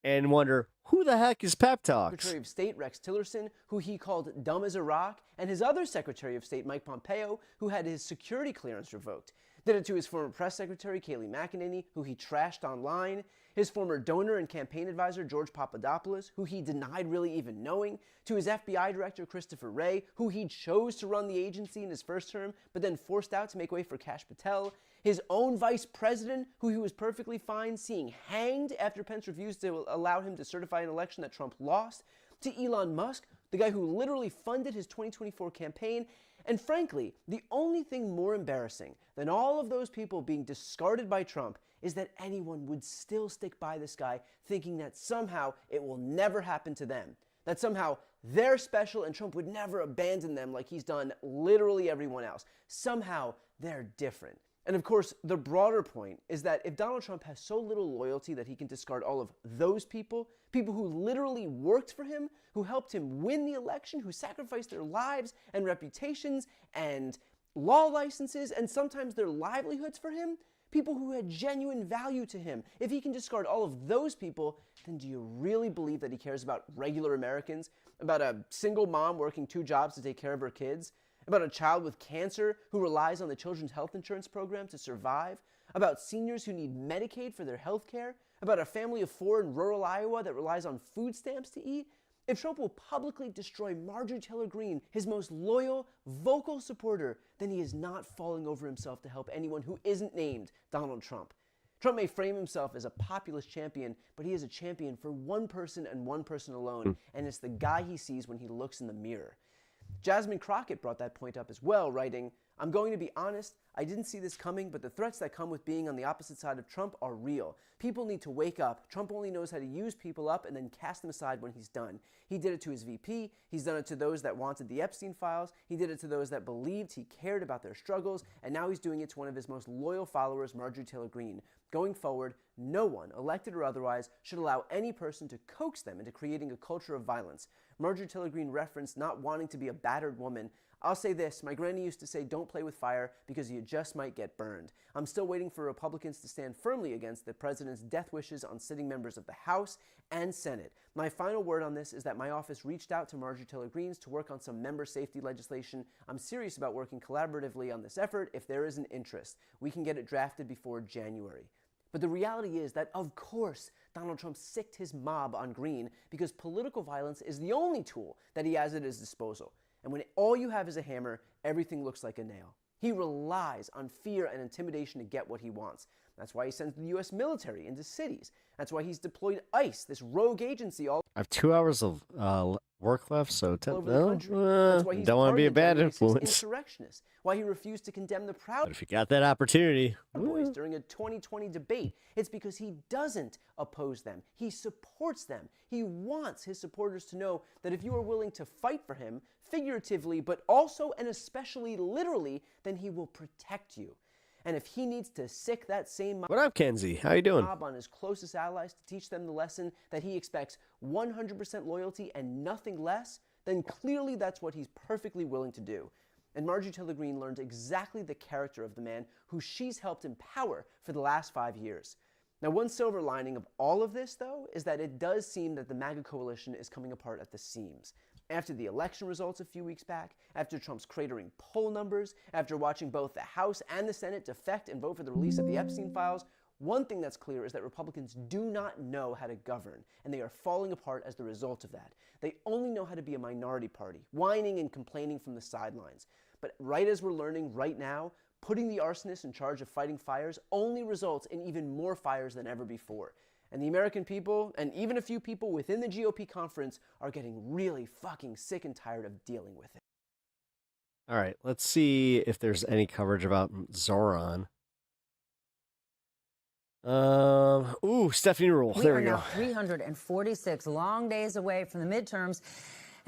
and wonder, Who the heck is Pep Talks? Secretary of State Rex Tillerson, who he called dumb as a rock, and his other Secretary of State Mike Pompeo, who had his security clearance revoked. Did it to his former press secretary Kayleigh McEnany, who he trashed online, his former donor and campaign advisor George Papadopoulos, who he denied really even knowing, to his FBI director Christopher Wray, who he chose to run the agency in his first term, but then forced out to make way for Kash Patel, his own vice president, who he was perfectly fine seeing hanged after Pence refused to allow him to certify an election that Trump lost, to Elon Musk, the guy who literally funded his 2024 campaign. And frankly, the only thing more embarrassing than all of those people being discarded by Trump is that anyone would still stick by this guy thinking that somehow it will never happen to them, that somehow they're special and Trump would never abandon them like he's done literally everyone else. Somehow they're different. And of course, the broader point is that if Donald Trump has so little loyalty that he can discard all of those people, people who literally worked for him, who helped him win the election, who sacrificed their lives and reputations and law licenses and sometimes their livelihoods for him, people who had genuine value to him, if he can discard all of those people, then do you really believe that he cares about regular Americans, about a single mom working 2 jobs to take care of her kids, about a child with cancer who relies on the Children's Health Insurance Program to survive, about seniors who need Medicaid for their health care, about a family of 4 in rural Iowa that relies on food stamps to eat? If Trump will publicly destroy Marjorie Taylor Greene, his most loyal, vocal supporter, then he is not falling over himself to help anyone who isn't named Donald Trump. Trump may frame himself as a populist champion, but he is a champion for one person and one person alone, and it's the guy he sees when he looks in the mirror. Jasmine Crockett brought that point up as well, writing, "I'm going to be honest, I didn't see this coming, but the threats that come with being on the opposite side of Trump are real. People need to wake up. Trump only knows how to use people up and then cast them aside when he's done. He did it to his VP. He's done it to those that wanted the Epstein files. He did it to those that believed he cared about their struggles. And now he's doing it to one of his most loyal followers, Marjorie Taylor Greene. Going forward, no one, elected or otherwise, should allow any person to coax them into creating a culture of violence." Marjorie Taylor Greene referenced not wanting to be a battered woman. "I'll say this, my granny used to say don't play with fire because you just might get burned. I'm still waiting for Republicans to stand firmly against the president's death wishes on sitting members of the House and Senate. My final word on this is that my office reached out to Marjorie Taylor Greene to work on some member safety legislation. I'm serious about working collaboratively on this effort if there is an interest. We can get it drafted before January." But the reality is that, of course, Donald Trump sicked his mob on Greene because political violence is the only tool that he has at his disposal. And when all you have is a hammer, everything looks like a nail. He relies on fear and intimidation to get what he wants. That's why he sends the U.S. military into cities. That's why he's deployed ICE, this rogue agency, all I have 2 hours of work left, so over the country. That's why he's don't want to be a bad pardoned influence. insurrectionists. Why he refused to condemn the Proud But if you got that opportunity, Boys during a 2020 debate, it's because he doesn't oppose them. He supports them. He wants his supporters to know that if you are willing to fight for him, figuratively, but also and especially literally, then he will protect you. And if he needs to sick that same what up, Kenzie? How you doing? mob on his closest allies to teach them the lesson that he expects 100% loyalty and nothing less, then clearly that's what he's perfectly willing to do. And Marjorie Taylor Greene learned exactly the character of the man who she's helped empower for the last 5 years. Now, one silver lining of all of this, though, is that it does seem that the MAGA coalition is coming apart at the seams. After the election results a few weeks back, after Trump's cratering poll numbers, after watching both the House and the Senate defect and vote for the release of the Epstein files, one thing that's clear is that Republicans do not know how to govern, and they are falling apart as the result of that. They only know how to be a minority party, whining and complaining from the sidelines. But right as we're learning right now, putting the arsonists in charge of fighting fires only results in even more fires than ever before. And the American people, and even a few people within the GOP conference, are getting really fucking sick and tired of dealing with it. All right, let's see if there's any coverage about Zoran. Stephanie Rule. There we go. 346 long days away from the midterms.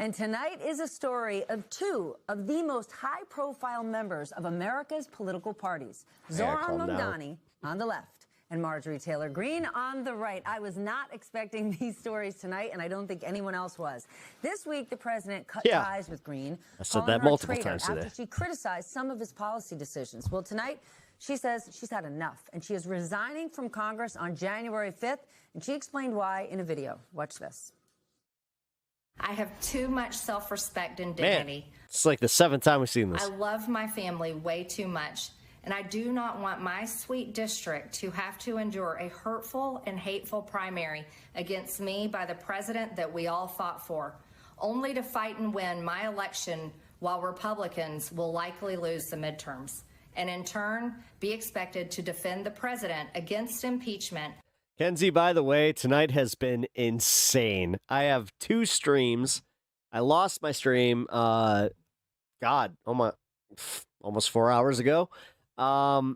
And tonight is a story of 2 of the most high-profile members of America's political parties. Zoran MAMDANI on the left and Marjorie Taylor Greene on the right. I was not expecting these stories tonight, and I don't think anyone else was. This week, the president cut ties with Greene. I said that multiple times today. After she criticized some of his policy decisions. Well, tonight, She says she's had enough, and she is resigning from Congress on January 5th, and she explained why in a video. Watch this. I have too much self-respect and dignity. Man, it's like the 7th time we've seen this. I love my family way too much, and I do not want my sweet district to have to endure a hurtful and hateful primary against me by the president that we all fought for, only to fight and win my election while Republicans will likely lose the midterms, and in turn be expected to defend the president against impeachment. Kenzie, by the way, tonight has been insane. I have 2 streams. I lost my stream, almost 4 hours ago. The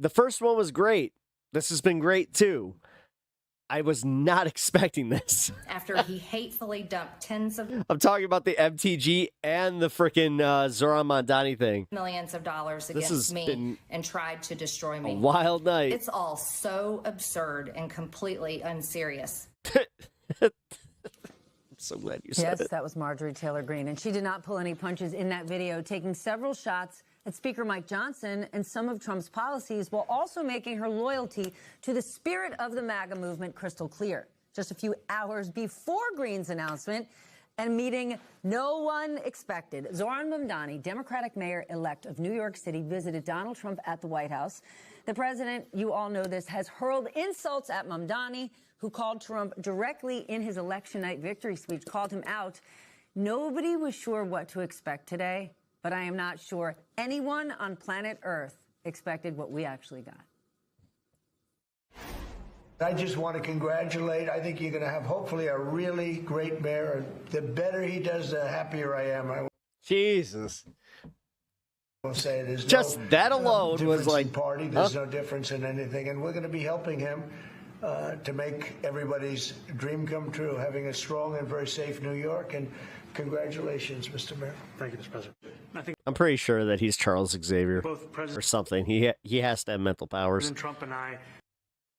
first one was great. This has been great, too. I was not expecting this. After he hatefully dumped tens of I'm talking about the MTG and the freaking Zoran MAMDANI thing. millions of dollars against me and tried to destroy me. A wild night. It's all so absurd and completely unserious. I'm so glad you said Yes, it. that was Marjorie Taylor Greene, and she did not pull any punches in that video, taking several shots at Speaker Mike Johnson and some of Trump's policies, while also making her loyalty to the spirit of the MAGA movement crystal clear. Just a few hours before Greene's announcement and meeting no one expected, Zoran MAMDANI, Democratic mayor-elect of New York City, visited Donald Trump at the White House. The president, you all know this, has hurled insults at MAMDANI, who called Trump directly in his election night victory speech, called him out. Nobody was sure what to expect today, but I am not sure anyone on planet Earth expected what we actually got. I just want to congratulate. I think you're going to have hopefully a really great mayor. The better he does, the happier I am. Jesus. Will say there's just no, that alone was like party. There's no difference in anything, and we're going to be helping him to make everybody's dream come true, having a strong and very safe New York. And congratulations, Mr. Mayor. Thank you, Mr. President. I'm pretty sure that he's Charles Xavier Both or something. He has to have mental powers. President Trump and I,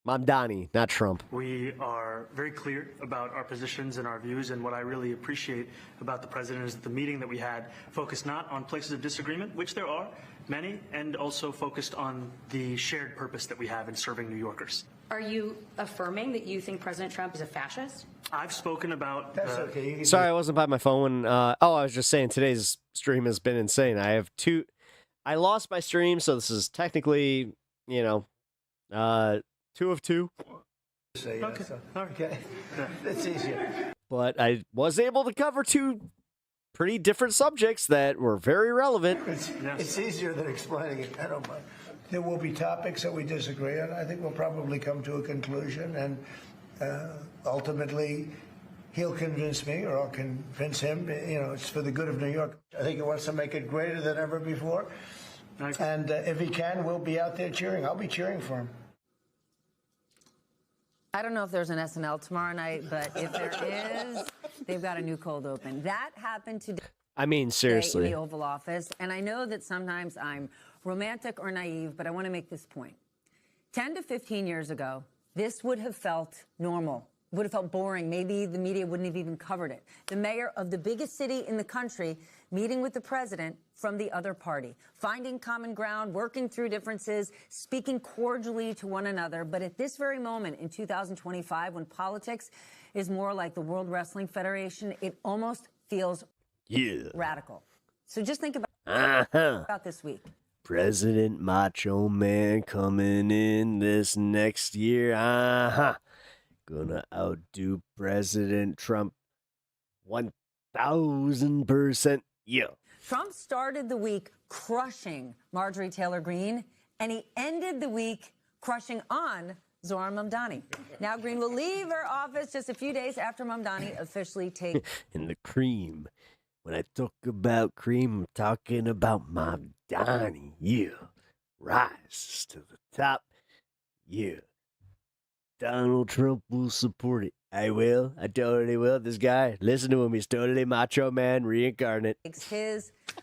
MAMDANI, not Trump. we are very clear about our positions and our views, and what I really appreciate about the president is that the meeting that we had focused not on places of disagreement, which there are many, and also focused on the shared purpose that we have in serving New Yorkers. Are you affirming that you think President Trump is a fascist? I've spoken about... That's okay. You can Sorry, I wasn't by my phone when... I was just saying today's stream has been insane. I have 2... I lost my stream, so this is technically, 2 of 2. Say yes. Okay. Okay. That's easier. But I was able to cover 2 pretty different subjects that were very relevant. It's easier than explaining it. I don't mind. There will be topics that we disagree on. I think we'll probably come to a conclusion, and ultimately he'll convince me or I'll convince him. It's for the good of New York. I think he wants to make it greater than ever before. And if he can, we'll be out there cheering. I'll be cheering for him. I don't know if there's an SNL tomorrow night, but if there is, they've got a new cold open. That happened today. I mean, seriously. In the Oval Office. And I know that sometimes I'm romantic or naive, but I want to make this point. 10 to 15 years ago, this would have felt normal, would have felt boring. Maybe the media wouldn't have even covered it. The mayor of the biggest city in the country meeting with the president from the other party, finding common ground, working through differences, speaking cordially to one another. But at this very moment in 2025, when politics is more like the World Wrestling Federation, it almost feels radical. So just think about this week. President Macho Man coming in this next year. Gonna outdo President Trump 1,000%. Yeah. Trump started the week crushing Marjorie Taylor Greene, and he ended the week crushing on Zoran MAMDANI. Now Greene will leave her office just a few days after MAMDANI officially takes... And the cream. When I talk about cream, I'm talking about MAMDANI. Yeah. Rise to the top. Yeah. Donald Trump will support it. I will. I totally will. This guy, listen to him. He's totally Macho Man reincarnate.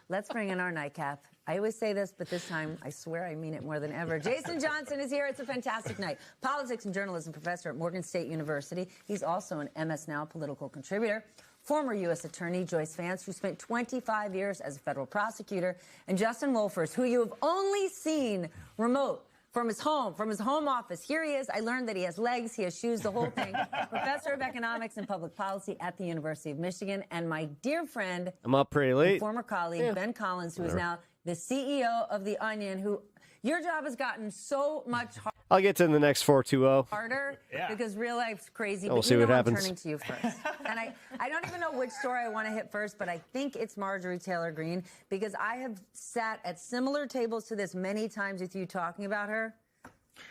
Let's bring in our nightcap. I always say this, but this time, I swear I mean it more than ever. Jason Johnson is here. It's a fantastic night. Politics and journalism professor at Morgan State University. He's also an MS Now political contributor. former U.S. Attorney Joyce Vance, who spent 25 years as a federal prosecutor, and Justin Wolfers, who you have only seen remote from his home office. Here he is. I learned that he has legs, he has shoes, the whole thing. Professor of economics and public policy at the University of Michigan. And my dear friend, I'm up pretty late. and former colleague, Ben Collins, who is now the CEO of The Onion, who your job has gotten so much I'll get to in the next 420. harder because real life's crazy. We'll But see you know what I'm happens. turning to you first. And I don't even know which story I want to hit first, but I think it's Marjorie Taylor Greene because I have sat at similar tables to this many times with you talking about her.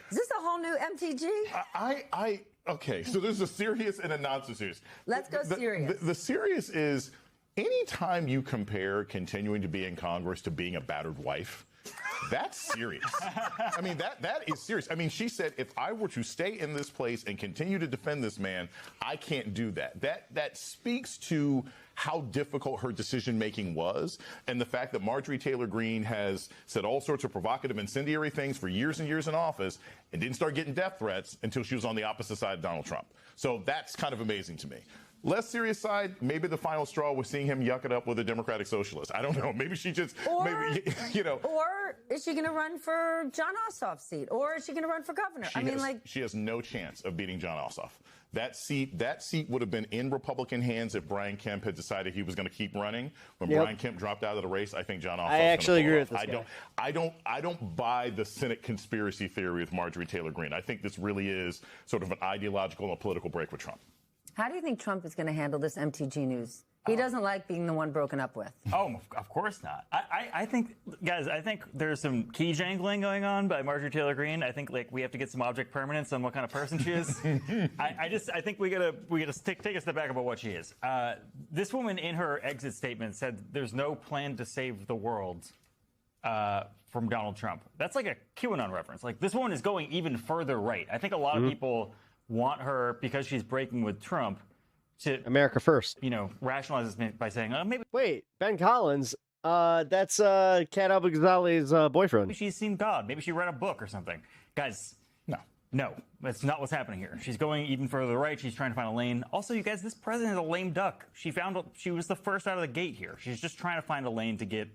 Is this a whole new MTG? Okay, so there's a serious and a not so serious. Let's go serious. The serious is anytime you compare continuing to be in Congress to being a battered wife, that's serious. I mean, that is serious. I mean, she said, if I were to stay in this place and continue to defend this man, I can't do that. That speaks to how difficult her decision-making was, and the fact that Marjorie Taylor Greene has said all sorts of provocative, incendiary things for years and years in office and didn't start getting death threats until she was on the opposite side of Donald Trump. So that's kind of amazing to me. Less serious side, maybe the final straw was seeing him yuck it up with a Democratic Socialist. I don't know. Maybe she just, maybe, you know. Or is she going to run for John Ossoff's seat? Or is she going to run for governor? She has no chance of beating John Ossoff. That seat would have been in Republican hands if Brian Kemp had decided he was going to keep running. When Brian Kemp dropped out of the race, I think John Ossoff. I actually agree with this guy. I don't buy the Senate conspiracy theory with Marjorie Taylor Greene. I think this really is sort of an ideological and a political break with Trump. How do you think Trump is going to handle this MTG news? He doesn't like being the one broken up with. Oh, of course not. I think, guys, I think there's some key jangling going on by Marjorie Taylor Greene. I think we have to get some object permanence on what kind of person she is. I think we gotta take a step back about what she is. This woman in her exit statement said there's no plan to save the world from Donald Trump. That's like a QAnon reference. Like, this woman is going even further right. I think a lot of people want her, because she's breaking with Trump, to America first. You know, rationalize this by saying, maybe. Wait, Ben Collins. That's Kat Al-Ghazali's boyfriend. Maybe she's seen God. Maybe she read a book or something. Guys, no, that's not what's happening here. She's going even further right. She's trying to find a lane. Also, you guys, this president is a lame duck. She was the first out of the gate here. She's just trying to find a lane to get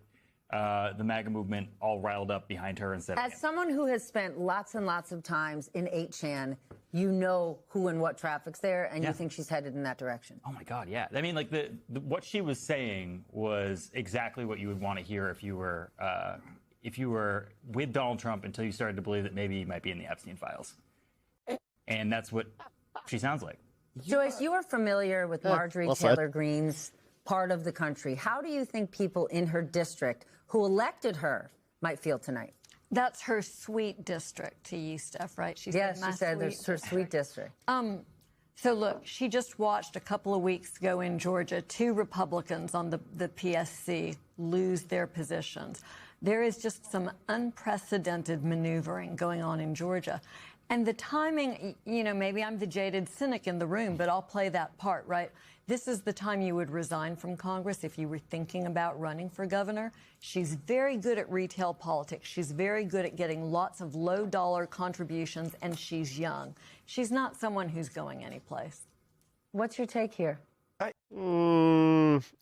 the MAGA movement all riled up behind her instead of him. As someone who has spent lots and lots of times in 8chan, you know who and what traffic's there, and you think she's headed in that direction. Oh my God, yeah. I mean, like what she was saying was exactly what you would want to hear if you were with Donald Trump until you started to believe that maybe he might be in the Epstein files, and that's what she sounds like. Joyce, you are familiar with Marjorie Taylor Greene's part of the country. How do you think people in her district who elected her might feel tonight? That's her sweet district, to you, Steph, right? She said there's her sweet district. So look, she just watched a couple of weeks ago in Georgia 2 Republicans on the PSC lose their positions. There is just some unprecedented maneuvering going on in Georgia. And the timing, you know, maybe I'm the jaded cynic in the room, but I'll play that part, right? This is the time you would resign from Congress if you were thinking about running for governor. She's very good at retail politics. She's very good at getting lots of low-dollar contributions, and she's young. She's not someone who's going anyplace. What's your take here?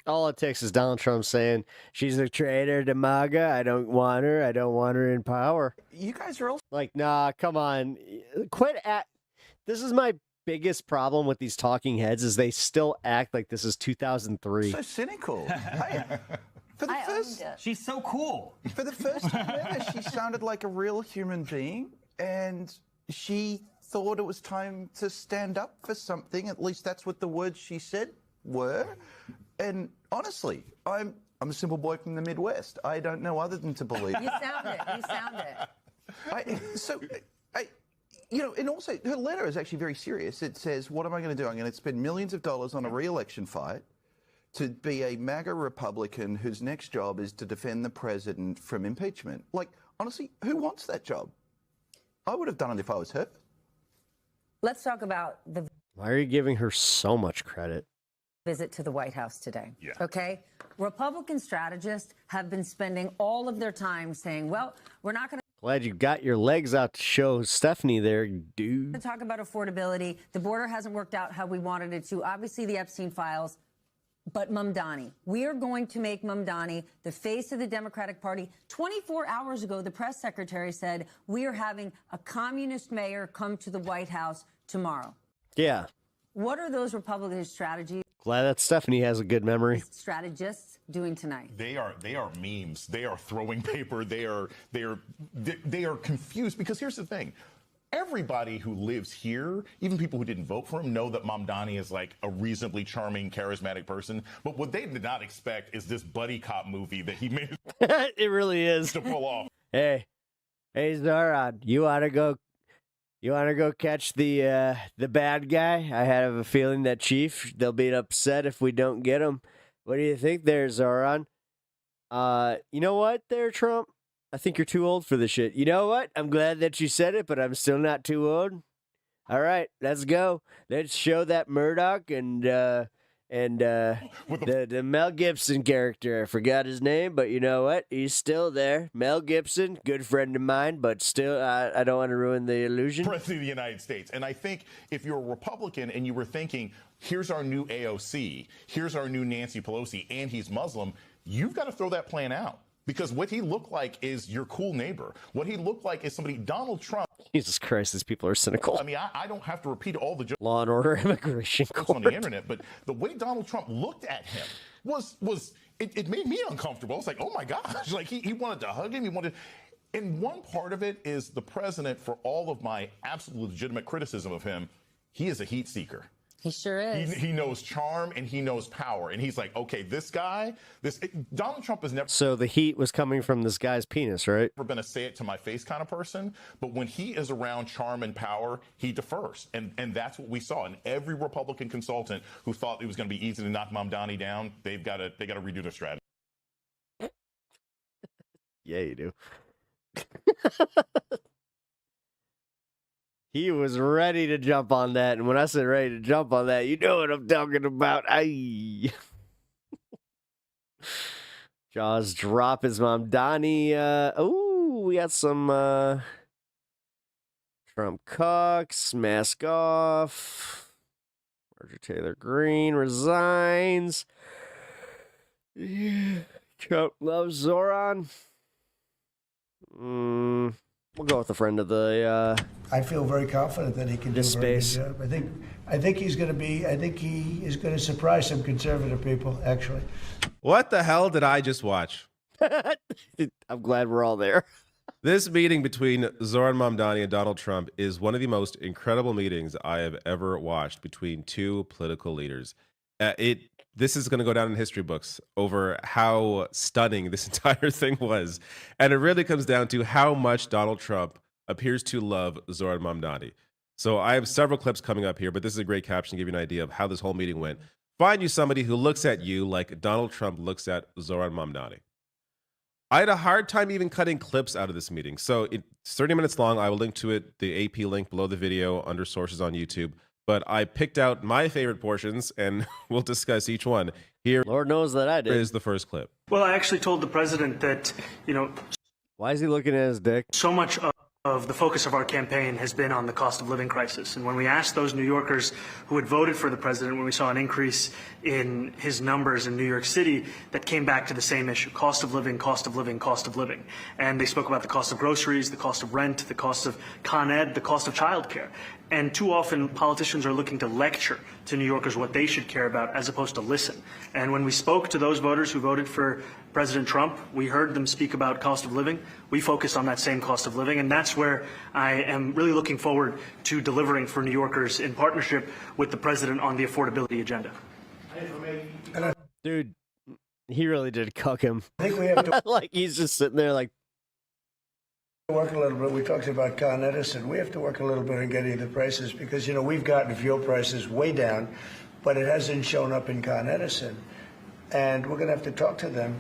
All it takes is Donald Trump saying, she's a traitor to MAGA. I don't want her. I don't want her in power. You guys are also like, nah, come on. Quit at. This is my biggest problem with these talking heads is they still act like this is 2003. so cynical. Hey, for the first, she's so cool. For the first time ever, she sounded like a real human being, and she thought it was time to stand up for something. At least that's what the words she said were. And honestly, I'm a simple boy from the Midwest. I don't know other than to believe. You sound it. You sound it. You know, and also her letter is actually very serious. It says, what am I going to do? I'm going to spend millions of dollars on a re-election fight to be a MAGA Republican whose next job is to defend the president from impeachment. Like, honestly, who wants that job? I would have done it if I was her. Let's talk about the Why are you giving her so much credit? Visit to the White House today. Yeah. Okay? Republican strategists have been spending all of their time saying, well, we're not going to Glad you got your legs out to show Stephanie there, dude. talk about affordability. The border hasn't worked out how we wanted it to. Obviously, the Epstein files. but MAMDANI. We are going to make MAMDANI the face of the Democratic Party. 24 hours ago, the press secretary said we are having a communist mayor come to the White House tomorrow. Yeah. What are those Republican strategies? Glad that Stephanie has a good memory. Strategists doing tonight. They are memes. They are throwing paper. They are confused, because here's the thing. Everybody who lives here, even people who didn't vote for him, know that MAMDANI is like a reasonably charming, charismatic person. But what they did not expect is this buddy cop movie that he made. It really is to pull off. Hey Zoran, you wanna go catch the bad guy? I have a feeling that Chief, they'll be upset if we don't get him. What do you think there, Zoran? You know what there, Trump? I think you're too old for this shit. You know what? I'm glad that you said it, but I'm still not too old. All right, let's go. Let's show that Murdoch and the Mel Gibson character. I forgot his name, but you know what? He's still there. Mel Gibson, good friend of mine, but still, I don't want to ruin the illusion. President of the United States. And I think if you're a Republican and you were thinking, here's our new AOC, here's our new Nancy Pelosi, and he's Muslim, you've got to throw that plan out. Because what he looked like is your cool neighbor. What he looked like is somebody, Donald Trump. Jesus Christ, these people are cynical. I mean, I don't have to repeat all the Law and Order immigration court on the internet, but the way Donald Trump looked at him it made me uncomfortable. It's like, oh my gosh, like he wanted to hug him. And one part of it is the president, for all of my absolute legitimate criticism of him, he is a heat seeker. He sure is. He knows charm and he knows power. And he's like, okay, Donald Trump has never. So the heat was coming from this guy's penis, right? Never been a say it to my face kind of person. But when he is around charm and power, he defers. And that's what we saw. And every Republican consultant who thought it was going to be easy to knock MAMDANI down, they got to redo their strategy. Yeah, you do. He was ready to jump on that, and when I said ready to jump on that, you know what I'm talking about. Aye. Jaws drop his MAMDANI. We got some Trump cucks, mask off. Marjorie Taylor Greene resigns. Trump loves Zoran. We'll go with a friend of the. I feel very confident that he can do a very good job. I think he is going to surprise some conservative people. Actually, what the hell did I just watch? I'm glad we're all there. This meeting between Zoran MAMDANI and Donald Trump is one of the most incredible meetings I have ever watched between two political leaders. This is going to go down in history books over how stunning this entire thing was. And it really comes down to how much Donald Trump appears to love Zoran MAMDANI. So I have several clips coming up here, but this is a great caption to give you an idea of how this whole meeting went. Find you somebody who looks at you like Donald Trump looks at Zoran MAMDANI. I had a hard time even cutting clips out of this meeting. So it's 30 minutes long. I will link to it, the AP link below the video under sources on YouTube. But I picked out my favorite portions, and we'll discuss each one. Here, Lord knows that I did. Is the first clip. Well, I actually told the president that, why is he looking at his dick? So much of the focus of our campaign has been on the cost of living crisis. And when we asked those New Yorkers who had voted for the president, when we saw an increase in his numbers in New York City, that came back to the same issue: cost of living, cost of living, cost of living. And they spoke about the cost of groceries, the cost of rent, the cost of Con Ed, the cost of childcare. And too often politicians are looking to lecture to New Yorkers what they should care about as opposed to listen. And when we spoke to those voters who voted for President Trump, we heard them speak about cost of living. We focused on that same cost of living, and that's where I am really looking forward to delivering for New Yorkers in partnership with the president on the affordability agenda. Dude, he really did cuck him. I think we have to like he's just sitting there like work a little bit. We talked about Con Edison. We have to work a little bit on getting the prices because, we've gotten fuel prices way down, but it hasn't shown up in Con Edison. And we're going to have to talk to them.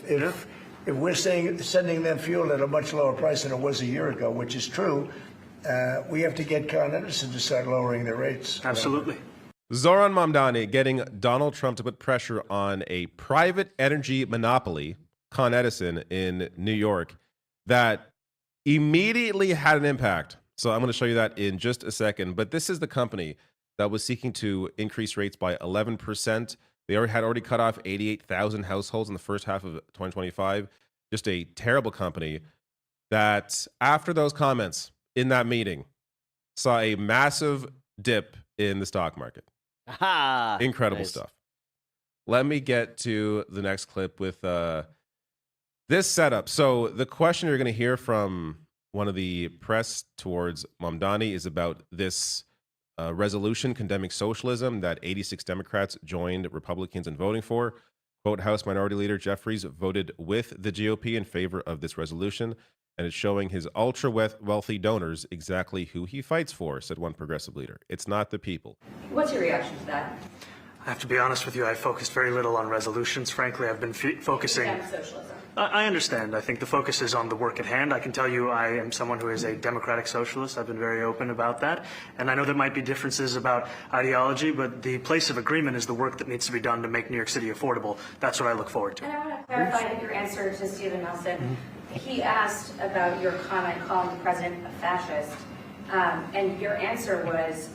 If we're sending them fuel at a much lower price than it was a year ago, which is true, we have to get Con Edison to start lowering their rates. Absolutely. Zoran MAMDANI getting Donald Trump to put pressure on a private energy monopoly, Con Edison in New York, that immediately had an impact. So I'm going to show you that in just a second. But this is the company that was seeking to increase rates by 11%. They had already cut off 88,000 households in the first half of 2025. Just a terrible company that, after those comments in that meeting, saw a massive dip in the stock market. Aha! Incredible stuff. Let me get to the next clip with this setup. So the question you're going to hear from one of the press towards MAMDANI is about this resolution condemning socialism that 86 Democrats joined Republicans in voting for. Quote, House Minority Leader Jeffries voted with the GOP in favor of this resolution, and it's showing his ultra-wealthy donors exactly who he fights for, said one progressive leader. It's not the people. What's your reaction to that? I have to be honest with you, I focused very little on resolutions. Frankly, I've been focusing... Socialism. I understand. I think the focus is on the work at hand. I can tell you I am someone who is a democratic socialist. I've been very open about that. And I know there might be differences about ideology, but the place of agreement is the work that needs to be done to make New York City affordable. That's what I look forward to. And I want to clarify your answer to Stephen Nelson. He asked about your comment calling the president a fascist. And your answer was,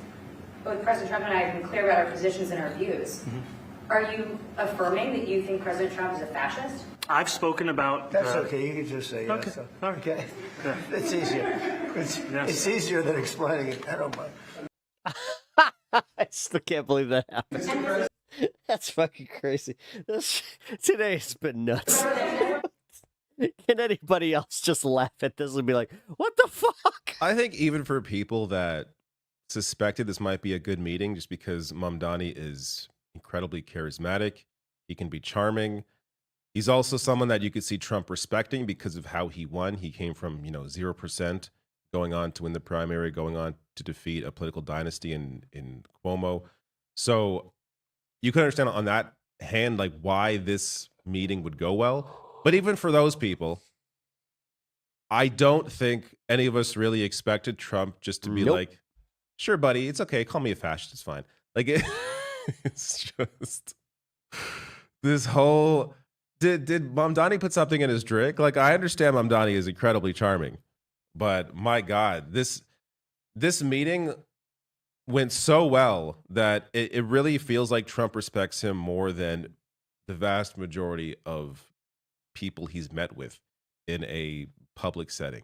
both President Trump and I have been clear about our positions and our views. Are you affirming that you think President Trump is a fascist? I've spoken about... That's okay. You can just say yes. Okay. Okay. It's easier. It's easier than explaining it. I don't mind. I still can't believe that happened. That's fucking crazy. Today's been nuts. Can anybody else just laugh at this and be like, what the fuck? I think even for people that suspected this might be a good meeting, just because MAMDANI is incredibly charismatic, he can be charming. He's also someone that you could see Trump respecting because of how he won. He came from, 0%, going on to win the primary, going on to defeat a political dynasty in Cuomo. So you can understand on that hand, like, why this meeting would go well. But even for those people, I don't think any of us really expected Trump just to be like, sure, buddy, it's okay. Call me a fascist. It's fine. Like, it's just this whole... Did MAMDANI put something in his drink? Like, I understand MAMDANI is incredibly charming, but my God, this meeting went so well that it really feels like Trump respects him more than the vast majority of people he's met with in a public setting.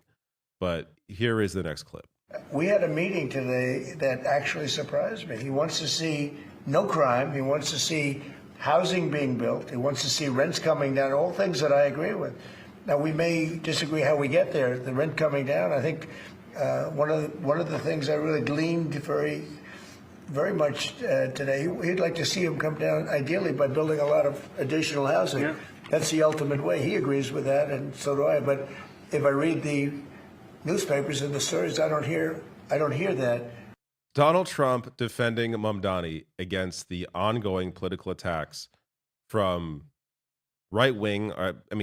But here is the next clip. We had a meeting today that actually surprised me. He wants to see no crime. He wants to see housing being built. He wants to see rents coming down, all things that I agree with. Now, we may disagree how we get there, the rent coming down. I think one of the things I really gleaned very much today, he'd like to see him come down, ideally, by building a lot of additional housing. Yeah. That's the ultimate way. He agrees with that, and so do I. But if I read the newspapers and the stories, I don't hear that. Donald Trump defending MAMDANI against the ongoing political attacks from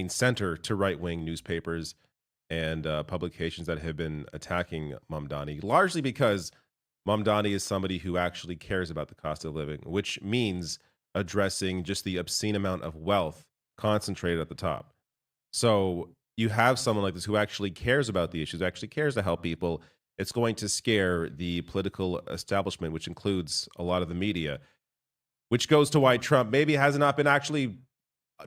center to right-wing newspapers and publications that have been attacking MAMDANI, largely because MAMDANI is somebody who actually cares about the cost of living, which means addressing just the obscene amount of wealth concentrated at the top. So you have someone like this who actually cares about the issues, actually cares to help people. It's going to scare the political establishment, which includes a lot of the media, which goes to why Trump maybe has not been actually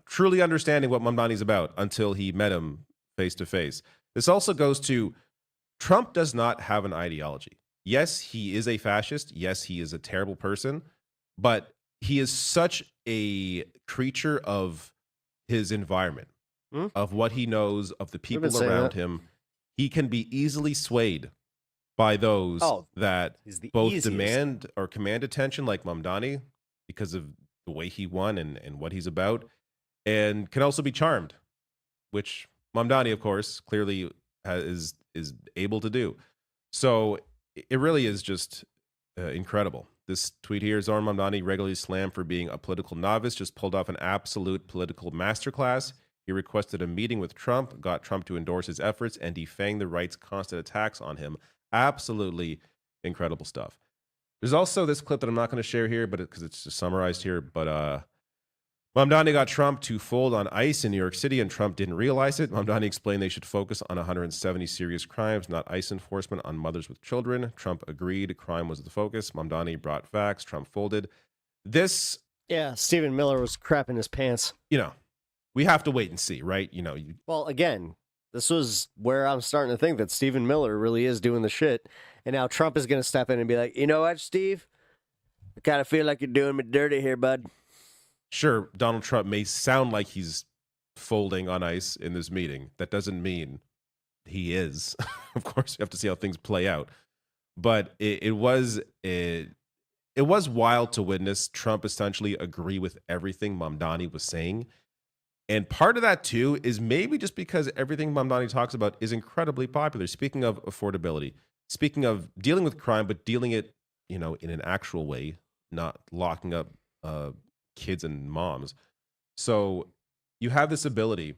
truly understanding what MAMDANI is about until he met him face to face. This also goes to Trump does not have an ideology. Yes, he is a fascist. Yes, he is a terrible person, but he is such a creature of his environment, of what he knows, of the people around him. He can be easily swayed by those that both demand or command attention, like MAMDANI, because of the way he won and what he's about, and can also be charmed, which MAMDANI, of course, clearly is able to do. So it really is just incredible. This tweet here, Zoran MAMDANI, regularly slammed for being a political novice, just pulled off an absolute political masterclass. He requested a meeting with Trump, got Trump to endorse his efforts, and defang the right's constant attacks on him. Absolutely incredible stuff. There's also this clip that I'm not going to share here, but because it's just summarized here. But MAMDANI got Trump to fold on ICE in New York City, and Trump didn't realize it. MAMDANI explained they should focus on 170 serious crimes, not ICE enforcement on mothers with children. Trump agreed crime was the focus. MAMDANI brought facts. Trump folded. This Yeah, Stephen Miller was crapping his pants. You know, we have to wait and see, right? Well, again, this was where I'm starting to think that Stephen Miller really is doing the shit. And now Trump is going to step in and be like, you know what, Steve? I kind of feel like you're doing me dirty here, bud. Sure, Donald Trump may sound like he's folding on ice in this meeting. That doesn't mean he is. Of course, we have to see how things play out. But it was wild to witness Trump essentially agree with everything Mamdani was saying. And part of that, too, is maybe just because everything Mamdani talks about is incredibly popular. Speaking of affordability, speaking of dealing with crime, but dealing it, in an actual way, not locking up kids and moms. So you have this ability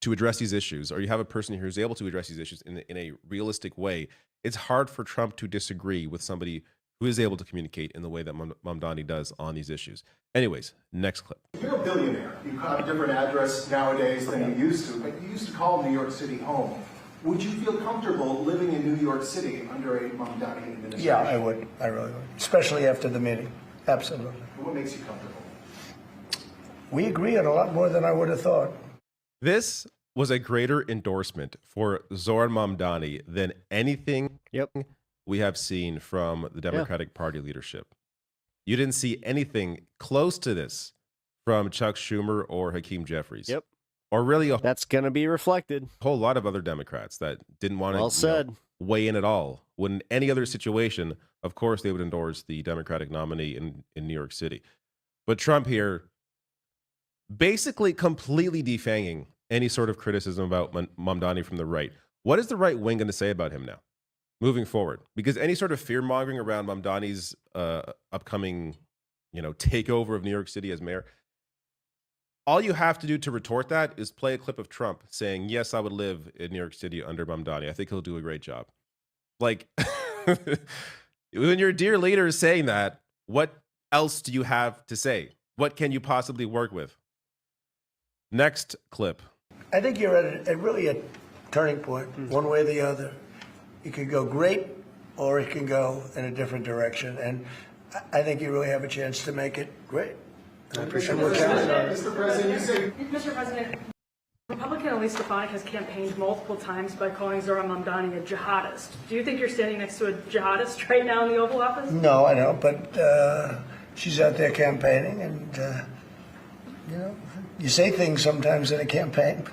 to address these issues, or you have a person who's able to address these issues in a realistic way. It's hard for Trump to disagree with somebody who is able to communicate in the way that Mamdani does on these issues. Anyways, next clip. You're a billionaire. You have a different address nowadays than you used to, but you used to call New York City home. Would you feel comfortable living in New York City under a Mamdani administration? Yeah, I would. I really would. Especially after the meeting. Absolutely. What makes you comfortable? We agree on a lot more than I would have thought. This was a greater endorsement for Zoran Mamdani than anything we have seen from the Democratic Party leadership. You didn't see anything close to this from Chuck Schumer or Hakeem Jeffries. Yep. Or really that's going to be reflected. A whole lot of other Democrats that didn't want to weigh in at all. When in any other situation, of course, they would endorse the Democratic nominee in New York City. But Trump here basically completely defanging any sort of criticism about Mamdani from the right. What is the right wing going to say about him now, moving forward? Because any sort of fear-mongering around Mamdani's upcoming, takeover of New York City as mayor, all you have to do to retort that is play a clip of Trump saying, yes, I would live in New York City under Mamdani. I think he'll do a great job. Like, when your dear leader is saying that, what else do you have to say? What can you possibly work with? Next clip. I think you're at really a turning point, one way or the other. It could go great, or it can go in a different direction. And I think you really have a chance to make it great. I appreciate what you're saying. Mr. President, you say... Mr. President, Republican Elise Stefanik has campaigned multiple times by calling Zoran Mamdani a jihadist. Do you think you're standing next to a jihadist right now in the Oval Office? No, I don't, but she's out there campaigning, and, you say things sometimes in a campaign.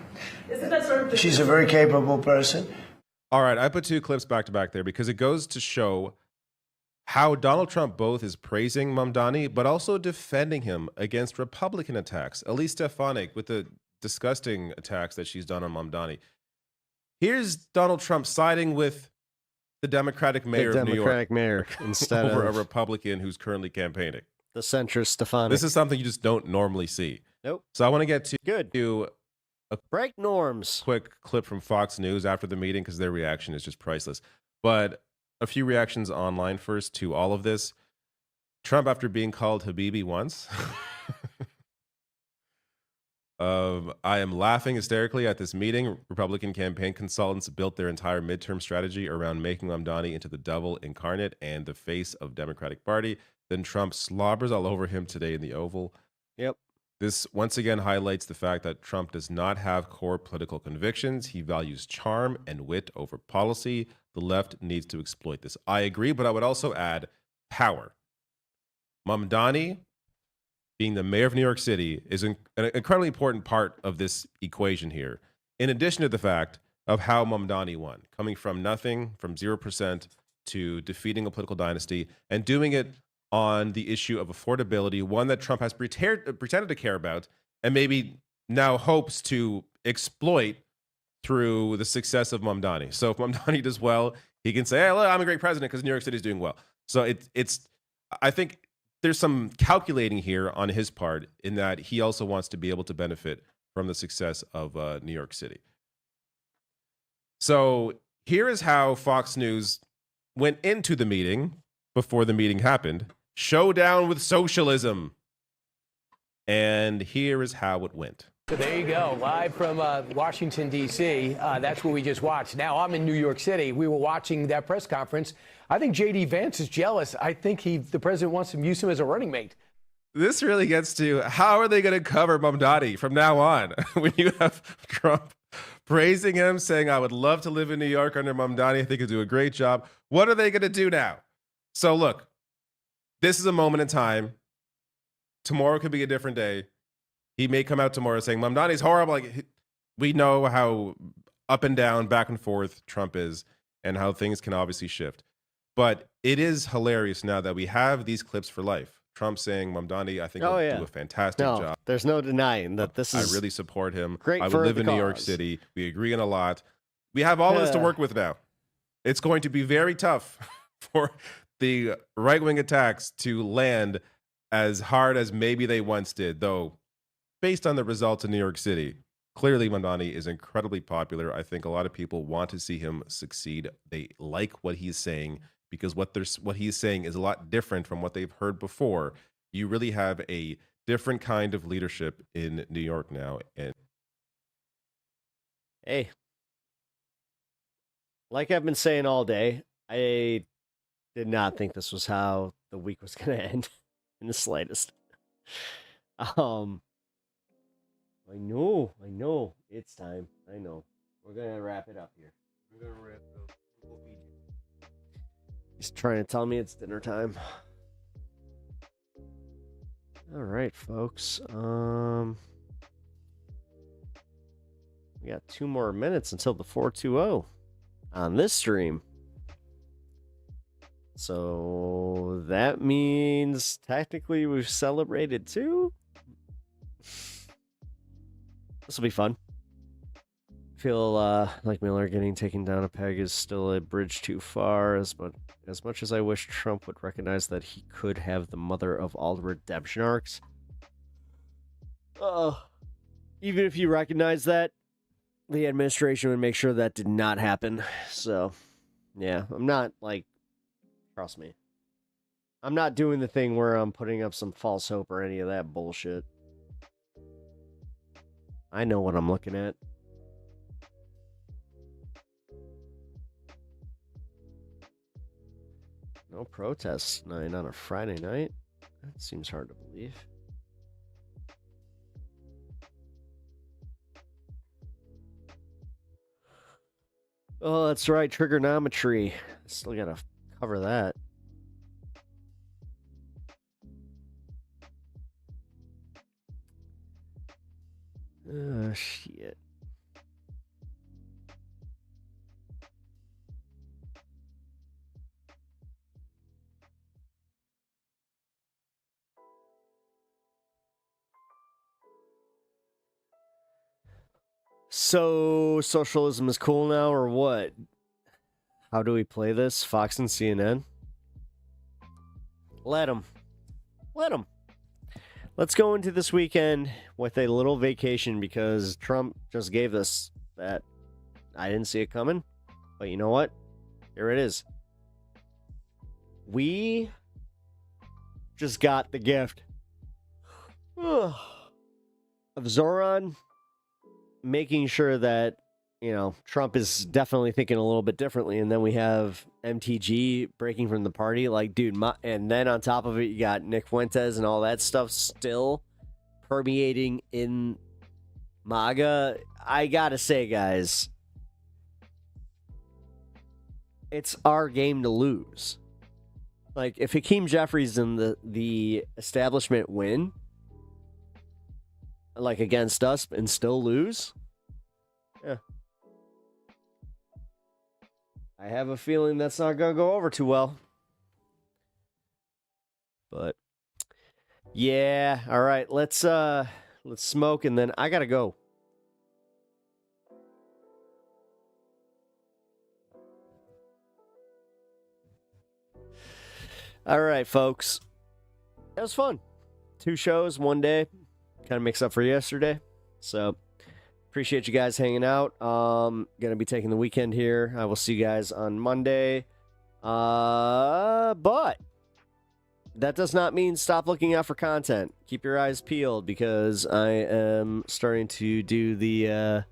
Isn't that sort of... She's a very capable person. All right, I put two clips back to back there because it goes to show how Donald Trump both is praising Mamdani, but also defending him against Republican attacks. Elise Stefanik with the disgusting attacks that she's done on Mamdani. Here's Donald Trump siding with the Democratic mayor of New York. Democratic mayor instead over of a Republican who's currently campaigning. The centrist Stefanik. This is something you just don't normally see. Nope. So I want to get to a break norms. Quick clip from Fox News after the meeting because their reaction is just priceless. But a few reactions online first to all of this. Trump, after being called Habibi once. I am laughing hysterically at this meeting. Republican campaign consultants built their entire midterm strategy around making Mamdani into the devil incarnate and the face of Democratic Party. Then Trump slobbers all over him today in the Oval. Yep. This once again highlights the fact that Trump does not have core political convictions. He values charm and wit over policy. The left needs to exploit this. I agree, but I would also add power. Mamdani, being the mayor of New York City, is an incredibly important part of this equation here. In addition to the fact of how Mamdani won, coming from nothing, from 0% to defeating a political dynasty and doing it on the issue of affordability, one that Trump has pretended to care about and maybe now hopes to exploit through the success of Mamdani. So if Mamdani does well, he can say, hey, look, I'm a great president because New York City is doing well. So I think there's some calculating here on his part in that he also wants to be able to benefit from the success of New York City. So here is how Fox News went into the meeting before the meeting happened. Showdown with socialism. And here is how it went. So there you go, live from Washington, D.C. That's what we just watched. Now I'm in New York City. We were watching that press conference. I think J.D. Vance is jealous. I think the president wants to use him as a running mate. this really gets to how are they going to cover Mamdani from now on when you have Trump praising him, saying, I would love to live in New York under Mamdani. I think he'll do a great job. What are they going to do now? So look, this is a moment in time. Tomorrow could be a different day. He may come out tomorrow saying Mamdani's horrible. Like, we know how up and down, back and forth Trump is and how things can obviously shift. But it is hilarious now that we have these clips for life. Trump saying Mamdani, I think, will do a fantastic job. There's no denying that this is. I really support him. Great I for would live the in New York cause. City. We agree on a lot. We have all this to work with now. It's going to be very tough for the right-wing attacks to land as hard as maybe they once did, though based on the results in New York City, clearly Mamdani is incredibly popular. I think a lot of people want to see him succeed. They like what he's saying because what he's saying is a lot different from what they've heard before. You really have a different kind of leadership in New York now. And Hey, like I've been saying all day, I did not think this was how the week was going to end in the slightest. I know. It's time. I know. We're going to wrap it up here. He's trying to tell me it's dinner time. All right, folks. We got 2 more minutes until the 420 on this stream. So that means technically we've celebrated 2. This will be fun. I feel like Miller getting taken down a peg is still a bridge too far. As much as I wish Trump would recognize that he could have the mother of all the redemption arcs. Even if you recognize that, the administration would make sure that did not happen. So, yeah, I'm not trust me. I'm not doing the thing where I'm putting up some false hope or any of that bullshit. I know what I'm looking at. No protest night on a Friday night? That seems hard to believe. Oh, that's right, trigonometry. Still gotta cover that. Oh, shit. So, socialism is cool now, or what? How do we play this? Fox and CNN? Let them. Let them. Let's go into this weekend with a little vacation because Trump just gave us that. I didn't see it coming, but you know what? Here it is. We just got the gift of Zoran making sure that, you know, Trump is definitely thinking a little bit differently. And then we have MTG breaking from the party. Like, dude, and then on top of it, you got Nick Fuentes and all that stuff still permeating in MAGA. I gotta say, guys, it's our game to lose. Like, if Hakeem Jeffries and the establishment win, like, against us and still lose, yeah. I have a feeling that's not going to go over too well. But yeah, all right, let's smoke and then I got to go. All right, folks. That was fun. 2 shows, 1 day. Kind of makes up for yesterday. So appreciate you guys hanging out. Gonna be taking the weekend here. I will see you guys on Monday. But that does not mean stop looking out for content. Keep your eyes peeled because I am starting to do the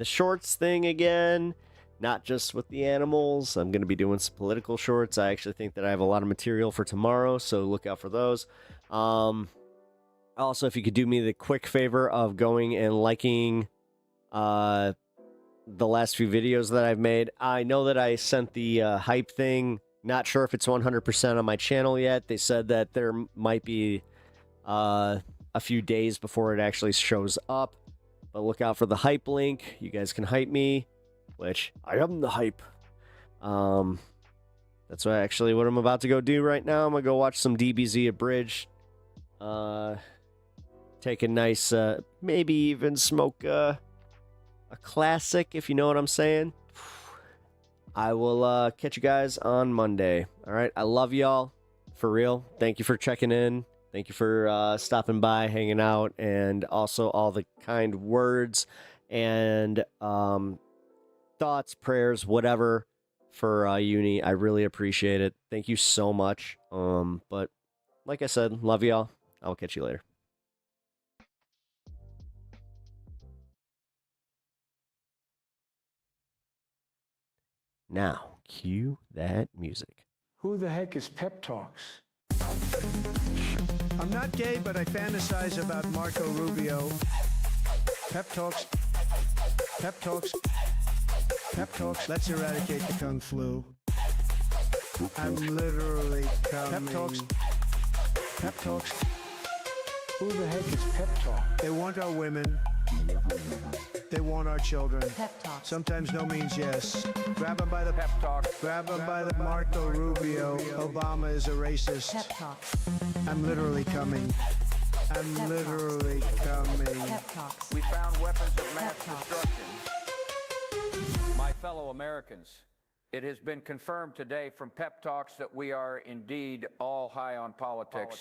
shorts thing again. Not just with the animals. I'm going to be doing some political shorts. I actually think that I have a lot of material for tomorrow, so look out for those. Also, if you could do me the quick favor of going and liking the last few videos that I've made. I know that I sent the hype thing. Not sure if it's 100% on my channel yet. They said that there might be a few days before it actually shows up. But look out for the hype link. You guys can hype me, which I am the hype. That's actually what I'm about to go do right now. I'm going to go watch some DBZ Abridged. Take a nice, maybe even smoke a classic, if you know what I'm saying. I will catch you guys on Monday. All right, I love y'all, for real. Thank you for checking in. Thank you for stopping by, hanging out, and also all the kind words and thoughts, prayers, whatever for Uni. I really appreciate it. Thank you so much. But like I said, love y'all. I'll catch you later. Now, cue that music. Who the heck is Pep Talks? I'm not gay, but I fantasize about Marco Rubio. Pep Talks. Pep Talks. Pep Talks. Let's eradicate the Kung Flu. I'm literally coming. Pep Talks. Pep Talks. Who the heck is Pep Talk? They want our women. They want our children. Pep Talk. Sometimes no means yes. Grab them by the pep talk. Grab them by the Marco Rubio. Obama is a racist. Pep Talk. I'm literally coming. I'm literally coming. Pep Talks. We found weapons of mass destruction. My fellow Americans, it has been confirmed today from Pep Talks that we are indeed all high on politics.